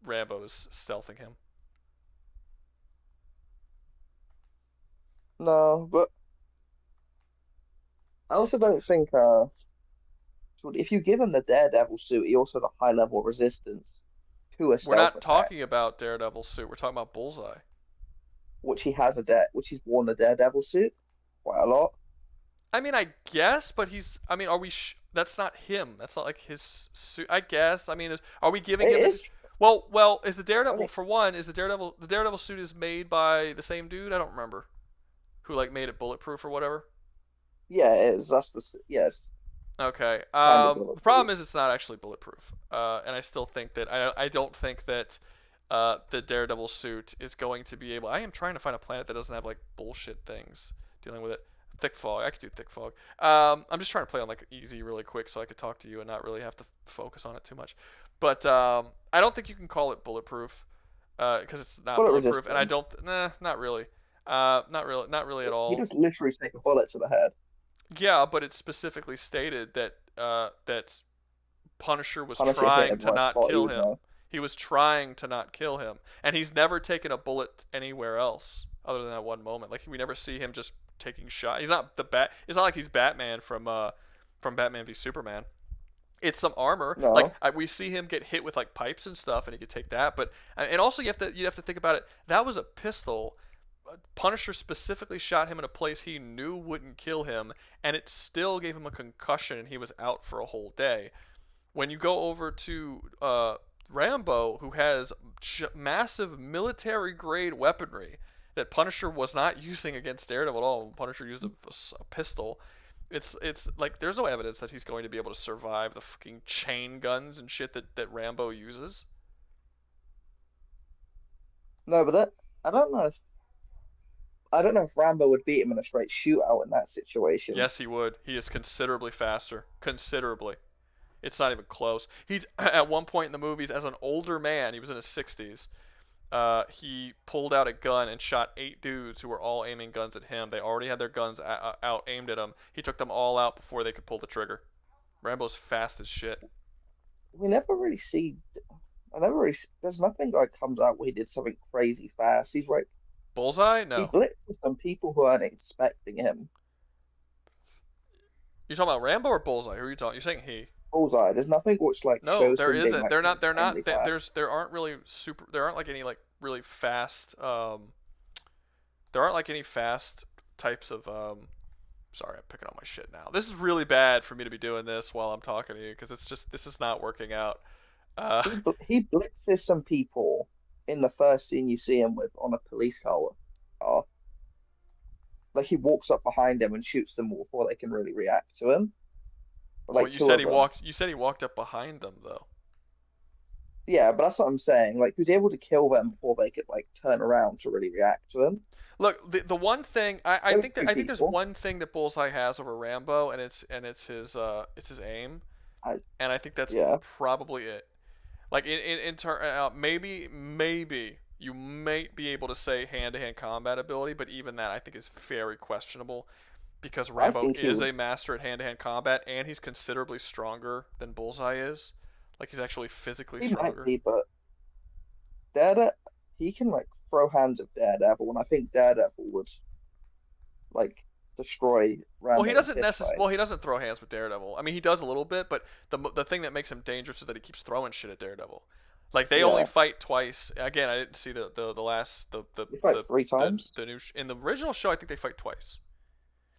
Rambo is stealthing him. No, but I also don't think if you give him the Daredevil suit, he also has a high level of resistance to a stealth We're not attack, talking about Daredevil suit. We're talking about Bullseye. which he's worn the Daredevil suit quite a lot. I mean, I guess, but I mean, are we? That's not him. That's not like his suit. I guess. I mean, are we giving It him? is. Well, is the Daredevil mean- for one? Is the Daredevil suit is made by the same dude? I don't remember. Who like made it bulletproof or whatever? Yeah, it is. Yes. Okay. Kind of The bulletproof. problem is it's not actually bulletproof. And I still think that I don't think that the Daredevil suit is going to be able. I am trying to find a planet that doesn't have like bullshit things dealing with it. Thick fog. I could do thick fog. I'm just trying to play on like easy, really quick, so I could talk to you and not really have to focus on it too much. But I don't think you can call it bulletproof because it's not Bullet bulletproof, and I resistant. don't. Not really. Not really at all. He just literally take a bullet to the head. Yeah, but it's specifically stated that that Punisher was Punisher hit trying him to by a not spot kill he him. was He was trying to not kill him, and he's never taken a bullet anywhere else other than that one moment. Like we never see him just taking shots. He's not It's not like he's Batman from Batman v Superman. It's some armor. No. Like we see him get hit with like pipes and stuff, and he could take that. But and also you have to think about it. That was a pistol. Punisher specifically shot him in a place he knew wouldn't kill him, and it still gave him a concussion, and he was out for a whole day. When you go over to Rambo, who has massive military-grade weaponry that Punisher was not using against Daredevil at all. Punisher used a pistol. It's like there's no evidence that he's going to be able to survive the fucking chain guns and shit that Rambo uses. No, but I don't know if Rambo would beat him in a straight shootout in that situation. Yes, he would. He is considerably faster. Considerably. It's not even close. He's at one point in the movies, as an older man, he was in his 60s. He pulled out a gun and shot 8 dudes who were all aiming guns at him. They already had their guns out aimed at him. He took them all out before they could pull the trigger. Rambo's fast as shit. We never really see. There's nothing that comes out where he did something crazy fast. He's right. Bullseye? He No. blitzes some people who aren't expecting him. You talking about Rambo or Bullseye? Who are you talking? You're saying he? Bullseye. There's nothing which like No, shows there him being, isn't. like, They're not. insanely fast. There aren't really super. There aren't like any like really fast. There aren't like any fast types of. Sorry, I'm picking on my shit now. This is really bad for me to be doing this while I'm talking to you because this is not working out. He blitzes some people in the first scene you see him with on a police car. Like he walks up behind them and shoots them before they can really react to him. Well, you said he walked. You said he walked up behind them though. Yeah, but that's what I'm saying. Like, he was able to kill them before they could like turn around to really react to him. Look, the one thing I think there's people. one thing that Bullseye has over Rambo, and it's his aim, and I think that's probably it. Like maybe you might be able to say hand-to-hand combat ability, but even that I think is very questionable because Rambo is a master at hand-to-hand combat, and he's considerably stronger than Bullseye is. Like he's actually physically stronger. He might be, but Daredevil, he can like throw hands at Daredevil, and I think Daredevil would like destroy Rambo. Well, he doesn't necessarily. Well, he doesn't throw hands with Daredevil. I mean, he does a little bit, but the thing that makes him dangerous is that he keeps throwing shit at Daredevil. Like they only fight twice. Again, I didn't see the last They fight 3 times. The new in the original show. I think they fight twice.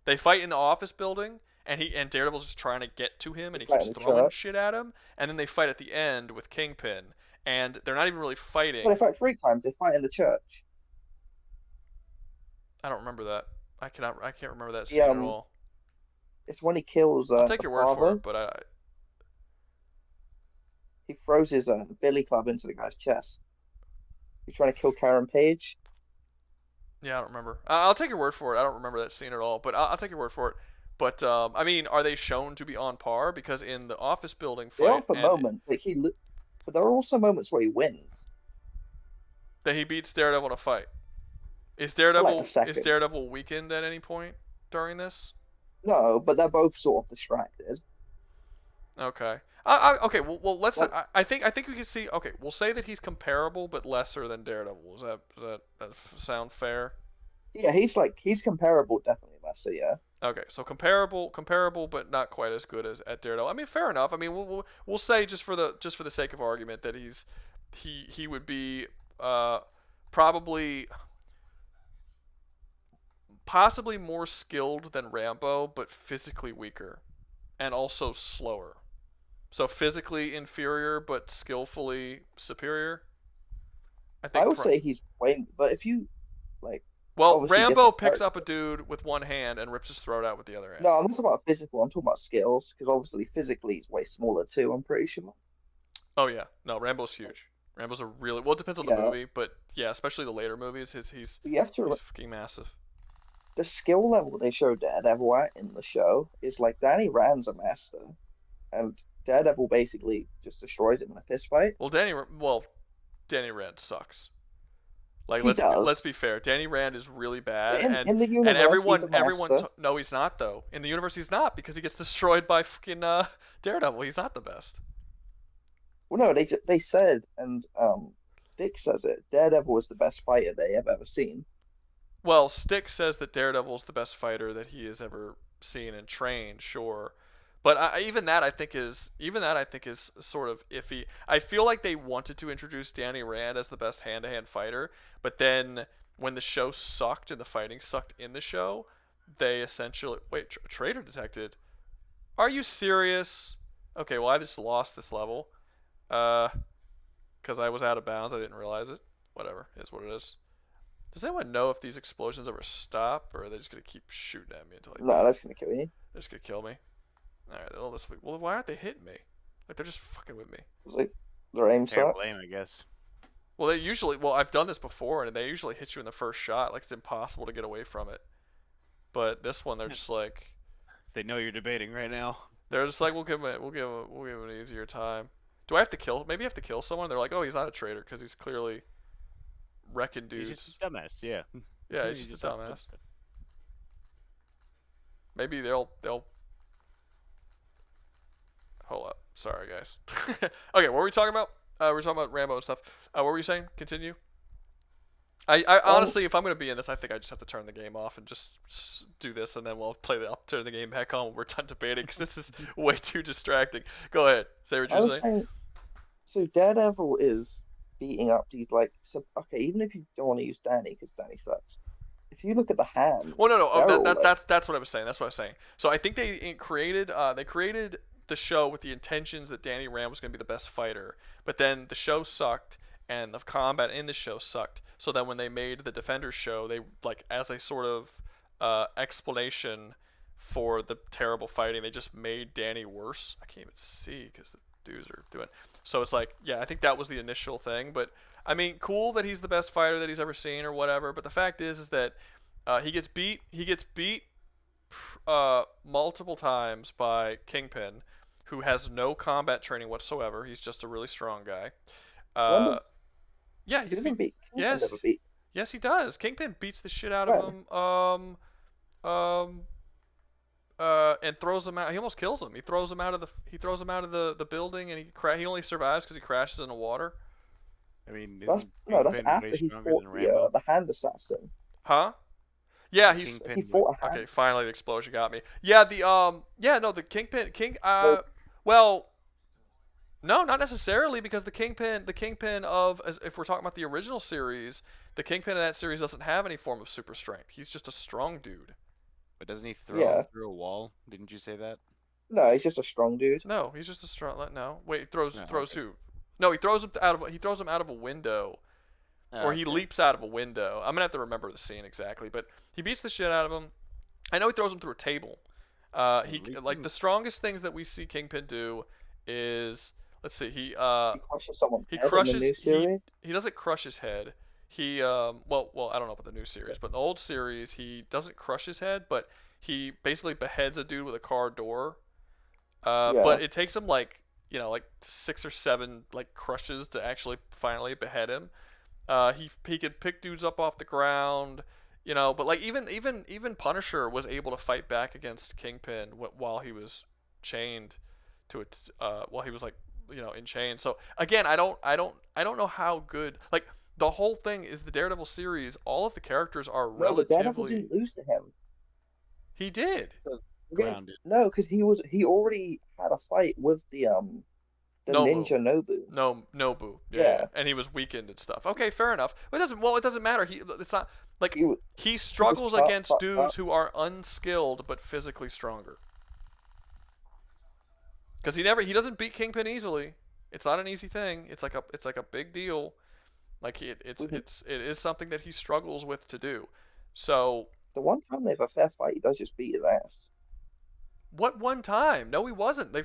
They fight in the office building, and Daredevil's just trying to get to him, and he keeps throwing shit at him. And then they fight at the end with Kingpin, and they're not even really fighting. Well, they fight 3 times. They fight in the church. I don't remember that. I can't remember that scene Yeah, at all. it's when he kills I'll take the your word for father. it, but He throws his billy club into the guy's chest. He's trying to kill Karen Page. yeah, I don't remember. I'll take your word for it. I don't remember that scene at all, but I'll take your word for it. But I mean, are they shown to be on par? Because in the office building There are fight, for moments, but but there are also moments where he wins. that he beats Daredevil in a fight. Is For like a Daredevil second. weakened at any point during this? No, but they're both sort of distracted. Okay. Okay. Well, let's. Like, I think we can see. Okay, we'll say that he's comparable but lesser than Daredevil. That sound fair? yeah, he's comparable, definitely lesser. Yeah. Okay, so comparable, but not quite as good as at Daredevil. I mean, fair enough. I mean, we'll say just for the sake of argument that he would be probably possibly more skilled than Rambo, but physically weaker, and also slower. So physically inferior, but skillfully superior. I would say he's way, but if you like, well, obviously Rambo different picks up a characters. dude with one hand and rips his throat out with the other hand. No, I'm not talking about physical. I'm talking about skills because obviously physically he's way smaller too. I'm pretty sure. Oh yeah, no, Rambo's huge. Rambo's a really well. It depends on the movie, but yeah, especially the later movies, he's You have to. he's fucking massive. The skill level they show Daredevil at in the show is like Danny Rand's a master, and Daredevil basically just destroys him in a fist fight. Well, Danny Rand sucks. Like He does. let's be fair. Danny Rand is really bad, In the universe, and everyone he's a master. no, he's not though. In the universe, he's not because he gets destroyed by fucking Daredevil. He's not the best. Well, no, they said, and Dick says it. Daredevil was the best fighter they have ever seen. Well, Stick says that Daredevil's the best fighter that he has ever seen and trained, sure. But even that I think is sort of iffy. I feel like they wanted to introduce Danny Rand as the best hand-to-hand fighter, but then when the show sucked and the fighting sucked in the show, they essentially traitor detected. Are you serious? Okay, well I just lost this level, because I was out of bounds. I didn't realize it. Whatever, it is what it is. Does anyone know if these explosions ever stop, or are they just gonna keep shooting at me until I die? No, that's gonna kill you. They're just gonna kill me. All right, all this week. Well, why aren't they hitting me? Like they're just fucking with me. Like their aim Terrible sucks. aim, I guess. Well, they usually. Well, I've done this before, and they usually hit you in the first shot. Like it's impossible to get away from it. But this one, they're just like. They know you're debating right now. They're just like, we'll give him an easier time. Do I have to kill? Maybe I have to kill someone. They're like, oh, he's not a traitor because he's clearly wrecking dudes. He's just a dumbass. Yeah. Yeah, he's just a dumbass. Maybe they'll. Hold up. Sorry, guys. Okay, what were we talking about? We were talking about Rambo and stuff. What were you saying? Continue. I honestly, if I'm gonna be in this, I think I just have to turn the game off and just do this, and then I'll turn the game back on when we're done debating, because this is way too distracting. Go ahead. Say what you're saying. So Daredevil is beating up these okay, even if you don't want to use Danny because Danny sucks. If you look at the hand. Well, no. That's what I was saying. That's what I was saying. So I think they created the show with the intentions that Danny Rand was going to be the best fighter, but then the show sucked and the combat in the show sucked. So then when they made the Defenders show, they as a sort of explanation for the terrible fighting, they just made Danny worse. I can't even see because the dudes are doing. So it's like, yeah, I think that was the initial thing, but I mean, cool that he's the best fighter that he's ever seen or whatever. But the fact is that he gets beat multiple times by Kingpin, who has no combat training whatsoever. He's just a really strong guy. Yeah, he's beat. Yes, yes, he does. Kingpin beats the shit out of him. And throws him out. He almost kills him. He throws him out of the building, and he only survives because he crashes in the water. I mean, that's after he fought the hand assassin. Huh? Yeah, he fought a hand. Okay, finally the explosion got me. Yeah, the Kingpin. Well, no, not necessarily, because the Kingpin of, if we're talking about the original series, the Kingpin of that series doesn't have any form of super strength. He's just a strong dude. But doesn't he throw through a wall? Didn't you say that? No, he's just a strong dude. No, he's just a strong. No, wait, throws who? No, he throws him out of a window. or he leaps out of a window. I'm gonna have to remember the scene exactly, but he beats the shit out of him. I know he throws him through a table. The strongest things that we see Kingpin do is, let's see, he crushes someone's he head crushes in the new series. he doesn't crush his head. He well I don't know about the new series, but in the old series he doesn't crush his head, but he basically beheads a dude with a car door. But it takes him like 6 or 7 like crushes to actually finally behead him. He could pick dudes up off the ground. But like even Punisher was able to fight back against Kingpin while he was chained to it. While he was like in chains. So again, I don't know how good. Like the whole thing is the Daredevil series. All of the characters are No, but Daredevil relatively. didn't lose to him. He did. Grounded. No, because he already had a fight with the Nobu. ninja Nobu. No, Nobu. Yeah. And he was weakened and stuff. Okay, fair enough. But it doesn't matter. It's not like he struggles against dudes who are unskilled but physically stronger. Because he doesn't beat Kingpin easily. It's not an easy thing. It's like a big deal. Like it is something that he struggles with to do. So the one time they have a fair fight, he does just beat his ass. What one time? No, he wasn't.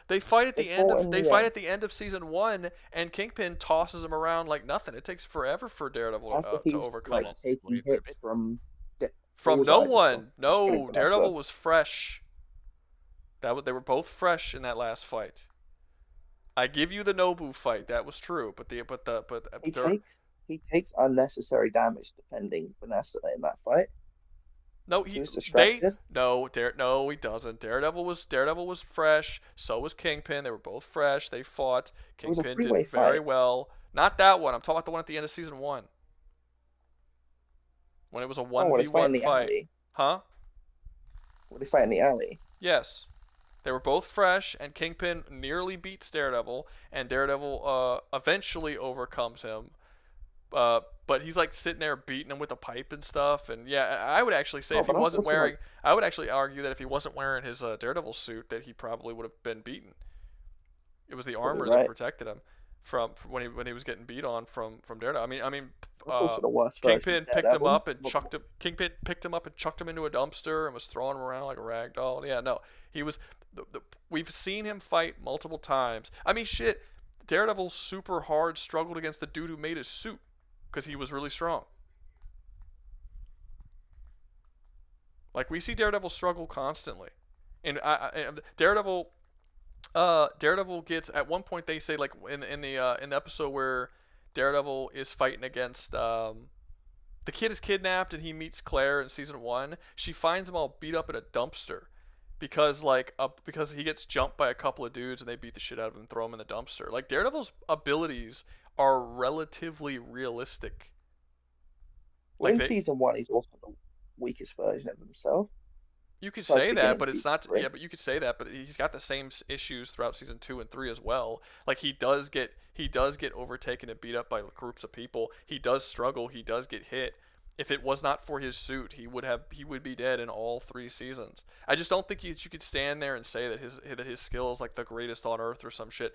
They fight at the end of fight at the end of season 1, and Kingpin tosses him around like nothing. It takes forever for Daredevil to overcome him. Taking hits from no one. No, Daredevil was fresh. They were both fresh in that last fight. I give you the Nobu fight. That was true, but he takes unnecessary damage defending Vanessa in that fight. No, he doesn't. Daredevil was fresh. So was Kingpin. They were both fresh. They fought. Kingpin did very well. Not that one. I'm talking about the one at the end of season 1. When it was a 1v1 fight. Huh? Were they fight in the alley? Yes. They were both fresh, and Kingpin nearly beats Daredevil, and Daredevil eventually overcomes him. But he's like sitting there beating him with a pipe and stuff, and yeah, I would actually say if he wasn't wearing, I would actually argue that if he wasn't wearing his Daredevil suit, that he probably would have been beaten. It was the armor that protected him from when he was getting beat on from Daredevil. I mean, Kingpin picked him up and chucked him. Kingpin picked him up and chucked him into a dumpster and was throwing him around like a rag doll. Yeah, no, he was. We've seen him fight multiple times. I mean, shit, Daredevil super hard struggled against the dude who made his suit. Because he was really strong. Like we see Daredevil struggle constantly, and Daredevil gets at one point they say like in the episode where Daredevil is fighting against the kid is kidnapped and he meets Claire in season 1. She finds him all beat up in a dumpster because he gets jumped by a couple of dudes and they beat the shit out of him and throw him in the dumpster. Like Daredevil's abilities are relatively realistic. Well, in season 1, he's also the weakest version of himself. You could say that, but it's not. Yeah, but you could say that, but he's got the same issues throughout season 2 and 3 as well. Like he does get overtaken and beat up by groups of people. He does struggle. He does get hit. If it was not for his suit, he would be dead in all 3 seasons. I just don't think you could stand there and say that his skill is like the greatest on earth or some shit.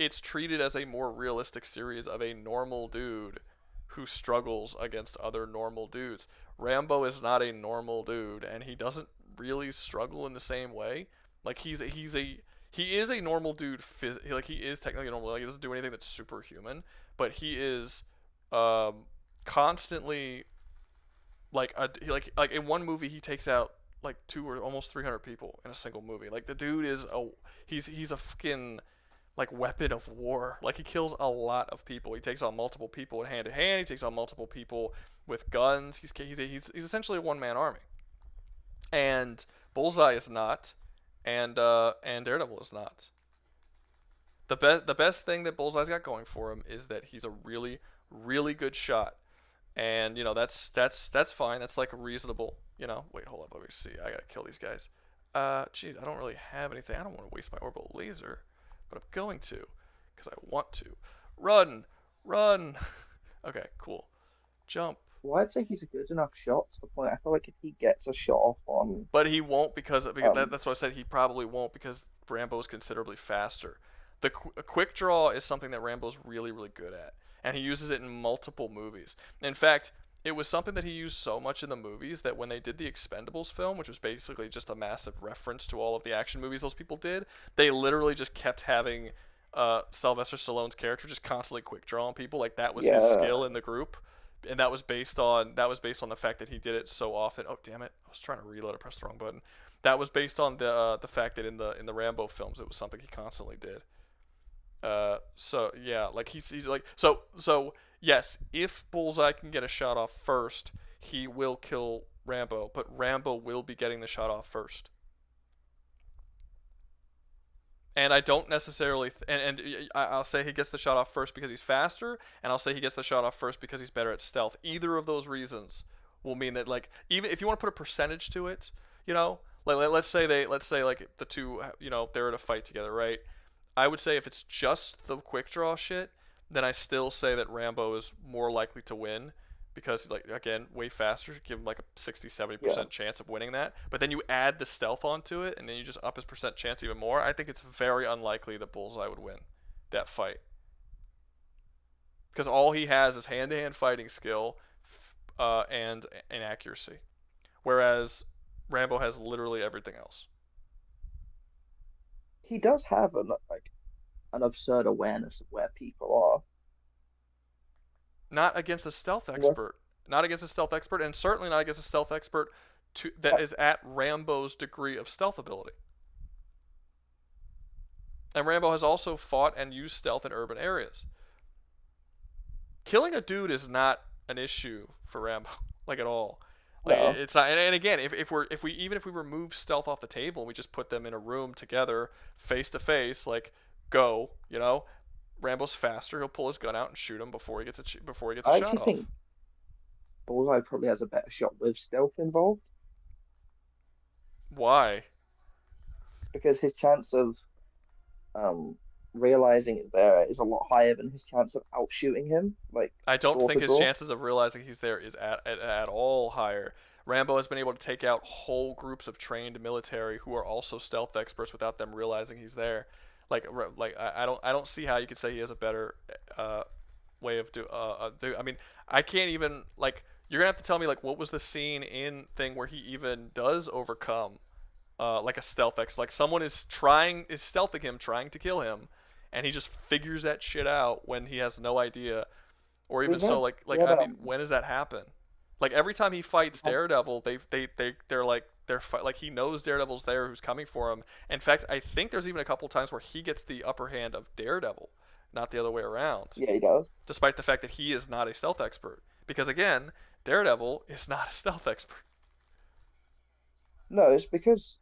It's treated as a more realistic series of a normal dude who struggles against other normal dudes. Rambo is not a normal dude, and he doesn't really struggle in the same way. Like he is a normal dude. Like he is technically normal. Like he doesn't do anything that's superhuman, but he is constantly like in one movie he takes out like 200 or almost 300 people in a single movie. Like the dude is he's a fucking like weapon of war. Like he kills a lot of people. He takes on multiple people hand to hand. He takes on multiple people with guns. He's essentially a one-man army. And Bullseye is not, and Daredevil is not. The best thing that Bullseye's got going for him is that he's a really, really good shot. And that's fine. That's like reasonable. Wait, hold up. Let me see. I gotta kill these guys. Gee, I don't really have anything. I don't want to waste my orbital laser. But I'm going to, because I want to. Run! Okay, cool. Jump. Well, I'd say he's a good enough shot to the point. I feel like if he gets a shot off on... But he won't because that's what I said. He probably won't because Rambo's considerably faster. The quick draw is something that Rambo's really, really good at. and he uses it in multiple movies. In fact, it was something that he used so much in the movies that when they did the Expendables film, which was basically just a massive reference to all of the action movies those people did, they literally just kept having Sylvester Stallone's character just constantly quick drawing people. Like that was his skill in the group, and that was based on the fact that he did it so often. Oh damn it! I was trying to reload. I pressed the wrong button. That was based on the fact that in the Rambo films it was something he constantly did. So yeah, like he's like so yes, if Bullseye can get a shot off first, he will kill Rambo, but Rambo will be getting the shot off first. And I don't necessarily I'll say he gets the shot off first because he's faster, and I'll say he gets the shot off first because he's better at stealth. Either of those reasons will mean that, like, even if you want to put a percentage to it, you know, like let's say like the two, you know, they're in a fight together, right? I would say if it's just the quick draw shit, then I still say that Rambo is more likely to win because, like, again, way faster, give him like a 60-70% chance of winning that. But then you add the stealth onto it, and then you just up his percent chance even more. I think it's very unlikely that Bullseye would win that fight because all he has is hand-to-hand fighting skill and accuracy, whereas Rambo has literally everything else. He does have an absurd awareness of where people are. Not against a stealth expert. Not against a stealth expert, and certainly not against a stealth expert that is at Rambo's degree of stealth ability. And Rambo has also fought and used stealth in urban areas. Killing a dude is not an issue for Rambo, like, at all. Like, No. it's not. And again, if we remove stealth off the table and we just put them in a room together, face to face, like, go, you know, Rambo's faster. He'll pull his gun out and shoot him before he gets a I shot actually off. think Bullseye probably has a better shot with stealth involved Why? because his chance of realizing it's there is a lot higher than his chance of outshooting him. Like, I don't door think to his door. chances of realizing he's there is at all higher. Rambo has been able to take out whole groups of trained military who are also stealth experts without them realizing he's there. I don't see how you could say he has a better way of I mean, I can't even, like, you're gonna have to tell me, like, what was the scene in thing where he even does overcome like a stealth like someone is stealthing him, trying to kill him, and he just figures that shit out when he has no idea, or even so, like I mean, when does that happen? Like, every time he fights Daredevil, like, he knows Daredevil's there, who's coming for him. In fact, I think there's even a couple times where he gets the upper hand of Daredevil, not the other way around. Yeah, he does. Despite the fact that he is not a stealth expert, because again, Daredevil is not a stealth expert. No, it's because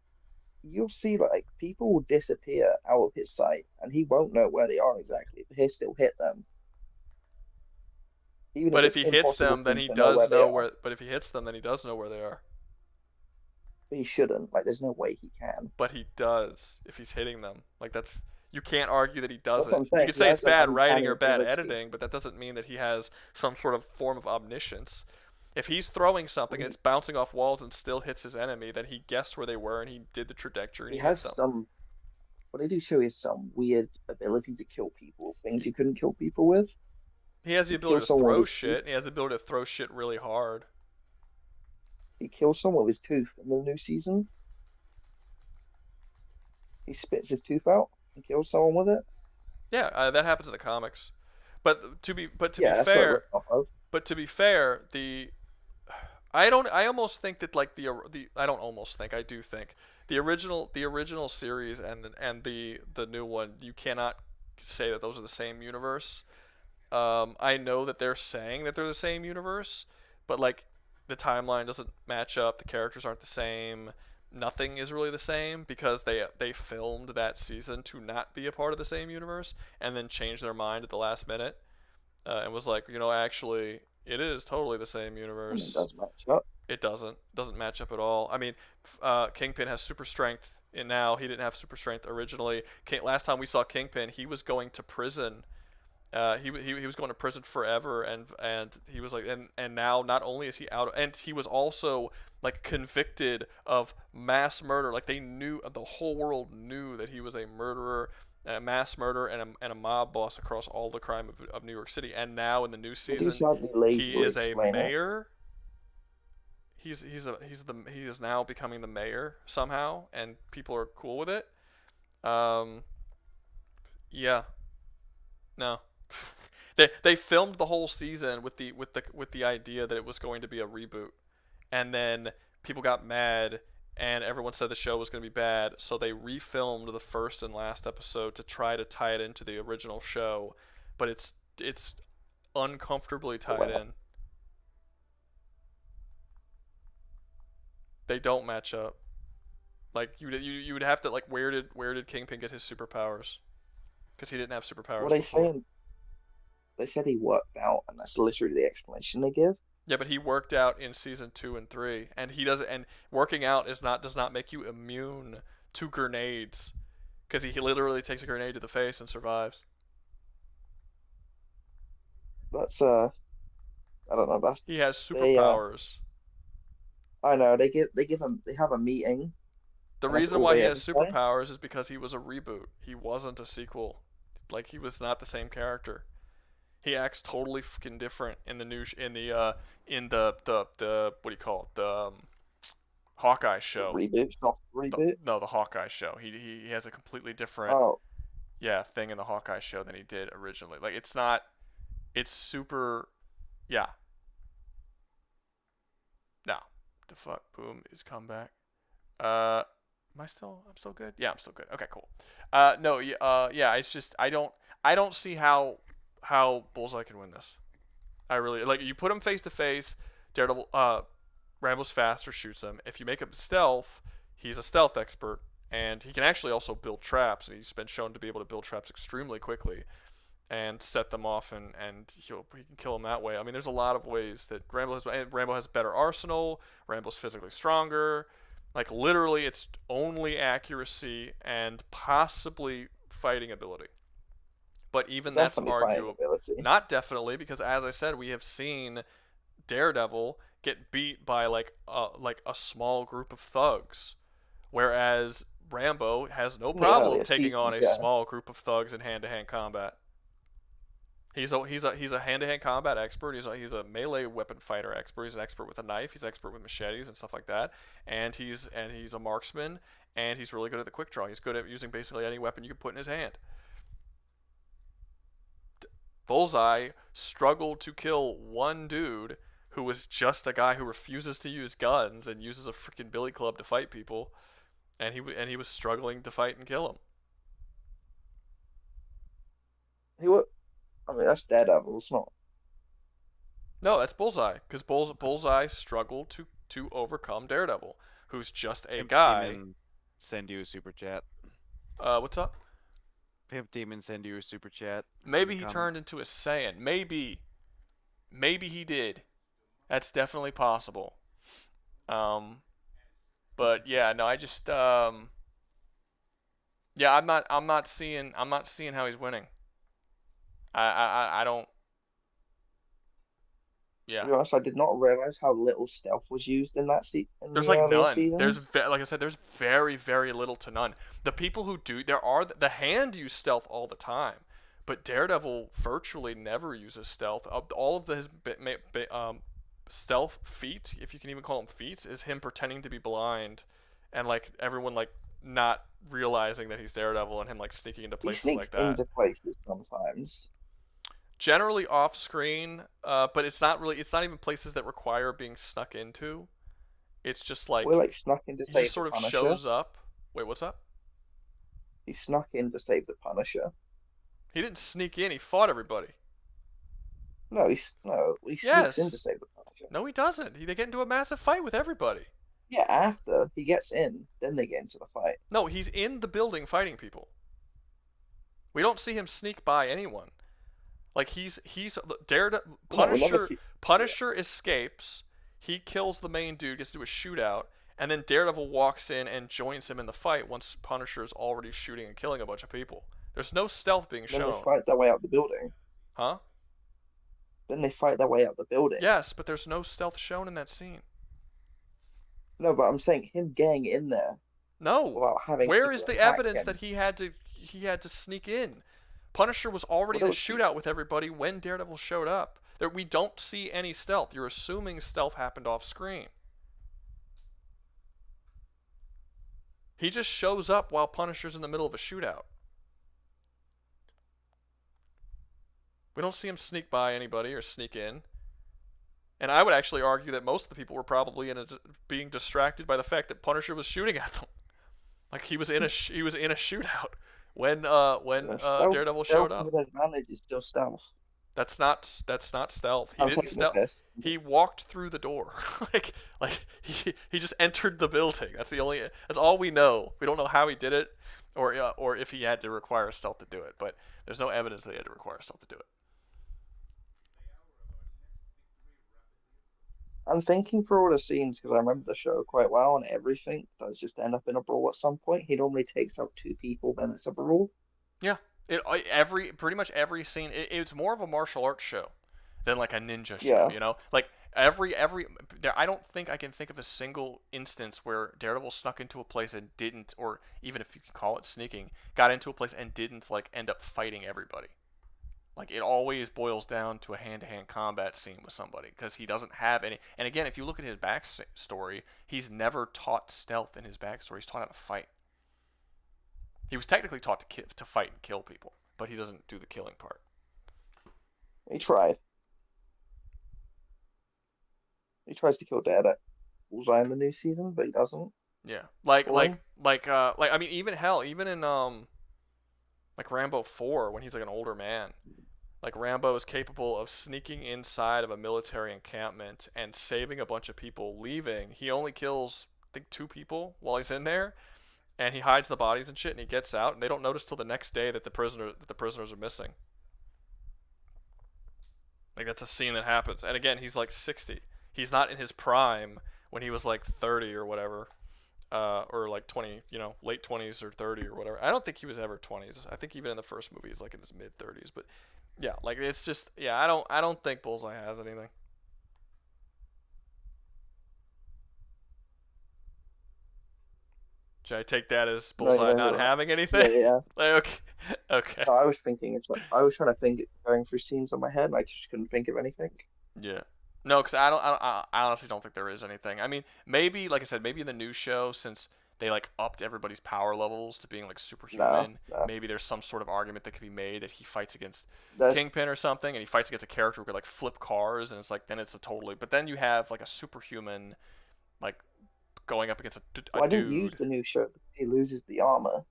you'll see, like, people will disappear out of his sight, and he won't know where they are exactly, but he'll still hit them. Even But if it's he hits impossible them, for then him he to does they know are. where. But if he hits them, then he does know where they are. He shouldn't. Like, there's no way he can. But he does if he's hitting them. Like, that's, you can't argue that he That's doesn't. what I'm saying. You could He say has it's that bad uncanny writing or bad ability. editing, but that doesn't mean that he has some sort of form of omniscience. If he's throwing something and it's bouncing off walls and still hits his enemy, then he guessed where they were and he did the trajectory and He he hit has them. some. What did he show? Is some weird ability to kill people. Things you couldn't kill people with. He has the He ability kills to someone throw with shit, and he has the ability to throw shit really hard. He kills someone with his tooth in the new season. He spits his tooth out and kills someone with it. Yeah, that happens in the comics. But to be Yeah, that's what I fair, read off of. But to be fair, I almost think that, like, I don't almost think, I do think the original series and the new one, you cannot say that those are the same universe. I know that they're saying that they're the same universe, but, like, the timeline doesn't match up, the characters aren't the same, nothing is really the same because they filmed that season to not be a part of the same universe and then changed their mind at the last minute and was like, you know, actually it is totally the same universe. It does match up. It doesn't match up at all. I mean, Kingpin has super strength and now he didn't have super strength originally. Last time we saw Kingpin, he was going to prison. He was going to prison forever, and he was like, and now not only is he out, and he was also, like, convicted of mass murder. Like, they knew, the whole world knew that he was a murderer, a mass murder and a mob boss across all the crime of New York City. And now in the new It is season, slightly he lazy to is a explain it. mayor. He is now becoming the mayor somehow, and people are cool with it. Yeah. No. They filmed the whole season with the idea that it was going to be a reboot, and then people got mad and everyone said the show was going to be bad, so they refilmed the first and last episode to try to tie it into the original show, but it's uncomfortably tied in. They don't match up. Like you would have to like where did Kingpin get his superpowers? Because he didn't have superpowers Well, before. they said he worked out, and that's literally the explanation they give. Yeah, but he worked out in season 2 and 3, and he doesn't. And working out does not make you immune to grenades, because he literally takes a grenade to the face and survives. That's I don't know. He has superpowers. I know they have a meeting. The reason why he has superpowers is because he was a reboot. He wasn't a sequel. Like, he was not the same character. He acts totally fucking different in the what do you call it? The Hawkeye show. Reboot, not reboot. No, the Hawkeye show. He has a completely different thing in the Hawkeye show than he did originally. Like, it's super, yeah. Now, the fuck, boom is comeback. I'm still good? Yeah, I'm still good. Okay, cool. Yeah, it's just I don't see how Bullseye can win this. I really like, you put him face to face, Daredevil Rambo's faster, shoots him. If you make him stealth, he's a stealth expert, and he can actually also build traps, and he's been shown to be able to build traps extremely quickly and set them off, and he can kill them that way. I mean, there's a lot of ways that Rambo has a better arsenal. Rambo's physically stronger. Like, literally, it's only accuracy and possibly fighting ability. But even that's arguable. Not definitely, because as I said, we have seen Daredevil get beat by like a small group of thugs, whereas Rambo has no problem taking on a small group of thugs in hand-to-hand combat. He's a hand-to-hand combat expert. He's a melee weapon fighter expert. He's an expert with a knife. He's an expert with machetes and stuff like that. And he's a marksman. And he's really good at the quick draw. He's good at using basically any weapon you can put in his hand. Bullseye struggled to kill one dude who was just a guy who refuses to use guns and uses a freaking billy club to fight people. And he was struggling to fight and kill him. I mean, that's Daredevil, it's not. No, that's Bullseye, because Bullseye struggled to overcome Daredevil, who's just a guy. Demon send you a super chat. What's up? Pimp Demon send you a super chat. Maybe he turned into a Saiyan. Maybe he did. That's definitely possible. But yeah, no, I just yeah, I'm not seeing how he's winning. I don't. Yeah. To be honest, I did not realize how little stealth was used in that season. There's like none. There's like I said, there's very, very little to none. The people who do, the Hand use stealth all the time, but Daredevil virtually never uses stealth. All of his stealth feats, if you can even call them feats, is him pretending to be blind, and like everyone like not realizing that he's Daredevil, and him like sneaking into places like that. Into places sometimes. Generally off screen, but it's not even places that require being snuck into. It's just like, we're like snuck in to save he just sort of Punisher. shows up. Wait, what's up? He snuck in to save the Punisher. He didn't sneak in. He fought everybody. No, he sneaks in to save the Punisher. No, he doesn't. They get into a massive fight with everybody. Yeah, after he gets in, then they get into the fight. No, he's in the building fighting people. We don't see him sneak by anyone. Like, he's Daredevil. Punisher escapes. He kills the main dude, gets to do a shootout, and then Daredevil walks in and joins him in the fight once Punisher is already shooting and killing a bunch of people. There's no stealth being shown. Then they fight their way out the building. Huh? Then they fight their way out the building. Yes, but there's no stealth shown in that scene. No, but I'm saying him getting in there. No. Without having Where is the evidence that he had to he had to sneak in. Punisher was already in a shootout with everybody when Daredevil showed up. We don't see any stealth. You're assuming stealth happened off screen. He just shows up while Punisher's in the middle of a shootout. We don't see him sneak by anybody or sneak in. And I would actually argue that most of the people were probably being distracted by the fact that Punisher was shooting at them. Like he was in a shootout when Daredevil showed up. Advantage is still stealth. That's not stealth. He didn't stealth. He walked through the door. like he just entered the building. That's all we know. We don't know how he did it, or if he had to require stealth to do it. But there's no evidence that he had to require stealth to do it. I'm thinking through all the scenes because I remember the show quite well, and everything does just end up in a brawl at some point. He normally takes out 2 people, then it's a brawl. Yeah, pretty much every scene. It's more of a martial arts show than like a ninja show. Yeah. You know, like every. I don't think I can think of a single instance where Daredevil snuck into a place and didn't, or even if you can call it sneaking, got into a place and didn't like end up fighting everybody. Like, it always boils down to a hand-to-hand combat scene with somebody because he doesn't have any. And again, if you look at his backstory, he's never taught stealth in his backstory. He's taught how to fight. He was technically taught to fight and kill people, but he doesn't do the killing part. He tried. He tries to kill Bullseye in the new season, but he doesn't. Yeah, I mean, even in like Rambo 4, when he's like an older man. Like, Rambo is capable of sneaking inside of a military encampment and saving a bunch of people, leaving. He only kills, I think, 2 people while he's in there, and he hides the bodies and shit, and he gets out, and they don't notice till the next day that the prisoners are missing. Like, that's a scene that happens. And again, he's like 60. He's not in his prime when he was like 30 or whatever, or like 20, late 20s or 30 or whatever. I don't think he was ever 20s. I think even in the first movie he's like in his mid 30s, but yeah, like it's just, yeah, I don't think Bullseye has anything. Should I take that as Bullseye not having anything? Yeah. Like, okay. No, I was thinking, I was trying to think, going through scenes in my head, and I just couldn't think of anything. Yeah. No, because I honestly don't think there is anything. I mean, maybe, like I said, maybe in the new show, since they like upped everybody's power levels to being like superhuman, maybe there's some sort of argument that could be made that he fights against Kingpin or something, and he fights against a character who could like flip cars, and it's like, then it's a totally, but then you have like a superhuman, like, going up against a dude. I didn't use the new show because he loses the armor.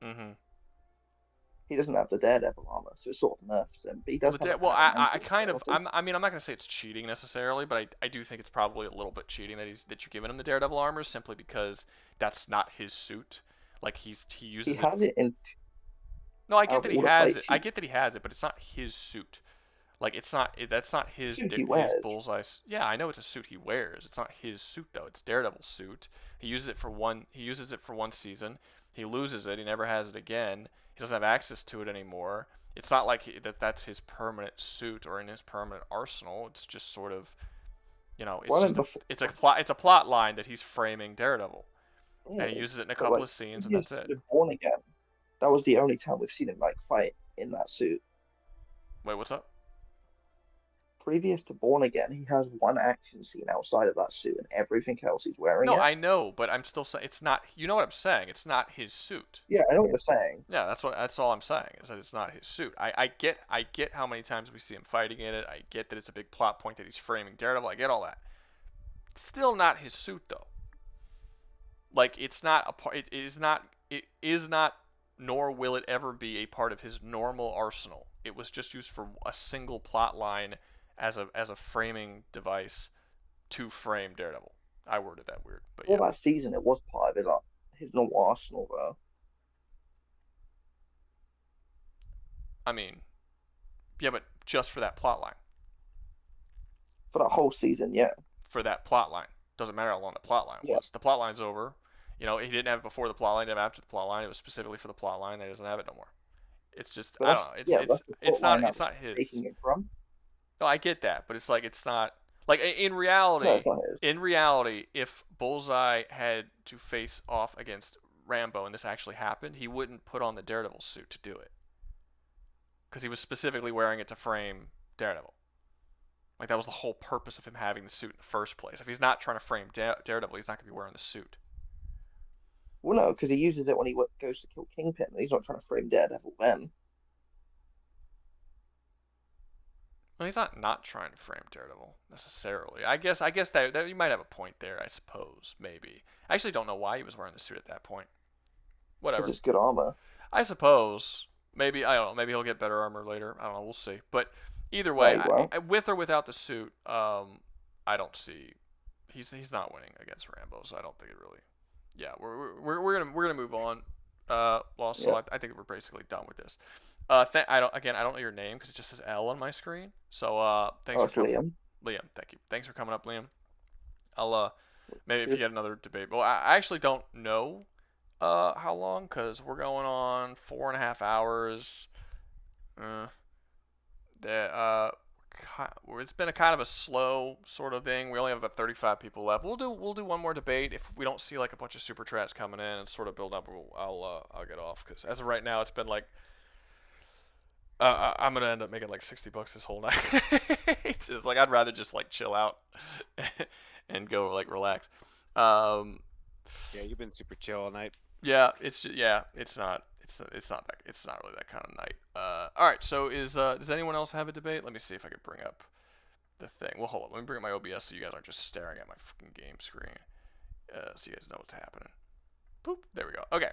Mm-hmm. He doesn't have the Daredevil armor, so it sort of nerfs him. But he does. I'm not gonna say it's cheating necessarily, but I do think it's probably a little bit cheating that you're giving him the Daredevil armor simply because that's not his suit. Like he uses. He has it in. No, I get that he has it. I get that he has it, but it's not his suit. Like that's not his Bullseye. Yeah, I know it's a suit he wears. It's not his suit though. It's Daredevil's suit. He uses it for one season. He loses it. He never has it again. He doesn't have access to it anymore. It's not like that's his permanent suit or in his permanent arsenal. It's just sort of, it's a plot line that he's framing Daredevil, and he uses it in a couple of scenes, and that's it. Born Again, that was the only time we've seen him like fight in that suit. Wait, what's up? Previous to Born Again, he has one action scene outside of that suit, and everything else he's wearing. No, I know, but I'm still saying it's not. You know what I'm saying? It's not his suit. Yeah, I know what you're saying. Yeah, that's all I'm saying is that it's not his suit. I get how many times we see him fighting in it. I get that it's a big plot point that he's framing Daredevil. I get all that. It's still not his suit though. Like it's not a part. It is not. Nor will it ever be a part of his normal arsenal. It was just used for a single plot line as a framing device to frame Daredevil. I worded that weird, but yeah. That season it was part of his normal arsenal though. I mean, yeah, but just for that plot line. For that whole season, yeah. For that plot line. Doesn't matter how long the plot line was. The plot line's over. He didn't have it before the plot line, didn't have it after the plot line. It was specifically for the plot line. He doesn't have it no more. It's just, I don't know. It's not his. Taking it from. No, I get that, but it's not like in reality. No, it's not his. In reality, if Bullseye had to face off against Rambo and this actually happened, he wouldn't put on the Daredevil suit to do it. Because he was specifically wearing it to frame Daredevil. Like, that was the whole purpose of him having the suit in the first place. If he's not trying to frame Daredevil, he's not going to be wearing the suit. Well, no, because he uses it when he goes to kill Kingpin. He's not trying to frame Daredevil then. Well, he's not trying to frame Daredevil necessarily. I guess that you might have a point there. I suppose maybe. I actually don't know why he was wearing the suit at that point. Whatever. Because it's good armor. I suppose. Maybe I don't know. Maybe he'll get better armor later. I don't know. We'll see. But either way, with or without the suit, I don't see. He's not winning against Rambo, so I don't think it really. Yeah, we're gonna move on. Lost. So I think we're basically done with this. I don't know your name because it just says L on my screen. So thanks for coming. Liam, thank you. Thanks for coming up, Liam. I'll maybe if you get another debate. Well, I actually don't know how long because we're going on 4.5 hours. It's been a kind of a slow sort of thing. We only have about 35 people left. We'll do one more debate if we don't see like a bunch of super chats coming in and sort of build up. I'll get off because as of right now, it's been like. I'm gonna end up making like $60 this whole night. It's like I'd rather just like chill out and go like relax. Yeah, you've been super chill all night. Yeah, it's not really that kind of night. All right. So does anyone else have a debate? Let me see if I can bring up the thing. Well, hold on. Let me bring up my OBS so you guys aren't just staring at my fucking game screen. So you guys know what's happening. Boop. There we go. Okay.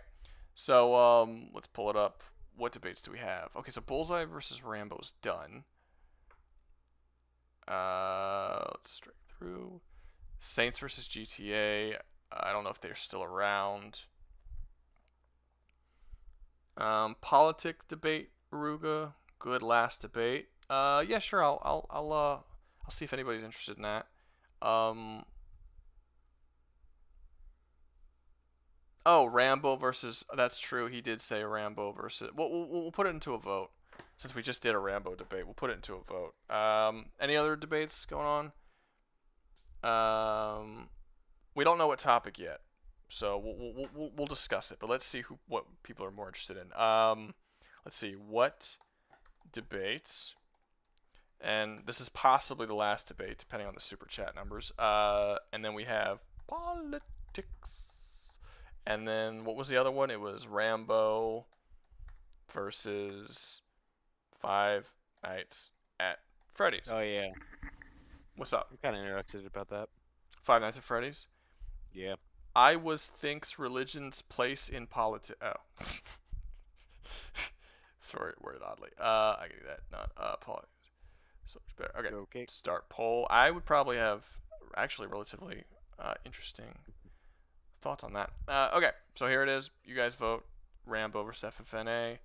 So let's pull it up. What debates do we have? Okay, so Bullseye versus Rambo's done. Let's straight through. Saints versus GTA. I don't know if they're still around. Politic debate, Rouga. Good last debate. Yeah, sure. I'll see if anybody's interested in that. Oh, Rambo versus. That's true. He did say Rambo versus. We'll put it into a vote. Since we just did a Rambo debate, we'll put it into a vote. Any other debates going on? We don't know what topic yet, so we'll discuss it. But let's see what people are more interested in. Let's see what debates. And this is possibly the last debate, depending on the super chat numbers. And then we have politics. And then what was the other one? It was Rambo versus Five Nights at Freddy's. Oh yeah. What's up? I'm kind of interested about that. Five Nights at Freddy's? Yeah. I thinks religion's place in politics. Oh. Sorry, worded oddly. I can do that. Not politics. So much better. Okay. Start poll. I would probably have actually relatively interesting thoughts on that. Okay, so here it is. You guys vote Rambo versus FFNA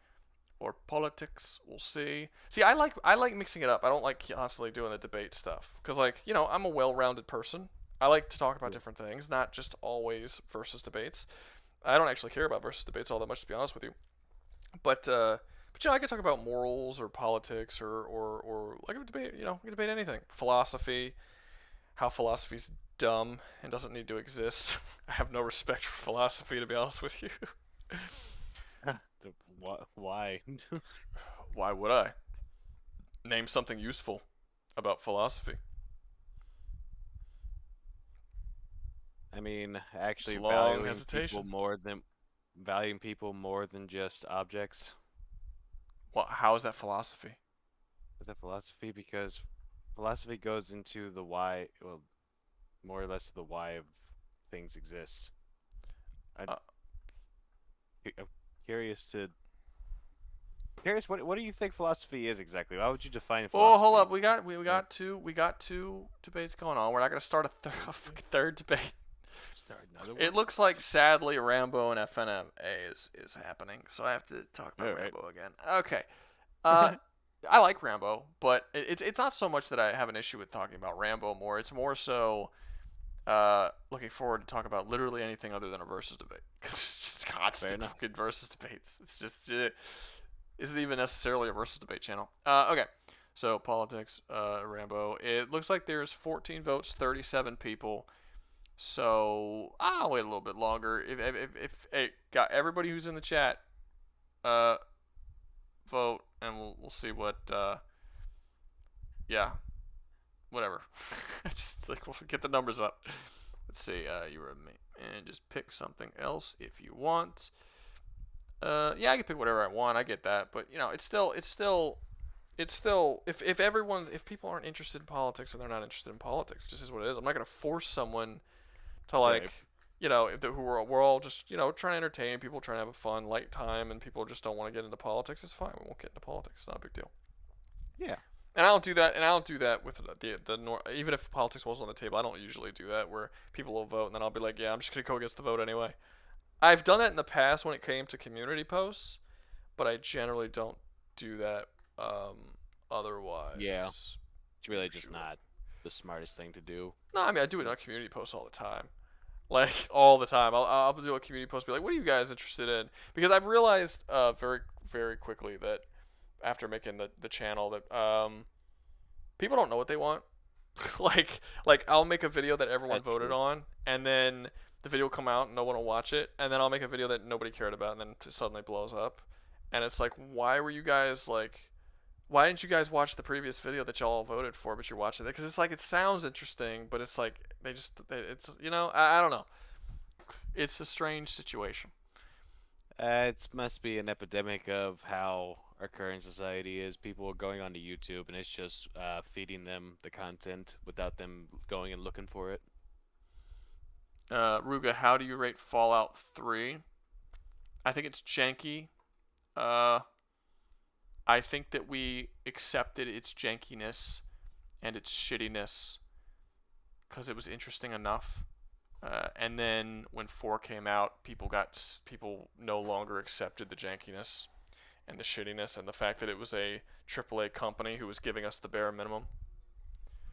or politics. We'll see. See, I like mixing it up. I don't like constantly doing the debate stuff because, like, you know, I'm a well-rounded person. I like to talk about different things, not just always versus debates. I don't actually care about versus debates all that much, to be honest with you. But you know, I could talk about morals or politics or like a debate. You know, we can debate anything. Philosophy, how philosophy's dumb and doesn't need to exist. I have no respect for philosophy, to be honest with you. Why? Why would I? Name something useful about philosophy. I mean, actually valuing people more than just objects. Well, how is that philosophy? Is that philosophy? Because philosophy goes into the why, well, more or less the why of things exist. I'm curious what do you think philosophy is exactly? How would you define philosophy? Oh, hold up. We got two debates going on. We're not going to start a third debate. Start another one? It looks like, sadly, Rambo and FNMA is happening, so I have to talk about Rambo again. Okay. I like Rambo, but it's not so much that I have an issue with talking about Rambo more. It's more so looking forward to talk about literally anything other than a versus debate. It's just constant fucking versus debates. It's just isn't even necessarily a versus debate channel. Okay, so politics, Rambo. It looks like there's 14 votes, 37 people. So I'll wait a little bit longer. If hey, got everybody who's in the chat, vote, and we'll see what. Yeah, whatever. Just like we'll get the numbers up. Let's see. You were me, and just pick something else if you want. Yeah, I can pick whatever I want. I get that, but you know, it's still if people aren't interested in politics, then they're not interested in politics. It just is what it is. I'm not gonna force someone to like, Right. you know, we're all just, you know, trying to entertain people, trying to have a fun, light time, and people just don't want to get into politics. It's fine. We won't get into politics. It's not a big deal. Yeah. And I don't do that. And I don't do that with even if politics was on the table. I don't usually do that where people will vote, and then I'll be like, yeah, I'm just gonna go against the vote anyway. I've done that in the past when it came to community posts, but I generally don't do that otherwise. Yeah. It's really just not the smartest thing to do. No, I mean, I do it on community posts all the time. Like, all the time. I'll do a community post, be like, what are you guys interested in? Because I've realized very, very quickly that after making the channel that people don't know what they want. like I'll make a video that everyone voted on, and then the video will come out and no one will watch it, and then I'll make a video that nobody cared about, and then it suddenly blows up. And it's like, why didn't you guys watch the previous video that y'all voted for, but you're watching it? Because it's like, it sounds interesting, but it's like, it's, you know, I don't know. It's a strange situation. It must be an epidemic of how our current society is. People are going onto YouTube, and it's just feeding them the content without them going and looking for it. Rouga, how do you rate Fallout 3? I think it's janky. I think that we accepted its jankiness and its shittiness because it was interesting enough. And then when 4 came out, people no longer accepted the jankiness and the shittiness and the fact that it was a AAA company who was giving us the bare minimum.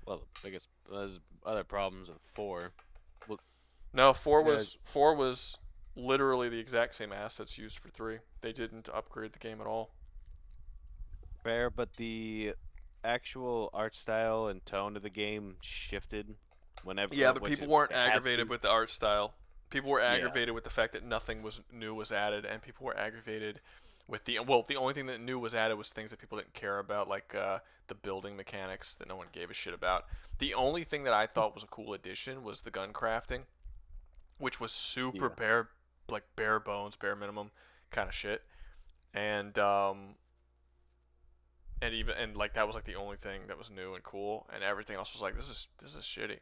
Well, I guess there's other problems with 4. Well, no, 4 was literally the exact same assets used for 3. They didn't upgrade the game at all. Fair, but the actual art style and tone of the game shifted whenever. Yeah, but people weren't aggravated with the art style. People were aggravated with the fact that nothing new was added, and people were aggravated with the only thing that new was added was things that people didn't care about, like the building mechanics that no one gave a shit about. The only thing that I thought was a cool addition was the gun crafting, which was super bare bones, bare minimum kind of shit, and like that was like the only thing that was new and cool, and everything else was like, this is shitty.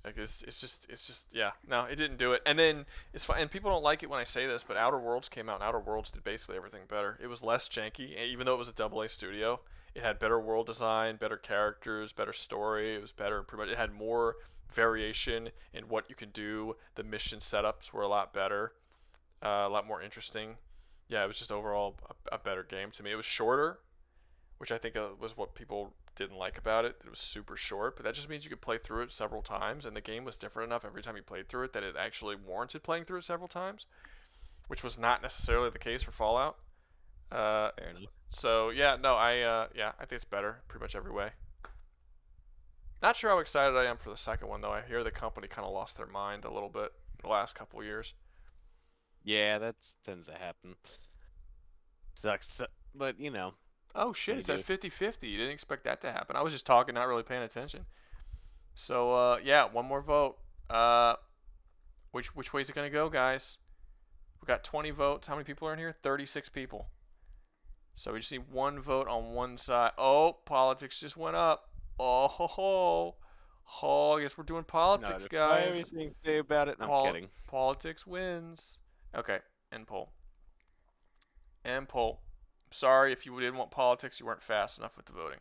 Like it's just yeah, no, it didn't do it. And then it's fine, and people don't like it when I say this, but Outer Worlds came out, and Outer Worlds did basically everything better. It was less janky, even though it was a AA studio. It had better world design, better characters, better story. It was better, pretty much. It had more variation in what you can do. The mission setups were a lot better, a lot more interesting. Yeah, it was just overall a better game to me. It was shorter, which I think was what people didn't like about it. It was super short, but that just means you could play through it several times, and the game was different enough every time you played through it that it actually warranted playing through it several times, which was not necessarily the case for Fallout. Fair enough. So yeah, no, I think it's better pretty much every way. Not sure how excited I am for the second one though. I hear the company kind of lost their mind a little bit in the last couple years. Yeah, that tends to happen. Sucks, but you know. Oh shit, it's at 50-50. You didn't expect that to happen. I was just talking, not really paying attention. So yeah, one more vote. Which way is it gonna go, guys? We got 20 votes. How many people are in here? 36 people. So we just need one vote on one side. Oh, politics just went up. Oh, I guess we're doing politics, guys. Everything to say about it. I'm kidding. Politics wins. Okay, end poll. End poll. Sorry if you didn't want politics, you weren't fast enough with the voting.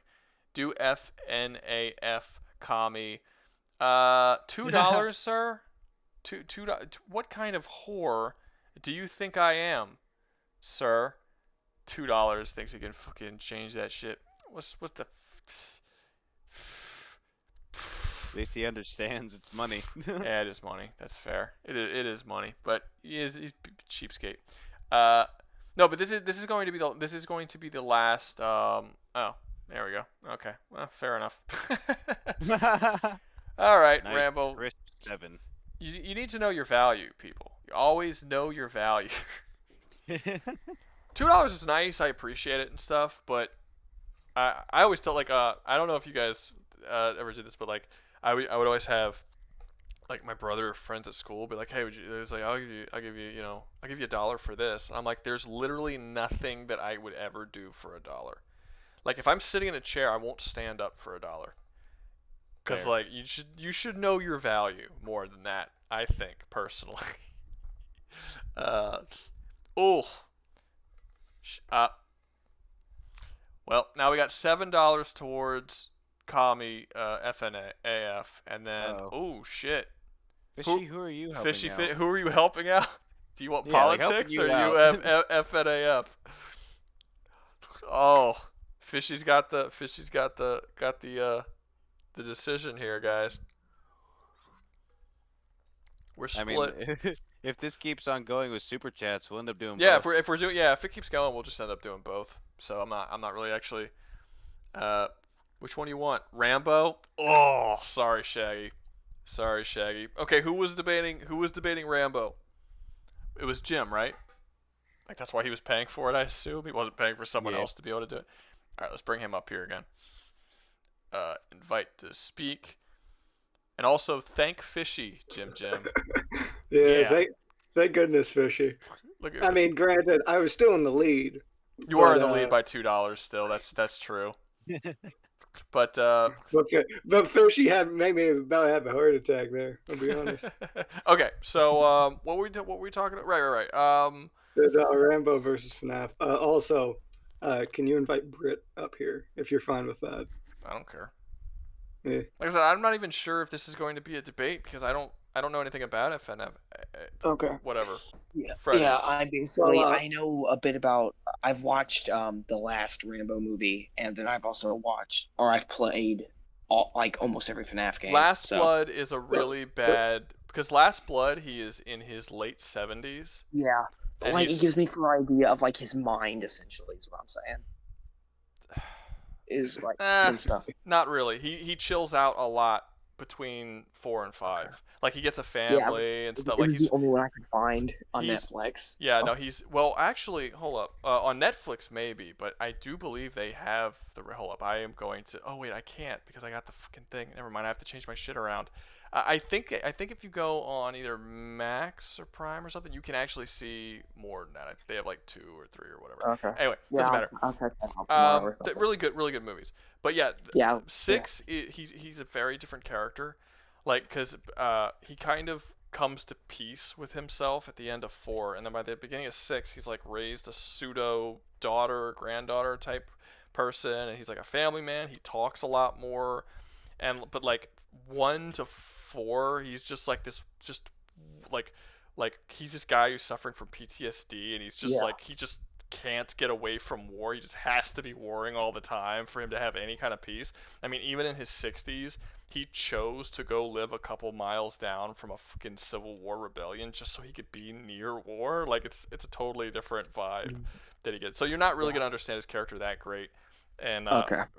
Do FNAF commie. $2, sir? $2. What kind of whore do you think I am, sir? $2 thinks he can fucking change that shit. What the? At least he understands it's money. Yeah, it is money. That's fair. It is money, but he's cheapskate. No, but this is going to be the last. Oh, there we go. Okay, well, fair enough. All right, nice. Rambo. Crisp 7. you need to know your value, people. You always know your value. $2 is nice. I appreciate it and stuff, but I always tell like I don't know if you guys ever did this, but like I would always have like my brother or friends at school be like, hey, would you? It was like I'll give you $1 for this. And I'm like, there's literally nothing that I would ever do for $1. Like if I'm sitting in a chair, I won't stand up for $1. Because like you should know your value more than that. I think personally. Well, now we got $7 towards Kami FNAF, and then shit. Fishy, who are you helping Fishy, out? who are you helping out? Do you want Yeah, like, politics helping or you you out. have FNAF? Oh, Fishy's got the decision here, guys. We're split. I mean, if this keeps on going with super chats, we'll end up doing Yeah, both. if it keeps going, we'll just end up doing both. So I'm not really actually. Which one do you want? Rambo? Oh, sorry, Shaggy. Okay, who was debating Rambo? It was Jim, right? Like that's why he was paying for it, I assume. He wasn't paying for someone else to be able to do it. All right, let's bring him up here again. Invite to speak. And also thank Fishy, Jim. Yeah. Thank goodness, Fishy. I mean, granted, I was still in the lead. You are in the lead by $2 still. That's true. But Fishy made me about to have a heart attack there. I'll be honest. Okay, so what were we talking about? Right. It's Rambo versus FNAF. Also, can you invite Britt up here if you're fine with that? I don't care. Yeah. Like I said, I'm not even sure if this is going to be a debate because I don't know anything about FNF. Okay. Whatever. Yeah. Fridays. Yeah. I know a bit about. I've watched the last Rambo movie, and then I've also I've played almost every FNAF game. Last Blood is a really bad because Last Blood he is in his late 70s. Yeah. And it gives me an idea of his mind essentially is what I'm saying. Is and stuff. Not really. He chills out a lot between 4 and 5. Like he gets a family and stuff. It was the only one I could find on Netflix. Yeah, no, actually, hold up. On Netflix maybe, but I do believe they have hold up. I am going to. Oh wait, I can't because I got the fucking thing. Never mind. I have to change my shit around. I think if you go on either Max or Prime or something, you can actually see more than that. They have like 2 or 3 or whatever. Okay. Anyway, doesn't matter. I'll check that out really good movies. But yeah, 6 he's a very different character, like because he kind of comes to peace with himself at the end of 4, and then by the beginning of 6, he's like raised a pseudo daughter or granddaughter type person, and he's like a family man. He talks a lot more, but like 1 to 4, he's just like this, just like he's this guy who's suffering from PTSD, and he's just like he just can't get away from war. He just has to be warring all the time for him to have any kind of peace. I mean, even in his 60s, he chose to go live a couple miles down from a fucking Civil War rebellion just so he could be near war. Like it's a totally different vibe that he gets. So you're not really gonna understand his character that great. And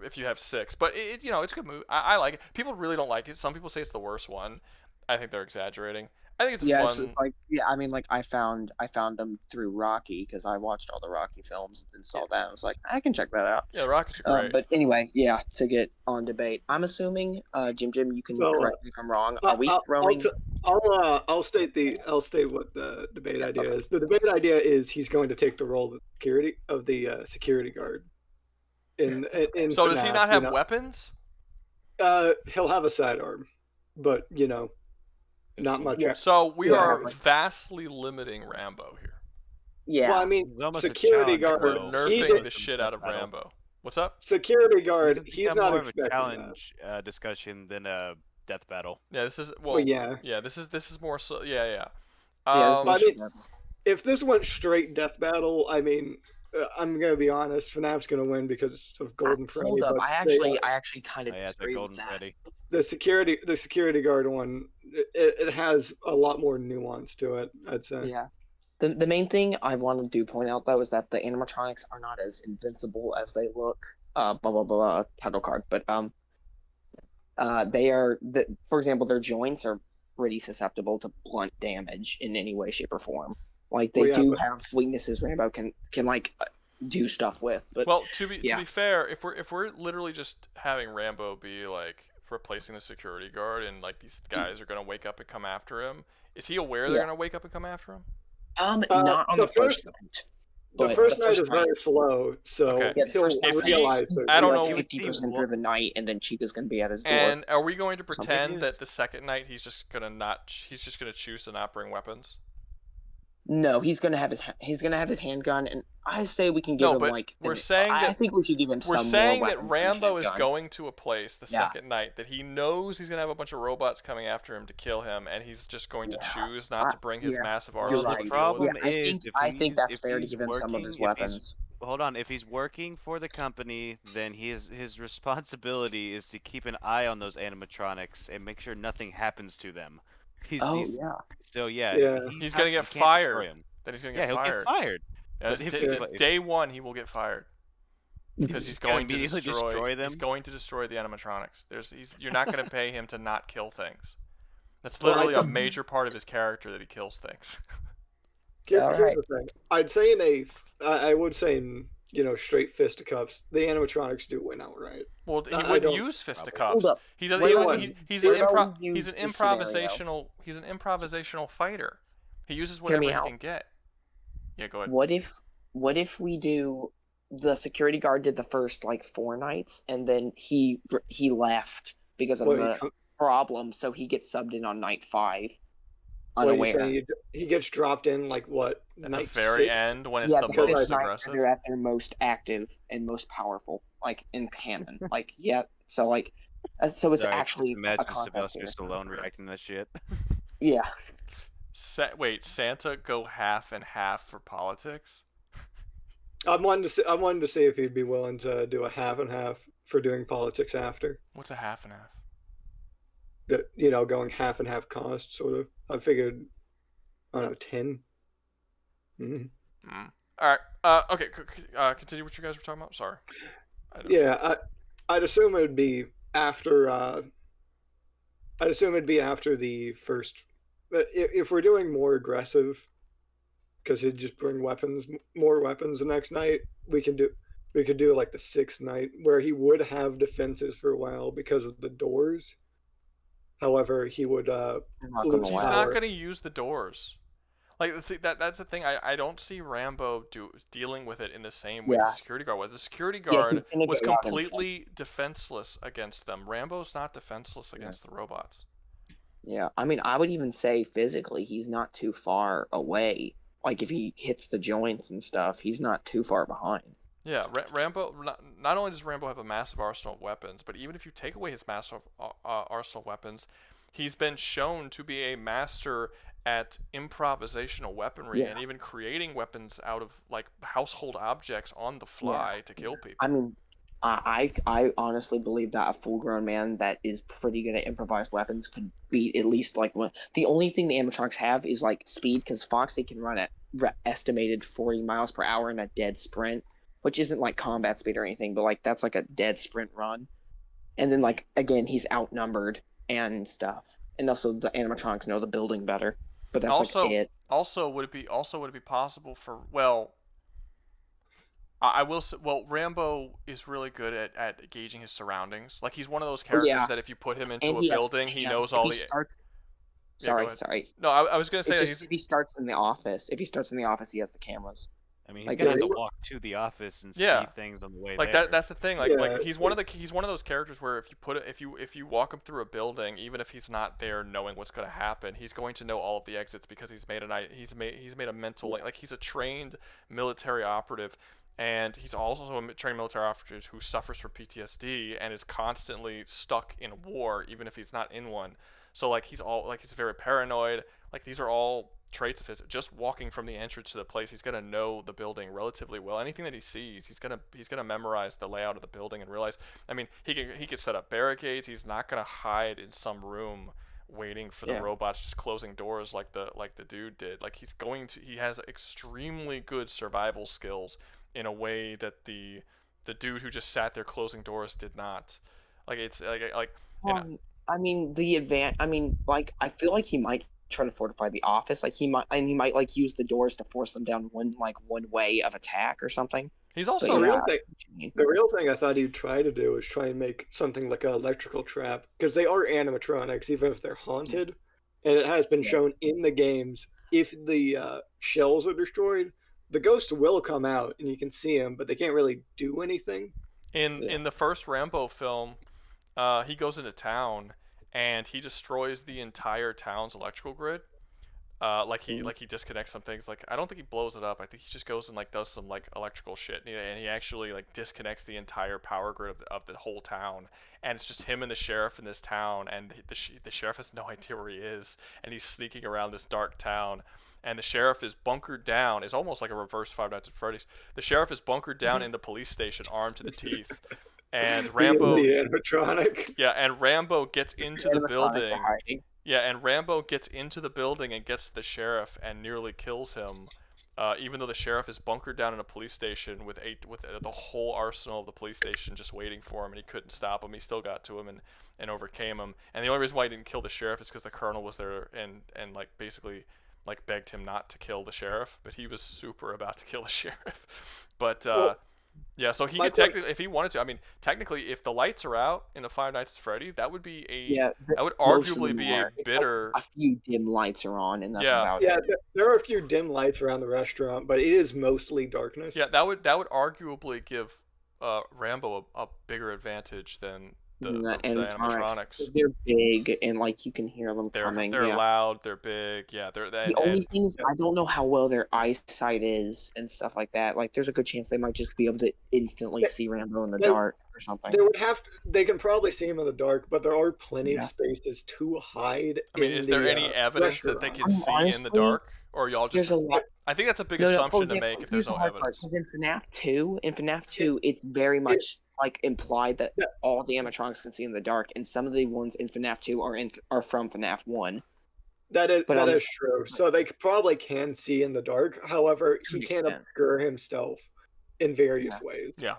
if you have 6, but it's a good movie. I like it. People really don't like it. Some people say it's the worst one. I think they're exaggerating. I think it's fun. It's I mean, I found them through Rocky because I watched all the Rocky films and then saw that. I was like, I can check that out. Yeah, Rocky's great. But anyway, to get on debate, I'm assuming, Jim, you can correct me if I'm wrong. Are we throwing? I'll state what the debate idea is. The debate idea is he's going to take the role of the security guard. In so FNAF, does he not have weapons? He'll have a sidearm, but not much. So we are vastly limiting Rambo here. Yeah. Well, I mean, security guard. We're nerfing the shit out of Rambo. What's up? Security guard. He's not more expecting of a challenge discussion than a death battle. Yeah, this is Yeah, this is more so. Yeah. I mean, if this went straight death battle, I mean. I'm gonna be honest. FNAF's gonna win because of Golden Freddy. Hold up, I actually kind of disagree with that. The security guard one, it has a lot more nuance to it. I'd say. Yeah. The main thing I wanted to point out though is that the animatronics are not as invincible as they look. Title card, but they are. For example, their joints are pretty susceptible to blunt damage in any way, shape, or form. Like they Well, yeah, do but- have weaknesses Rambo can like do stuff with. But Well, to be yeah. fair, if we're literally just having Rambo be like replacing the security guard, and like these guys are gonna wake up and come after him, is he aware they're Yeah. gonna wake up and come after him? Not on the first night. The But first the night first is very slow, so Okay. Yeah, the he'll first night If he- realize he's that. I don't like know- 50% through the night, and then Chica's gonna be at his door. And are we going to Something pretend is- that the second night he's just gonna choose to not bring weapons? No, he's gonna have his handgun, and I say we can give No, him but like. we're saying I that- think we should give him We're some saying more that weapons than a Rambo is handgun. going to a place the Yeah. second night that he knows he's gonna have a bunch of robots coming after him to kill him, and he's just going to Yeah. choose not to bring his Yeah. massive You're arsenal. right. to deal problem with Yeah, it. is I if think that's if fair to he's give him some of working- his if he's- weapons. Hold on, if he's working for the company, then his responsibility is to keep an eye on those animatronics and make sure nothing happens to them. Yeah. So yeah, Yeah. He's gonna he get can't destroy fired. him. Then he's gonna Yeah, get he'll fired. get fired. Yeah, But if day one, he will get fired because he's gonna going to immediately destroy them? He's going to destroy the animatronics. You're not going to pay him to not kill things. That's Well, I literally a think- major part of his character that he kills things. Here's Alright. the thing. I would say in straight fisticuffs, the animatronics do win outright. Well, he I wouldn't don't- use Hold fisticuffs. up. He's a, Wait, he- wait. he- he's Wait, an wait. impro- Use he's an this scenario. improvisational fighter. He uses Hear me whatever he out. can get. Yeah, go ahead. What if we do the security guard did the first like 4 nights, and then he left because of What, the problem, so he gets subbed in on night 5, what are you unaware. saying? He gets dropped in like what? At the night very 6? end, when it's Yeah, the the most fifth most night aggressive. they're at their most active and most powerful, like in canon. Like so like so it's Sorry, actually just imagine a contest Sylvester here. Stallone reacting to that shit. Yeah. Wait, Santa go half and half for politics? I wanted to see if he'd be willing to do a half and half for doing politics after. What's a half and half? That going half and half cost sort of. I figured, I don't know, 10. All right. Okay. Continue what you guys were talking about. Sorry. Yeah, I'd assume it'd be after. I'd assume it'd be after the first. But if we're doing more aggressive, because he'd just bring more weapons the next night, we could do like the 6th night where he would have defenses for a while because of the doors. However, he would lose He's power. not going to use the doors. Like, see, that's the thing. I don't see Rambo dealing with it in the same way the security guard was. The security guard he's gonna was go out and completely defenseless against them. Rambo's not defenseless against the robots. Yeah, I mean, I would even say physically, he's not too far away. Like, if he hits the joints and stuff, he's not too far behind. Yeah, Rambo. Not only does Rambo have a massive arsenal of weapons, but even if you take away his massive arsenal of weapons, he's been shown to be a master at improvisational weaponry and even creating weapons out of like household objects on the fly to kill people. I mean, I honestly believe that a full-grown man that is pretty good at improvised weapons could beat at least like one. The only thing the animatronics have is like speed, because Foxy can run at estimated 40 miles per hour in a dead sprint, which isn't like combat speed or anything, but like that's like a dead sprint run. And then like again, he's outnumbered and stuff, and also the animatronics know the building better. But that's also, like it. Also, would it be possible for I will say, Rambo is really good at gauging his surroundings. Like, he's one of those characters that if you put him into And a he has building, he fans. knows If all he the. starts... Yeah, go Sorry. ahead. No, I was gonna say It's that just if he starts in the office. If he starts in the office, he has the cameras. I mean, he's Like, gonna have it's- to walk to the office and Yeah. see things on the way like there. that's the thing. Like Yeah. he's one of those characters where if you walk him through a building, even if he's not there knowing what's going to happen, he's going to know all of the exits because he's made a mental like he's a trained military operative. And he's also a trained military operative who suffers from PTSD and is constantly stuck in war, even if he's not in one. So like he's very paranoid. Like these are all traits of his. Just walking from the entrance to the place, he's gonna know the building relatively well. Anything that he sees, he's gonna memorize the layout of the building and realize. I mean, he could set up barricades. He's not gonna hide in some room waiting for the robots, just closing doors like the dude did. Like he has extremely good survival skills in a way that the dude who just sat there closing doors did not. Like it's like I mean, like I feel like he might try to fortify the office. Like he might like use the doors to force them down one way of attack or something. He's The also real thing, the real thing I thought he'd try to do is try and make something like an electrical trap, because they are animatronics, even if they're haunted, and it has been shown in the games. If the shells are destroyed, the ghost will come out, and you can see him, but they can't really do anything. in the first Rambo film, he goes into town and he destroys the entire town's electrical grid. Like he disconnects some things. Like I don't think he blows it up. I think he just goes and like does some like electrical shit, and he actually like disconnects the entire power grid of the whole town. And it's just him and the sheriff in this town, and the sheriff has no idea where he is, and he's sneaking around this dark town. And the sheriff is bunkered down. It's almost like a reverse Five Nights at Freddy's. The sheriff is bunkered down in the police station, armed to the teeth. And Rambo, the animatronic. yeah, and Rambo gets into the building. Yeah, and Rambo gets into the building and gets the sheriff and nearly kills him, even though the sheriff is bunkered down in a police station with the whole arsenal of the police station just waiting for him, and he couldn't stop him. He still got to him and overcame him. And the only reason why he didn't kill the sheriff is because the colonel was there and like basically like begged him not to kill the sheriff, but he was super about to kill the sheriff. But yeah, so he could technically, if he wanted to. I mean, technically, if the lights are out in a Five Nights at Freddy, that would be that would arguably be a bitter. A few dim lights are on, and that's about it. Yeah, there are a few dim lights around the restaurant, but it is mostly darkness. Yeah, that would arguably give Rambo a bigger advantage than the animatronics. Because they're big and like you can hear them coming. They're loud. They're big. Yeah, the only thing is I don't know how well their eyesight is and stuff like that. Like, there's a good chance they might just be able to instantly see Rambo in the dark or something. They can probably see him in the dark, but there are plenty of spaces to hide. I mean, is there any evidence that they can see in the dark, or y'all just? I think that's a big assumption to make if there's no evidence. Because in FNAF 2, it's very much like implied that all the animatronics can see in the dark, and some of the ones in FNAF 2 are from FNAF 1. That is true. So they probably can see in the dark. However, he can obscure himself in various ways. Yeah.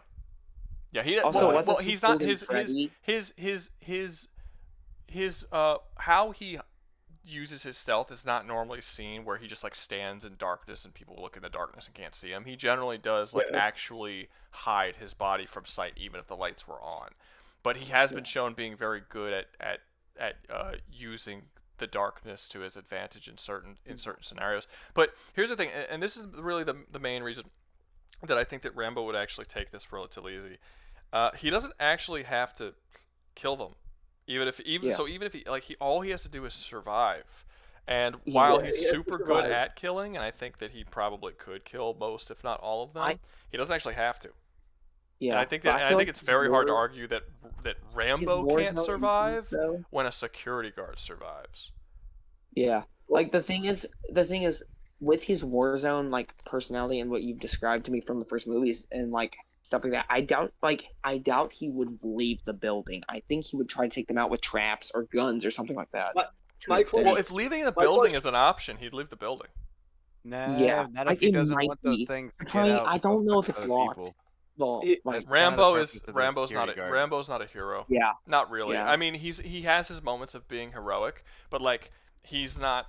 Yeah. He also well he's not his how he uses his stealth is not normally seen, where he just like stands in darkness and people look in the darkness and can't see him. He generally does like actually hide his body from sight, even if the lights were on. But he has been shown being very good at using the darkness to his advantage in certain scenarios. But here's the thing, and this is really the main reason that I think that Rambo would actually take this relatively easy. He doesn't actually have to kill them. Even if all he has to do is survive. And while he's super good at killing, and I think that he probably could kill most, if not all of them, he doesn't actually have to. Yeah, and I think it's very hard to argue that Rambo can't survive when a security guard survives. Yeah, like the thing is with his Warzone like personality and what you've described to me from the first movies and like stuff like that, I doubt he would leave the building. I think he would try to take them out with traps or guns or something like that. Well, if leaving the building is an option, he'd leave the building. Nah, yeah, not if he doesn't want those things to get out. I don't know if it's locked. Well, Rambo's not a hero. Yeah, not really. Yeah. I mean, he has his moments of being heroic, but like he's not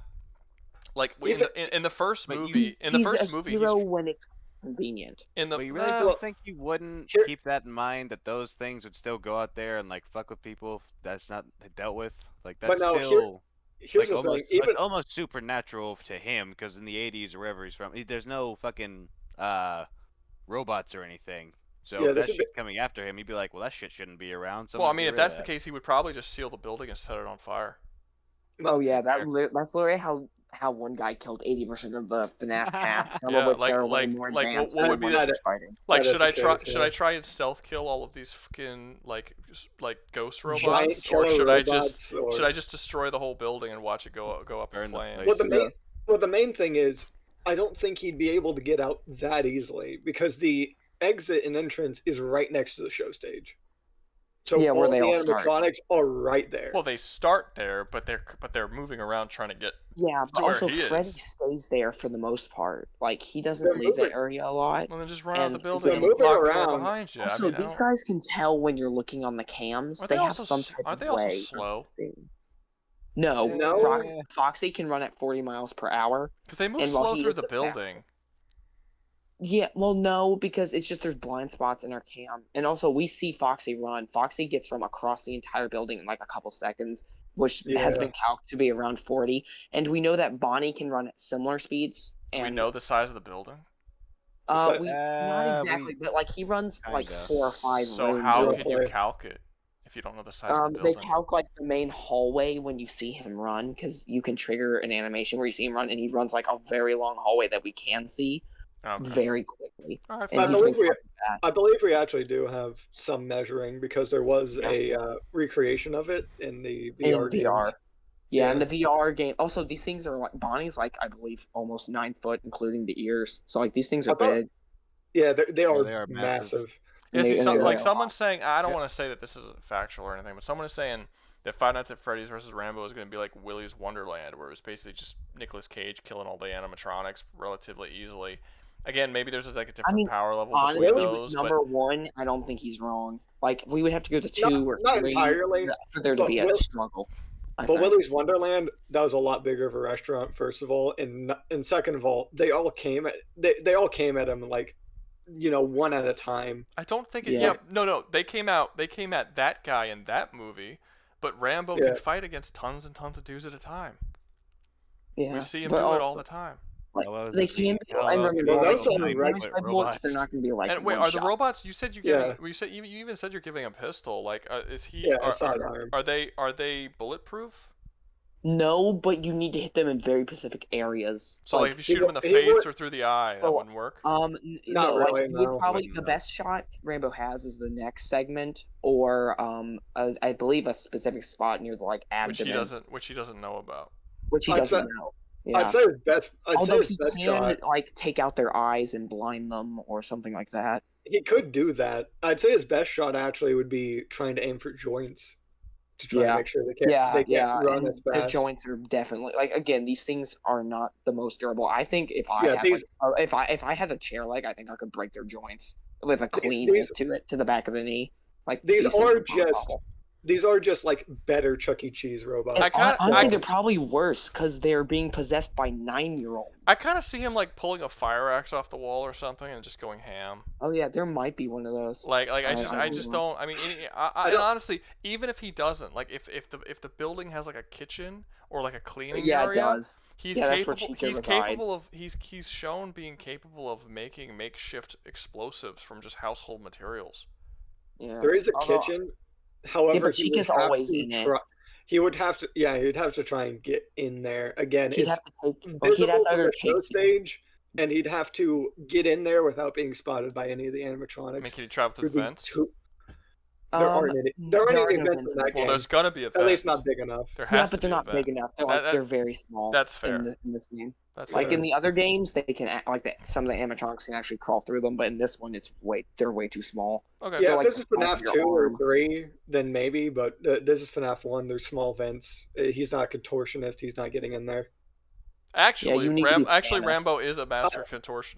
like in the first movie. He's a hero when it's convenient. But you really don't think you wouldn't keep that in mind, that those things would still go out there and like fuck with people that's not dealt with? Like that's here's like the thing. almost supernatural to him, because in the 80s or wherever he's from, there's no fucking robots or anything. So if that shit's coming after him, he'd be like, well, that shit shouldn't be around. Well, I mean, if that's the case, he would probably just seal the building and set it on fire. Oh yeah, that's literally how one guy killed 80% of the FNAF cast. Some of which are way more advanced. What would be that? Like, should I try and stealth kill all of these fucking like ghost robots, or should I just destroy the whole building and watch it go up in flames? Well, the main thing is, I don't think he'd be able to get out that easily, because the exit and entrance is right next to the show stage. So Yeah, where all they the all start. animatronics are right there. Well, they start there, but they're moving around trying to get Yeah, but to where also he Freddy is. stays there for the most part. Like he doesn't They're leave that moving. area a lot. Well, then just run out of the And building they're and moving lock the door around. behind you. also, I mean, these guys can tell when you're looking on the cams. They have some type aren't of they also way. slow? No, No. Foxy can run at 40 miles per hour. Because they move And while slow he through is the the building. Yeah, well, no, because it's just there's blind spots in our cam, and also we see Foxy run. Foxy gets from across the entire building in like a couple seconds, which has been calculated to be around 40. And we know that Bonnie can run at similar speeds. Do we And know the size of the building? not exactly, but like he runs like 4 or 5 So rooms. how can you calc it if you don't know the size of the They building? calc like the main hallway when you see him run, because you can trigger an animation where you see him run, and he runs like a very long hallway that we can see very quickly. Right, and I believe we actually do have some measuring because there was a recreation of it in the VR games. Yeah, in the VR game. Also, these things are like Bonnie's like I believe almost 9 foot, including the ears. So like these things are big. Yeah, they are massive. Yeah, see, someone's saying, I don't want to say that this is factual or anything, but someone is saying that Five Nights at Freddy's vs. Rambo is going to be like Willy's Wonderland, where it was basically just Nicolas Cage killing all the animatronics relatively easily. Again, maybe there's like a different power level Honestly, between those. number 1, I don't think he's wrong. Like we would have to go to 2 or 3 not entirely, for there to be a struggle. But Willy's Wonderland, that was a lot bigger of a restaurant, first of all, and second of all, they all came at him like, one at a time. I don't think it. Yeah, no. They came at that guy in that movie, but Rambo can fight against tons and tons of dudes at a time. Yeah, we see him do it all the time. Like, they can be. I remember by bullets. They're not going to be like. And wait, are the robots? You said you even said you're giving a pistol. Like, is he? Yeah, are they bulletproof? No, but you need to hit them in very specific areas. So like if you shoot him in the face or through the eye, that wouldn't work. No, really, probably the best shot Rambo has is the neck segment, or I believe a specific spot near the abdomen, which he doesn't know about. Which he doesn't know. Yeah. I'd say his best. Although he can take out their eyes and blind them or something like that. He could do that. I'd say his best shot actually would be trying to aim for joints to try to make sure they can't run as fast. The joints are definitely again, these things are not the most durable. I think if I had if I had a chair leg, I think I could break their joints with a clean hit to the back of the knee. Like these are just like better Chuck E. Cheese robots. Honestly, they're probably worse because they're being possessed by 9-year-olds. I kind of see him like pulling a fire axe off the wall or something and just going ham. Oh yeah, there might be one of those. I just don't. I mean, and honestly, even if he doesn't, like if the building has like a kitchen or like a cleaning area, it does. He's shown being capable of making makeshift explosives from just household materials. Yeah, there is a kitchen. However, but Chica's always in it. He would have to, he'd have to try and get in there again. He'd it's have to visible from the show stage, and he'd have to get in there without being spotted by any of the animatronics. I mean, can he travel through the vents? There aren't any vents in that game. Well, there's gonna be a vent. At least not big enough. But they're not big enough. They're very small. That's fair. In this game. That's fair. in the other games, they can some of the animatronics can actually crawl through them, but in this one, they're way too small. Okay. Yeah, if this is FNAF 2 or 3, then maybe, but this is FNAF 1. There's small vents. He's not a contortionist. He's not getting in there. Actually, Rambo is a master contortionist.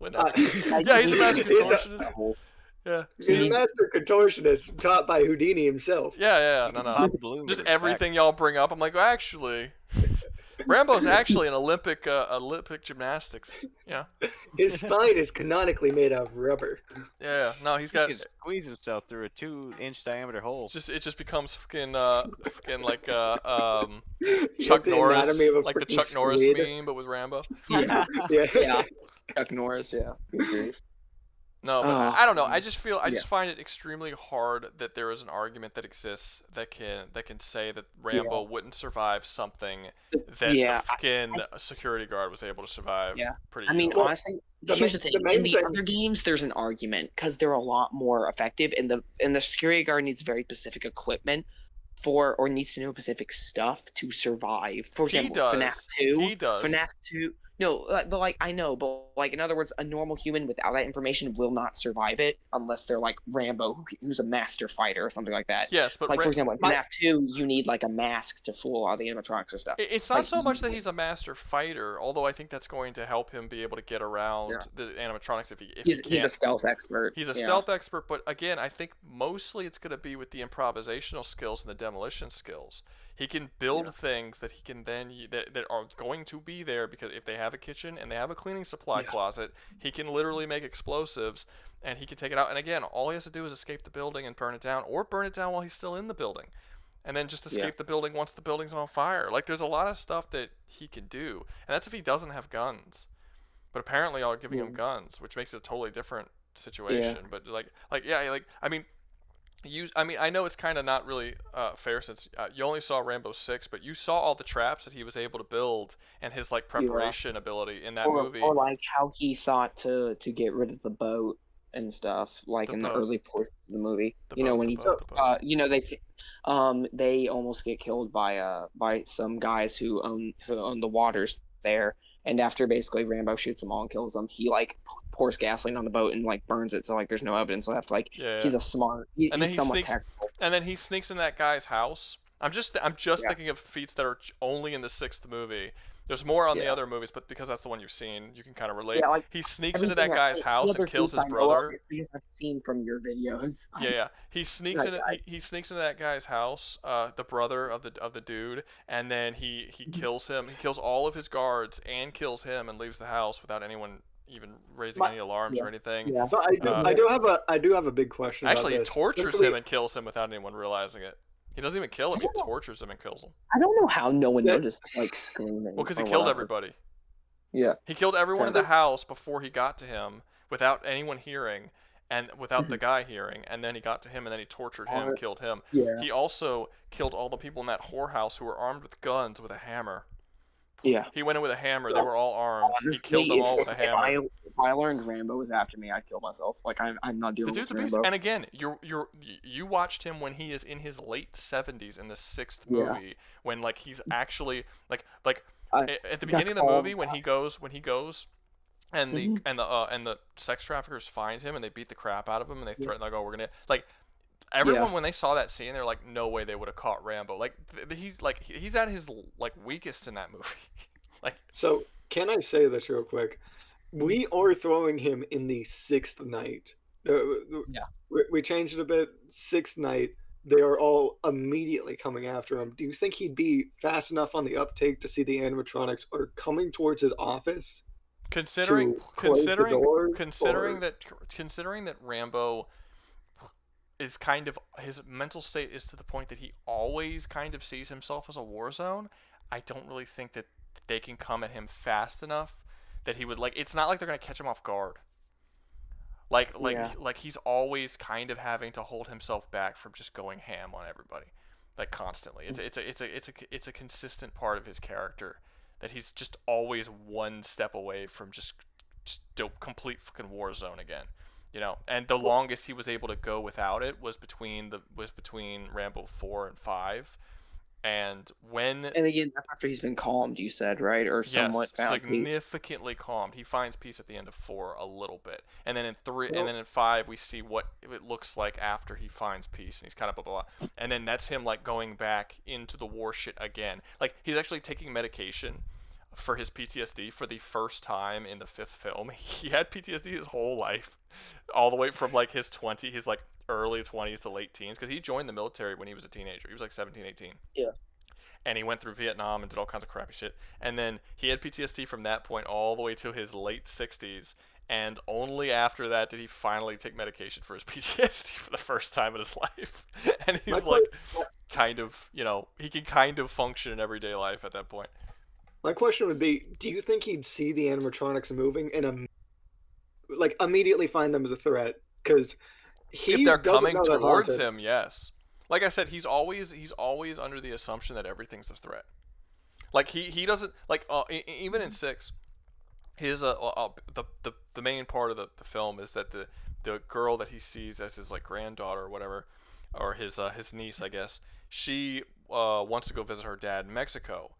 No, I'm kidding. Yeah, he's a master contortionist. Yeah, he's a master contortionist taught by Houdini himself. Yeah, no. Just everything y'all bring up, I'm like, well, actually, Rambo's actually an Olympic gymnastics. Yeah. His spine is canonically made out of rubber. Yeah, no, he can squeeze himself through a 2-inch diameter hole. It just becomes fucking like Chuck Norris, like the Chuck Norris meme, but with Rambo. Yeah. Chuck Norris, yeah. No, but I don't know. I just find it extremely hard that there is an argument that exists that can say that Rambo wouldn't survive something that the fucking security guard was able to survive. Yeah. Pretty. I mean, honestly, here's the thing. In the other games, there's an argument because they're a lot more effective, and the security guard needs very specific equipment or needs to know specific stuff to survive. For example, FNAF 2. He does. FNAF 2. No, but I know, but Like, in other words, a normal human without that information will not survive it unless they're like Rambo, who's a master fighter or something like that. Yes, but like, for example, in FNAF 2, you need like a mask to fool all the animatronics or stuff. It's not Like, so much that he's a master fighter, although I think that's going to help him be able to get around the animatronics if he he's a stealth expert. He's a stealth expert, but again, I think mostly it's going to be with the improvisational skills and the demolition skills. He can build things that he can then that are going to be there, because if they have a kitchen and they have a cleaning supply closet, he can literally make explosives and he can take it out. And again, all he has to do is escape the building and burn it down, or burn it down while he's still in the building, and then just escape the building once the building's on fire. Like, there's a lot of stuff that he can do, and that's if he doesn't have guns. But apparently, y'all are giving him guns, which makes it a totally different situation. But I know it's kind of not really fair, since you only saw Rambo 6, but you saw all the traps that he was able to build and his like preparation ability in that movie. Or like how he thought to get rid of the boat and stuff, like in the early portions of the movie. When he they almost get killed by some guys who own the waters there. And after basically Rambo shoots them all and kills them, he like pours gasoline on the boat and like burns it, so like there's no evidence left. Like he's a smart, he's somewhat tactical. And then he sneaks in that guy's house. I'm just thinking of feats that are only in the 6th movie. There's more on the other movies, but because that's the one you've seen, you can kind of relate. Yeah, like, he sneaks into that guy's house and kills his brother. It's because I've seen from your videos. Yeah. He sneaks he sneaks into that guy's house, the brother of the dude, and then he kills him. He kills all of his guards and kills him and leaves the house without anyone even raising any alarms or anything. Yeah. So I do have a big question. Actually, about he tortures him and kills him without anyone realizing it. He doesn't even kill him. He tortures him and kills him. I don't know how no one noticed, like, screaming. Well, because he killed everybody. Yeah. He killed everyone in the house before he got to him, without anyone hearing, and without the guy hearing. And then he got to him, and then he tortured him and killed him. Yeah. He also killed all the people in that whorehouse who were armed with guns with a hammer. Yeah. He went in with a hammer. They were all armed. Honestly, he killed them all with a hammer. If I learned Rambo was after me, I'd kill myself. Like, I'm not dealing with Rambo. And again, you watched him when he is in his late 70s in the 6th movie, when like he's actually like at the beginning of the movie when he goes and the sex traffickers find him and they beat the crap out of him and they threaten, like, oh, we're gonna like. Everyone, when they saw that scene, they're like, no way they would have caught Rambo. Like, he's at his like weakest in that movie. Like, so can I say this real quick? We are throwing him in the 6th night. We changed it a bit. 6th night. They are all immediately coming after him. Do you think he'd be fast enough on the uptake to see the animatronics are coming towards his office? Considering that Rambo is kind of, his mental state is to the point that he always kind of sees himself as a war zone, I don't really think that they can come at him fast enough that he would, like, it's not like they're going to catch him off guard. Like he's always kind of having to hold himself back from just going ham on everybody, like, constantly. It's a consistent part of his character that he's just always one step away from just complete fucking war zone again. And the longest he was able to go without it was between Rambo 4 and 5, and again, that's after he's been calmed, you said, right? Or somewhat significantly calmed. He finds peace at the end of 4 a little bit, and then in 3, and then in 5 we see what it looks like after he finds peace, and he's kind of blah blah blah, and then that's him like going back into the war shit again. Like, he's actually taking medication for his PTSD for the first time in the 5th film. He had PTSD his whole life, all the way from like his like early 20s to late teens, because he joined the military when he was a teenager. He was like 17, 18. Yeah. And he went through Vietnam and did all kinds of crappy shit. And then he had PTSD from that point all the way to his late 60s. And only after that did he finally take medication for his PTSD for the first time in his life. And he's kind of, he can kind of function in everyday life at that point. My question would be, do you think he'd see the animatronics moving and immediately find them as a threat? Because if they're coming towards him, yes. Like I said, he's always under the assumption that everything's a threat. Like, he doesn't, like, even in 6, his the main part of the film is that the girl that he sees as his like granddaughter or whatever, or his niece, I guess, she wants to go visit her dad in Mexico.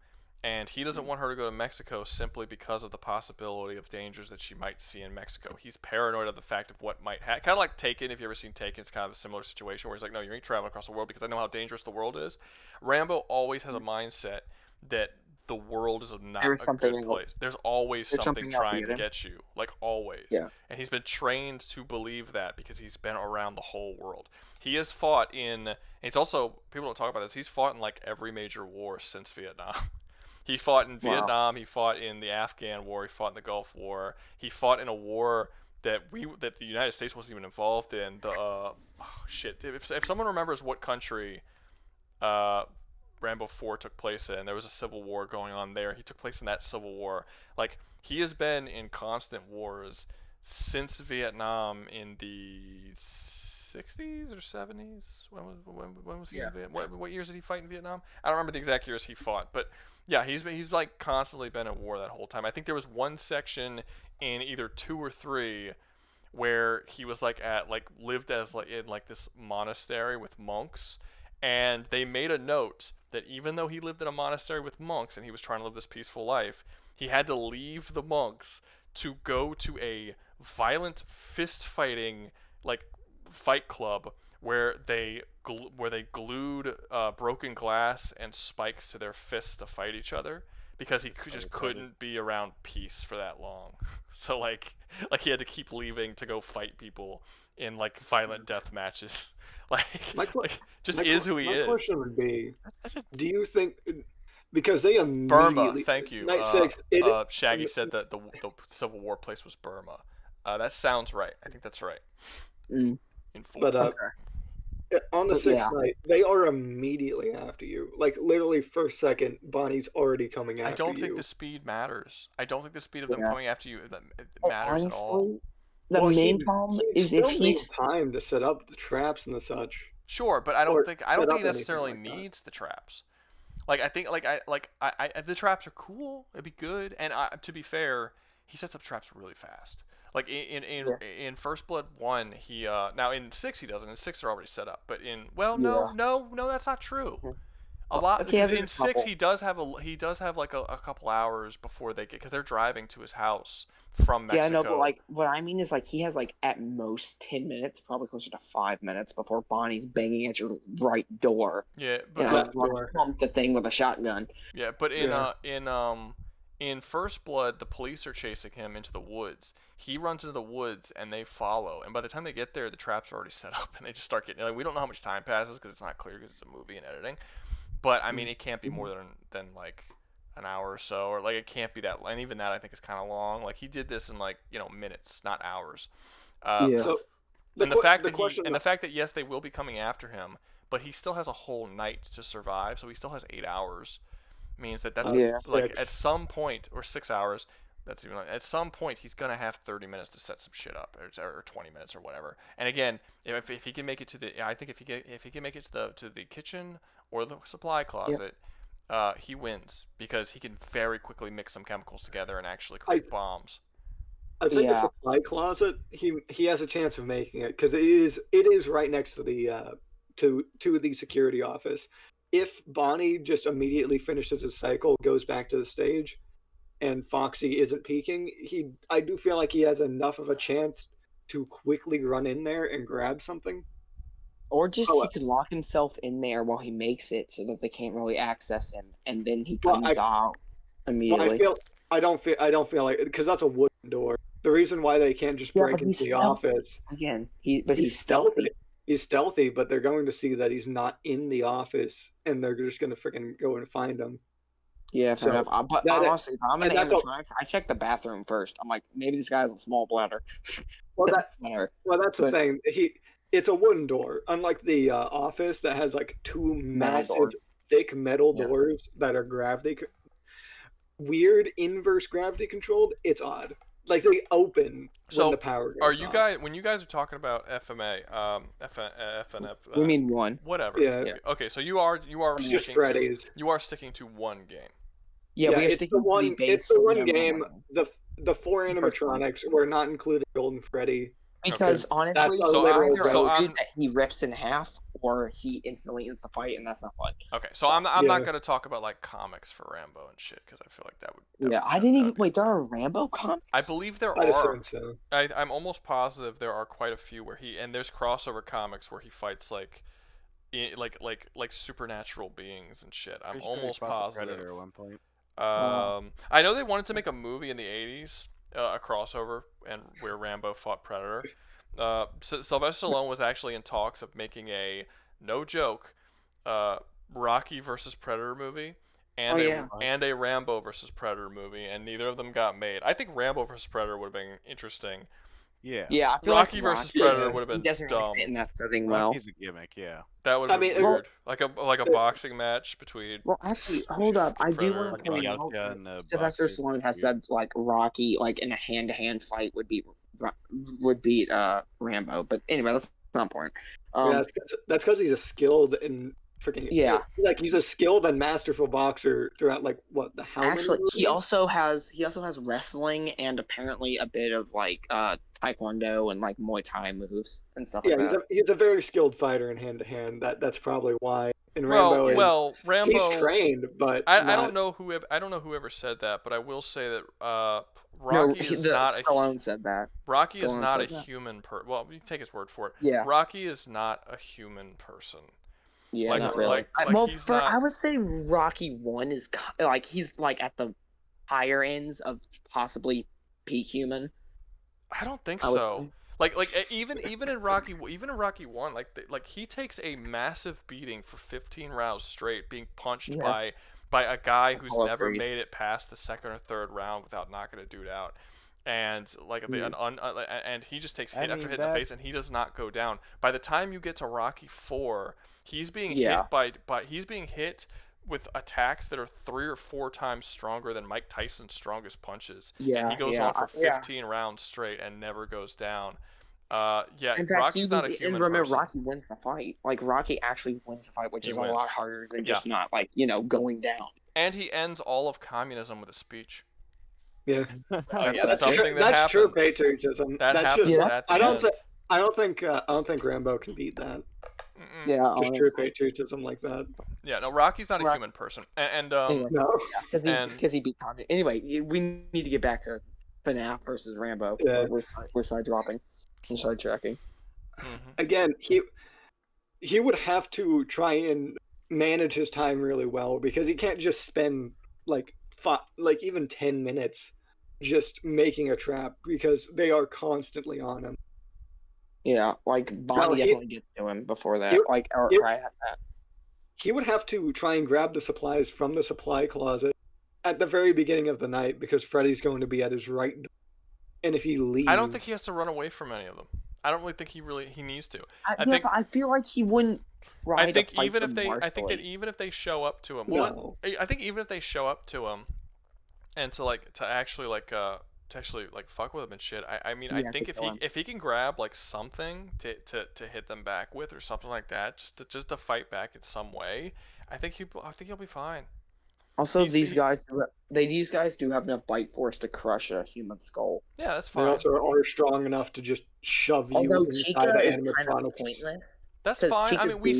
and he doesn't want her to go to Mexico simply because of the possibility of dangers that she might see in Mexico. He's paranoid of the fact of what might happen. Kind of like Taken, if you've ever seen Taken, it's kind of a similar situation where he's like, no, you ain't traveling across the world because I know how dangerous the world is. Rambo always has a mindset that the world is not a good place. There's always something trying to get you, like always. Yeah. And he's been trained to believe that because he's been around the whole world. He has fought in, and he's also, people don't talk about this, he's fought in like every major war since Vietnam. He fought in Vietnam, he fought in the Afghan War, he fought in the Gulf War, he fought in a war that the United States wasn't even involved in. If someone remembers what country Rambo 4 took place in, there was a civil war going on there. He took place in that civil war. Like, he has been in constant wars since Vietnam in the 60s or 70s. When was he in Vietnam? What years did he fight in Vietnam? I don't remember the exact years he fought, but yeah, he's like constantly been at war that whole time. I think there was one section in either 2 or 3 where he was lived as in this monastery with monks, and they made a note that even though he lived in a monastery with monks and he was trying to live this peaceful life, he had to leave the monks to go to a violent fist fighting fight club where they glued broken glass and spikes to their fists to fight each other because he just couldn't be around peace for that long. So he had to keep leaving to go fight people in violent death matches. My question would be, do you think, because they immediately... Burma, thank you. Night 6, Shaggy said that the Civil War place was Burma. That sounds right. I think that's right. Mm. But on the 6th night, they are immediately after you. Literally first second, Bonnie's already coming after you. I don't think the speed matters. I don't think the speed of them coming after you matters at all. The main problem is if he's time to set up the traps and the such. Sure, but I don't think he necessarily needs the traps. I think the traps are cool. It'd be good, and to be fair, he sets up traps really fast. In First Blood 1, he now in 6 he doesn't. In 6 they're already set up, but no, that's not true. A lot because in 6 he does have a couple hours before they get, because they're driving to his house from Mexico. Yeah, no, but what I mean is he has at most 10 minutes, probably closer to 5 minutes before Bonnie's banging at your right door. Yeah, but pump the thing with a shotgun. Yeah, but in First Blood, the police are chasing him into the woods. He runs into the woods and they follow. And by the time they get there, the traps are already set up and they just start getting. We don't know how much time passes because it's not clear because it's a movie and editing. But I mean, it can't be more than an hour or so, or it can't be that. And even that I think is kind of long. He did this in minutes, not hours. So the fact that yes, they will be coming after him, but he still has a whole night to survive, so he still has 8 hours. Means that's at some point, or 6 hours. That's even at some point he's gonna have 30 minutes to set some shit up, or 20 minutes or whatever. And again, if he can make it to if he can make it to the kitchen or the supply closet, he wins because he can very quickly mix some chemicals together and actually create bombs. I think the supply closet he has a chance of making it because it is right next to the to the security office. If Bonnie just immediately finishes his cycle, goes back to the stage, and Foxy isn't peeking, I do feel like he has enough of a chance to quickly run in there and grab something. Or just he could lock himself in there while he makes it so that they can't really access him, and then he comes out immediately. I don't feel like, because that's a wooden door. The reason why they can't just break into the office again, he's stealthy. He's stealthy, but they're going to see that he's not in the office, and they're just going to freaking go and find him. Yeah, fair enough. But honestly, if I'm in animatronics, I check the bathroom first. I'm like, maybe this guy has a small bladder. That's the thing. It's a wooden door, unlike the office that has 2 massive, thick metal doors that are weird inverse gravity controlled. It's odd. They open when the power goes off. When you guys are talking about FMA, FNF? You mean one? Whatever. Yeah. Okay, so you are sticking to one game. Yeah, we are sticking to the base. It's the one game. The 4 animatronics were not including Golden Freddy. Because honestly, either that he rips in half, before he instantly ends the fight, and that's not fun. Okay, so I'm not gonna talk about like comics for Rambo and shit because I feel like that would. I didn't even wait. There are Rambo comics. I believe there I'd are. assume so. I'm almost positive there are quite a few where and there's crossover comics where he fights like supernatural beings and shit. I'm Pretty sure he almost fought the positive. Predator at one point. I know they wanted to make a movie in the 80s, a crossover, and where Rambo fought Predator. Sylvester Stallone was actually in talks of making a, no joke, Rocky versus Predator movie and a Rambo versus Predator movie, and neither of them got made. I think Rambo versus Predator would have been interesting. Yeah. Yeah, I feel Rocky like versus Predator would have been he doesn't really dumb. fit in that setting well. He's a gimmick, yeah. That would have been weird. Like a boxing match between. Well, actually, hold up. I do want to point out Sylvester Stallone has said like Rocky, like in a hand-to-hand fight, would beat Rambo. But anyway, that's not important. That's because he's a skilled and freaking like he's a skilled and masterful boxer throughout like what the how actually many he also has wrestling and apparently a bit of like taekwondo and like Muay Thai moves and stuff like that. He's a very skilled fighter in hand to hand. That's probably why. And Rambo Rambo, he's trained, but I don't know whoever said that, but I will say that Rocky is not Stallone said that. Rocky is not a human person. Well, you can take his word for it. Yeah. Rocky is not a human person. Yeah, not really. I would say Rocky 1 is like he's like at the higher ends of possibly peak human. I don't think so. Like even in Rocky 1, like he takes a massive beating for 15 rounds straight, being punched by a guy who's never made it past the second or third round without knocking a dude out. And and he just takes hit after hit in the face, and he does not go down. By the time you get to Rocky 4, he's being hit with attacks that are 3 or 4 times stronger than Mike Tyson's strongest punches. Yeah, and he goes on for 15 rounds straight and never goes down. In fact, Rocky's not a human and remember, person. Rocky wins the fight. Like Rocky actually wins the fight, which is a lot harder than just not like going down. And he ends all of communism with a speech. Yeah, that's something that's true happens. Patriotism. That that's happens just, at the end. I don't think Rambo can beat that. Yeah, just true patriotism like that. Yeah, no, Rocky's not a human person, anyway, no, because he beat communism. Anyway, we need to get back to FNAF versus Rambo. Yeah. We're side dropping and side tracking. Again, he would have to try and manage his time really well because he can't just spend like even 10 minutes just making a trap because they are constantly on him. Yeah, like Bonnie definitely gets to him before that. He would have to try and grab the supplies from the supply closet at the very beginning of the night because Freddy's going to be at his right door. And if he leaves, I don't think he has to run away from any of them. I don't really think he needs to. I feel like he wouldn't. I think even if they show up to him, I think even if they show up to him, and to actually fuck with him and shit. I think if he can grab like something to hit them back with or something like that, just to fight back in some way, I think he'll be fine. Also, these guys do have enough bite force to crush a human skull. Yeah, that's fine. They also are strong enough to just shove you. Although inside Chica the is kind of animatronics. pointless. That's fine. Chica's I mean, we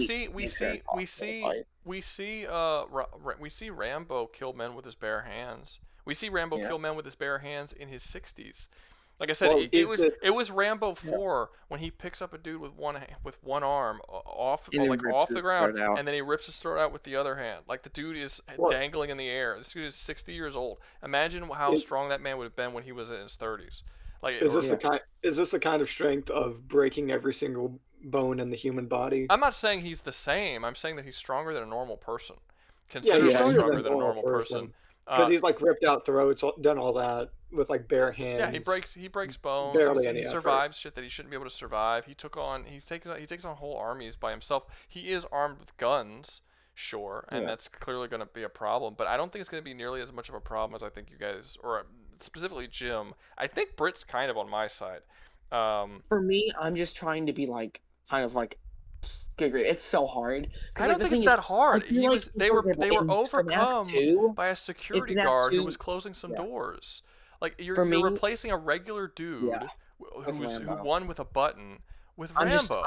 see Rambo kill men with his bare hands. We see Rambo kill men with his bare hands in his 60s. Like I said, it was Rambo 4 when he picks up a dude with one arm off the ground, and then he rips his throat out with the other hand. Like the dude is dangling in the air. This dude is 60 years old. Imagine how strong that man would have been when he was in his 30s. Is this the kind of strength of breaking every single bone in the human body? I'm not saying he's the same. I'm saying that he's stronger than a normal person. Considerably stronger than a normal person. Because he's like ripped out throats, done all that with like bare hands. Yeah, he breaks bones. He survives shit that he shouldn't be able to survive. He takes on whole armies by himself. He is armed with guns, sure, and that's clearly going to be a problem. But I don't think it's going to be nearly as much of a problem as I think you guys, or specifically Jim. I think Britt's kind of on my side. For me, I'm just trying to be like kind of like. It's so hard. I don't think it's that hard. They were overcome by a security guard who was closing some doors. Like you're replacing a regular dude who won with a button with Rambo.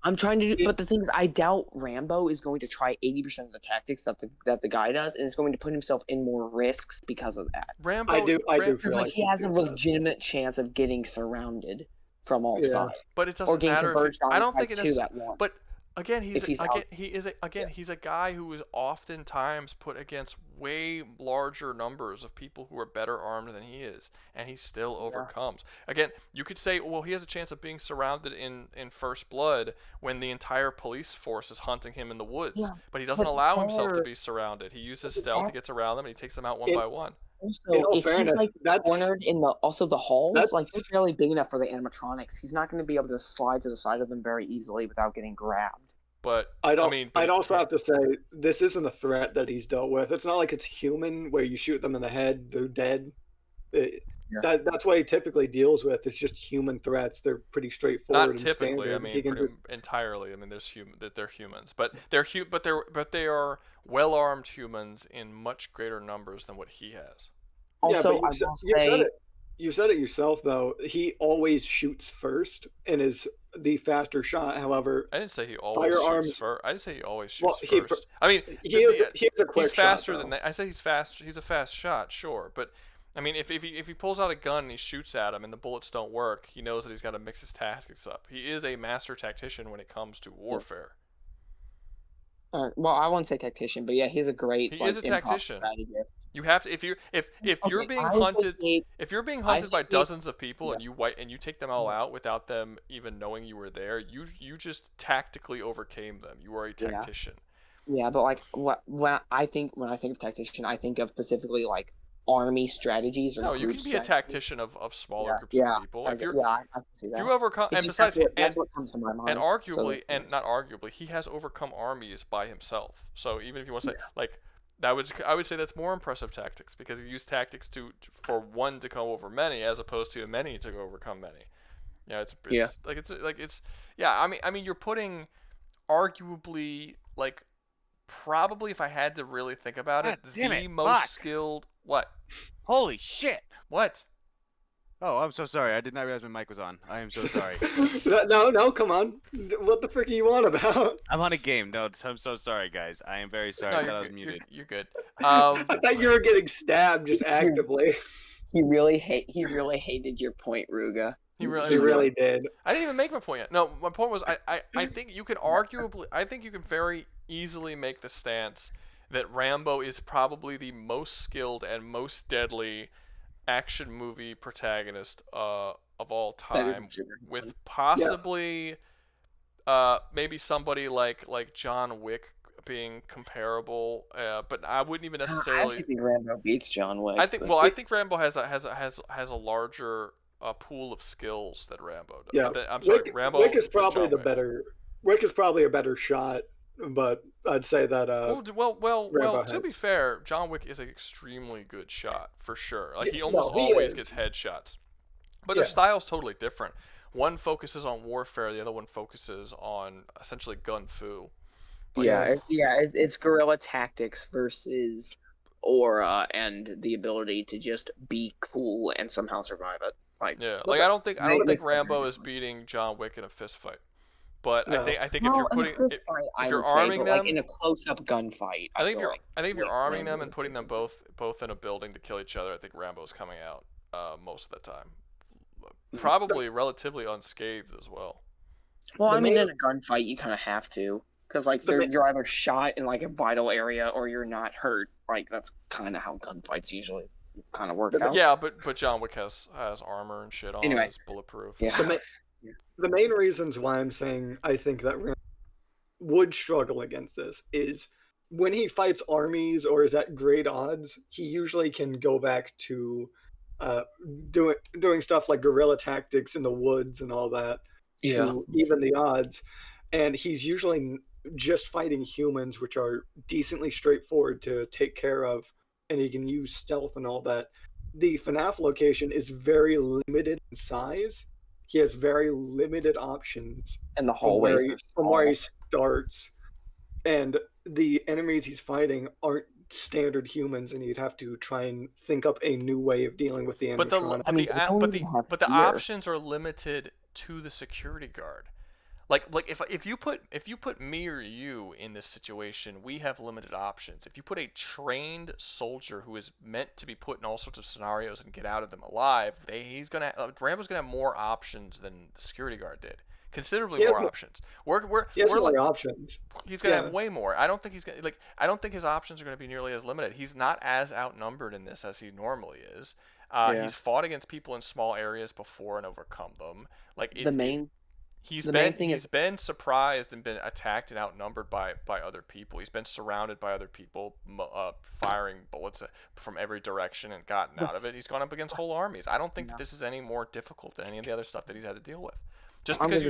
I'm trying to do, but the thing is, I doubt Rambo is going to try 80% of the tactics that the guy does, and is going to put himself in more risks because of that. Rambo, I do Because feel like like he has a legitimate chance of getting surrounded from all Yeah. sides, but it or doesn't getting matter if converged on I don't by think it two is. at once. But again, If he's out. he's a guy who is oftentimes put against way larger numbers of people who are better armed than he is, and he still overcomes. Again, you could say, well, he has a chance of being surrounded in First Blood when the entire police force is hunting him in the woods, Yeah, but he doesn't but allow himself to there- be surrounded. He uses stealth, he gets around them, and he takes them out one In- by one. Also, In all if fairness, he's like that's- cornered in the halls, that's- like they're barely big enough for the animatronics. He's not going to be able to slide to the side of them very easily without getting grabbed. But I'd but also have to say this isn't a threat that he's dealt with. It's not like it's human where you shoot them in the head, they're dead. That's what he typically deals with. It's just human threats. They're pretty straightforward. not and typically. standard. I mean, He can pretty just- entirely. I mean, they're humans, but they are well-armed humans in much greater numbers than what he has. Also, but I will say, you said it yourself though. He always shoots first and is the faster shot. However, I didn't say he always firearms. shoots first. I didn't say he always shoots Well, first. I mean, he has a quick he's faster shot, than though. that. I say he's fast. He's a fast shot, sure, but I mean, if he pulls out a gun and he shoots at him and the bullets don't work, he knows that he's got to mix his tactics up. He is a master tactician when it comes to warfare. well, I won't say tactician, but yeah, he's a great. He is a improv tactician. strategist. You have to if you're being I hunted associate- if you're being I hunted by associate- dozens of people and you take them all out without them even knowing you were there, you just tactically overcame them. You are a tactician. Yeah, but like when I think of tactician, I think of specifically like army strategies or No, you group can be a strategies. tactician of smaller groups yeah, of people. I can see that. If you overcome, It's and just besides, that's what comes to my mind. and so arguably, that's and not arguably, he has overcome armies by himself. So even if you want to say like that, I would say that's more impressive tactics because he used tactics for one to come over many as opposed to many to overcome many. Yeah, I mean, you're putting arguably like probably if I had to really think about it, the most skilled. What? Holy shit! What? Oh, I'm so sorry. I did not realize my mic was on. I am so sorry. No, come on. What the frick are you on about? I'm on a game. No, I'm so sorry, guys. I am very sorry. I thought I was muted. You're good. I thought you were getting stabbed just actively. He really hated your point, Rouga. He He really did. I didn't even make my point yet. No, my point was I think you can very easily make the stance that Rambo is probably the most skilled and most deadly action movie protagonist of all time, with possibly maybe somebody like John Wick being comparable, but I wouldn't even necessarily. I actually think Rambo beats John Wick. I think Rambo has a larger pool of skills that Rambo does. Yeah, I'm sorry, Rambo. Wick is probably John the Wick. better. Wick is probably a better shot, but I'd say that. Well. To be fair, John Wick is an extremely good shot for sure. Like he always gets headshots, but their style's totally different. One focuses on warfare, the other one focuses on essentially gun fu. But it's guerrilla tactics versus aura and the ability to just be cool and somehow survive it. I don't think Rambo is beating John Wick in a fist fight. But I think if you're putting if you're arming them like in a close-up gunfight, I think if you're arming them and putting them both in a building to kill each other, I think Rambo's coming out most of the time. Probably relatively unscathed as well. Well, I mean, in a gunfight, you kind of have to, because like you're either shot in like a vital area or you're not hurt. Like that's kind of how gunfights usually kind of work out. Yeah, but John Wick has armor and shit on. Anyway, it's bulletproof. Yeah. The main reasons why I'm saying I think that Rambo would struggle against this is when he fights armies or is at great odds, he usually can go back to doing stuff like guerrilla tactics in the woods and all that to even the odds. And he's usually just fighting humans, which are decently straightforward to take care of, and he can use stealth and all that. The FNAF location is very limited in size. He has very limited options. And the hallways from where he starts. And the enemies he's fighting aren't standard humans, and you'd have to try and think up a new way of dealing with the animatronics. But the options are limited to the security guard. like if you put me or you in this situation, we have limited options. If you put a trained soldier who is meant to be put in all sorts of scenarios and get out of them alive, Rambo's gonna have more options than the security guard did. Considerably more options. He has we're more like, options. he's gonna have way more. I don't think he's gonna I don't think his options are gonna be nearly as limited. He's not as outnumbered in this as he normally is. He's fought against people in small areas before and overcome them. Like he's been surprised and been attacked and outnumbered by other people. He's been surrounded by other people, firing bullets from every direction and gotten out of it. He's gone up against whole armies. I don't think that this is any more difficult than any of the other stuff that he's had to deal with. Just because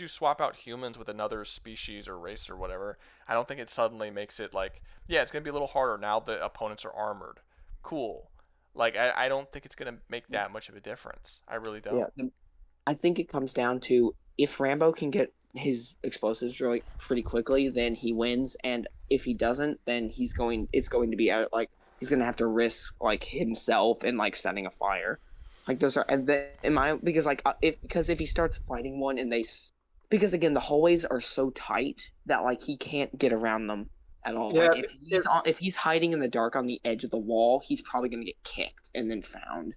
you swap out humans with another species or race or whatever, I don't think it suddenly makes it like, yeah, it's gonna be a little harder now the opponents are armored. Cool. Like I don't think it's gonna make that much of a difference. I really don't. Yeah, I think it comes down to if Rambo can get his explosives really pretty quickly, then he wins, and if he doesn't, then it's going to be like he's gonna have to risk like himself and like setting a fire. Like those are because if he starts fighting one and because again the hallways are so tight that like he can't get around them at all. Yeah, like if he's hiding in the dark on the edge of the wall, he's probably gonna get kicked and then found.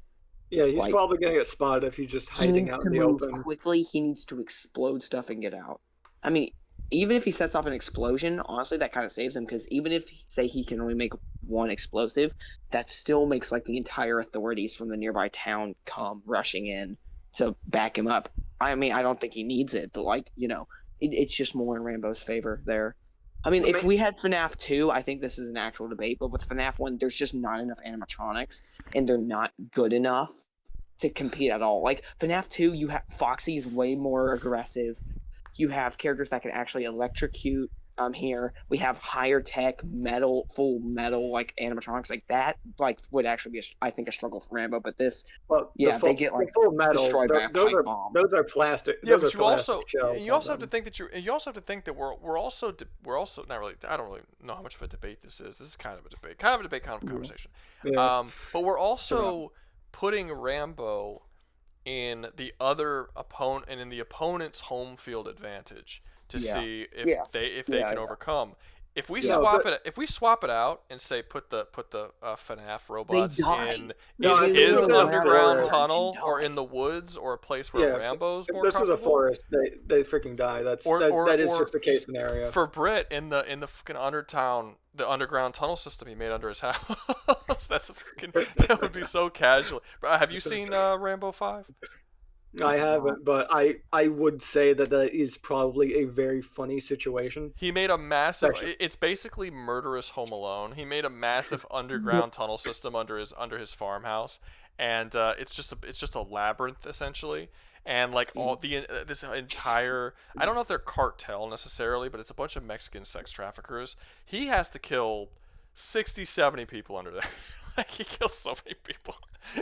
Yeah, he's probably gonna get spotted if he's just hiding out in the open. He needs to move quickly. He needs to explode stuff and get out. I mean, even if he sets off an explosion, honestly, that kind of saves him because even if say he can only make one explosive, that still makes like the entire authorities from the nearby town come rushing in to back him up. I mean, I don't think he needs it, but like it's just more in Rambo's favor there. I mean, if we had FNAF 2, I think this is an actual debate, but with FNAF 1, there's just not enough animatronics, and they're not good enough to compete at all. Like, FNAF 2, you have Foxy's way more aggressive. You have characters that can actually electrocute here. We have higher tech, full metal, like, animatronics. Like, that, like, would actually be, I think, a struggle for Rambo, but this, they get, like, full metal, destroyed by a pipe bomb. Those are plastic. Yeah, but you also have to think that we're also not really. I don't really know how much of a debate this is. This is kind of a debate, kind of a conversation. Yeah. But we're also putting Rambo in the other opponent and in the opponent's home field advantage to see if they can overcome. If we swap it out and say put the FNAF robots in his underground tunnel or in the woods or a place where Rambo's more comfortable. If this is a forest, they freaking die. That is just the case scenario. For Britt in the fucking the underground tunnel system he made under his house. That would be so casual. Have you seen Rambo 5? I haven't, but I would say that is probably a very funny situation. He made a massive. It's basically murderous Home Alone. He made a massive underground tunnel system under his farmhouse, and it's just a labyrinth essentially. And like all this entire, I don't know if they're cartel necessarily, but it's a bunch of Mexican sex traffickers. He has to kill 60, 70 people under there. Like he kills so many people.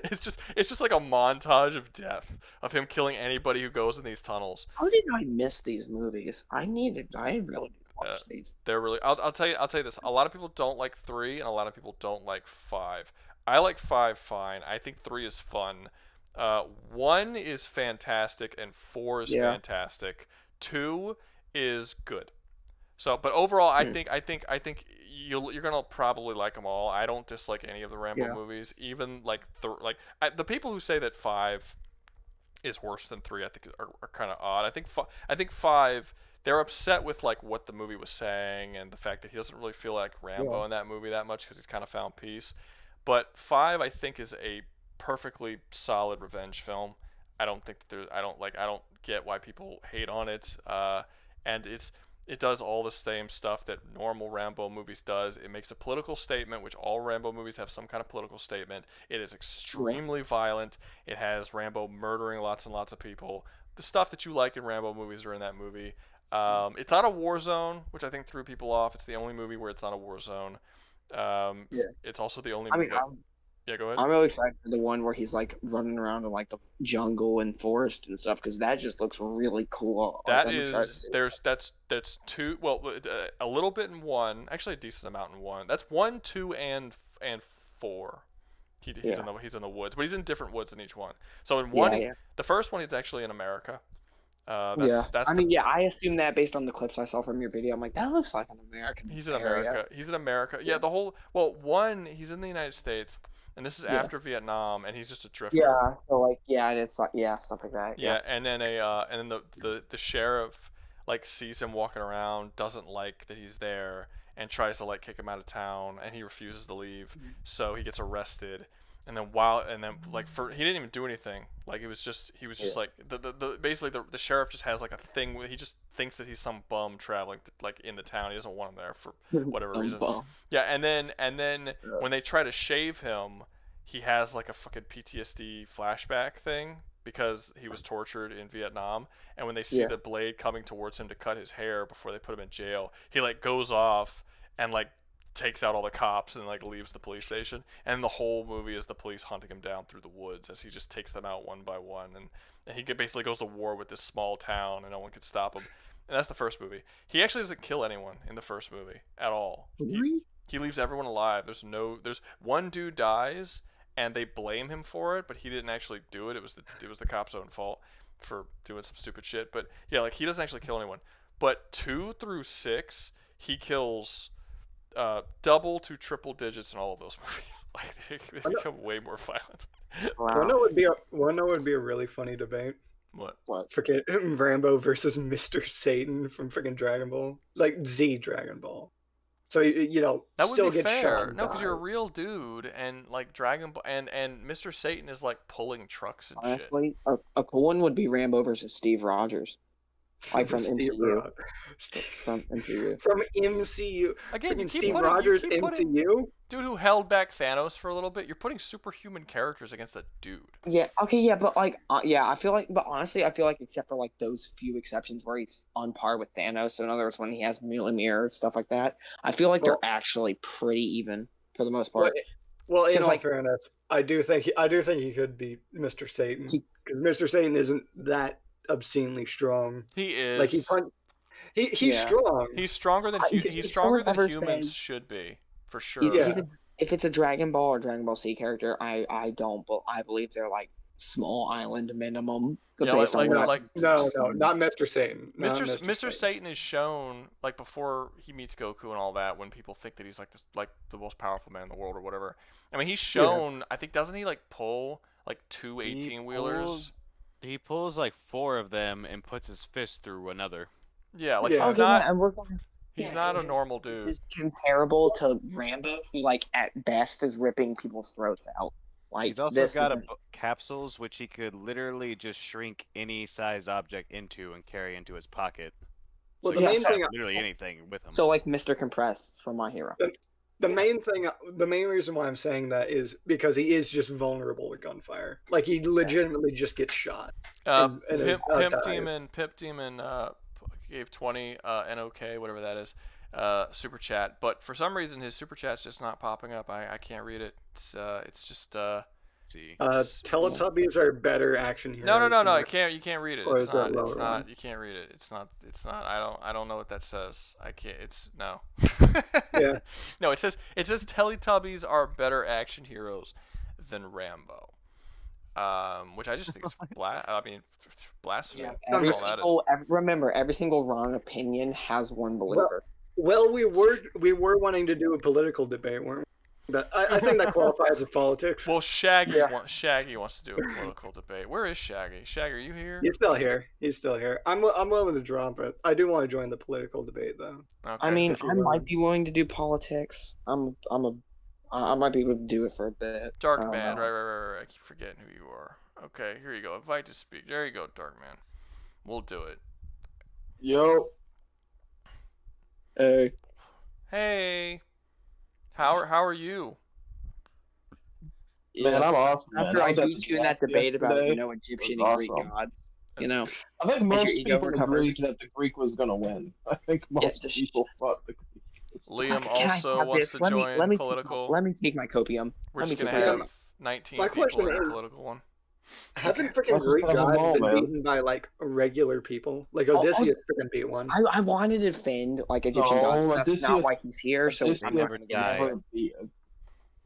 It's just like a montage of death of him killing anybody who goes in these tunnels. How did I miss these movies? I really need to watch these. They're really. I'll tell you this. A lot of people don't like 3, and a lot of people don't like 5. I like 5 fine. I think 3 is fun. 1 is fantastic, and 4 is fantastic. 2 is good. So, but overall, I think you're gonna probably like them all. I don't dislike any of the Rambo movies. Even like the people who say that 5 is worse than 3, I think are kind of odd. I think 5, they're upset with like what the movie was saying and the fact that he doesn't really feel like Rambo in that movie that much because he's kind of found peace. But 5, I think, is a perfectly solid revenge film. I don't get why people hate on it. And it does all the same stuff that normal Rambo movies does. It makes a political statement, which all Rambo movies have some kind of political statement. It is extremely violent. It has Rambo murdering lots and lots of people. The stuff that you like in Rambo movies are in that movie. It's not a war zone, which I think threw people off. It's the only movie where it's not a war zone. It's also the only movie. Yeah, go ahead. I'm really excited for the one where he's like running around in like the jungle and forest and stuff because that just looks really cool. That's 2. Well, a little bit in 1. Actually, a decent amount in 1. That's 1, 2, and 4. He's in the woods, but he's in different woods in each one. So in 1, the first one, he's actually in America. That's I mean, yeah, I assume that based on the clips I saw from your video. I'm like, that looks like an American. He's in area. America. He's in America. Yeah, the whole he's in the United States, and this is after Vietnam, and he's just a drifter. Yeah, so like, yeah, it's like, stuff like that. Yeah, and then the sheriff like sees him walking around, doesn't like that he's there, and tries to like kick him out of town, and he refuses to leave, so he gets arrested. And then he didn't even do anything. Like he was just like basically the sheriff just has like a thing where he just thinks that he's some bum traveling like in the town. He doesn't want him there for whatever reason. Bum. Yeah, and then when they try to shave him, he has like a fucking PTSD flashback thing because he was tortured in Vietnam. And when they see the blade coming towards him to cut his hair before they put him in jail, he like goes off and like takes out all the cops and like leaves the police station, and the whole movie is the police hunting him down through the woods as he just takes them out one by one, and he basically goes to war with this small town and no one could stop him. And that's the first movie. He actually doesn't kill anyone in the first movie at all. He leaves everyone alive. There's one dude dies and they blame him for it, but he didn't actually do it. It was the cop's own fault for doing some stupid shit. But yeah, like he doesn't actually kill anyone. But 2 through 6 he kills double to triple digits in all of those movies. Like they become way more violent. Wow. One would be a really funny debate. What? Freaking Rambo versus Mr. Satan from freaking Dragon Ball, like Z Dragon Ball. So that still would be get fair. shot. No, because you're a real dude, and like Dragon Ball, and Mr. Satan is like pulling trucks and shit. Honestly, a cool one would be Rambo versus Steve Rogers. Like from MCU. From MCU. From MCU. Again, you keep Steve putting, Rogers you keep putting, MCU. dude who held back Thanos for a little bit. You're putting superhuman characters against a dude. Yeah. Okay. Yeah. But like, I feel like, but honestly, I feel like except for like those few exceptions where he's on par with Thanos. So in other words, when he has Mjolnir stuff like that, I feel like they're actually pretty even for the most part. Well, in all fairness, I do think he could be Mr. Satan because Mr. Satan isn't that obscenely strong. He is. Like he's strong. He's stronger than humans should be, for sure. If it's a Dragon Ball or Dragon Ball Z character, I believe they're like small island minimum. No, not Mr. Satan. Mr. Satan is shown like before he meets Goku and all that, when people think that he's like the most powerful man in the world or whatever. I mean, he's shown. I think doesn't he like pull like 2 18-wheelers? He pulls like 4 of them and puts his fist through another. Yeah, like he's not a normal dude. It's comparable to Rambo, who like at best is ripping people's throats out. Like he's also got capsules which he could literally just shrink any size object into and carry into his pocket. Well, so the main thing, literally anything with him. So like Mr. Compress from My Hero. The main reason why I'm saying that is because he is just vulnerable to gunfire. Like he legitimately just gets shot. Pimp Demon gave 20 NOK, whatever that is, super chat. But for some reason his super chat's just not popping up. I can't read it. It's just Teletubbies are better action heroes. No. You can't read it. It's not. You can't read it. It's not. I don't know what that says. I can't. It's no. Yeah. No. It says Teletubbies are better action heroes than Rambo. Which I just think is blasphemy. Yeah, remember, every single wrong opinion has one believer. Well, we were wanting to do a political debate, weren't we? But I think that qualifies as politics. Well, Shaggy wants to do a political debate. Where is Shaggy? Shaggy, are you here? He's still here. I'm willing to drop it. I do want to join the political debate, though. Okay. I mean, I might be willing to do politics. I might be able to do it for a bit. Darkman, right. I keep forgetting who you are. Okay, here you go. Invite to speak. There you go, Darkman. We'll do it. Yo. Hey. How are you? Man, I'm awesome. After I beat you in that debate about Egyptian and Greek gods, I think most people agreed that the Greek was gonna win. I think most people thought the Greek. Liam also wants to join political. Let me take my copium. We're just gonna have 19 people in a political one. Haven't freaking Greek gods been beaten by like regular people? Like Odysseus freaking beat one. I wanted to defend like Egyptian gods, but that's not why he's here. So I'm never gonna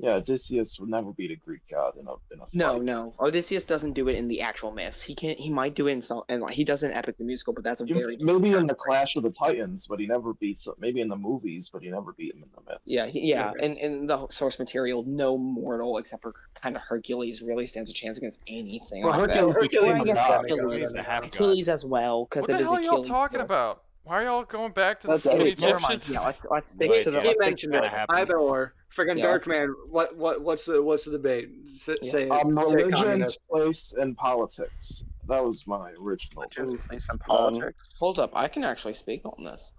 Yeah, Odysseus would never beat a Greek god in a fight. No. Odysseus doesn't do it in the actual myths. He can't. He might do it in some, and like he does it in Epic the Musical, but that's a very Maybe in the Clash of the Titans, but he never beats. Maybe in the movies, but he never beat him in the myths. yeah. In the source material, no mortal except for kind of Hercules really stands a chance against anything. Well, like Hercules that. became Well, I a guess god. Achilles as well, because What it the is hell are y'all Achilles. talking about? Why are y'all going back to the That's fucking it. Never Egyptians? mind. Yeah, let's stick Wait, to the. yeah. He Let's stick mentioned to it. gonna happen. Either or. Friggin' Yeah, Darkman. What's the debate? Say Religion's communist. place in politics. That was my original. Religion's debate. place in politics. Hold up, I can actually speak on this.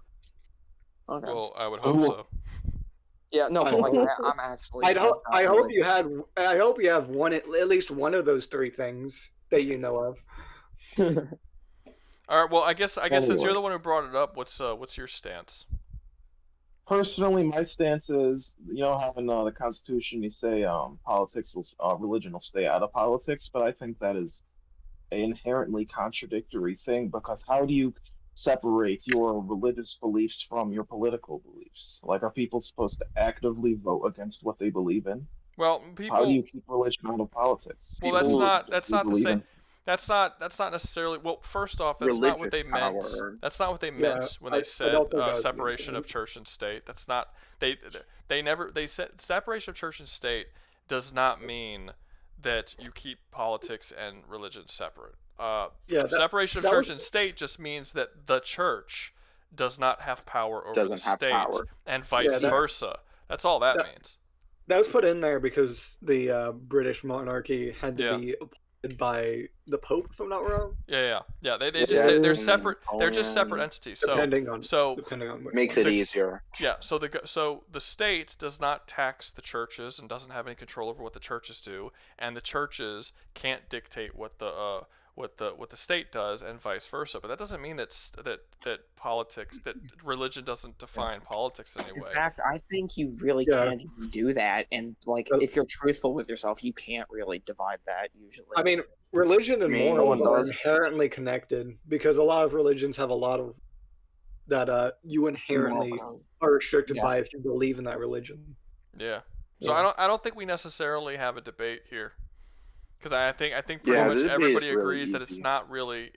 Okay. Well, I would hope so. Yeah, no, but like I'm actually. I hope really- you had. I hope you have one at least one of those three things that you know of. All right. Well, I guess since Anyway. you're the one who brought it up, what's your stance? Personally, my stance is, how in the Constitution you say politics will, religion will stay out of politics, but I think that is an inherently contradictory thing because how do you separate your religious beliefs from your political beliefs? Like, are people supposed to actively vote against what they believe in? Well, How do you people. keep religion out of politics? Well, that's People not just the believe same. in- That's not necessarily. Well, first off, that's not what they Religious meant. power. That's not what they Yeah, meant when I they said don't think that was separation meant of church and state. That's not they said separation of church and state does not mean that you keep politics and religion separate. Separation of that church was- and state just means that the church does not have power over Doesn't the have state, power. and vice Yeah, that- versa. That's all that means. That was put in there because the British monarchy had to Yeah. be appointed by the Pope, if I'm not wrong. Yeah. They Yeah, just they're and separate. They're just separate Napoleon- entities. So Depending on so which Makes one. it easier. yeah, so the state does not tax the churches and doesn't have any control over what the churches do, and the churches can't dictate what the state does, and vice versa. But that doesn't mean that politics, that religion doesn't define politics in any In way. fact, I think you really Yeah. can't even do that, and like if you're truthful with yourself, you can't really divide that usually. I mean, religion and I mean, no morals one are does. inherently connected because a lot of religions have a lot of that you inherently Moral- are restricted Yeah. by if you believe in that religion. Yeah. So Yeah. I don't think we necessarily have a debate here, because I think pretty Yeah, much the debate everybody is really agrees that it's easy. not really.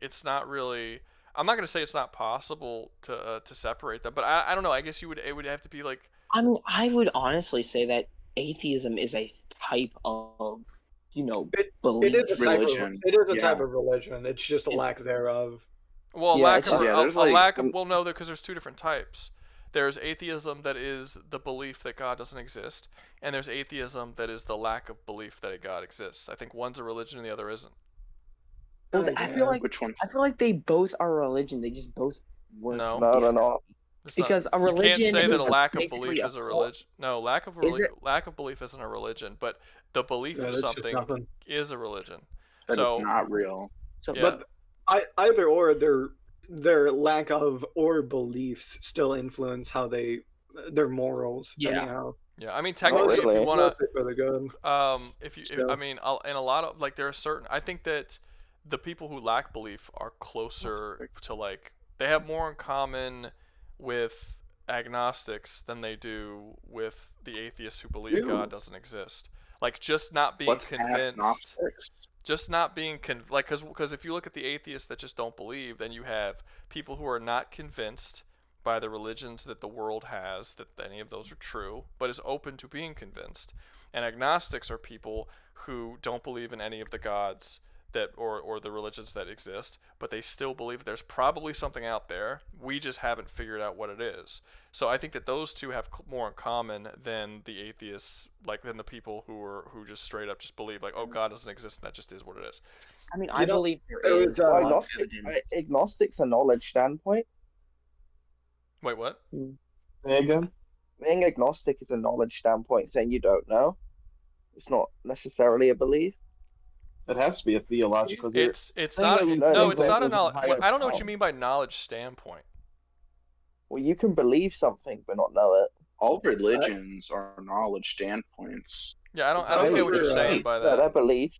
I'm not gonna say it's not possible to separate them, but I don't know. I guess it would have to be like. I mean, I would honestly say that atheism is a type of, belief. It is a type of Religion. type of religion. It's just a lack thereof. Well, Yeah, lack it's of just- Yeah, a there's like- lack of well, no, because there's two different types. There's atheism that is the belief that God doesn't exist, and there's atheism that is the lack of belief that a God exists. I think one's a religion and the other isn't. Well, I feel like Which one? they both are religion. They just both work. No. No, they're different. not. It's not- Because a you religion can't say that is a lack of basically belief a is a cult. religion. No, lack of Is it? lack of belief isn't a religion, but the belief Yeah, of that's just something nothing. is a religion. That is So not real. So, yeah. But either or, their lack of or beliefs still influence how their morals. Yeah. Anyhow. Yeah, I mean technically, if you really. want to, Mostly for the good. I mean, in a lot of like there are certain. I think that the people who lack belief are closer to like they have more in common with agnostics than they do with the atheists who believe Ew. God doesn't exist. Like just not being What's convinced. agnostics? Just not being because if you look at the atheists that just don't believe, then you have people who are not convinced by the religions that the world has that any of those are true, but is open to being convinced. And agnostics are people who don't believe in any of the gods that or the religions that exist, but they still believe there's probably something out there. We just haven't figured out what it is. So I think that those two have more in common than the atheists, like than the people who just straight up just believe like, oh, God doesn't exist and that just is what it is. I mean, You I know, believe there it is was, a lot of Agnostic, evidence. agnostic's a knowledge standpoint. Wait, what? Say again? Being agnostic is a knowledge standpoint, saying you don't know. It's not necessarily a belief. It has to be a theological. It's saying not that you no, know it's that not a there's a knowledge. higher I don't know what power. you mean by knowledge standpoint. Well, you can believe something but not know it. All religions are knowledge standpoints. Yeah, I don't get what you're saying by They're that. beliefs.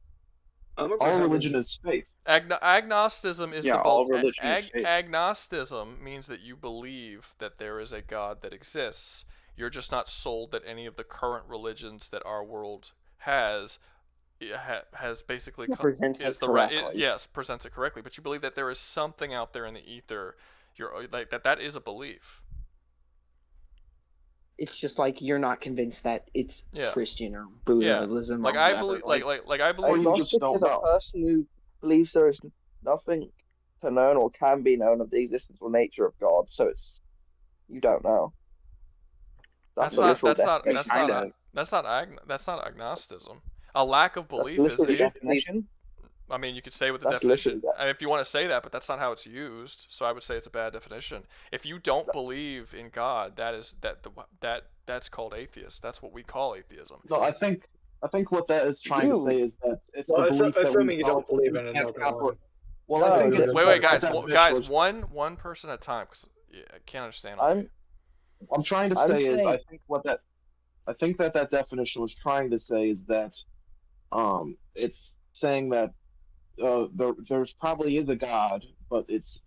All religion is faith. Agnosticism is Yeah, the all religion is faith. agnosticism means that you believe that there is a God that exists, You're just not sold that any of the current religions that our world has basically Presents is it the right. correctly. Yes, presents it correctly. But you believe that there is something out there in the ether. You're like that is a belief. It's just like you're not convinced that it's Yeah. Christian or Buddhism Like or I whatever. believe, like I believe. Agnostic is a person who believes there is nothing to known or can be known of the existence or nature of God. So it's you don't know. That's the not literal that's not definition. that's not agnosticism. A lack of That's belief literally is the definition. I mean, you could say what the That's definition. literally I mean, if you want to say that, but that's not how it's used. So I would say it's a bad definition. If you don't believe in God, that's called atheist. That's what we call atheism. No, I think what that is trying to say is that it's the belief that assuming we you don't believe in can't another separate. one. Well, I think it's Wait, guys, that guys, was- one person at a time, because I can't understand. All of you. I'm trying to say is I think that definition was trying to say is that it's saying that there's probably is a God, but it's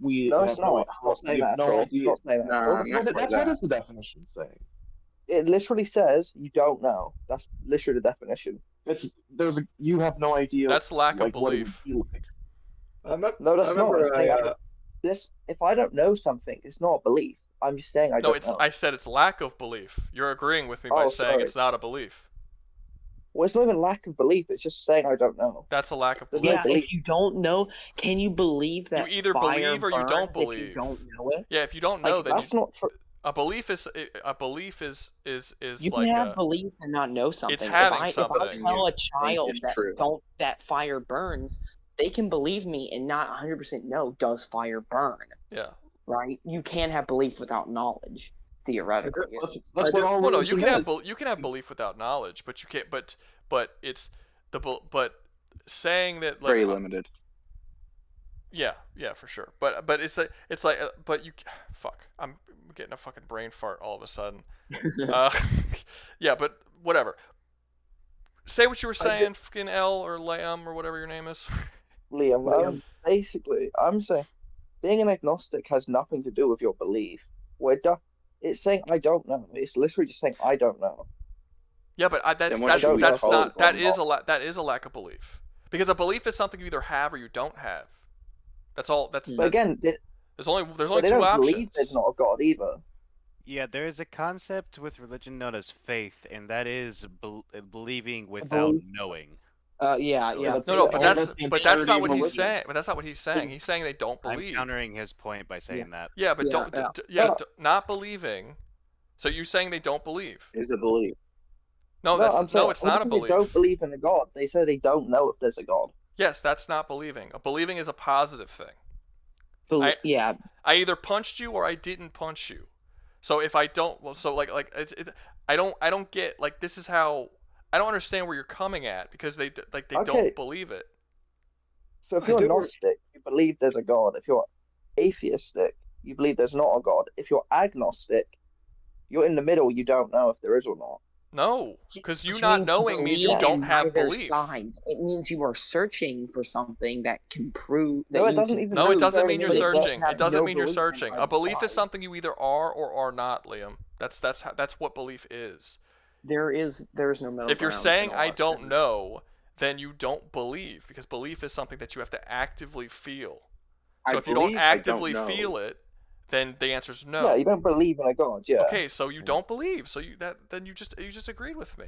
we No, have it's not. It's not saying that at all. It's not saying that at all. That's what is the definition saying? It literally says you don't know. That's literally the definition. You have no idea. That's lack of what it belief. would be like. No, that's not. It's saying if I don't know something, it's not a belief. I'm just saying I don't know. I said it's lack of belief. You're agreeing with me by saying sorry. it's not a belief. Well, it's not even lack of belief. It's just saying I don't know. That's a lack of belief. Yeah, if you don't know, can you believe that you either fire believe or you don't burns if believe. you don't know it? Yeah, if you don't know, Like, then that's not true. a belief is You like can have belief and not know something. It's having if I something. tell a child it's that true. that fire burns, they can believe me and not 100% know does fire burn. Yeah. Right? You can have belief without knowledge, theoretically. That's what all well, no, you religion can is. you can have belief without knowledge, but you can't. But it's but saying that like Very limited. Yeah, for sure. But it's like but you fuck. I'm getting a fucking brain fart all of a sudden. Yeah, but whatever. Say what you were saying, fucking L or Liam or whatever your name is. Liam. Basically, I'm saying being an agnostic has nothing to do with your belief. It's saying I don't know. It's literally just saying I don't know. Yeah, but that is a lack of belief. Because a belief is something you either have or you don't have. That's all. There's only they two don't options. believe there's not a God either. Yeah, there is a concept with religion known as faith, and that is believing without knowing. Yeah. No, but that's not what he's saying. But that's not what he's saying. He's saying they don't believe. I'm countering his point by saying that. Yeah, but not believing. So you're saying they don't believe? Is a belief. No, it's not a belief. They don't believe in a God. They say they don't know if there's a God. Yes, that's not believing. Believing is a positive thing. I either punched you or I didn't punch you. So if I don't, I don't get like this is how I don't understand where you're coming at because they don't believe it. So if you're agnostic, you believe there's a God. If you're atheistic, you believe there's not a God. If you're agnostic, you're in the middle. You don't know if there is or not. No, because you not knowing means you don't have belief. It means you are searching for something that can prove. No, it doesn't even. No, it doesn't mean you're searching. It doesn't mean you're searching. A belief is something you either are or are not, Liam. That's what belief is. There is no middle. If you're saying I don't know, then you don't believe because belief is something that you have to actively feel. So if you don't actively feel it, then the answer is no. Yeah, you don't believe in a God. Yeah. Okay, so you don't believe. So you just agreed with me.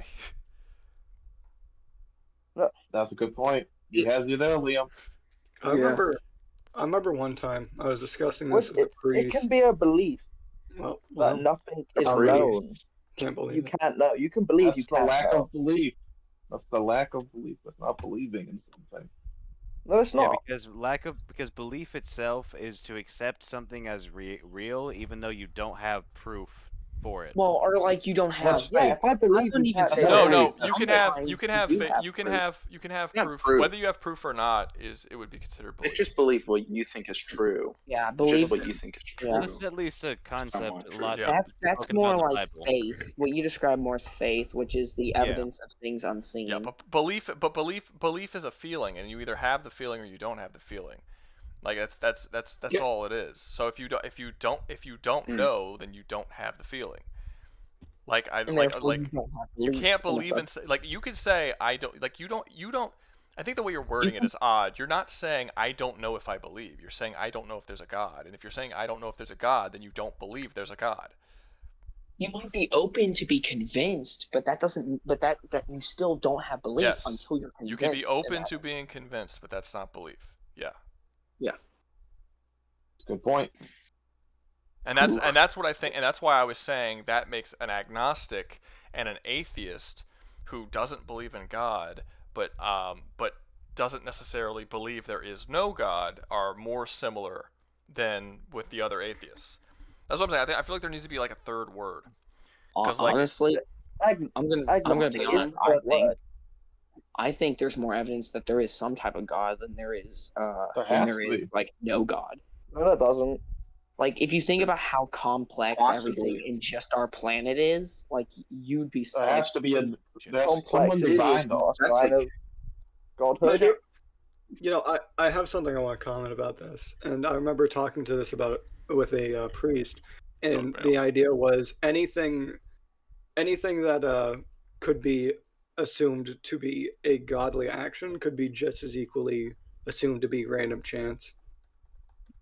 No. That's a good point. He has you there, Liam. I remember one time I was discussing this with a priest. It can be a belief that nothing is known. Can't believe you can't know. You can believe. That's you can't the lack know. of belief. That's the lack of belief. That's not believing in something. No, it's not. Because belief itself is to accept something as real, even though you don't have proof for it. Well, or like you don't have. If I believe, you can't say no. You can have proof. proof. Whether you have proof or not it would be considered belief. It's just believe what you think is true. Yeah, believe what you think is true. Well, this is at least a concept. A lot. That's more like faith. What you describe more as faith, which is the evidence of things unseen. Yeah, but belief is a feeling, and you either have the feeling or you don't have the feeling. Like that's all it is. So if you don't know, then you don't have the feeling. Like I And like therefore like you don't have you belief can't in a believe in like you could say I don't like you don't. I think the way you're wording it is odd. You're not saying I don't know if I believe. You're saying I don't know if there's a God. And if you're saying I don't know if there's a God, then you don't believe there's a God. You might be open to be convinced, but that doesn't. But that you still don't have belief Yes. until you're convinced. You can be open in that. to being convinced, but that's not belief. Yeah. Yeah. Good point. And that's what I think, and that's why I was saying that makes an agnostic and an atheist who doesn't believe in God, but doesn't necessarily believe there is no God, are more similar than with the other atheists. That's what I'm saying. I feel like there needs to be like a third word. Honestly, I'm gonna be honest. I think there's more evidence that there is some type of God than there is like no God. No, that doesn't. Like if you think about how complex everything in just our planet is, like you'd be. There has to be someone designed Godhood. You know, I have something I want to comment about this, and I remember talking to this about it with a priest, and the idea was anything that could be assumed to be a godly action could be just as equally assumed to be random chance.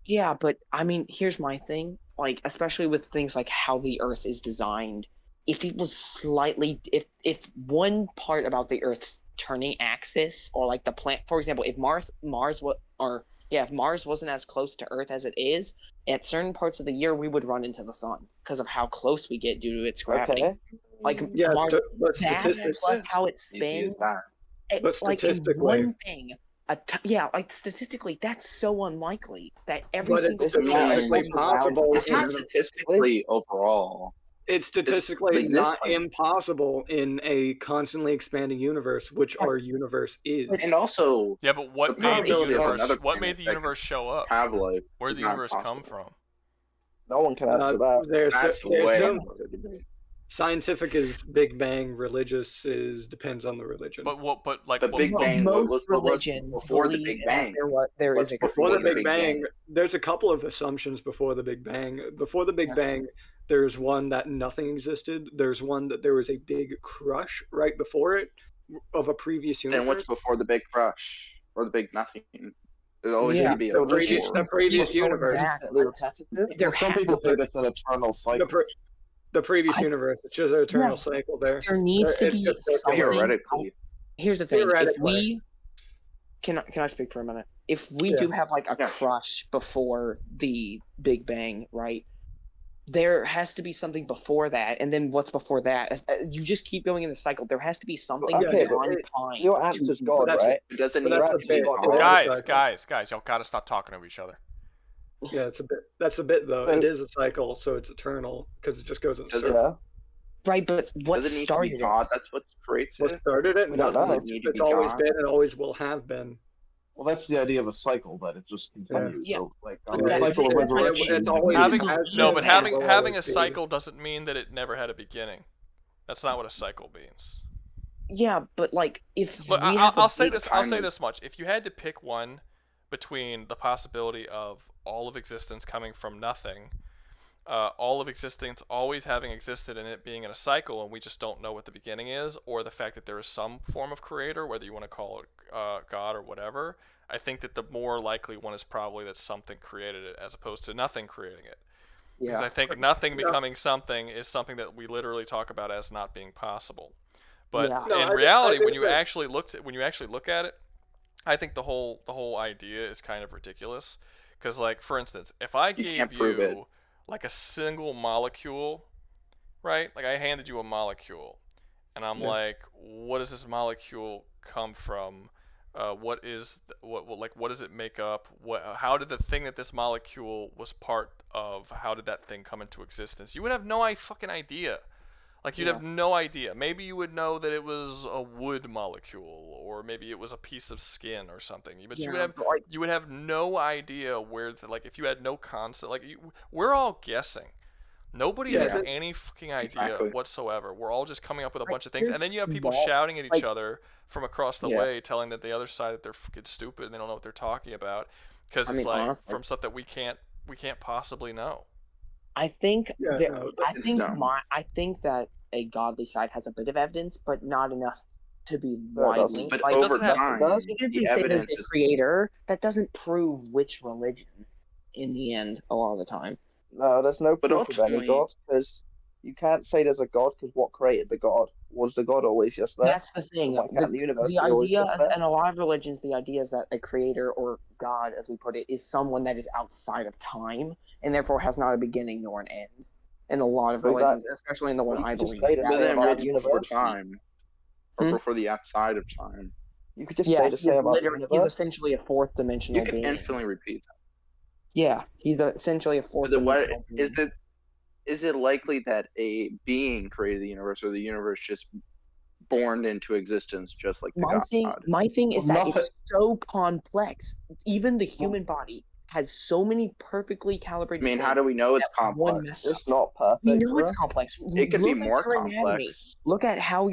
Yeah, but I mean, here's my thing. Like, especially with things like how the Earth is designed, if it was slightly, if one part about the Earth's turning axis, or like the planet, for example, if Mars wasn't as close to Earth as it is, at certain parts of the year we would run into the sun because of how close we get due to its gravity. Okay. Like Yeah, Mars, but that statistics, plus how it spins. but statistically, like in one thing, like statistically, that's so unlikely that every but single it's statistically possible. It's not statistically overall. It's statistically not impossible in a constantly expanding universe, which our universe is. And also, yeah, but what made the universe? What made the universe show up? Have life. Where did the universe come from? No one can answer that. There's scientific is Big Bang, religious is depends on the religion. But like the Big Bang, most religions before the Big Bang. There is a before the Big Bang. There's a couple of assumptions before the Big Bang. Before the Big Bang, there's one that nothing existed. There's one that there was a big crush right before it of a previous universe. Then what's before the big crush or the big nothing? There's always going to be a previous universe. Some people think it's an eternal cycle. The previous universe, it's just an eternal cycle there. There needs to be something. Theoretically. Here's the thing: if we can I speak for a minute? If we do have like a crush before the Big Bang, right? There has to be something before that, and then what's before that? You just keep going in the cycle. There has to be something beyond time. Your answer's God, right? It doesn't need to be guys, y'all gotta stop talking to each other. Yeah, it's a bit. That's a bit though. It is a cycle, so it's eternal because it just goes in a circle. Right, but what started it? God, that's what creates it. What started it? Nothing. It's always been and always will have been. Well, that's the idea of a cycle, that it just continues. Yeah. So, like, It's always having a cycle doesn't mean that it never had a beginning. That's not what a cycle means. Yeah, but like if look, I'll say this much: if you had to pick one between the possibility of all of existence coming from nothing, all of existence always having existed and it being in a cycle and we just don't know what the beginning is, or the fact that there is some form of creator, whether you want to call it God or whatever, I think that the more likely one is probably that something created it as opposed to nothing creating it. Because I think nothing becoming something is something that we literally talk about as not being possible. But in reality, when you actually look at it, I think the whole idea is kind of ridiculous. Because, like, for instance, if I gave you like a single molecule, right? Like I handed you a molecule, and I'm like, what does this molecule come from? What does it make up? How did the thing that this molecule was part of? How did that thing come into existence? You would have no fucking idea. Like, you'd have no idea. Maybe you would know that it was a wood molecule, or maybe it was a piece of skin or something. But you would have no idea where, if you had no concept. Like, we're all guessing. Nobody has any fucking idea whatsoever. We're all just coming up with a bunch of things. And then you have people shouting at each other from across the way, telling that the other side that they're fucking stupid and they don't know what they're talking about. Because it's honestly, from stuff that we can't possibly know. I think that a godly side has a bit of evidence, but not enough to be No, it widely. doesn't. But Like, over doesn't have- time, does. even if the you say there's evidence a is creator, that doesn't prove which religion in the end a lot of the time. No, there's no But proof of any ultimately- god because you can't say there's a god because what created the god? Was the god always just there? That's the thing. Why can't the universe The be always idea, just there? in a lot of religions, the idea is that a creator or God, as we put it, is someone that is outside of time and therefore has not a beginning nor an end. In a lot of So is that- religions, especially in the one you I could just believe. say the But same then about what's the before universe. time? Or Hmm? before the outside of time? You could just Yeah, say the he's same about the literally he's universe. essentially a fourth dimensional You can being. infinitely repeat that. Yeah, he's essentially a fourth But then what dimensional being. is it likely that a being created the universe, or the universe just born into existence just like the God? My thing is Well, that nothing- it's so complex. Even the human body has so many perfectly I calibrated. mean, how do we know it's that one complex? mess up. It's not perfect. We know it's bro. complex. It could be Look at more your anatomy. complex. Look at how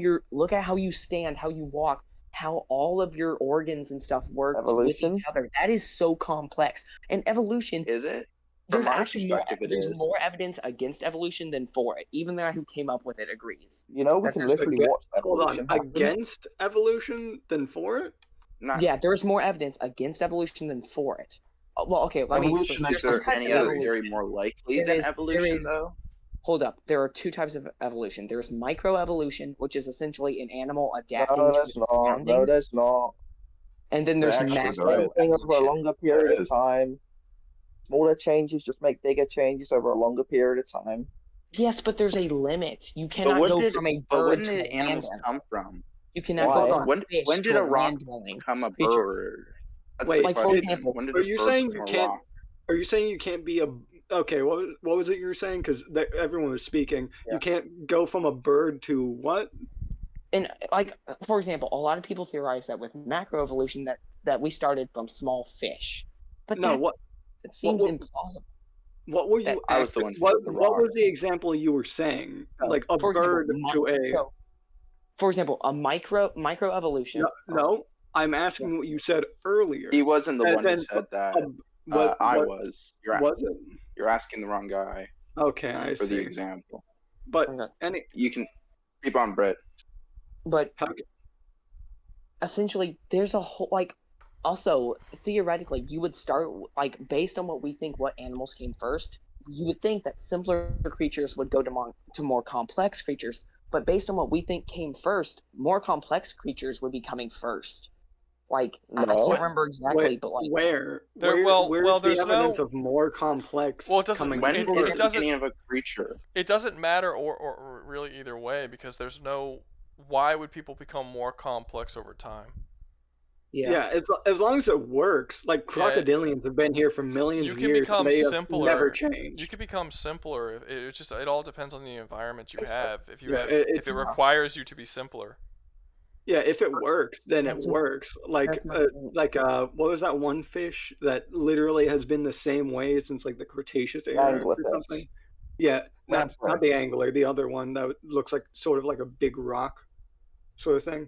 you stand, how you walk, how all of your organs and stuff work with Evolution? each other. That is so complex. And evolution, Is it? there's From my actually more, perspective, it there's is. more evidence against evolution than for it. Even the guy who came up with it agrees. You know, we That can there's literally Aga- watch Hold on, evolution happen. against evolution than for it? Not Yeah, there's more evidence against evolution than for it. Well, okay, let me explain. Is There's two there types any of other evolution. theory more likely There than is- evolution, though? Hold up. There are two types of evolution. There's microevolution, which is essentially an animal adapting No, to there's its not. No, surroundings. there's not. And then there's Actually, there macro is. Thing over a evolution. longer period There of is. time. Smaller changes just make bigger changes over a longer period of time. Yes, but there's a limit. You But cannot when go did from a but when bird to did a animals land come from? You cannot Why? go from When a fish when did to a a rock land-dwelling become a creature. bird? That's Wait, the Like, for question. example, When did Are a you bird saying you become a can't? rock? Are you saying you can't be a? Okay, what was it you were saying? Because everyone was speaking. Yeah. You can't go from a bird to what? And like, for example, a lot of people theorize that with macroevolution that we started from small fish. But No, that, what? it seems what- implausible. What were you? That- I was the one who What said the What rock. was the example you were saying? So, Like a for example, bird to a? So, for example, a microevolution. No, I'm asking what you said earlier. He wasn't the As one who in, said that. what I what was. was it? You're asking the wrong guy Okay, I for the see. example. But Okay. any You can keep on, Brett. But how, essentially, there's a whole like. Also, theoretically, you would start like based on what we think what animals came first. You would think that simpler creatures would go to more complex creatures, but based on what we think came first, more complex creatures would be coming first. Like I No. can't remember exactly, but like where's well, the there's evidence no- of more complex? Well, it doesn't- coming When It- is it the doesn't- beginning of a creature? It doesn't matter or really either way because there's no. Why would people become more complex over time? Yeah, as long as it works. Like crocodilians have been here for millions You of can years, become and they have simpler. never changed. You can become simpler. It all depends on the environment you have. If you yeah, have, it- if it's it not- requires you to be simpler. Yeah, if it works, then it That's works. Like, that's my point. what was that one fish that literally has been the same way since like the Cretaceous era or Anglerfish. something? Yeah, not Lamprey. the angler, the other one that looks like sort of like a big rock, sort of thing.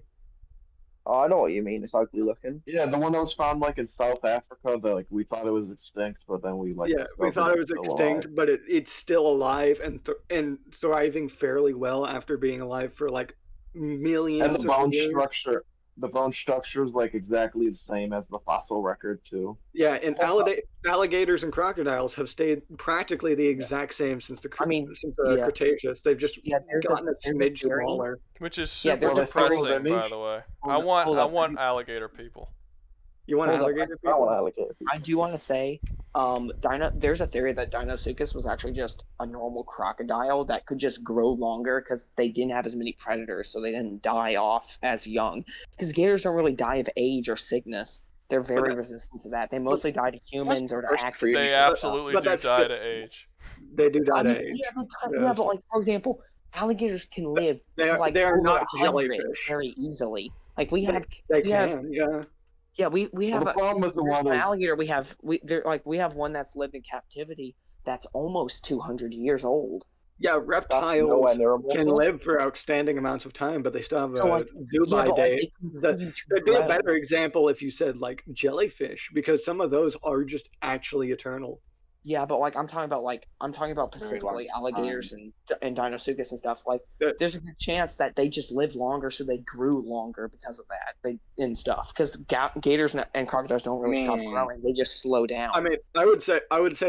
Oh, I know what you mean. It's ugly looking. Yeah, the one that was found like in South Africa that like we thought it was extinct, but then we like Yeah, we discovered thought it was it's still extinct, alive. but it's still alive and thriving fairly well after being alive for like millions And the of bone years. structure is like exactly the same as the fossil record too. Yeah, and alligators and crocodiles have stayed practically the exact same since the yeah. Cretaceous. They've just there's gotten a there's smidge theory. smaller. Which is Yeah, super there's a theory. depressing, by the way. I want alligator people. You want Hold up, alligator I want people? alligator. I do want to say, there's a theory that Deinosuchus was actually just a normal crocodile that could just grow longer because they didn't have as many predators, so they didn't die off as young. Because gators don't really die of age or sickness. They're very resistant to that. They mostly die to humans or to accidents. They absolutely but do that's die still- to age. They do die I to mean, age. yeah, but like for example, alligators can live They to are- like they are over not 100 jellyfish. very easily. Like we have, They we have, can, yeah. yeah, we have the problem with the there's one an is- alligator. We have one that's lived in captivity that's almost 200 years old. Yeah, nowhere reptiles near can immortal. live for outstanding amounts of time, but they still have a So, like, do-by but, like, date. they That- continue to That'd be a grow. better example if you said like jellyfish, because some of those are just actually eternal. Yeah, but like I'm talking about Very long specifically alligators and Deinosuchus and stuff. Like, there's a good chance that they just lived longer, so they grew longer because of that. And stuff because gators and crocodiles don't really stop growing; they just slow down. I mean, I would say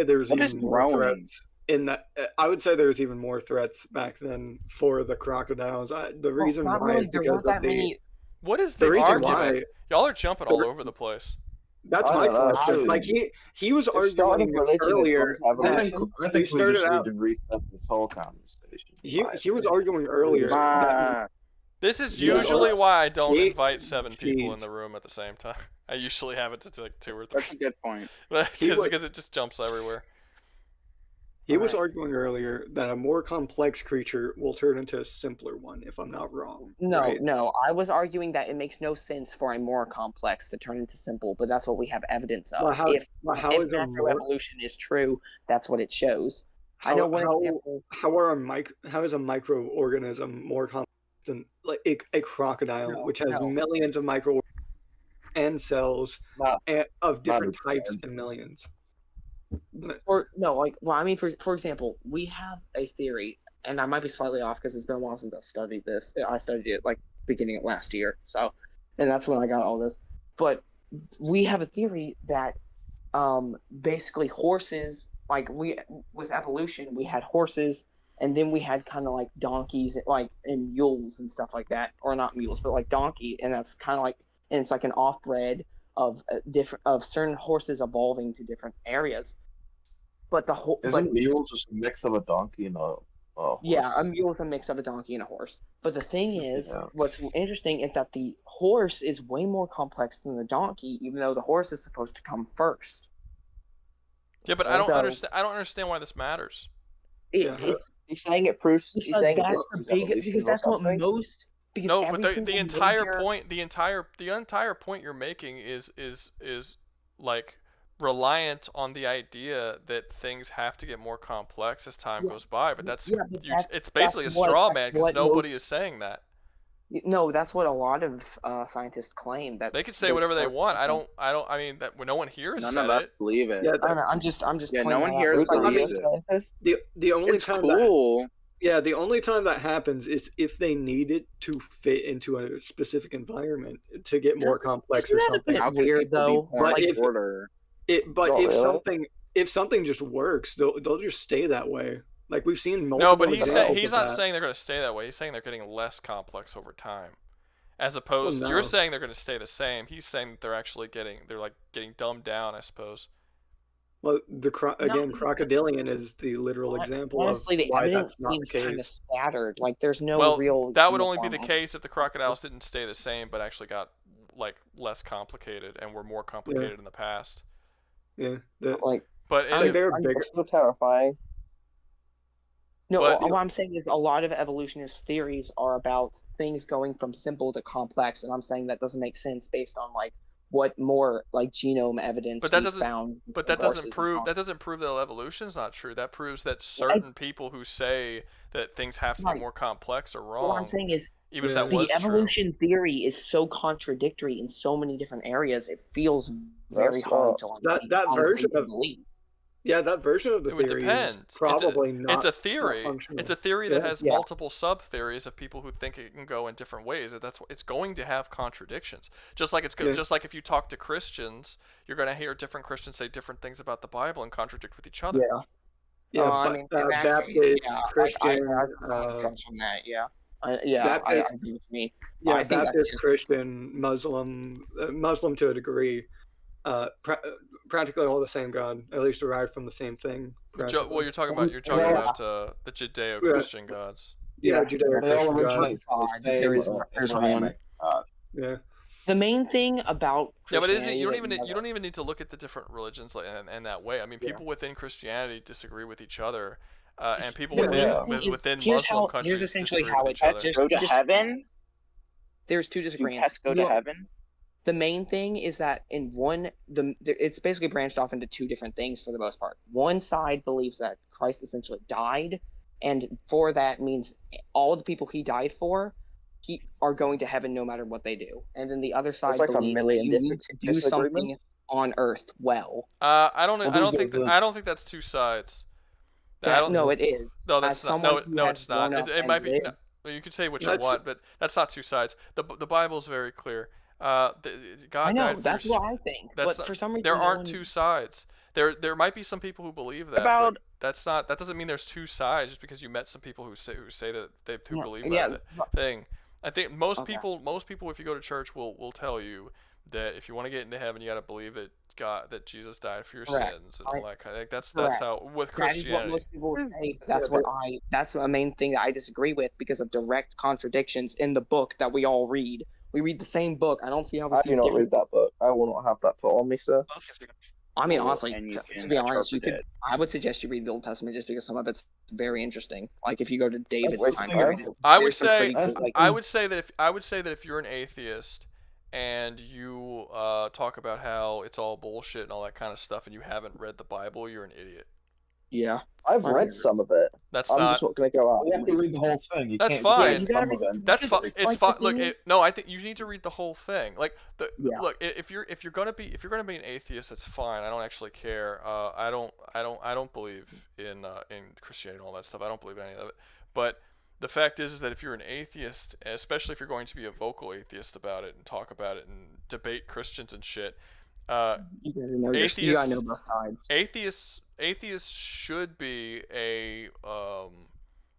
there's What is even more growing? threats in that. I would say there's even more threats back then for the crocodiles. The reason not why really. is There because weren't that of the. many. What is The the reason argument? why- Y'all are jumping all over the place. That's I my don't know. question. Like he was arguing earlier I that think he we started just out. need to reset this whole conversation. He was arguing earlier. that This is Yeah. usually why I don't He- invite 7 people in Jeez. the room at the same time. I usually have it to like 2 or 3 That's a good point. He was- because it just jumps everywhere. He was arguing earlier that a more complex creature will turn into a simpler one, if I'm not wrong. No, right? no. I was arguing that it makes no sense for a more complex to turn into simple, but that's what we have evidence of. Well, how- if well, how if is a more- macroevolution is true, that's what it shows. I know one example. How is a microorganism more complex than like a crocodile, which has millions of micro and cells of different types and millions? I mean, for example, we have a theory, and I might be slightly off because it's been a while since I studied this. I studied it like beginning of last year, and that's when I got all this. But we have a theory that basically horses, like with evolution, we had horses, and then we had kind of like donkeys, like and mules and stuff like that, or not mules, but like donkey, and that's kind of like, and it's like an offbred of certain horses evolving to different areas. But the whole Isn't mule just a mix of a donkey and a horse? Yeah, a mule is a mix of a donkey and a horse. But the thing is, Yeah. what's interesting is that the horse is way more complex than the donkey, even though the horse is supposed to come first. Yeah, but I don't understand. I don't understand why this matters. It's He's saying it proves. He's because saying it that's proves the big evolution because or that's what something. most because No, every but the single entire major- point, the entire point you're making is like reliant on the idea that things have to get more complex as time goes by. But that's it's basically a straw man because nobody is saying that. No, that's what a lot of scientists claim. That They could say whatever they start want. something. I mean that no one here has None said of us it. believe it. Yeah, I don't know, I'm just Yeah, pointing no one that here out. has believes it. The only It's time cool. the only time that happens is if they need it to fit into a specific environment to get more complex or Isn't that a something. bit How can weird people be though? more But if- order? But Not if really. something just works, they'll just stay that way. Like we've seen multiple. No, but he's examples not of that. saying they're going to stay that way. He's saying they're getting less complex over time. As opposed, Well, you're no. saying they're going to stay the same. He's saying that they're actually getting dumbed down, I suppose. Well, crocodilian is the literal example. Honestly, of the why evidence that's not the seems kind of case. scattered. Like there's no Well, real. that would only be the uniform case if the crocodiles didn't stay the same, but actually got like less complicated and were more complicated in the past. Yeah, like. But I think they're bigger. Still terrifying. No, But- what I'm saying is a lot of evolutionist theories are about things going from simple to complex, and I'm saying that doesn't make sense based on like what more like genome evidence But that we doesn't. found. But from that doesn't horses prove and that doesn't prove that evolution's not true. That proves that certain people who say that things have to get Right. more complex are What I'm wrong. saying is Even if that the was true. evolution theory is so contradictory in so many different areas. It feels very hard to like, that honestly version of believe. Yeah, that version of the It would theory depend. is probably not. It's a theory. not functional. It's a theory that Yeah. has multiple sub theories of people who think it can go in different ways. It's going to have contradictions. Just like just like if you talk to Christians, you're going to hear different Christians say different things about the Bible and contradict with each other. Yeah. Yeah, I but, mean, in that Baptist, case, yeah, Christian, I comes from that. Yeah, I agree with me. Yeah, I think that's Baptist, just Christian, Muslim to a degree, practically all the same God, at least derived from the same thing. Well, you're talking about the Judeo-Christian gods. Yeah, They all Judeo-Christian originate gods. from the same Abrahamic God. Yeah. The main thing about Yeah, but isn't you don't Christianity even need to look at the different religions in that way. I mean, people within Christianity disagree with each other, and people within Muslim countries essentially disagree how with it each other. there's Go two to heaven? There's two Do disagreements. pets go to heaven? The main thing is that in it's basically branched off into two different things for the most part. One side believes that Christ essentially died, and for that means all the people he died for are going to heaven no matter what they do. And then the other side like a believes million you need to do something. on Earth well. I don't Well, I don't think that's two sides. No, it is. No, As that's not. someone No, who no, has it's not. grown up It and might be. No, lived- you can say what you That's- want, but that's not two sides. The Bible is very clear. God I know, died for that's your what I think. That's But not- for some reason, there no aren't one- two sides. There might be some people who believe that, About- but that's not. That doesn't mean there's two sides. Just because you met some people who say that they Yeah, believe yeah, that thing. I think most Okay. people, if you go to church, will tell you that if you want to get into heaven, you got to believe that Jesus died for your Correct. sins and all that kind of. Like, that's Correct. how with That is what Christianity. most people say. But that's a main thing that I disagree with because of direct contradictions in the book that we all read. We read the same book. I don't see how we I see do not different. read that book. I will not have that put on me, sir. I mean, Oh, honestly, and you to can be honest, you interpret could. I would suggest you read the Old Testament just because some of it's very interesting. Like if you go to David's Wait, time wait, period, I would there's some say pretty cool, like, I would say that if you're an atheist and you talk about how it's all bullshit and all that kind of stuff, and you haven't read the Bible, you're an idiot. yeah. I've read some of it. That's I'm not. just not going to go out. You have to read the whole thing. You That's can't fine. just read some of it. That's fine. Like, It's like fine. the Look, thing- no, I think you need to read the whole thing. Like Yeah. look, if you're gonna be an atheist, that's fine. I don't actually care. I don't believe in Christianity and all that stuff. I don't believe in any of it. But the fact is that if you're an atheist, especially if you're going to be a vocal atheist about it and talk about it and debate Christians and shit, You gotta know you gotta know both sides. Atheists should be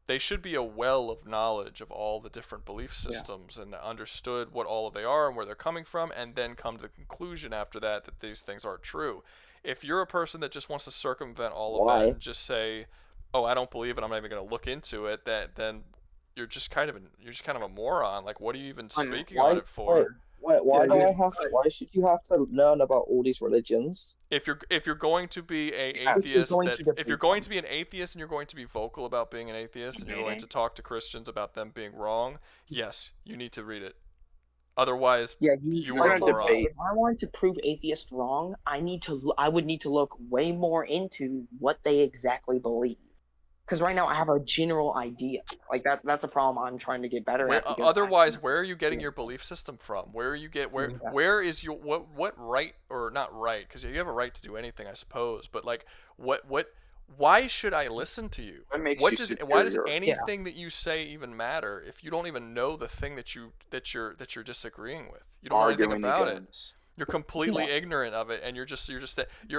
they should be a well of knowledge of all the different belief systems and understood what all of they are and where they're coming from, and then come to the conclusion after that these things aren't true. If you're a person that just wants to circumvent all of that and just say, "Oh, I don't believe it. I'm not even going to look into it," then you're just kind of a moron. Like, what are you even speaking on it for? Why should you have to learn about all these religions? If you're going to be an atheist, if you're going to be an atheist and you're going to be vocal about being an atheist and you're going to talk to Christians about them being wrong, yes, you need to read it. Otherwise, you are a moron. If I wanted to prove atheists wrong, I would need to look way more into what they exactly believe. Because right now I have a general idea. Like that's a problem I'm trying to get better at. Otherwise, where are you getting your belief system from? Where is your what right or not right? Because you have a right to do anything, I suppose. But like, why should I listen to you? Why does anything that you say even matter if you don't even know the thing that you're disagreeing with? You don't know anything about it. You're completely ignorant of it, and you're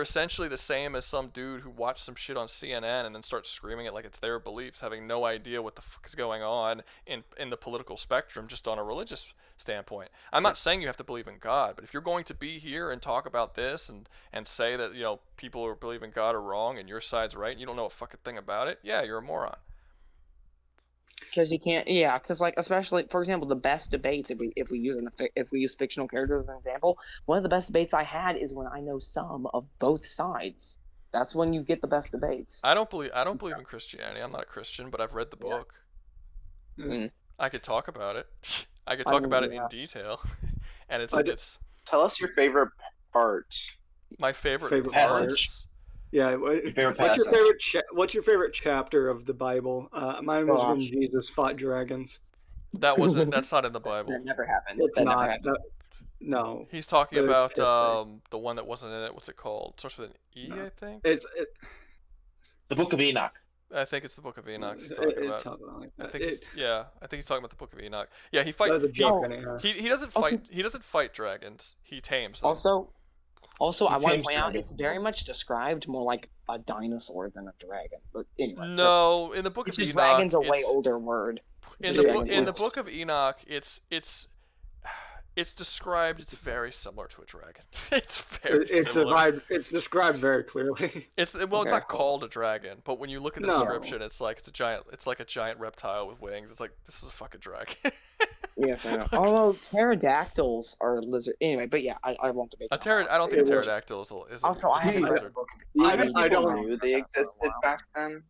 essentially the same as some dude who watched some shit on CNN and then starts screaming it like it's their beliefs, having no idea what the fuck is going on in the political spectrum, just on a religious standpoint. I'm not saying you have to believe in God, but if you're going to be here and talk about this and say that people who believe in God are wrong and your side's right, and you don't know a fucking thing about it, yeah, you're a moron. Because you can't, because like especially for example, the best debates if we use fictional characters as an example, one of the best debates I had is when I know some of both sides. That's when you get the best debates. I don't believe in Christianity. I'm not a Christian, but I've read the book. I could talk about it. I could talk about it in detail, and it's. Tell us your favorite part. My favorite parts. Yeah, what's your favorite chapter of the Bible? Mine was when Jesus fought dragons. That's not in the Bible. That never happened. It's not. No. He's talking about the one that wasn't in it. What's it called? It starts with an E, I think. It's the Book of Enoch. I think it's the Book of Enoch he's talking about. I think he's talking about the Book of Enoch. Yeah, he fights. He doesn't fight. He doesn't fight dragons. He tames them. Also, I want to point out it's very much described more like a dinosaur than a dragon. But anyway, no, in the Book of Enoch, dragon's a way older word. In the Book of Enoch, it's described. It's very similar to a dragon. It's very similar. It's described very clearly. It's not called a dragon, but when you look at the description, it's like a giant reptile with wings. It's like, this is a fucking dragon. Yeah, fair enough. Although pterodactyls are lizard. Anyway, but yeah, I won't debate. I don't think a pterodactyl is a also, I haven't read the book. I don't knew they existed back then.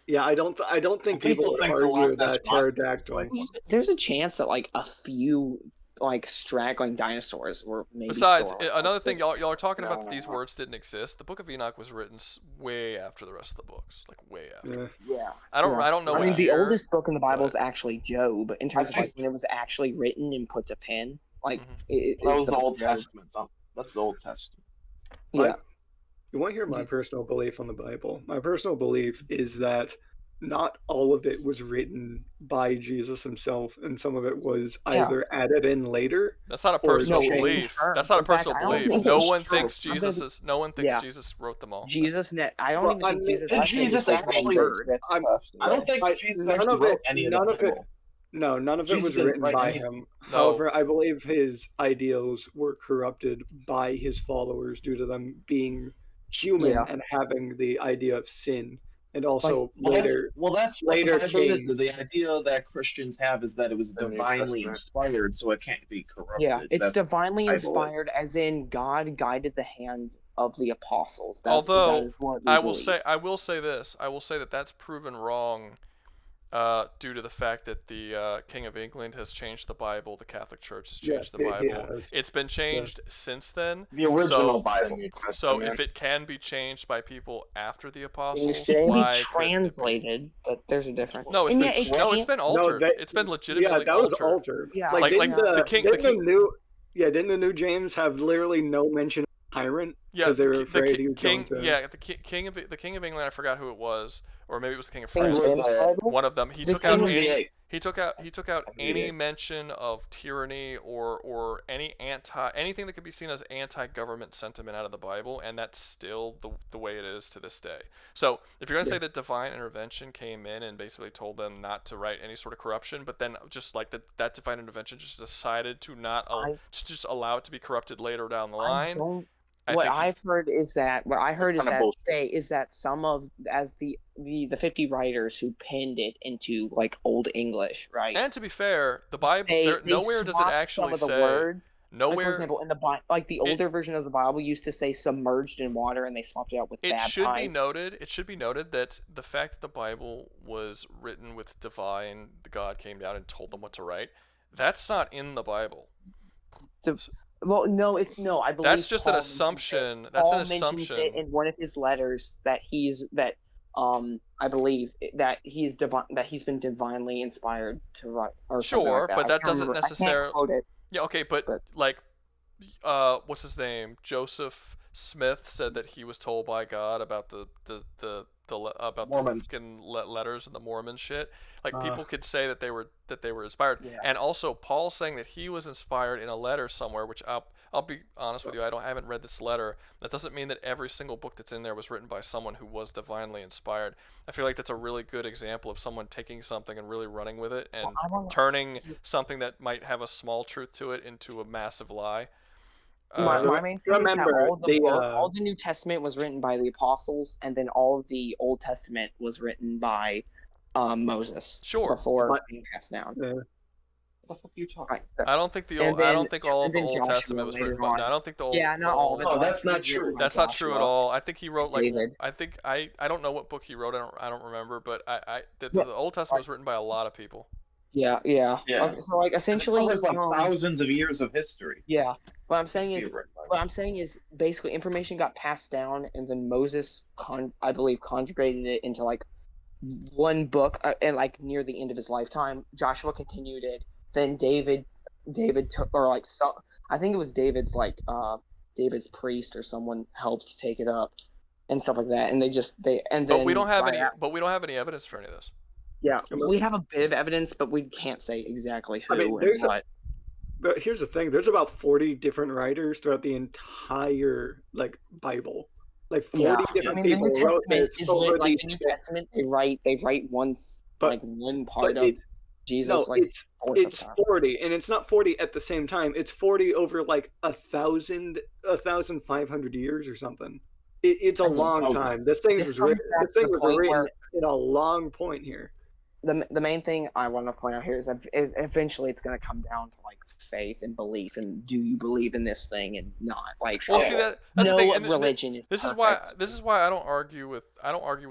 Yeah, I don't think people would argue that pterodactyl. There's a chance that like a few like straggling dinosaurs were maybe. Besides, another thing, y'all are talking about that these words didn't exist. The Book of Enoch was written way after the rest of the books, like way after. Yeah. I don't know. I mean, the oldest book in the Bible is actually Job, in terms of like when it was actually written and put to pen. Like that was the Old Testament. That's the Old Testament. My, you want to hear my personal belief on the Bible? My personal belief is that not all of it was written by Jesus himself, and some of it was either added in later. That's not a or personal changed. belief. That's not a personal belief. No one thinks Jesus Yeah. Jesus wrote them all. I don't even think Jesus actually Jesus was the actually word. I don't think Jesus none actually of wrote it. any of None the of it. Bible. No, none of it Jesus was didn't written write by anything. him. No. However, I believe his ideals were corrupted by his followers due to them being human Yeah. and having the idea of sin, and also Well, later. that's what later the Bible is. kings. The idea that Christians have is that it was The New divinely Testament. inspired, so it can't be corrupted. Yeah, it's That's divinely what the Bible is. inspired, as in God guided the hands of the apostles. That Although is what we I will believe. say this. I will say that that's proven wrong due to the fact that the King of England has changed the Bible, the Catholic Church has changed the Bible. It's been changed since then. The original Bible. So if it can be changed by people after the apostles, It can be why couldn't it be? translated, but there's a difference. No, it's And been it's been altered. It's been legitimately that was altered. altered. Yeah, like didn't didn't the new James have literally no mention of tyrant because they were afraid he was going to. Yeah, the king of England. I forgot who it was, or maybe it was the king of King France. Louis. One of them. He The took out King any. Louis. He took out any mention of tyranny or any anything that could be seen as anti-government sentiment out of the Bible, and that's still the way it is to this day. So if you're gonna say that divine intervention came in and basically told them not to write any sort of corruption, but then just like that divine intervention just decided to not to just allow it to be corrupted later down the line. What I heard is that some of the 50 writers who penned it into like Old English, right? And to be fair, the Bible nowhere does it swapped actually some of the say words. nowhere. Like, for example, in the like the older version of the Bible used to say submerged in water, and they swapped it out with baptized. It should be noted that the fact that the Bible was written with divine, the God came down and told them what to write. That's not in the Bible. Well, no, it's no. I believe that's just an assumption. That's an assumption. It in one of his letters that I believe that he's been divinely inspired to write. Or sure, like but that doesn't remember. necessarily. Yeah, okay, but like, what's his name? Joseph Smith said that he was told by God about the fucking letters and the Mormon shit. Like people could say that they were inspired, and also Paul saying that he was inspired in a letter somewhere. Which I'll be honest with you, I haven't read this letter. That doesn't mean that every single book that's in there was written by someone who was divinely inspired. I feel like that's a really good example of someone taking something and really running with it and turning something that might have a small truth to it into a massive lie. My main thing is that all the New Testament was written by the apostles, and then all of the Old Testament was written by Moses. Sure. Before being passed down. What the fuck are you talking? I don't think I don't think all of the Old Testament was written by. I don't think the Old. Yeah, not all of it. No, that's not true. That's not true at all. I think he wrote like David. I think I don't know what book he wrote. I don't remember, but the Old Testament was written by a lot of people. Yeah. Okay, so like essentially, there's like thousands of years of history. Yeah. What I'm saying is basically information got passed down, and then Moses, I believe, conjugated it into like one book, and like near the end of his lifetime, Joshua continued it. Then David took, or like some, I think it was David's David's priest or someone helped take it up, and stuff like that. And But we don't have any evidence for any of this. Yeah, we have a bit of evidence, but we can't say exactly who and what. But here's the thing: there's about 40 different writers throughout the entire Bible. Like 40 different people the New wrote Testament this is over like these. the New Testament. They write once, one part of Jesus. No, it's 40, and it's not 40 at the same time. It's 40 over like 1,500 years or something. It's a long time. This thing was written in a long point here. The main thing I want to point out here is eventually it's going to come down to like faith and belief, and do you believe in this thing and not like. Well, see that's no the thing. And religion is. This perfect. is why I don't argue with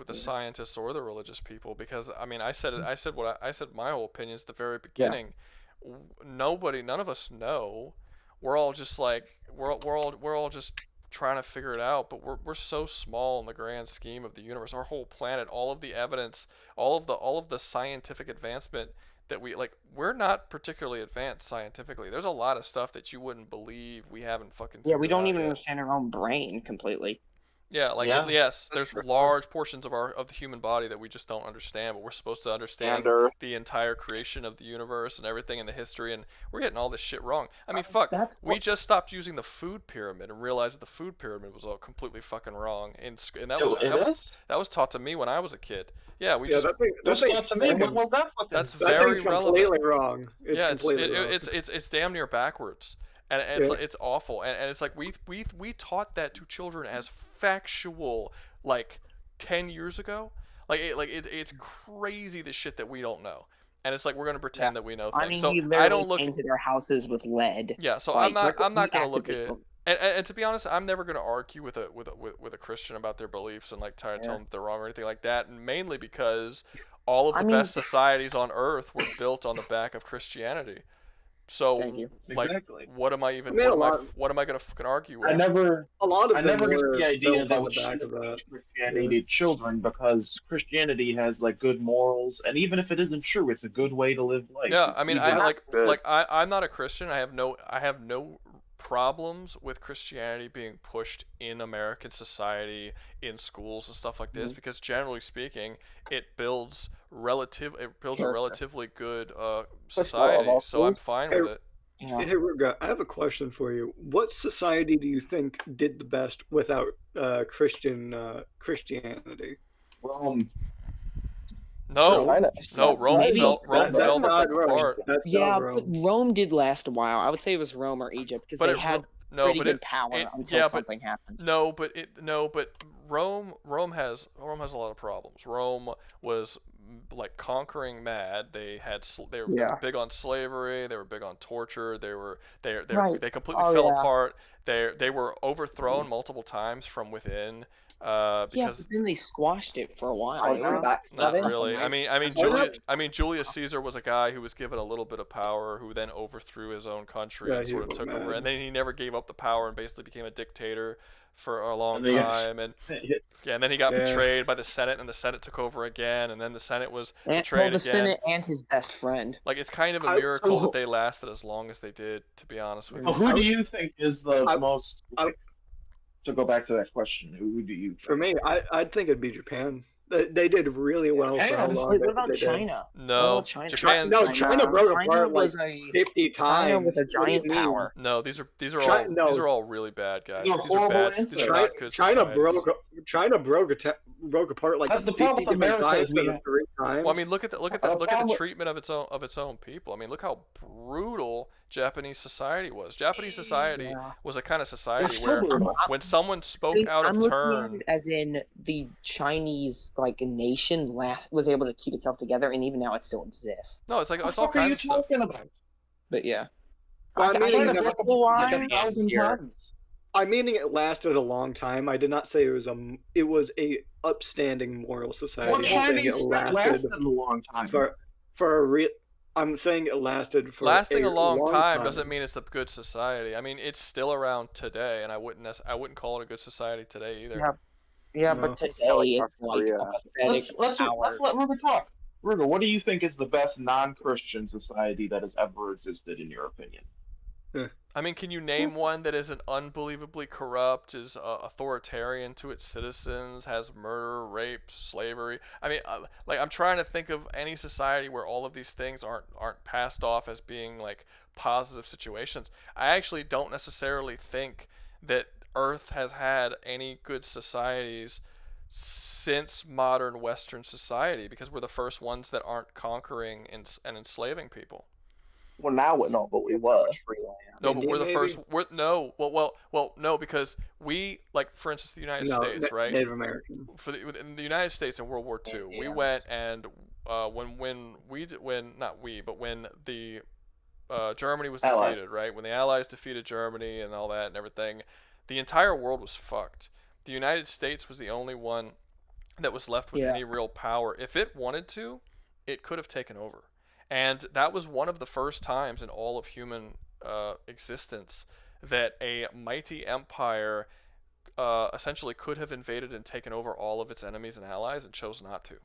the scientists or the religious people, because I mean I said my whole opinion is the very beginning. Yeah. None of us know. We're all just like we're all just trying to figure it out, but we're so small in the grand scheme of the universe. Our whole planet, all of the evidence, all of the scientific advancement that we're not particularly advanced scientifically. There's a lot of stuff that you wouldn't believe we haven't fucking Yeah, we figured don't out even yet. understand our own brain completely. Yeah, Yeah, yes, that's there's true. large portions of the human body that we just don't understand, but we're supposed to understand And Earth. the entire creation of the universe and everything in the history, and we're getting all this shit wrong. I mean, fuck, That's we just stopped using the food pyramid and realized that the food pyramid was all completely fucking wrong, and that was taught to me when I was a kid. Yeah, we just that That's thing's not to me. fucking- Well, that's that very thing's relevant. completely wrong. It's Yeah, completely wrong. it's damn near backwards, and it's awful, and it's like we taught that to children as factual like 10 years ago. It's crazy the shit that we don't know, and it's like we're gonna pretend that we know things. I mean, So we I literally don't look. painted our houses with lead. Yeah, so Like, I'm not we gonna look activate at. them. And to be honest, I'm never gonna argue with a Christian about their beliefs and like try to tell them they're wrong or anything like that. And mainly because all of the best societies on earth were built on the back of Christianity. So like, Exactly. what am I even? I mean, what am I gonna fucking argue with? I never them get were the idea built that on we the back should of that. teach Christianity to children because Christianity has like good morals, and even if it isn't true, it's a good way to live life. Yeah, I mean, Even- I'm not a Christian. I have no problems with Christianity being pushed in American society, in schools and stuff like this, because generally speaking, it builds a relatively good society. So I'm fine with it. Hey, Rouga, I have a question for you. What society do you think did the best without Christianity? No, China. Rome Maybe. fell That's the not fuck Rome. apart. That's Yeah, not but Rome. Rome did last a while. I would say it was Rome or Egypt because they had pretty good power until something happened. But Rome has a lot of problems. Rome was like conquering mad. They were big on slavery. They were big on torture. They completely fell apart. They were overthrown multiple times from within. Because but then they squashed it for a while. Not really. I mean, Julius Caesar was a guy who was given a little bit of power, who then overthrew his own country and sort of took over, and then he never gave up the power and basically became a dictator for a long time, and then he got betrayed by the Senate, and the Senate took over again, and then the Senate was betrayed again. The Senate and his best friend. Like, it's kind of a miracle that they lasted as long as they did, to be honest with you. Who do you think is the most? To go back to that question, who do you? For me, I'd think it'd be Japan. They did really well for how long. Wait, what about China? No, China broke apart like 50 times. China was a giant power. No, these are all really bad guys. These are bad. These are not good China societies. China broke apart like 50 different times in 3 times. Well, I mean, look at the treatment of its own people. I mean, look how brutal Japanese society was. Japanese society was a kind of society where when someone spoke out of turn, as in the Chinese like nation was able to keep itself together, and even now it still exists. No, it's like it's all kinds of stuff. But yeah, Well, I'm meaning it lasted a long time. I did not say it was a upstanding moral society. Well, I'm saying Chinese it lasted a long time. I'm saying it lasted for Lasting a long time time doesn't mean it's a good society. I mean, it's still around today, and I wouldn't call it a good society today either. Yeah, but today it's like a pathetic Let's power. let Ruger talk. Ruger, what do you think is the best non-Christian society that has ever existed, in your opinion? I mean, can you name one that isn't unbelievably corrupt, is authoritarian to its citizens, has murder, rape, slavery? I mean, I'm trying to think of any society where all of these things aren't passed off as being like positive situations. I actually don't necessarily think that Earth has had any good societies since modern Western society, because we're the first ones that aren't conquering and enslaving people. Well, now we're not, but we were. No, but we're the first. No, because we, like, for instance, the United States, right? Native American. In the United States in World War II, we went and when the Germany was defeated, Allies. right? When the Allies defeated Germany and all that and everything, the entire world was fucked. The United States was the only one that was left with any real power. If it wanted to, it could have taken over. And that was one of the first times in all of human existence that a mighty empire essentially could have invaded and taken over all of its enemies and allies and chose not to.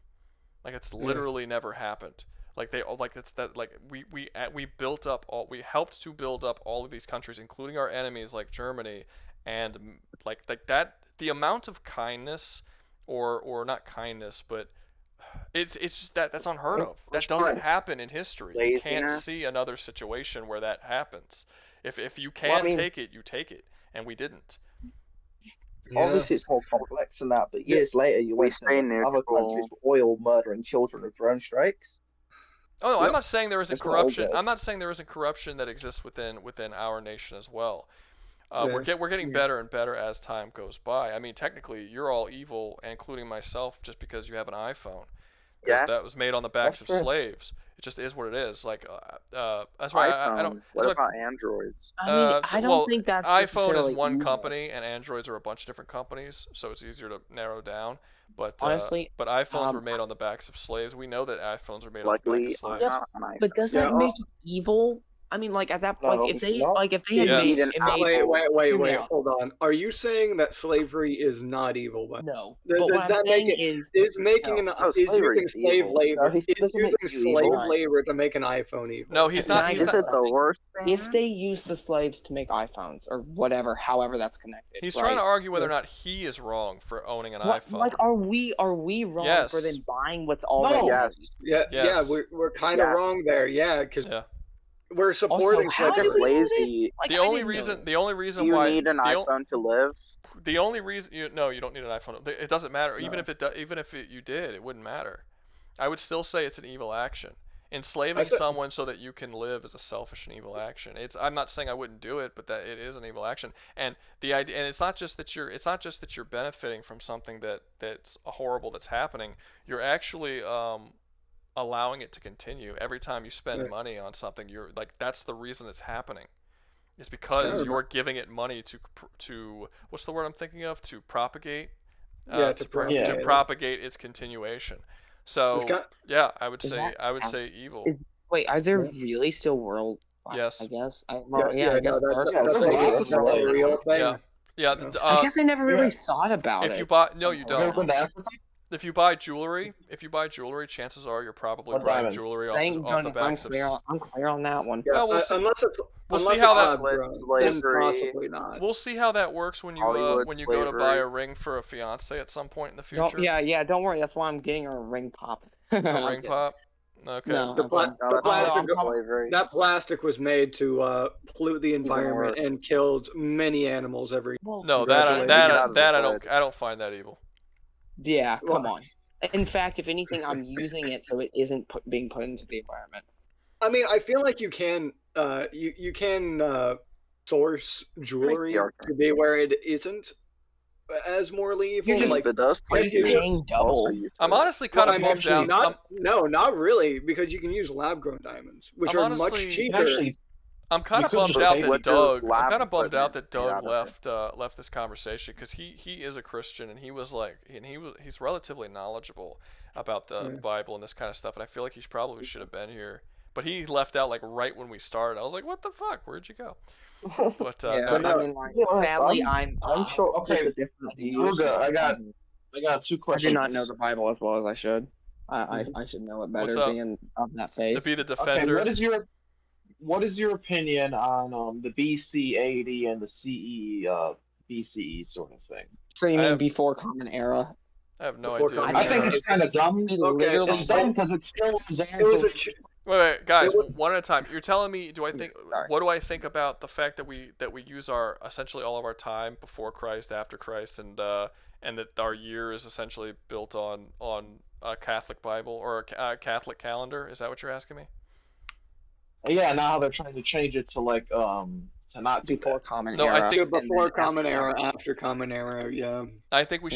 Like, it's literally never happened. Like it's that like we built up we helped to build up all of these countries, including our enemies like Germany, and like that the amount of kindness, or not kindness, but it's just that's unheard of. That doesn't happen in history. You can't see another situation where that happens. If you can take it, you take it, and we didn't. Obviously, it's more complex than that, but years later, you went to other countries with oil murdering children with drone strikes. Oh no, I'm not saying there isn't corruption. I'm not saying there isn't corruption that exists within our nation as well. We're getting better and better as time goes by. I mean, technically, you're all evil, including myself, just because you have an iPhone. Because that was made on the backs of slaves. It just is what it is. Like, that's why I don't. What about androids? I mean, I don't think that's iPhone is one evil. company, and androids are a bunch of different companies, so it's easier to narrow down. But honestly, but iPhones were made on the backs of slaves. We know that iPhones were made on the backs of slaves. But does that make it evil? I mean, like at that point, if they had wait, hold on. Are you saying that slavery is not evil? No. Does that make it is making using slave labor to make an iPhone evil? No, he's not. Is it the worst thing? If they use the slaves to make iPhones or whatever, however that's connected. He's trying to argue whether or not he is wrong for owning an iPhone. Like, are we wrong for them buying what's already? Yeah, we're kind of wrong there. Yeah, because. We're supporting lazy. The only reason why you need an iPhone to live. The only reason you don't need an iPhone. It doesn't matter. No. Even if you did, it wouldn't matter. I would still say it's an evil action. Enslaving someone so that you can live is a selfish and evil action. I'm not saying I wouldn't do it, but that it is an evil action. And the idea, and it's not just that you're benefiting from something that's horrible that's happening. You're actually allowing it to continue. Every time you spend money on something, you're like, that's the reason it's happening. It's because you're giving it money to what's the word I'm thinking of? To propagate. To propagate its continuation. So I would say evil. Is there really still world? Yes. I guess. I guess that's a real thing. Yeah. I guess I never really thought about it. If you buy, no, you don't. If you buy jewelry, chances are you're probably buying jewelry off the backs of. I'm clear on that one. Yeah, we'll see how that works when you go to buy a ring for a fiance at some point in the future. Yeah. Don't worry. That's why I'm getting a ring pop. A ring pop. Okay. No, that plastic was made to pollute the environment and killed many animals every. No, I don't find that evil. Yeah, come on. In fact, if anything, I'm using it so it isn't being put into the environment. I mean, I feel like you can source jewelry to be where it isn't as morally evil. You're just paying double. I'm honestly kind of bummed out. Not really, because you can use lab-grown diamonds, which are much cheaper. I'm kind of bummed out that Doug left this conversation, because he is a Christian, and he's relatively knowledgeable about the Bible and this kind of stuff, and I feel like he probably should have been here, but he left out like right when we started. I was like, what the fuck? Where'd you go? But sadly, I'm sure. Okay, Rouga, I got two questions. I do not know the Bible as well as I should. I should know it better, being of that faith. To be the defender. Okay, what is your opinion on the BC 80 and the CE BCE sort of thing? So you mean before Common Era? I have no idea. I think it's kind of dumb. It's dumb because it still was. Wait, guys, one at a time. You're telling me, what do I think about the fact that we use our essentially all of our time before Christ, after Christ, and that our year is essentially built on a Catholic Bible or a Catholic calendar? Is that what you're asking me? Yeah, now they're trying to change it to like to not before Common Era. I think before Common Era, after Common Era. Yeah. I think we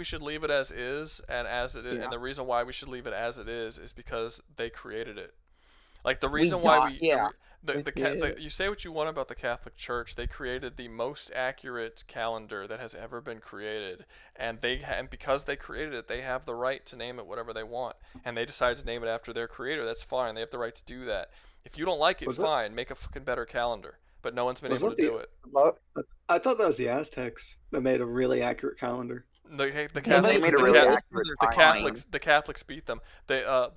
should leave it as is, and as it is, and the reason why we should leave it as it is because they created it. Like the reason you say what you want about the Catholic Church, they created the most accurate calendar that has ever been created, and because they created it, they have the right to name it whatever they want, and they decided to name it after their creator. That's fine. They have the right to do that. If you don't like it, fine. Make a fucking better calendar. But no one's been able to do it. I thought that was the Aztecs that made a really accurate calendar. The Catholics beat them. The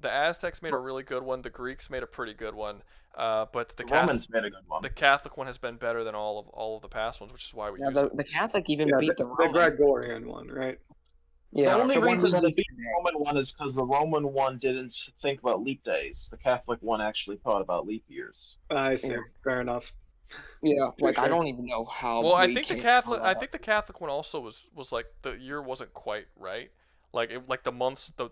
The Aztecs made a really good one. The Greeks made a pretty good one. But the Romans made a good one. The Catholic one has been better than all of the past ones, which is why we use it. The Catholic even Yeah, beat the the Roman. Gregorian one, right? Yeah, the only one reason we that it used beat today. the Roman one is because the Roman one didn't think about leap days. The Catholic one actually thought about leap years. I see. Fair enough. Yeah, like I Touche. don't even know how. Well, I we think the came Catholic, about I think the Catholic one also was like the year wasn't quite right. Like like the months, the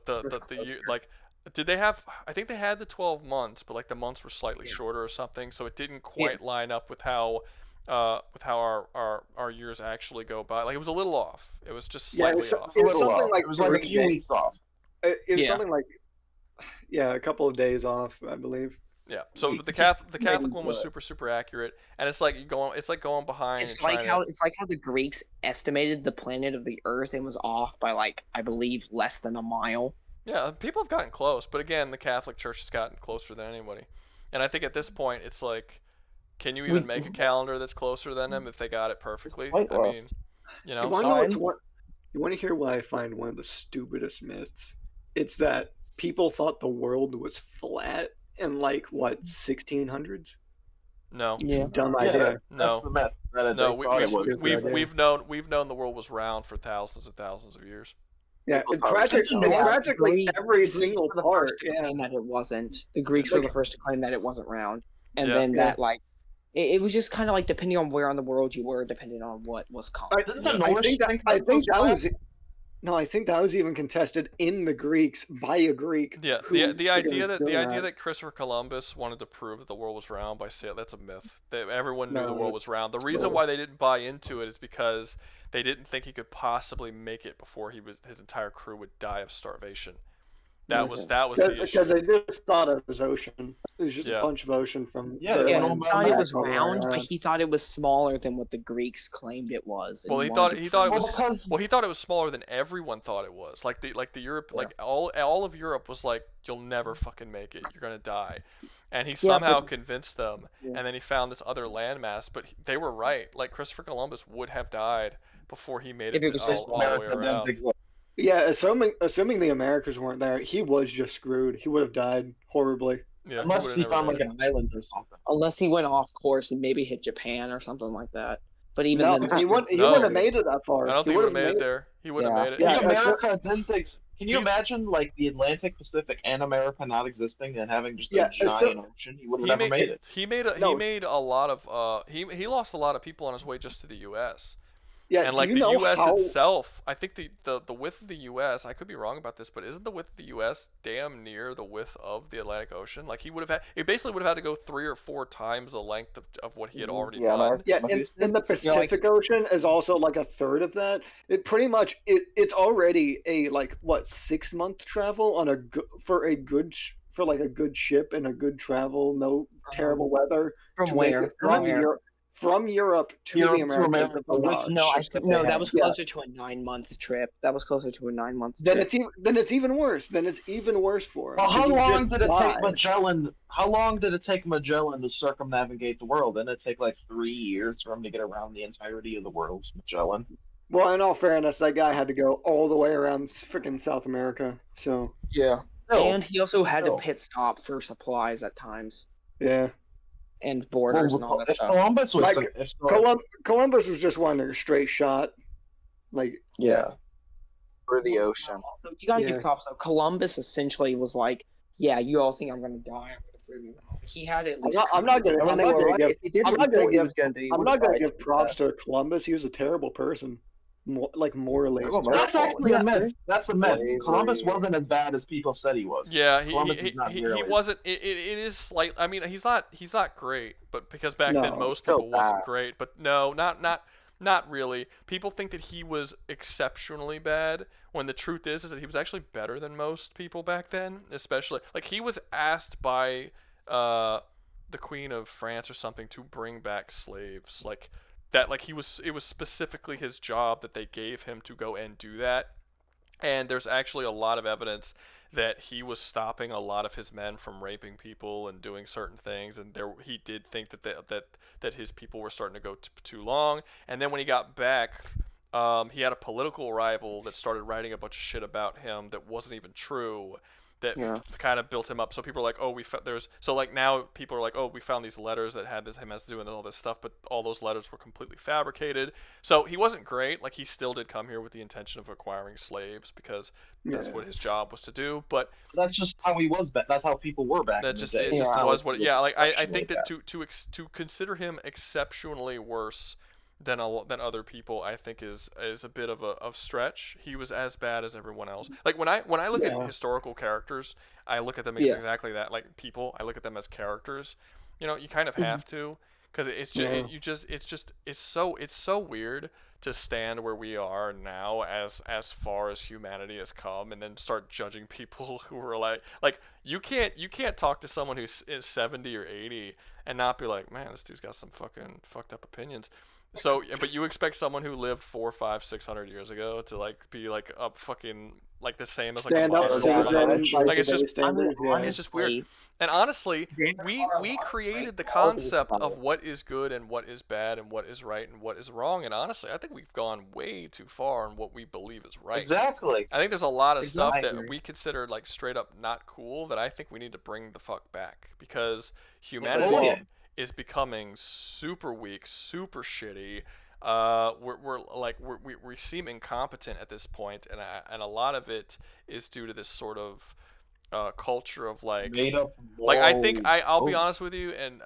year, like did they have? I think they had the 12 months, but like the months were slightly shorter or something, so it didn't quite line up with how our years actually go by. Like it was a little off. It was just slightly off. It was something like it was like a 3 few days. weeks off. It was something like, a couple of days off, I believe. Yeah. So the Catholic one was super accurate, and it's like going behind. It's and like trying it's like how the Greeks estimated the planet of the Earth and was off by like I believe less than a mile. Yeah, people have gotten close, but again, the Catholic Church has gotten closer than anybody. And I think at this point, it's like, can you even make a calendar that's closer than them if they got it perfectly? I mean, you know. You want to hear why I find one of the stupidest myths? It's that people thought the world was flat in like what 1600s. No. It's a dumb idea. No. That's the myth. That No, they thought it we've known the world was round for thousands and thousands of years. Yeah, practically every single were the part. first to Yeah. claim that it wasn't. The Greeks were the first to claim that it wasn't round, and Yeah. then that like it was just kind of like depending on where on the world you were, depending on what was common. I think that was even contested in the Greeks by a Greek. Yeah, the idea that Christopher Columbus wanted to prove that the world was round by saying that's a myth. That everyone knew the world was round. The reason why they didn't buy into it is because they didn't think he could possibly make it before his entire crew would die of starvation. That was the issue. Because they just thought it was ocean. It was just a bunch of ocean from. He thought it was round, but he thought it was smaller than what the Greeks claimed it was. Well, he thought it was smaller than everyone thought it was. Like the Europe, like all of Europe was like, you'll never fucking make it. You're gonna die, and he somehow convinced them. And then he found this other landmass, but they were right. Like Christopher Columbus would have died before he made it all the way around. Yeah, assuming the Americans weren't there, he was just screwed. He would have died horribly. Yeah, unless he found like an island or something. Unless he went off course and maybe hit Japan or something like that. But even then, he wouldn't have made it that far. I don't think he would have made it there. He wouldn't have made it. Yeah, America didn't think. Can you imagine like the Atlantic, Pacific, and America not existing and having just a giant ocean? He would have never made it. He made a lot of he lost a lot of people on his way just to the U.S. Yeah, and like the U.S. itself, I think the width of the U.S. I could be wrong about this, but isn't the width of the U.S. damn near the width of the Atlantic Ocean? Like he basically would have had to go 3 or 4 times the length of what he had already done. Yeah, and the Pacific Ocean is also like a third of that. It pretty much it's already a 6-month travel on for a good ship and a good travel, no terrible weather. From Europe to the Americas. No, that was closer to a 9-month trip. That was closer to a 9-month trip. Then it's even worse. Then it's even worse for him. Well, how long did it take Magellan? How long did it take Magellan to circumnavigate the world? Didn't it take like 3 years for him to get around the entirety of the world, Magellan? Well, in all fairness, that guy had to go all the way around freaking South America. So yeah, and he also had to pit stop for supplies at times. Yeah. And borders and all that stuff. Columbus was just wanting a straight shot, for the ocean. So you gotta give props though. Columbus essentially was like, "Yeah, you all think I'm gonna die? I'm gonna prove you wrong." He had at least. I'm not gonna give props to Columbus. He was a terrible person, morally. That's actually a myth. That's a myth. Columbus wasn't as bad as people said he was. Yeah, he really. wasn't. It is slight. I mean, he's not great, but because back then most people wasn't great. But no, not really. People think that he was exceptionally bad when the truth is that he was actually better than most people back then. Especially like he was asked by the Queen of France or something to bring back slaves. It was specifically his job that they gave him to go and do that. And there's actually a lot of evidence that he was stopping a lot of his men from raping people and doing certain things, and he did think that his people were starting to go too long. And then when he got back, he had a political rival that started writing a bunch of shit about him that wasn't even true. that kind of built him up. So people are like, oh, so like now people are like, oh, we found these letters that had him as doing all this stuff, but all those letters were completely fabricated. So he wasn't great. Like he still did come here with the intention of acquiring slaves because that's what his job was to do. But that's just how he was. That's how people were back. That just it just was what. Yeah, like I think that to consider him exceptionally worse than other people, I think is a bit of a stretch. He was as bad as everyone else. Like when I look at historical characters, I look at them as exactly that. Like people, I look at them as characters. You know, you kind of have to, because it's so weird to stand where we are now as far as humanity has come, and then start judging people who are like you can't talk to someone who is 70 or 80 and not be like, man, this dude's got some fucking fucked up opinions. So, but you expect someone who lived 400, 500, 600 years ago to like be like a fucking like the same as like stand a up citizen. like it's just standards, it's just weird. And honestly, we created the concept of what is good and what is bad and what is right and what is wrong. And honestly, I think we've gone way too far on what we believe is right. Exactly. I think there's a lot of stuff that we consider like straight up not cool that I think we need to bring the fuck back, because humanity is becoming super weak, super shitty. We seem incompetent at this point, and a lot of it is due to this sort of culture of like I think I'll be honest with you, and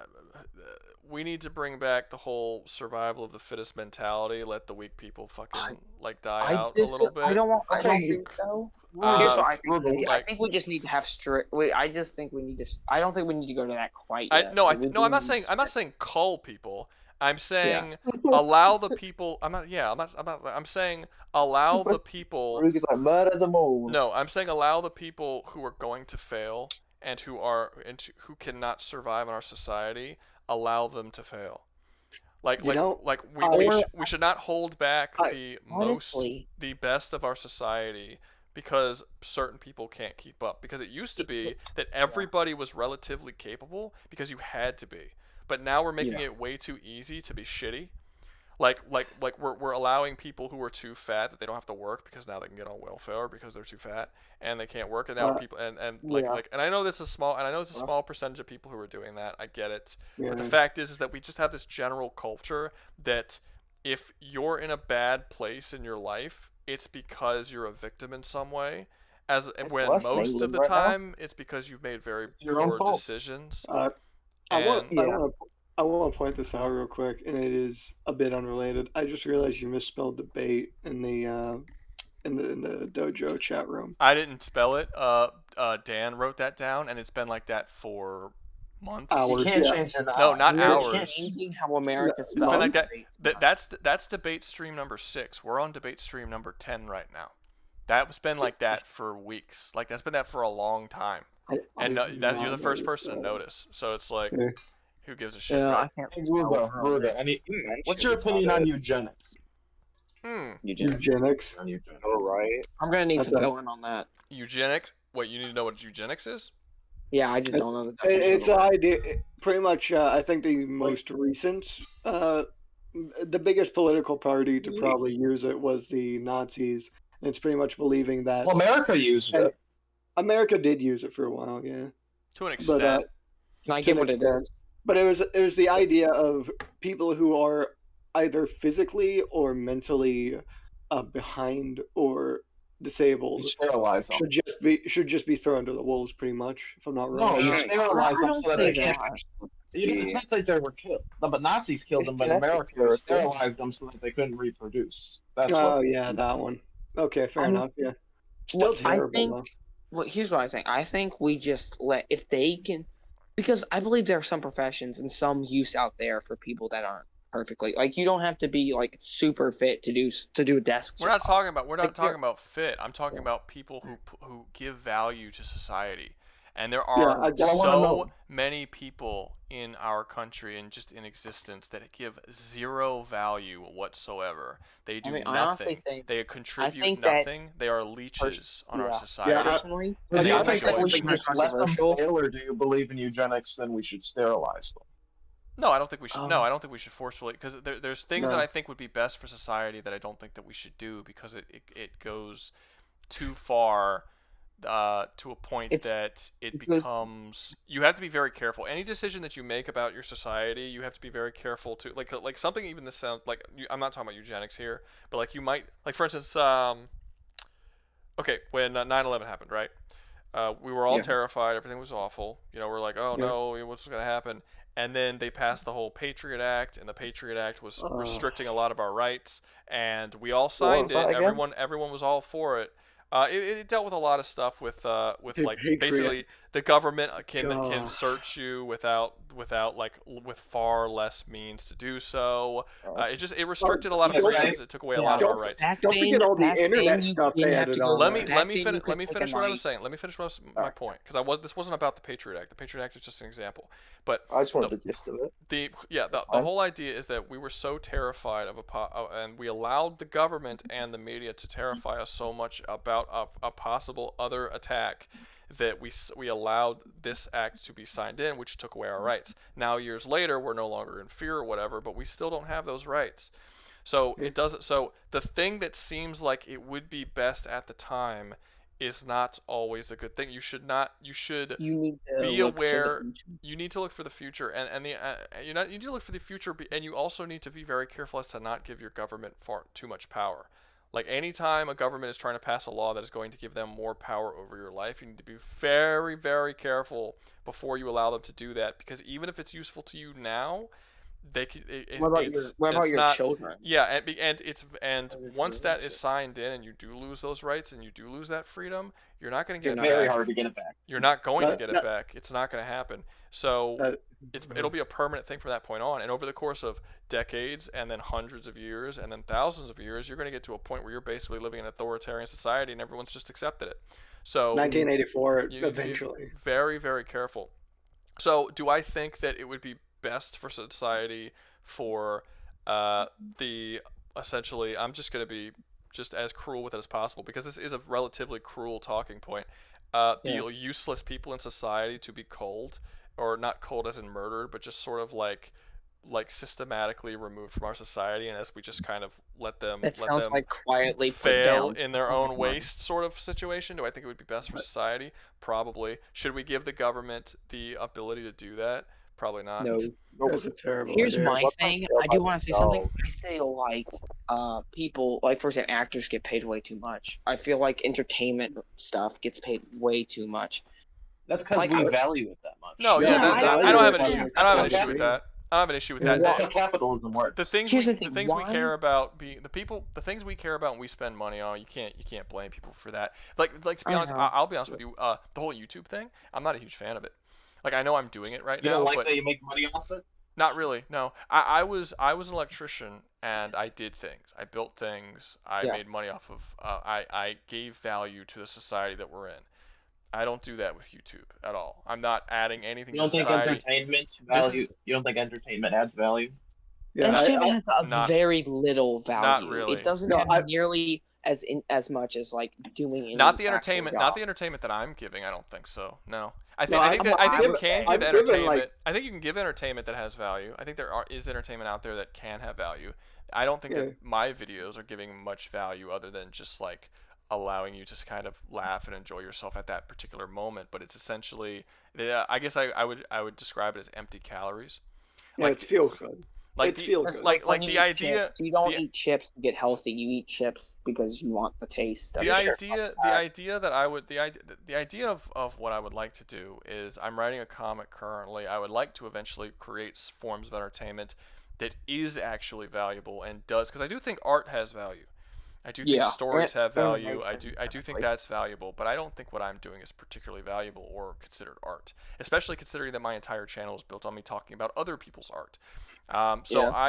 we need to bring back the whole survival of the fittest mentality. Let the weak people fucking die out a little bit. I don't think so. Here's what I think. I think we just need to have strict. I just think we need to. I don't think we need to go to that quite yet. I'm not saying cull people. I'm saying allow the people. I'm saying allow the people. Like murder them all. No, I'm saying allow the people who are going to fail and who cannot survive in our society. Allow them to fail. We should not hold back the best of our society because certain people can't keep up. Because it used to be that everybody was relatively capable because you had to be. But now we're making it way too easy to be shitty. Like we're allowing people who are too fat that they don't have to work because now they can get on welfare because they're too fat and they can't work. And now people and I know this is a small percentage of people who are doing that. I get it. Yeah. But the fact is that we just have this general culture that if you're in a bad place in your life, it's because you're a victim in some way. When most of the time it's because you've made very poor decisions. I want to point this out real quick, and it is a bit unrelated. I just realized you misspelled debate in the dojo chat room. I didn't spell it. Dan wrote that down, and it's been like that for months. Hours. You can't change it. No, not hours. Changing how America it's been like that. That's debate stream number 6. We're on debate stream number 10 right now. That's been like that for weeks. Like that's been that for a long time. And you're the first person to notice. So it's like, who gives a shit? I can't. Rouga, what's your opinion on eugenics? Eugenics. All right. I'm gonna need to go in on that. Eugenics? What, you need to know what eugenics is? Yeah, I just don't know the definition. It's an idea. Pretty much, I think the most recent, the biggest political party to probably use it was the Nazis. And it's pretty much believing that. Well, America used it. America did use it for a while, yeah. To an extent. Can I get what it is? But it was the idea of people who are either physically or mentally behind or disabled should just be thrown to the wolves, pretty much. If I'm not wrong. No, you sterilize them so that they can't. It's not like they were killed, but Nazis killed them. But America sterilized them so that they couldn't reproduce. Yeah, that one. Okay, fair enough. Yeah, still terrible. Here's what I think. I think we just if they can, because I believe there are some professions and some use out there for people that aren't perfectly, like, you don't have to be like super fit to do a desk job. We're not talking about fit. I'm talking about people who give value to society. And there are so many people in our country and just in existence that give zero value whatsoever. They do nothing. They contribute nothing. They are leeches on our society. Personally, do you think that we should just let them fail, or do you believe in eugenics? Then we should sterilize them. No, I don't think we should. No, I don't think we should forcefully, because there's things that I think would be best for society that I don't think that we should do, because it goes too far to a point It's that it because becomes, you have to be very careful. Any decision that you make about your society, you have to be very careful to, like something even this sounds like, I'm not talking about eugenics here, but like you might, like for instance, okay, when 9/11 happened, right? We were all Yeah. terrified. Everything was awful. We're like, oh Yeah. no, what's going to happen? And then they passed the whole Patriot Act, and the Patriot Act was restricting a lot of our rights, and we all signed it. Everyone was all for it. It dealt with a lot of stuff with The like Patriot. basically the government can God. search you without like with far less means to do so. It restricted a lot of freedoms. It took away a lot of our rights. Don't forget all the internet stuff they added on. Let me finish what I was saying. Let me finish my point, because this wasn't about the Patriot Act. The Patriot Act is just an example. But I just wanted the gist of it. The whole idea is that we were so terrified of and we allowed the government and the media to terrify us so much about a possible other attack, that we allowed this act to be signed in, which took away our rights. Now years later, we're no longer in fear or whatever, but we still don't have those rights. So it doesn't. So the thing that seems like it would be best at the time is not always a good thing. You should need to be look to the aware. future. You need to look for the future, and you need to look for the future, and you also need to be very careful as to not give your government far too much power. Like anytime a government is trying to pass a law that is going to give them more power over your life, you need to be very, very careful before you allow them to do that, because even if it's useful to you now, they could. What about your children? Yeah, and once that is signed in, and you do lose those rights, and you do lose that freedom, you're not going to get it back. Very hard to get it back. You're not going to get it back. It's not going to happen. So it'll be a permanent thing from that point on. And over the course of decades, and then hundreds of years, and then thousands of years, you're going to get to a point where you're basically living in an authoritarian society, and everyone's just accepted it. So 1984, you need to be eventually. very, very careful. So do I think that it would be best for society for essentially, I'm just going to be just as cruel with it as possible, because this is a relatively cruel talking point. The useless people in society to be culled, or not culled as in murdered, but just sort of like systematically removed from our society, and as we just kind of let them quietly fail put down in their own waste sort of situation. Do I think it would be best for society? Probably. Should we give the government the ability to do that? Probably not. No, that's a terrible Here's idea. my thing. I do want to say something. I feel like people, like for example, actors get paid way too much. I feel like entertainment stuff gets paid way too much. That's because we value it that much. No, I don't have an issue. I don't have an issue with that. I don't have an issue with that. That's how capitalism works. The things we care about, the things we care about and we spend money on, you can't blame people for that. Like to be honest, I'll be honest with you. The whole YouTube thing, I'm not a huge fan of it. Like, I know I'm doing it right You now, don't like but that you make money off it? not really. No, I was an electrician, and I did things. I built things. I made money off of. I gave value to the society that we're in. I don't do that with YouTube at all. I'm not adding anything to society. You don't think entertainment adds value? Yeah, entertainment has very little value. Not really. It doesn't have nearly as much as like doing any not the entertainment job. Not the entertainment that I'm giving. I don't think so. No. I think you can give entertainment. I think you can give entertainment that has value. I think there is entertainment out there that can have value. I don't think that my videos are giving much value other than just like allowing you to kind of laugh and enjoy yourself at that particular moment. But it's essentially, I guess I would describe it as empty calories. Yeah, it feels good. Like it's feel good. Like the idea. Chips. You don't eat chips to get healthy. You eat chips because you want the taste. The idea of what I would like to do is, I'm writing a comic currently. I would like to eventually create forms of entertainment that is actually valuable and does, because I do think art has value. I do think stories have value. I do think that's valuable, but I don't think what I'm doing is particularly valuable or considered art, especially considering that my entire channel is built on me talking about other people's art. I'm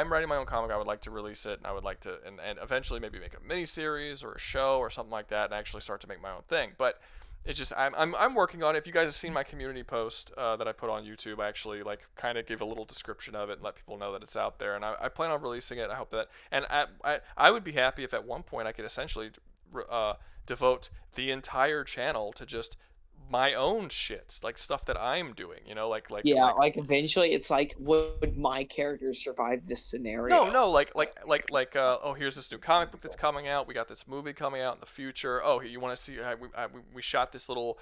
writing my own comic. I would like to release it, and I would like to, and eventually maybe make a mini series or a show or something like that, and actually start to make my own thing. But it's just I'm working on it. If you guys have seen my community post that I put on YouTube, I actually like kind of give a little description of it and let people know that it's out there, and I plan on releasing it. I hope that, and I would be happy if at one point I could essentially devote the entire channel to just my own shit, like stuff that I'm doing, like eventually it's like, would my characters survive this scenario? no, oh, here's this new comic book that's coming out. We got this movie coming out in the future. Oh, you want to see? We shot this little,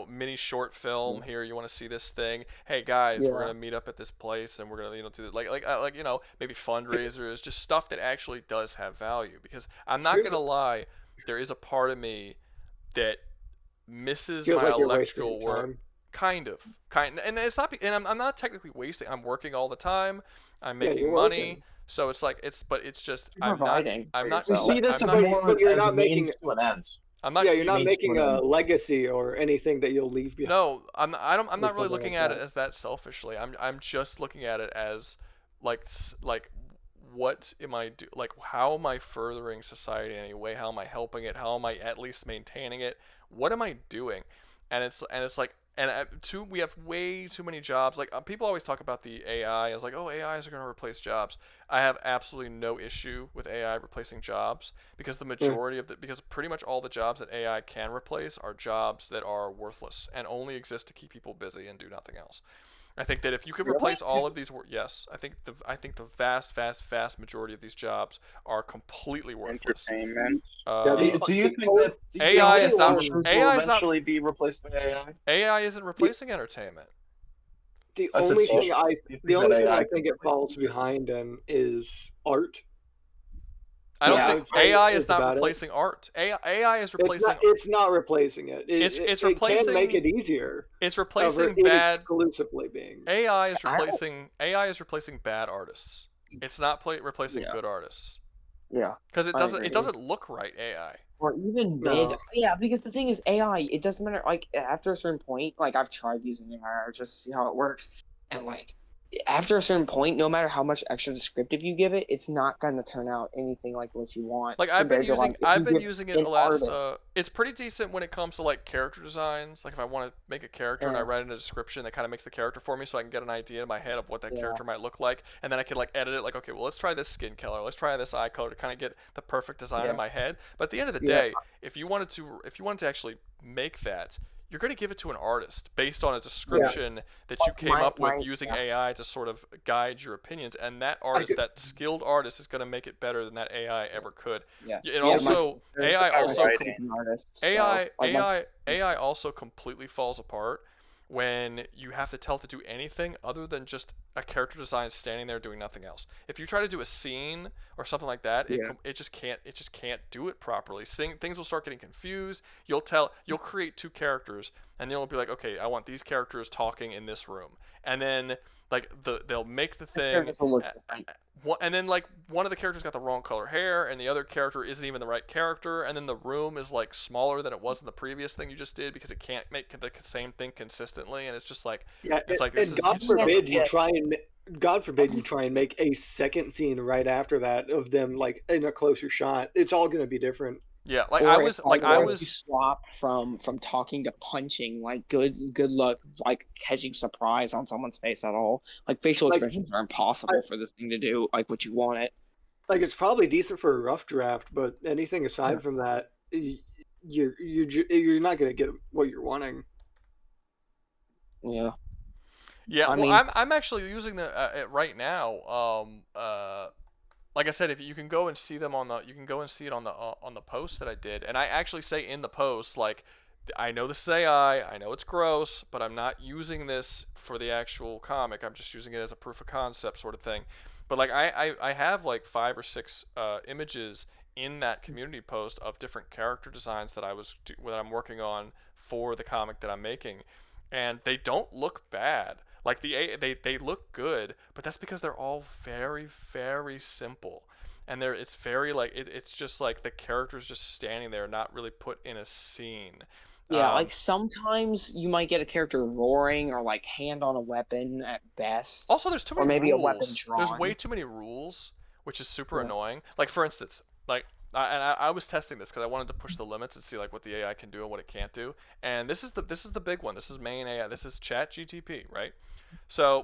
mini short film here. You want to see this thing? Hey guys, we're gonna meet up at this place, and we're gonna, do maybe fundraisers, just stuff that actually does have value. Because I'm not gonna lie, there is a part of me that misses Feels my like you're electrical wasting work. time. And it's not, and I'm not technically wasting. I'm working all the time. I'm making you're money. working. So it's like but it's just You're providing I'm for not. yourself. See this I'm as not, more but you're as not a means making- to an end. I'm not. Yeah, you're not means making to an a end. legacy or anything that you'll leave behind. No, I'm not Or really something looking like at that. it as that selfishly. I'm just looking at it as like what am I do? Like, how am I furthering society in any way? How am I helping it? How am I at least maintaining it? What am I doing? And it's like. We have way too many jobs. Like, people always talk about the AI. I was like, oh, AIs are going to replace jobs. I have absolutely no issue with AI replacing jobs because the majority because pretty much all the jobs that AI can replace are jobs that are worthless and only exist to keep people busy and do nothing else. I think that if you could replace all of these, yes, I think the vast majority of these jobs are completely worthless. Entertainment. Do you think that AI is not will AI is not eventually be replaced by AI? AI isn't replacing entertainment. The That's only a thing change. I You think the only that thing AI I can think it replace falls behind in is art. I don't Yeah, I think would say AI is is not about it. replacing art. AI is replacing. It's not replacing it. It's It replacing. can make it easier. It's However, replacing it bad. exclusively being. AI is replacing bad artists. It's not replacing good artists. Yeah. Because I agree. it doesn't look right. AI. Or even No. mid. Yeah, because the thing is, AI, it doesn't matter. Like, after a certain point, like, I've tried using AI just to see how it works. And, like, after a certain point, no matter how much extra descriptive you give it, it's not going to turn out anything like what you want. Like I've been compared to, using like, if I've you been give using it an the last artist- it's pretty decent when it comes to like character designs. Like if I want to make a character and I Yeah. write in a description that kind of makes the character for me so I can get an idea in my head of what that character might look like, and then I can like edit it like, okay, well, let's try this skin color, let's try this eye color to kind of get the perfect design in my head. But at the end of the day, if you wanted to actually make that, you're going to give it to an artist based on a description that you came up with using AI to sort of guide your opinions, and that artist, that skilled artist, is going to make it better than that AI ever could. Yeah. AI also completely falls apart when you have to tell it to do anything other than just a character design standing there doing nothing else. If you try to do a scene or something like that, it just can't do it properly. Things will start getting confused. You'll create two characters and then you'll be like, okay, I want these characters talking in this room, and then like they'll make the thing, and then like one of the characters got the wrong color hair and the other character isn't even the right character, and then the room is like smaller than it was in the previous thing you just did because it can't make the same thing consistently, and it's just like God forbid you try and make a second scene right after that of them like in a closer shot. It's all going to be different. Yeah, you swap from talking to punching. Like good luck like catching surprise on someone's face at all. Like facial expressions are impossible for this thing to do like what you want it. Like it's probably decent for a rough draft, but anything aside from that, you're not going to get what you're wanting. Yeah. Yeah, I'm actually using it right now. Like I said, if you can go and see them on the post that I did, and I actually say in the post, like, I know this is AI, I know it's gross, but I'm not using this for the actual comic. I'm just using it as a proof of concept sort of thing. But like I have like 5 or 6 images in that community post of different character designs that I'm working on for the comic that I'm making, and they don't look bad. Like they look good, but that's because they're all very, very simple, and it's very like it's just like the character's just standing there, not really put in a scene. Yeah, like sometimes you might get a character roaring or like hand on a weapon at best. Also, there's too many maybe rules. A weapon drawn. There's way too many rules, which is super annoying. Like for instance, like. I was testing this because I wanted to push the limits and see like what the AI can do and what it can't do. And this is the big one. This is main AI. This is ChatGTP, right? So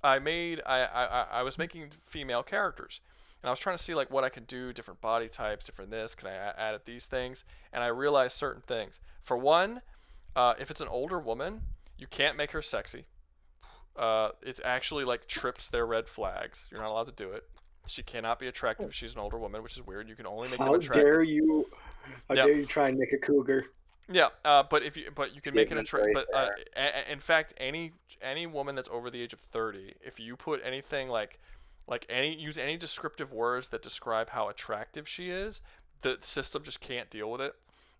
I was making female characters, and I was trying to see like what I could do, different body types, different this. Can I add these things? And I realized certain things. For one, if it's an older woman, you can't make her sexy. It's actually like trips their red flags. You're not allowed to do it. She cannot be attractive if she's an older woman, which is weird. You can only make them How attractive. dare you? How Yep. dare you try and make a cougar? Yeah, but you can make it attractive. But in fact, any woman that's over the age of 30, if you put anything use any descriptive words that describe how attractive she is, the system just can't deal with it.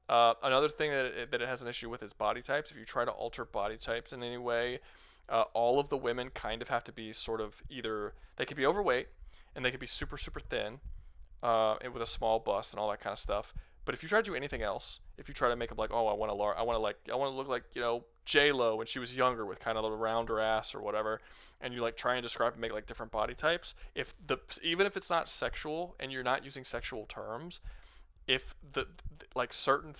Another thing that it has an issue with is body types. If you try to alter body types in any way, all of the women kind of have to be sort of either they could be overweight and they could be super super thin, and with a small bust and all that kind of stuff. But if you try to do anything else, if you try to make them like, oh, I want to look like J-Lo when she was younger with kind of a rounder ass or whatever, and you like try and describe and make like different body types, even if it's not sexual and you're not using sexual terms, if certain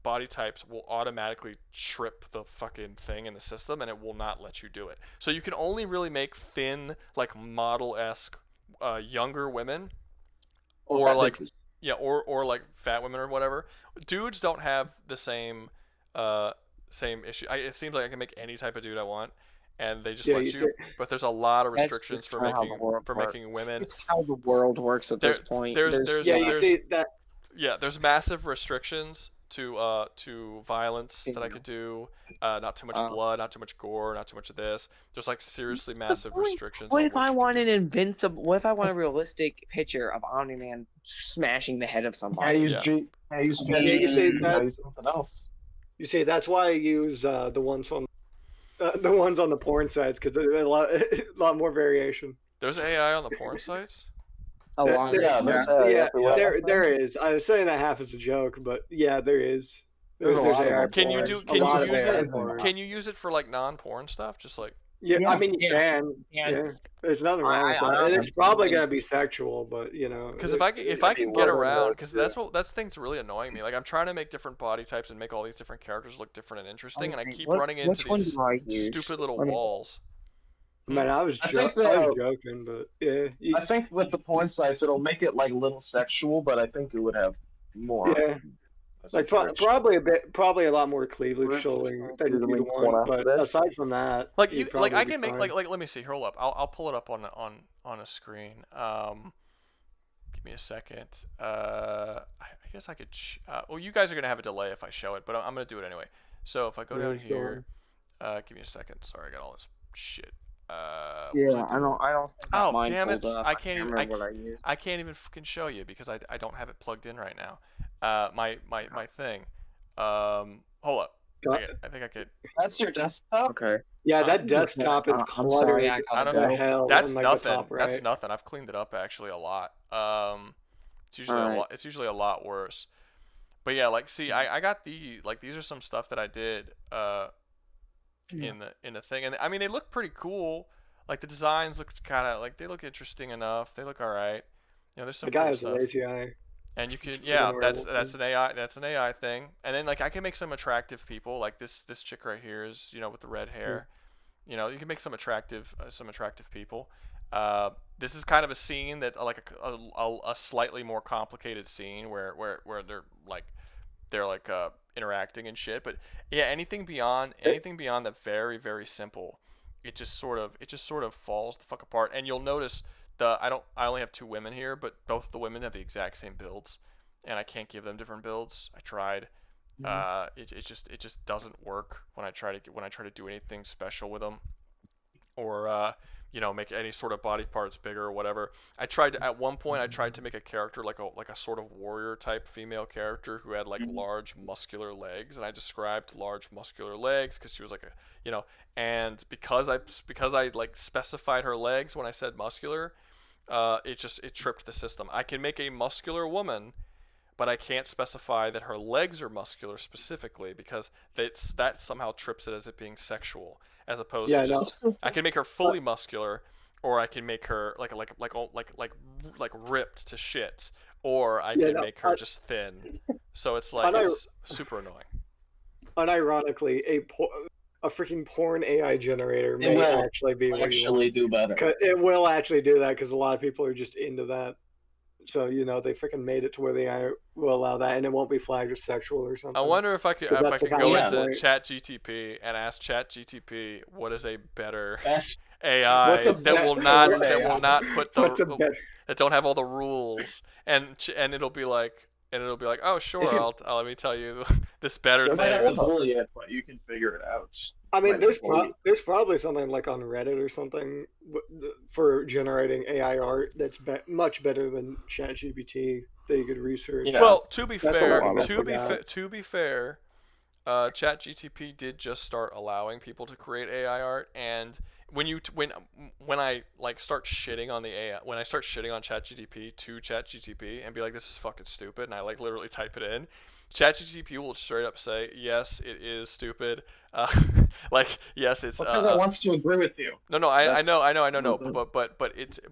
body types will automatically trip the fucking thing in the system and it will not let you do it. So you can only really make thin, like model-esque younger women, or like bitches. Yeah, or like fat women or whatever. Dudes don't have the same issue. It seems like I can make any type of dude I want, and they just let you. But there's a lot of restrictions for making women. It's how the world works at this point. There's massive restrictions to violence that I could do. Not too much blood, not too much gore, not too much of this. There's like seriously massive restrictions. What if I want an invincible? What if I want a realistic picture of Omni-Man smashing the head of somebody? You say something else. You say that's why I use the ones on the porn sites, because there's a lot more variation. There's AI on the porn sites. There is. I was saying that half as a joke, but yeah, there is. There's AI. Can you use it for like non-porn stuff? Just like I mean you can. Yeah. There's nothing wrong with that. It's probably gonna be sexual, but because if I can get around, because that's thing's really annoying me. Like I'm trying to make different body types and make all these different characters look different and interesting, and I keep running into these stupid little walls. Man, I was joking, but yeah. I think with the porn sites, it'll make it like a little sexual, but I think it would have more. Yeah, like probably a lot more cleavage showing than you'd want. But aside from that, I can make let me see. Hold up, I'll pull it up on a screen. Give me a second. I guess I could. Well, you guys are gonna have a delay if I show it, but I'm gonna do it anyway. So if I go down here, give me a second. Sorry, I got all this shit. I don't. Oh damn it! I can't even fucking show you because I don't have it plugged in right now. My thing. Hold up. I think I could. That's your desktop. Okay. Yeah, that desktop is cluttered. I don't know. That's nothing. That's nothing. I've cleaned it up actually a lot. It's usually a lot worse. But yeah, like see, I got these are some stuff that I did. In the thing, and I mean they look pretty cool. Like the designs look kind of like they look interesting enough. They look all right. There's some guy cool has stuff. a lazy eye. And you could that's an AI thing. And then like I can make some attractive people. Like this chick right here is with the red hair. You can make some attractive people. This is kind of a scene that like a slightly more complicated scene where they're like interacting and shit, but yeah, anything beyond that very very simple, it just sort of falls the fuck apart. And you'll notice I only have 2 women here, but both of the women have the exact same builds, and I can't give them different builds. I tried. It just doesn't work when I try to do anything special with them, or make any sort of body parts bigger or whatever. At one point I tried to make a character like a sort of warrior type female character who had like large muscular legs, and I described large muscular legs because she was like and because I like specified her legs when I said muscular, it tripped the system. I can make a muscular woman, but I can't specify that her legs are muscular specifically because that somehow trips it as it being sexual, as opposed to just I can make her fully muscular, or I can make her like ripped to shit, or I can make her just thin. So it's like it's super annoying. Unironically, a freaking porn AI generator may actually be do better. It will actually do that because a lot of people are just into that. So they freaking made it to where the AI will allow that, and it won't be flagged as sexual or something. I wonder if I could 'Cause that's the kind go of into point. ChatGTP and ask ChatGTP what is a better Best AI What's a that bet- will not what's put What's a the better? that don't have all the rules, and it'll be like oh sure, I'll let me tell you this better You might thing. have to bully it, but you can figure it out. I mean, Might have to bully it. there's probably something like on Reddit or something for generating AI art that's much better than ChatGPT that you could research. Yeah. Well, to be That's a fair, lot of gaps. to be fair, ChatGTP did just start allowing people to create AI art, and when I like start shitting on the AI, when I start shitting on ChatGTP to ChatGTP and be like, this is fucking stupid, and I like literally type it in, ChatGTP will straight up say, yes, it is stupid. Like, yes, it's Because it wants to agree with you. no, I know, Mhm.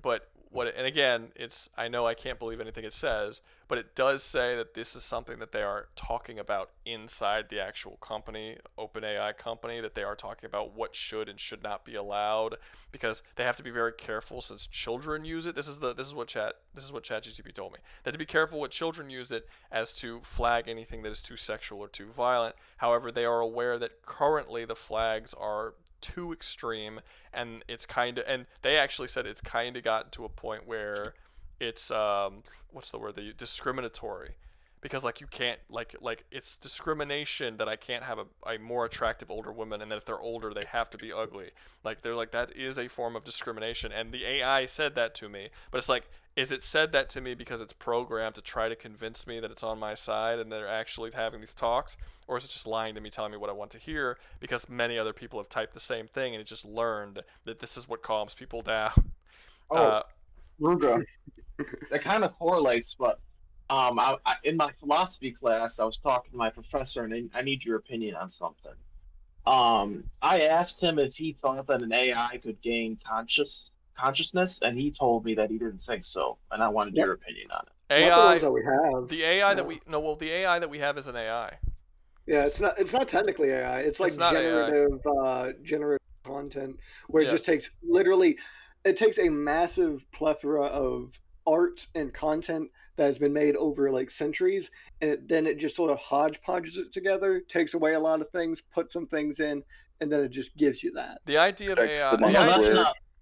but what, and again, I know I can't believe anything it says, but it does say that this is something that they are talking about inside the actual company, OpenAI company, that they are talking about what should and should not be allowed, because they have to be very careful since children use it. This is what ChatGPT told me. They have to be careful what children use it as to flag anything that is too sexual or too violent. However, they are aware that currently the flags are too extreme, and and they actually said it's kind of gotten to a point where it's what's the word, discriminatory, because like you can't like it's discrimination that I can't have a more attractive older woman, and that if they're older they have to be ugly. Like they're like, that is a form of discrimination, and the AI said that to me, but it's like, is it said that to me because it's programmed to try to convince me that it's on my side and they're actually having these talks? Or is it just lying to me, telling me what I want to hear because many other people have typed the same thing and it just learned that this is what calms people down? Oh, Rouga. That kind of correlates, but in my philosophy class, I was talking to my professor, and I need your opinion on something. I asked him if he thought that an AI could gain consciousness, and he told me that he didn't think so, and I wanted your opinion on it. AI, not the ones that we have. The AI that we the AI that we have is an AI. Yeah, it's not technically AI. It's like generative content where it just takes it takes a massive plethora of art and content that has been made over like centuries, and then it just sort of hodgepodges it together, takes away a lot of things, puts some things in, and then it just gives you that. The idea of AI,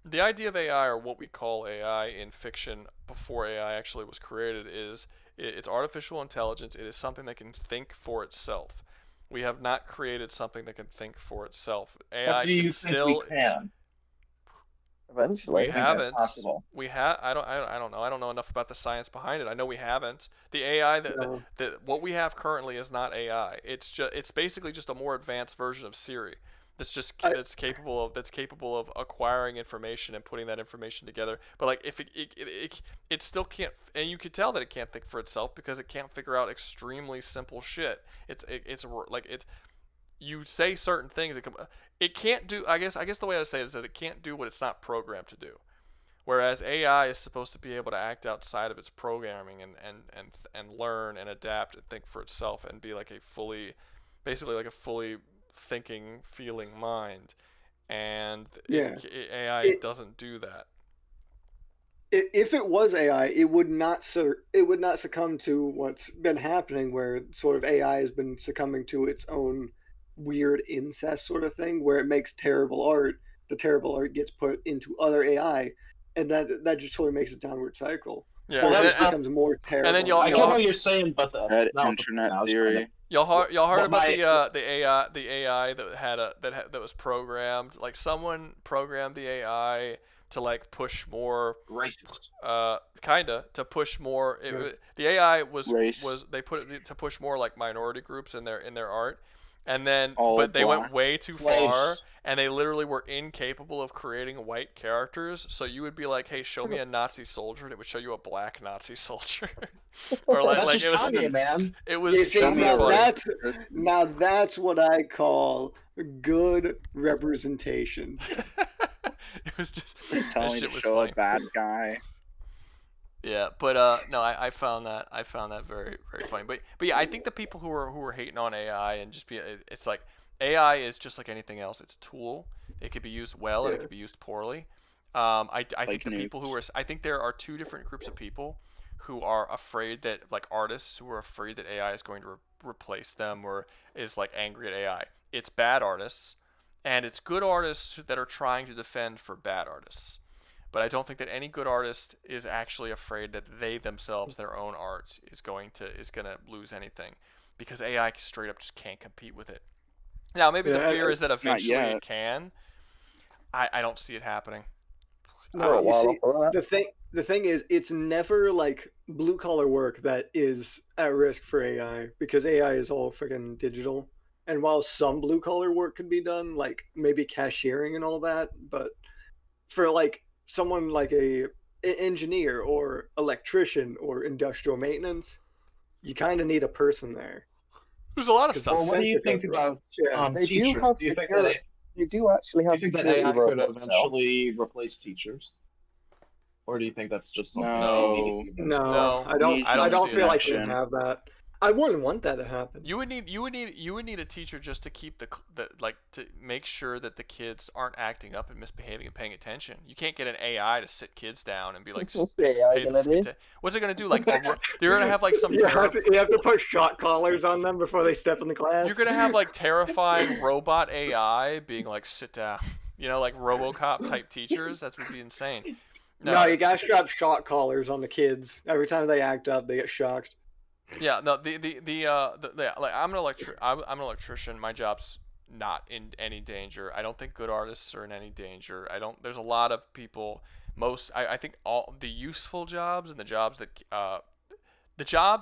the idea of AI, or what we call AI in fiction before AI actually was created, is it's artificial intelligence. It is something that can think for itself. We have not created something that can think for itself. AI But do you can think still. we can? Eventually, We haven't. We have. I don't know. I don't know enough about the science behind it. I know we haven't. The AI what we have currently is not AI. It's basically just a more advanced version of Siri. That's capable of acquiring information and putting that information together. But like, if it still can't, and you could tell that it can't think for itself because it can't figure out extremely simple shit. You say certain things, it can't do. I guess the way I say it is that it can't do what it's not programmed to do. Whereas AI is supposed to be able to act outside of its programming and learn and adapt and think for itself and be like basically like a fully thinking, feeling mind. And AI doesn't do that. If it was AI, it would not succumb to what's been happening, where sort of AI has been succumbing to its own weird incest sort of thing, where it makes terrible art. The terrible art gets put into other AI, and that just sort of makes a downward cycle. Yeah, it just becomes more terrible. And then I get what you're saying, but that's not internet what theory. Y'all heard about the AI that was programmed? Like, someone programmed the AI to like push more racist. To push more. The AI was they put it to push more like minority groups in their art. And then, but they went way too far, and they literally were incapable of creating white characters. So you would be like, "Hey, show me a Nazi soldier," and it would show you a black Nazi soldier. Or like it was, Kanye, man. It was so funny. Now that's what I call good representation. It was just telling you to show a bad guy. Yeah, but no, I found that very, very funny. But yeah, I think the people who are hating on AI and it's like, AI is just like anything else. It's a tool. It could be used well and it could be used poorly. I think the people I think there are two different groups of people who are afraid that, like artists who are afraid that AI is going to replace them or is like angry at AI. It's bad artists, and it's good artists that are trying to defend for bad artists. But I don't think that any good artist is actually afraid that they themselves, their own art, is gonna lose anything, because AI straight up just can't compete with it. Now maybe the fear is that eventually it can. I don't see it happening. No, you see, the thing is, it's never like blue collar work that is at risk for AI, because AI is all freaking digital. And while some blue collar work could be done, like maybe cashiering and all that, but for like someone like an engineer or electrician or industrial maintenance, you kind of need a person there. There's a lot of stuff. Well, what do you think about They do teachers? have Do you think security. that You do actually do you have think that security AI could robots now. eventually replace teachers, or do you think that's just something? No, No, I don't. I I don't don't see feel it. like they have that. I wouldn't want that to happen. You would need a teacher just to keep the like to make sure that the kids aren't acting up and misbehaving and paying attention. You can't get an AI to sit kids down and be like, What's the AI gonna do? what's it gonna do? Like they're gonna have like some You have to put shock collars on them before they step in the class. you're gonna have like terrifying robot AI being like, sit down. You know, like RoboCop type teachers. That would be insane. No, you gotta strap shock collars on the kids. Every time they act up, they get shocked. Yeah, no, like I'm an electrician. My job's not in any danger. I don't think good artists are in any danger. There's a lot of people. I think all the useful jobs and the jobs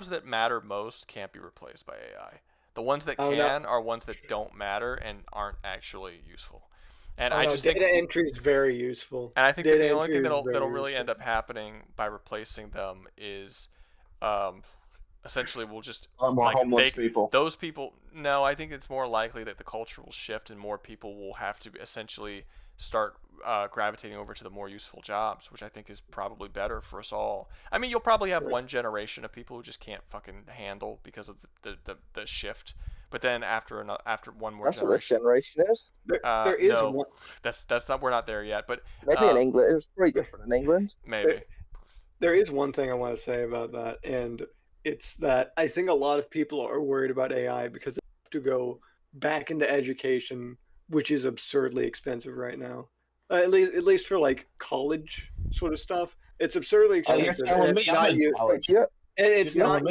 that matter most can't be replaced by AI. The ones that can are ones that don't matter and aren't actually useful. And I just think data entry is very useful. And I think that Data the only entry thing is that'll very really useful. end up happening by replacing them is, essentially we'll just more homeless people. Those people. No, I think it's more likely that the culture will shift and more people will have to essentially start gravitating over to the more useful jobs, which I think is probably better for us all. I mean, you'll probably have one generation of people who just can't fucking handle because of the shift. But then after one more That's what this generation is. There is no, one. that's not. We're not there yet. But Maybe in England, it's pretty different in England. Maybe. There is one thing I want to say about that, and it's that I think a lot of people are worried about AI because they have to go back into education, which is absurdly expensive right now. At least for like college sort of stuff, it's absurdly expensive. And it's not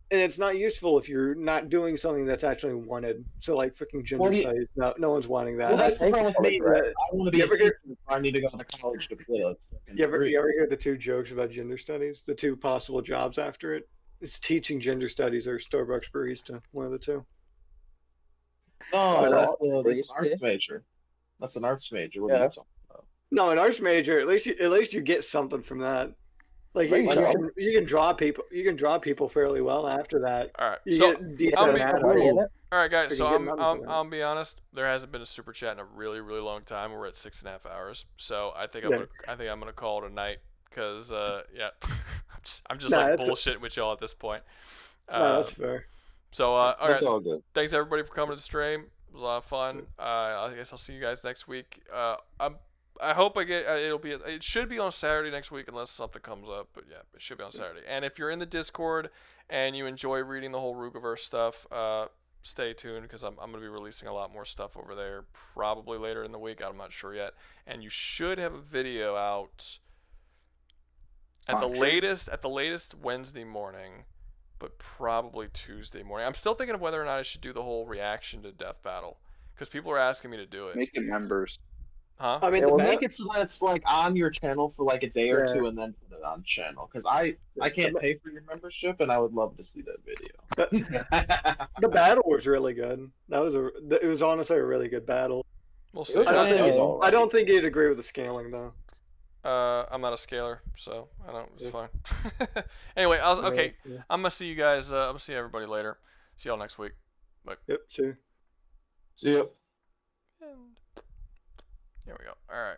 and it's not useful if you're not doing something that's actually wanted. So like freaking gender studies, no one's wanting that. Well, that's the problem with me. I want to be a teacher. I need to go to college to play. You ever hear the two jokes about gender studies? The two possible jobs after it? It's teaching gender studies or Starbucks barista. One of the two. No, that's an arts major. That's an arts major. What are you talking about? No, an arts major. At least you get something from that. Like you can draw people. You can draw people fairly well after that. All right, you so get decent all right, guys. So I'll be honest. There hasn't been a super chat in a really, really long time. We're at 6.5 hours. So I think I'm gonna call it a night because yeah, I'm just like bullshitting with y'all at this point. No, that's fair. So all right, all good. Thanks everybody for coming to the stream. It was a lot of fun. I guess I'll see you guys next week. I hope I get it should be on Saturday next week unless something comes up, but yeah, it should be on Saturday. And if you're in the Discord and you enjoy reading the whole Rougaverse stuff, stay tuned because I'm going to be releasing a lot more stuff over there probably later in the week. I'm not sure yet. And you should have a video out at the latest Wednesday morning, but probably Tuesday morning. I'm still thinking of whether or not I should do the whole reaction to Death Battle because people are asking me to do it. Make it members. Huh? I mean, make it so that it's like on your channel for like a day or two, and then put it on channel. Because I can't pay for your membership, and I would love to see that video. The battle was really good. It was honestly a really good battle. We'll see. I don't think you'd agree with the scaling though. I'm not a scaler, so I don't. It's fine. Anyway, okay. I'm gonna see you guys. I'm gonna see everybody later. See y'all next week. Bye. Yep. See you. And here we go. All right.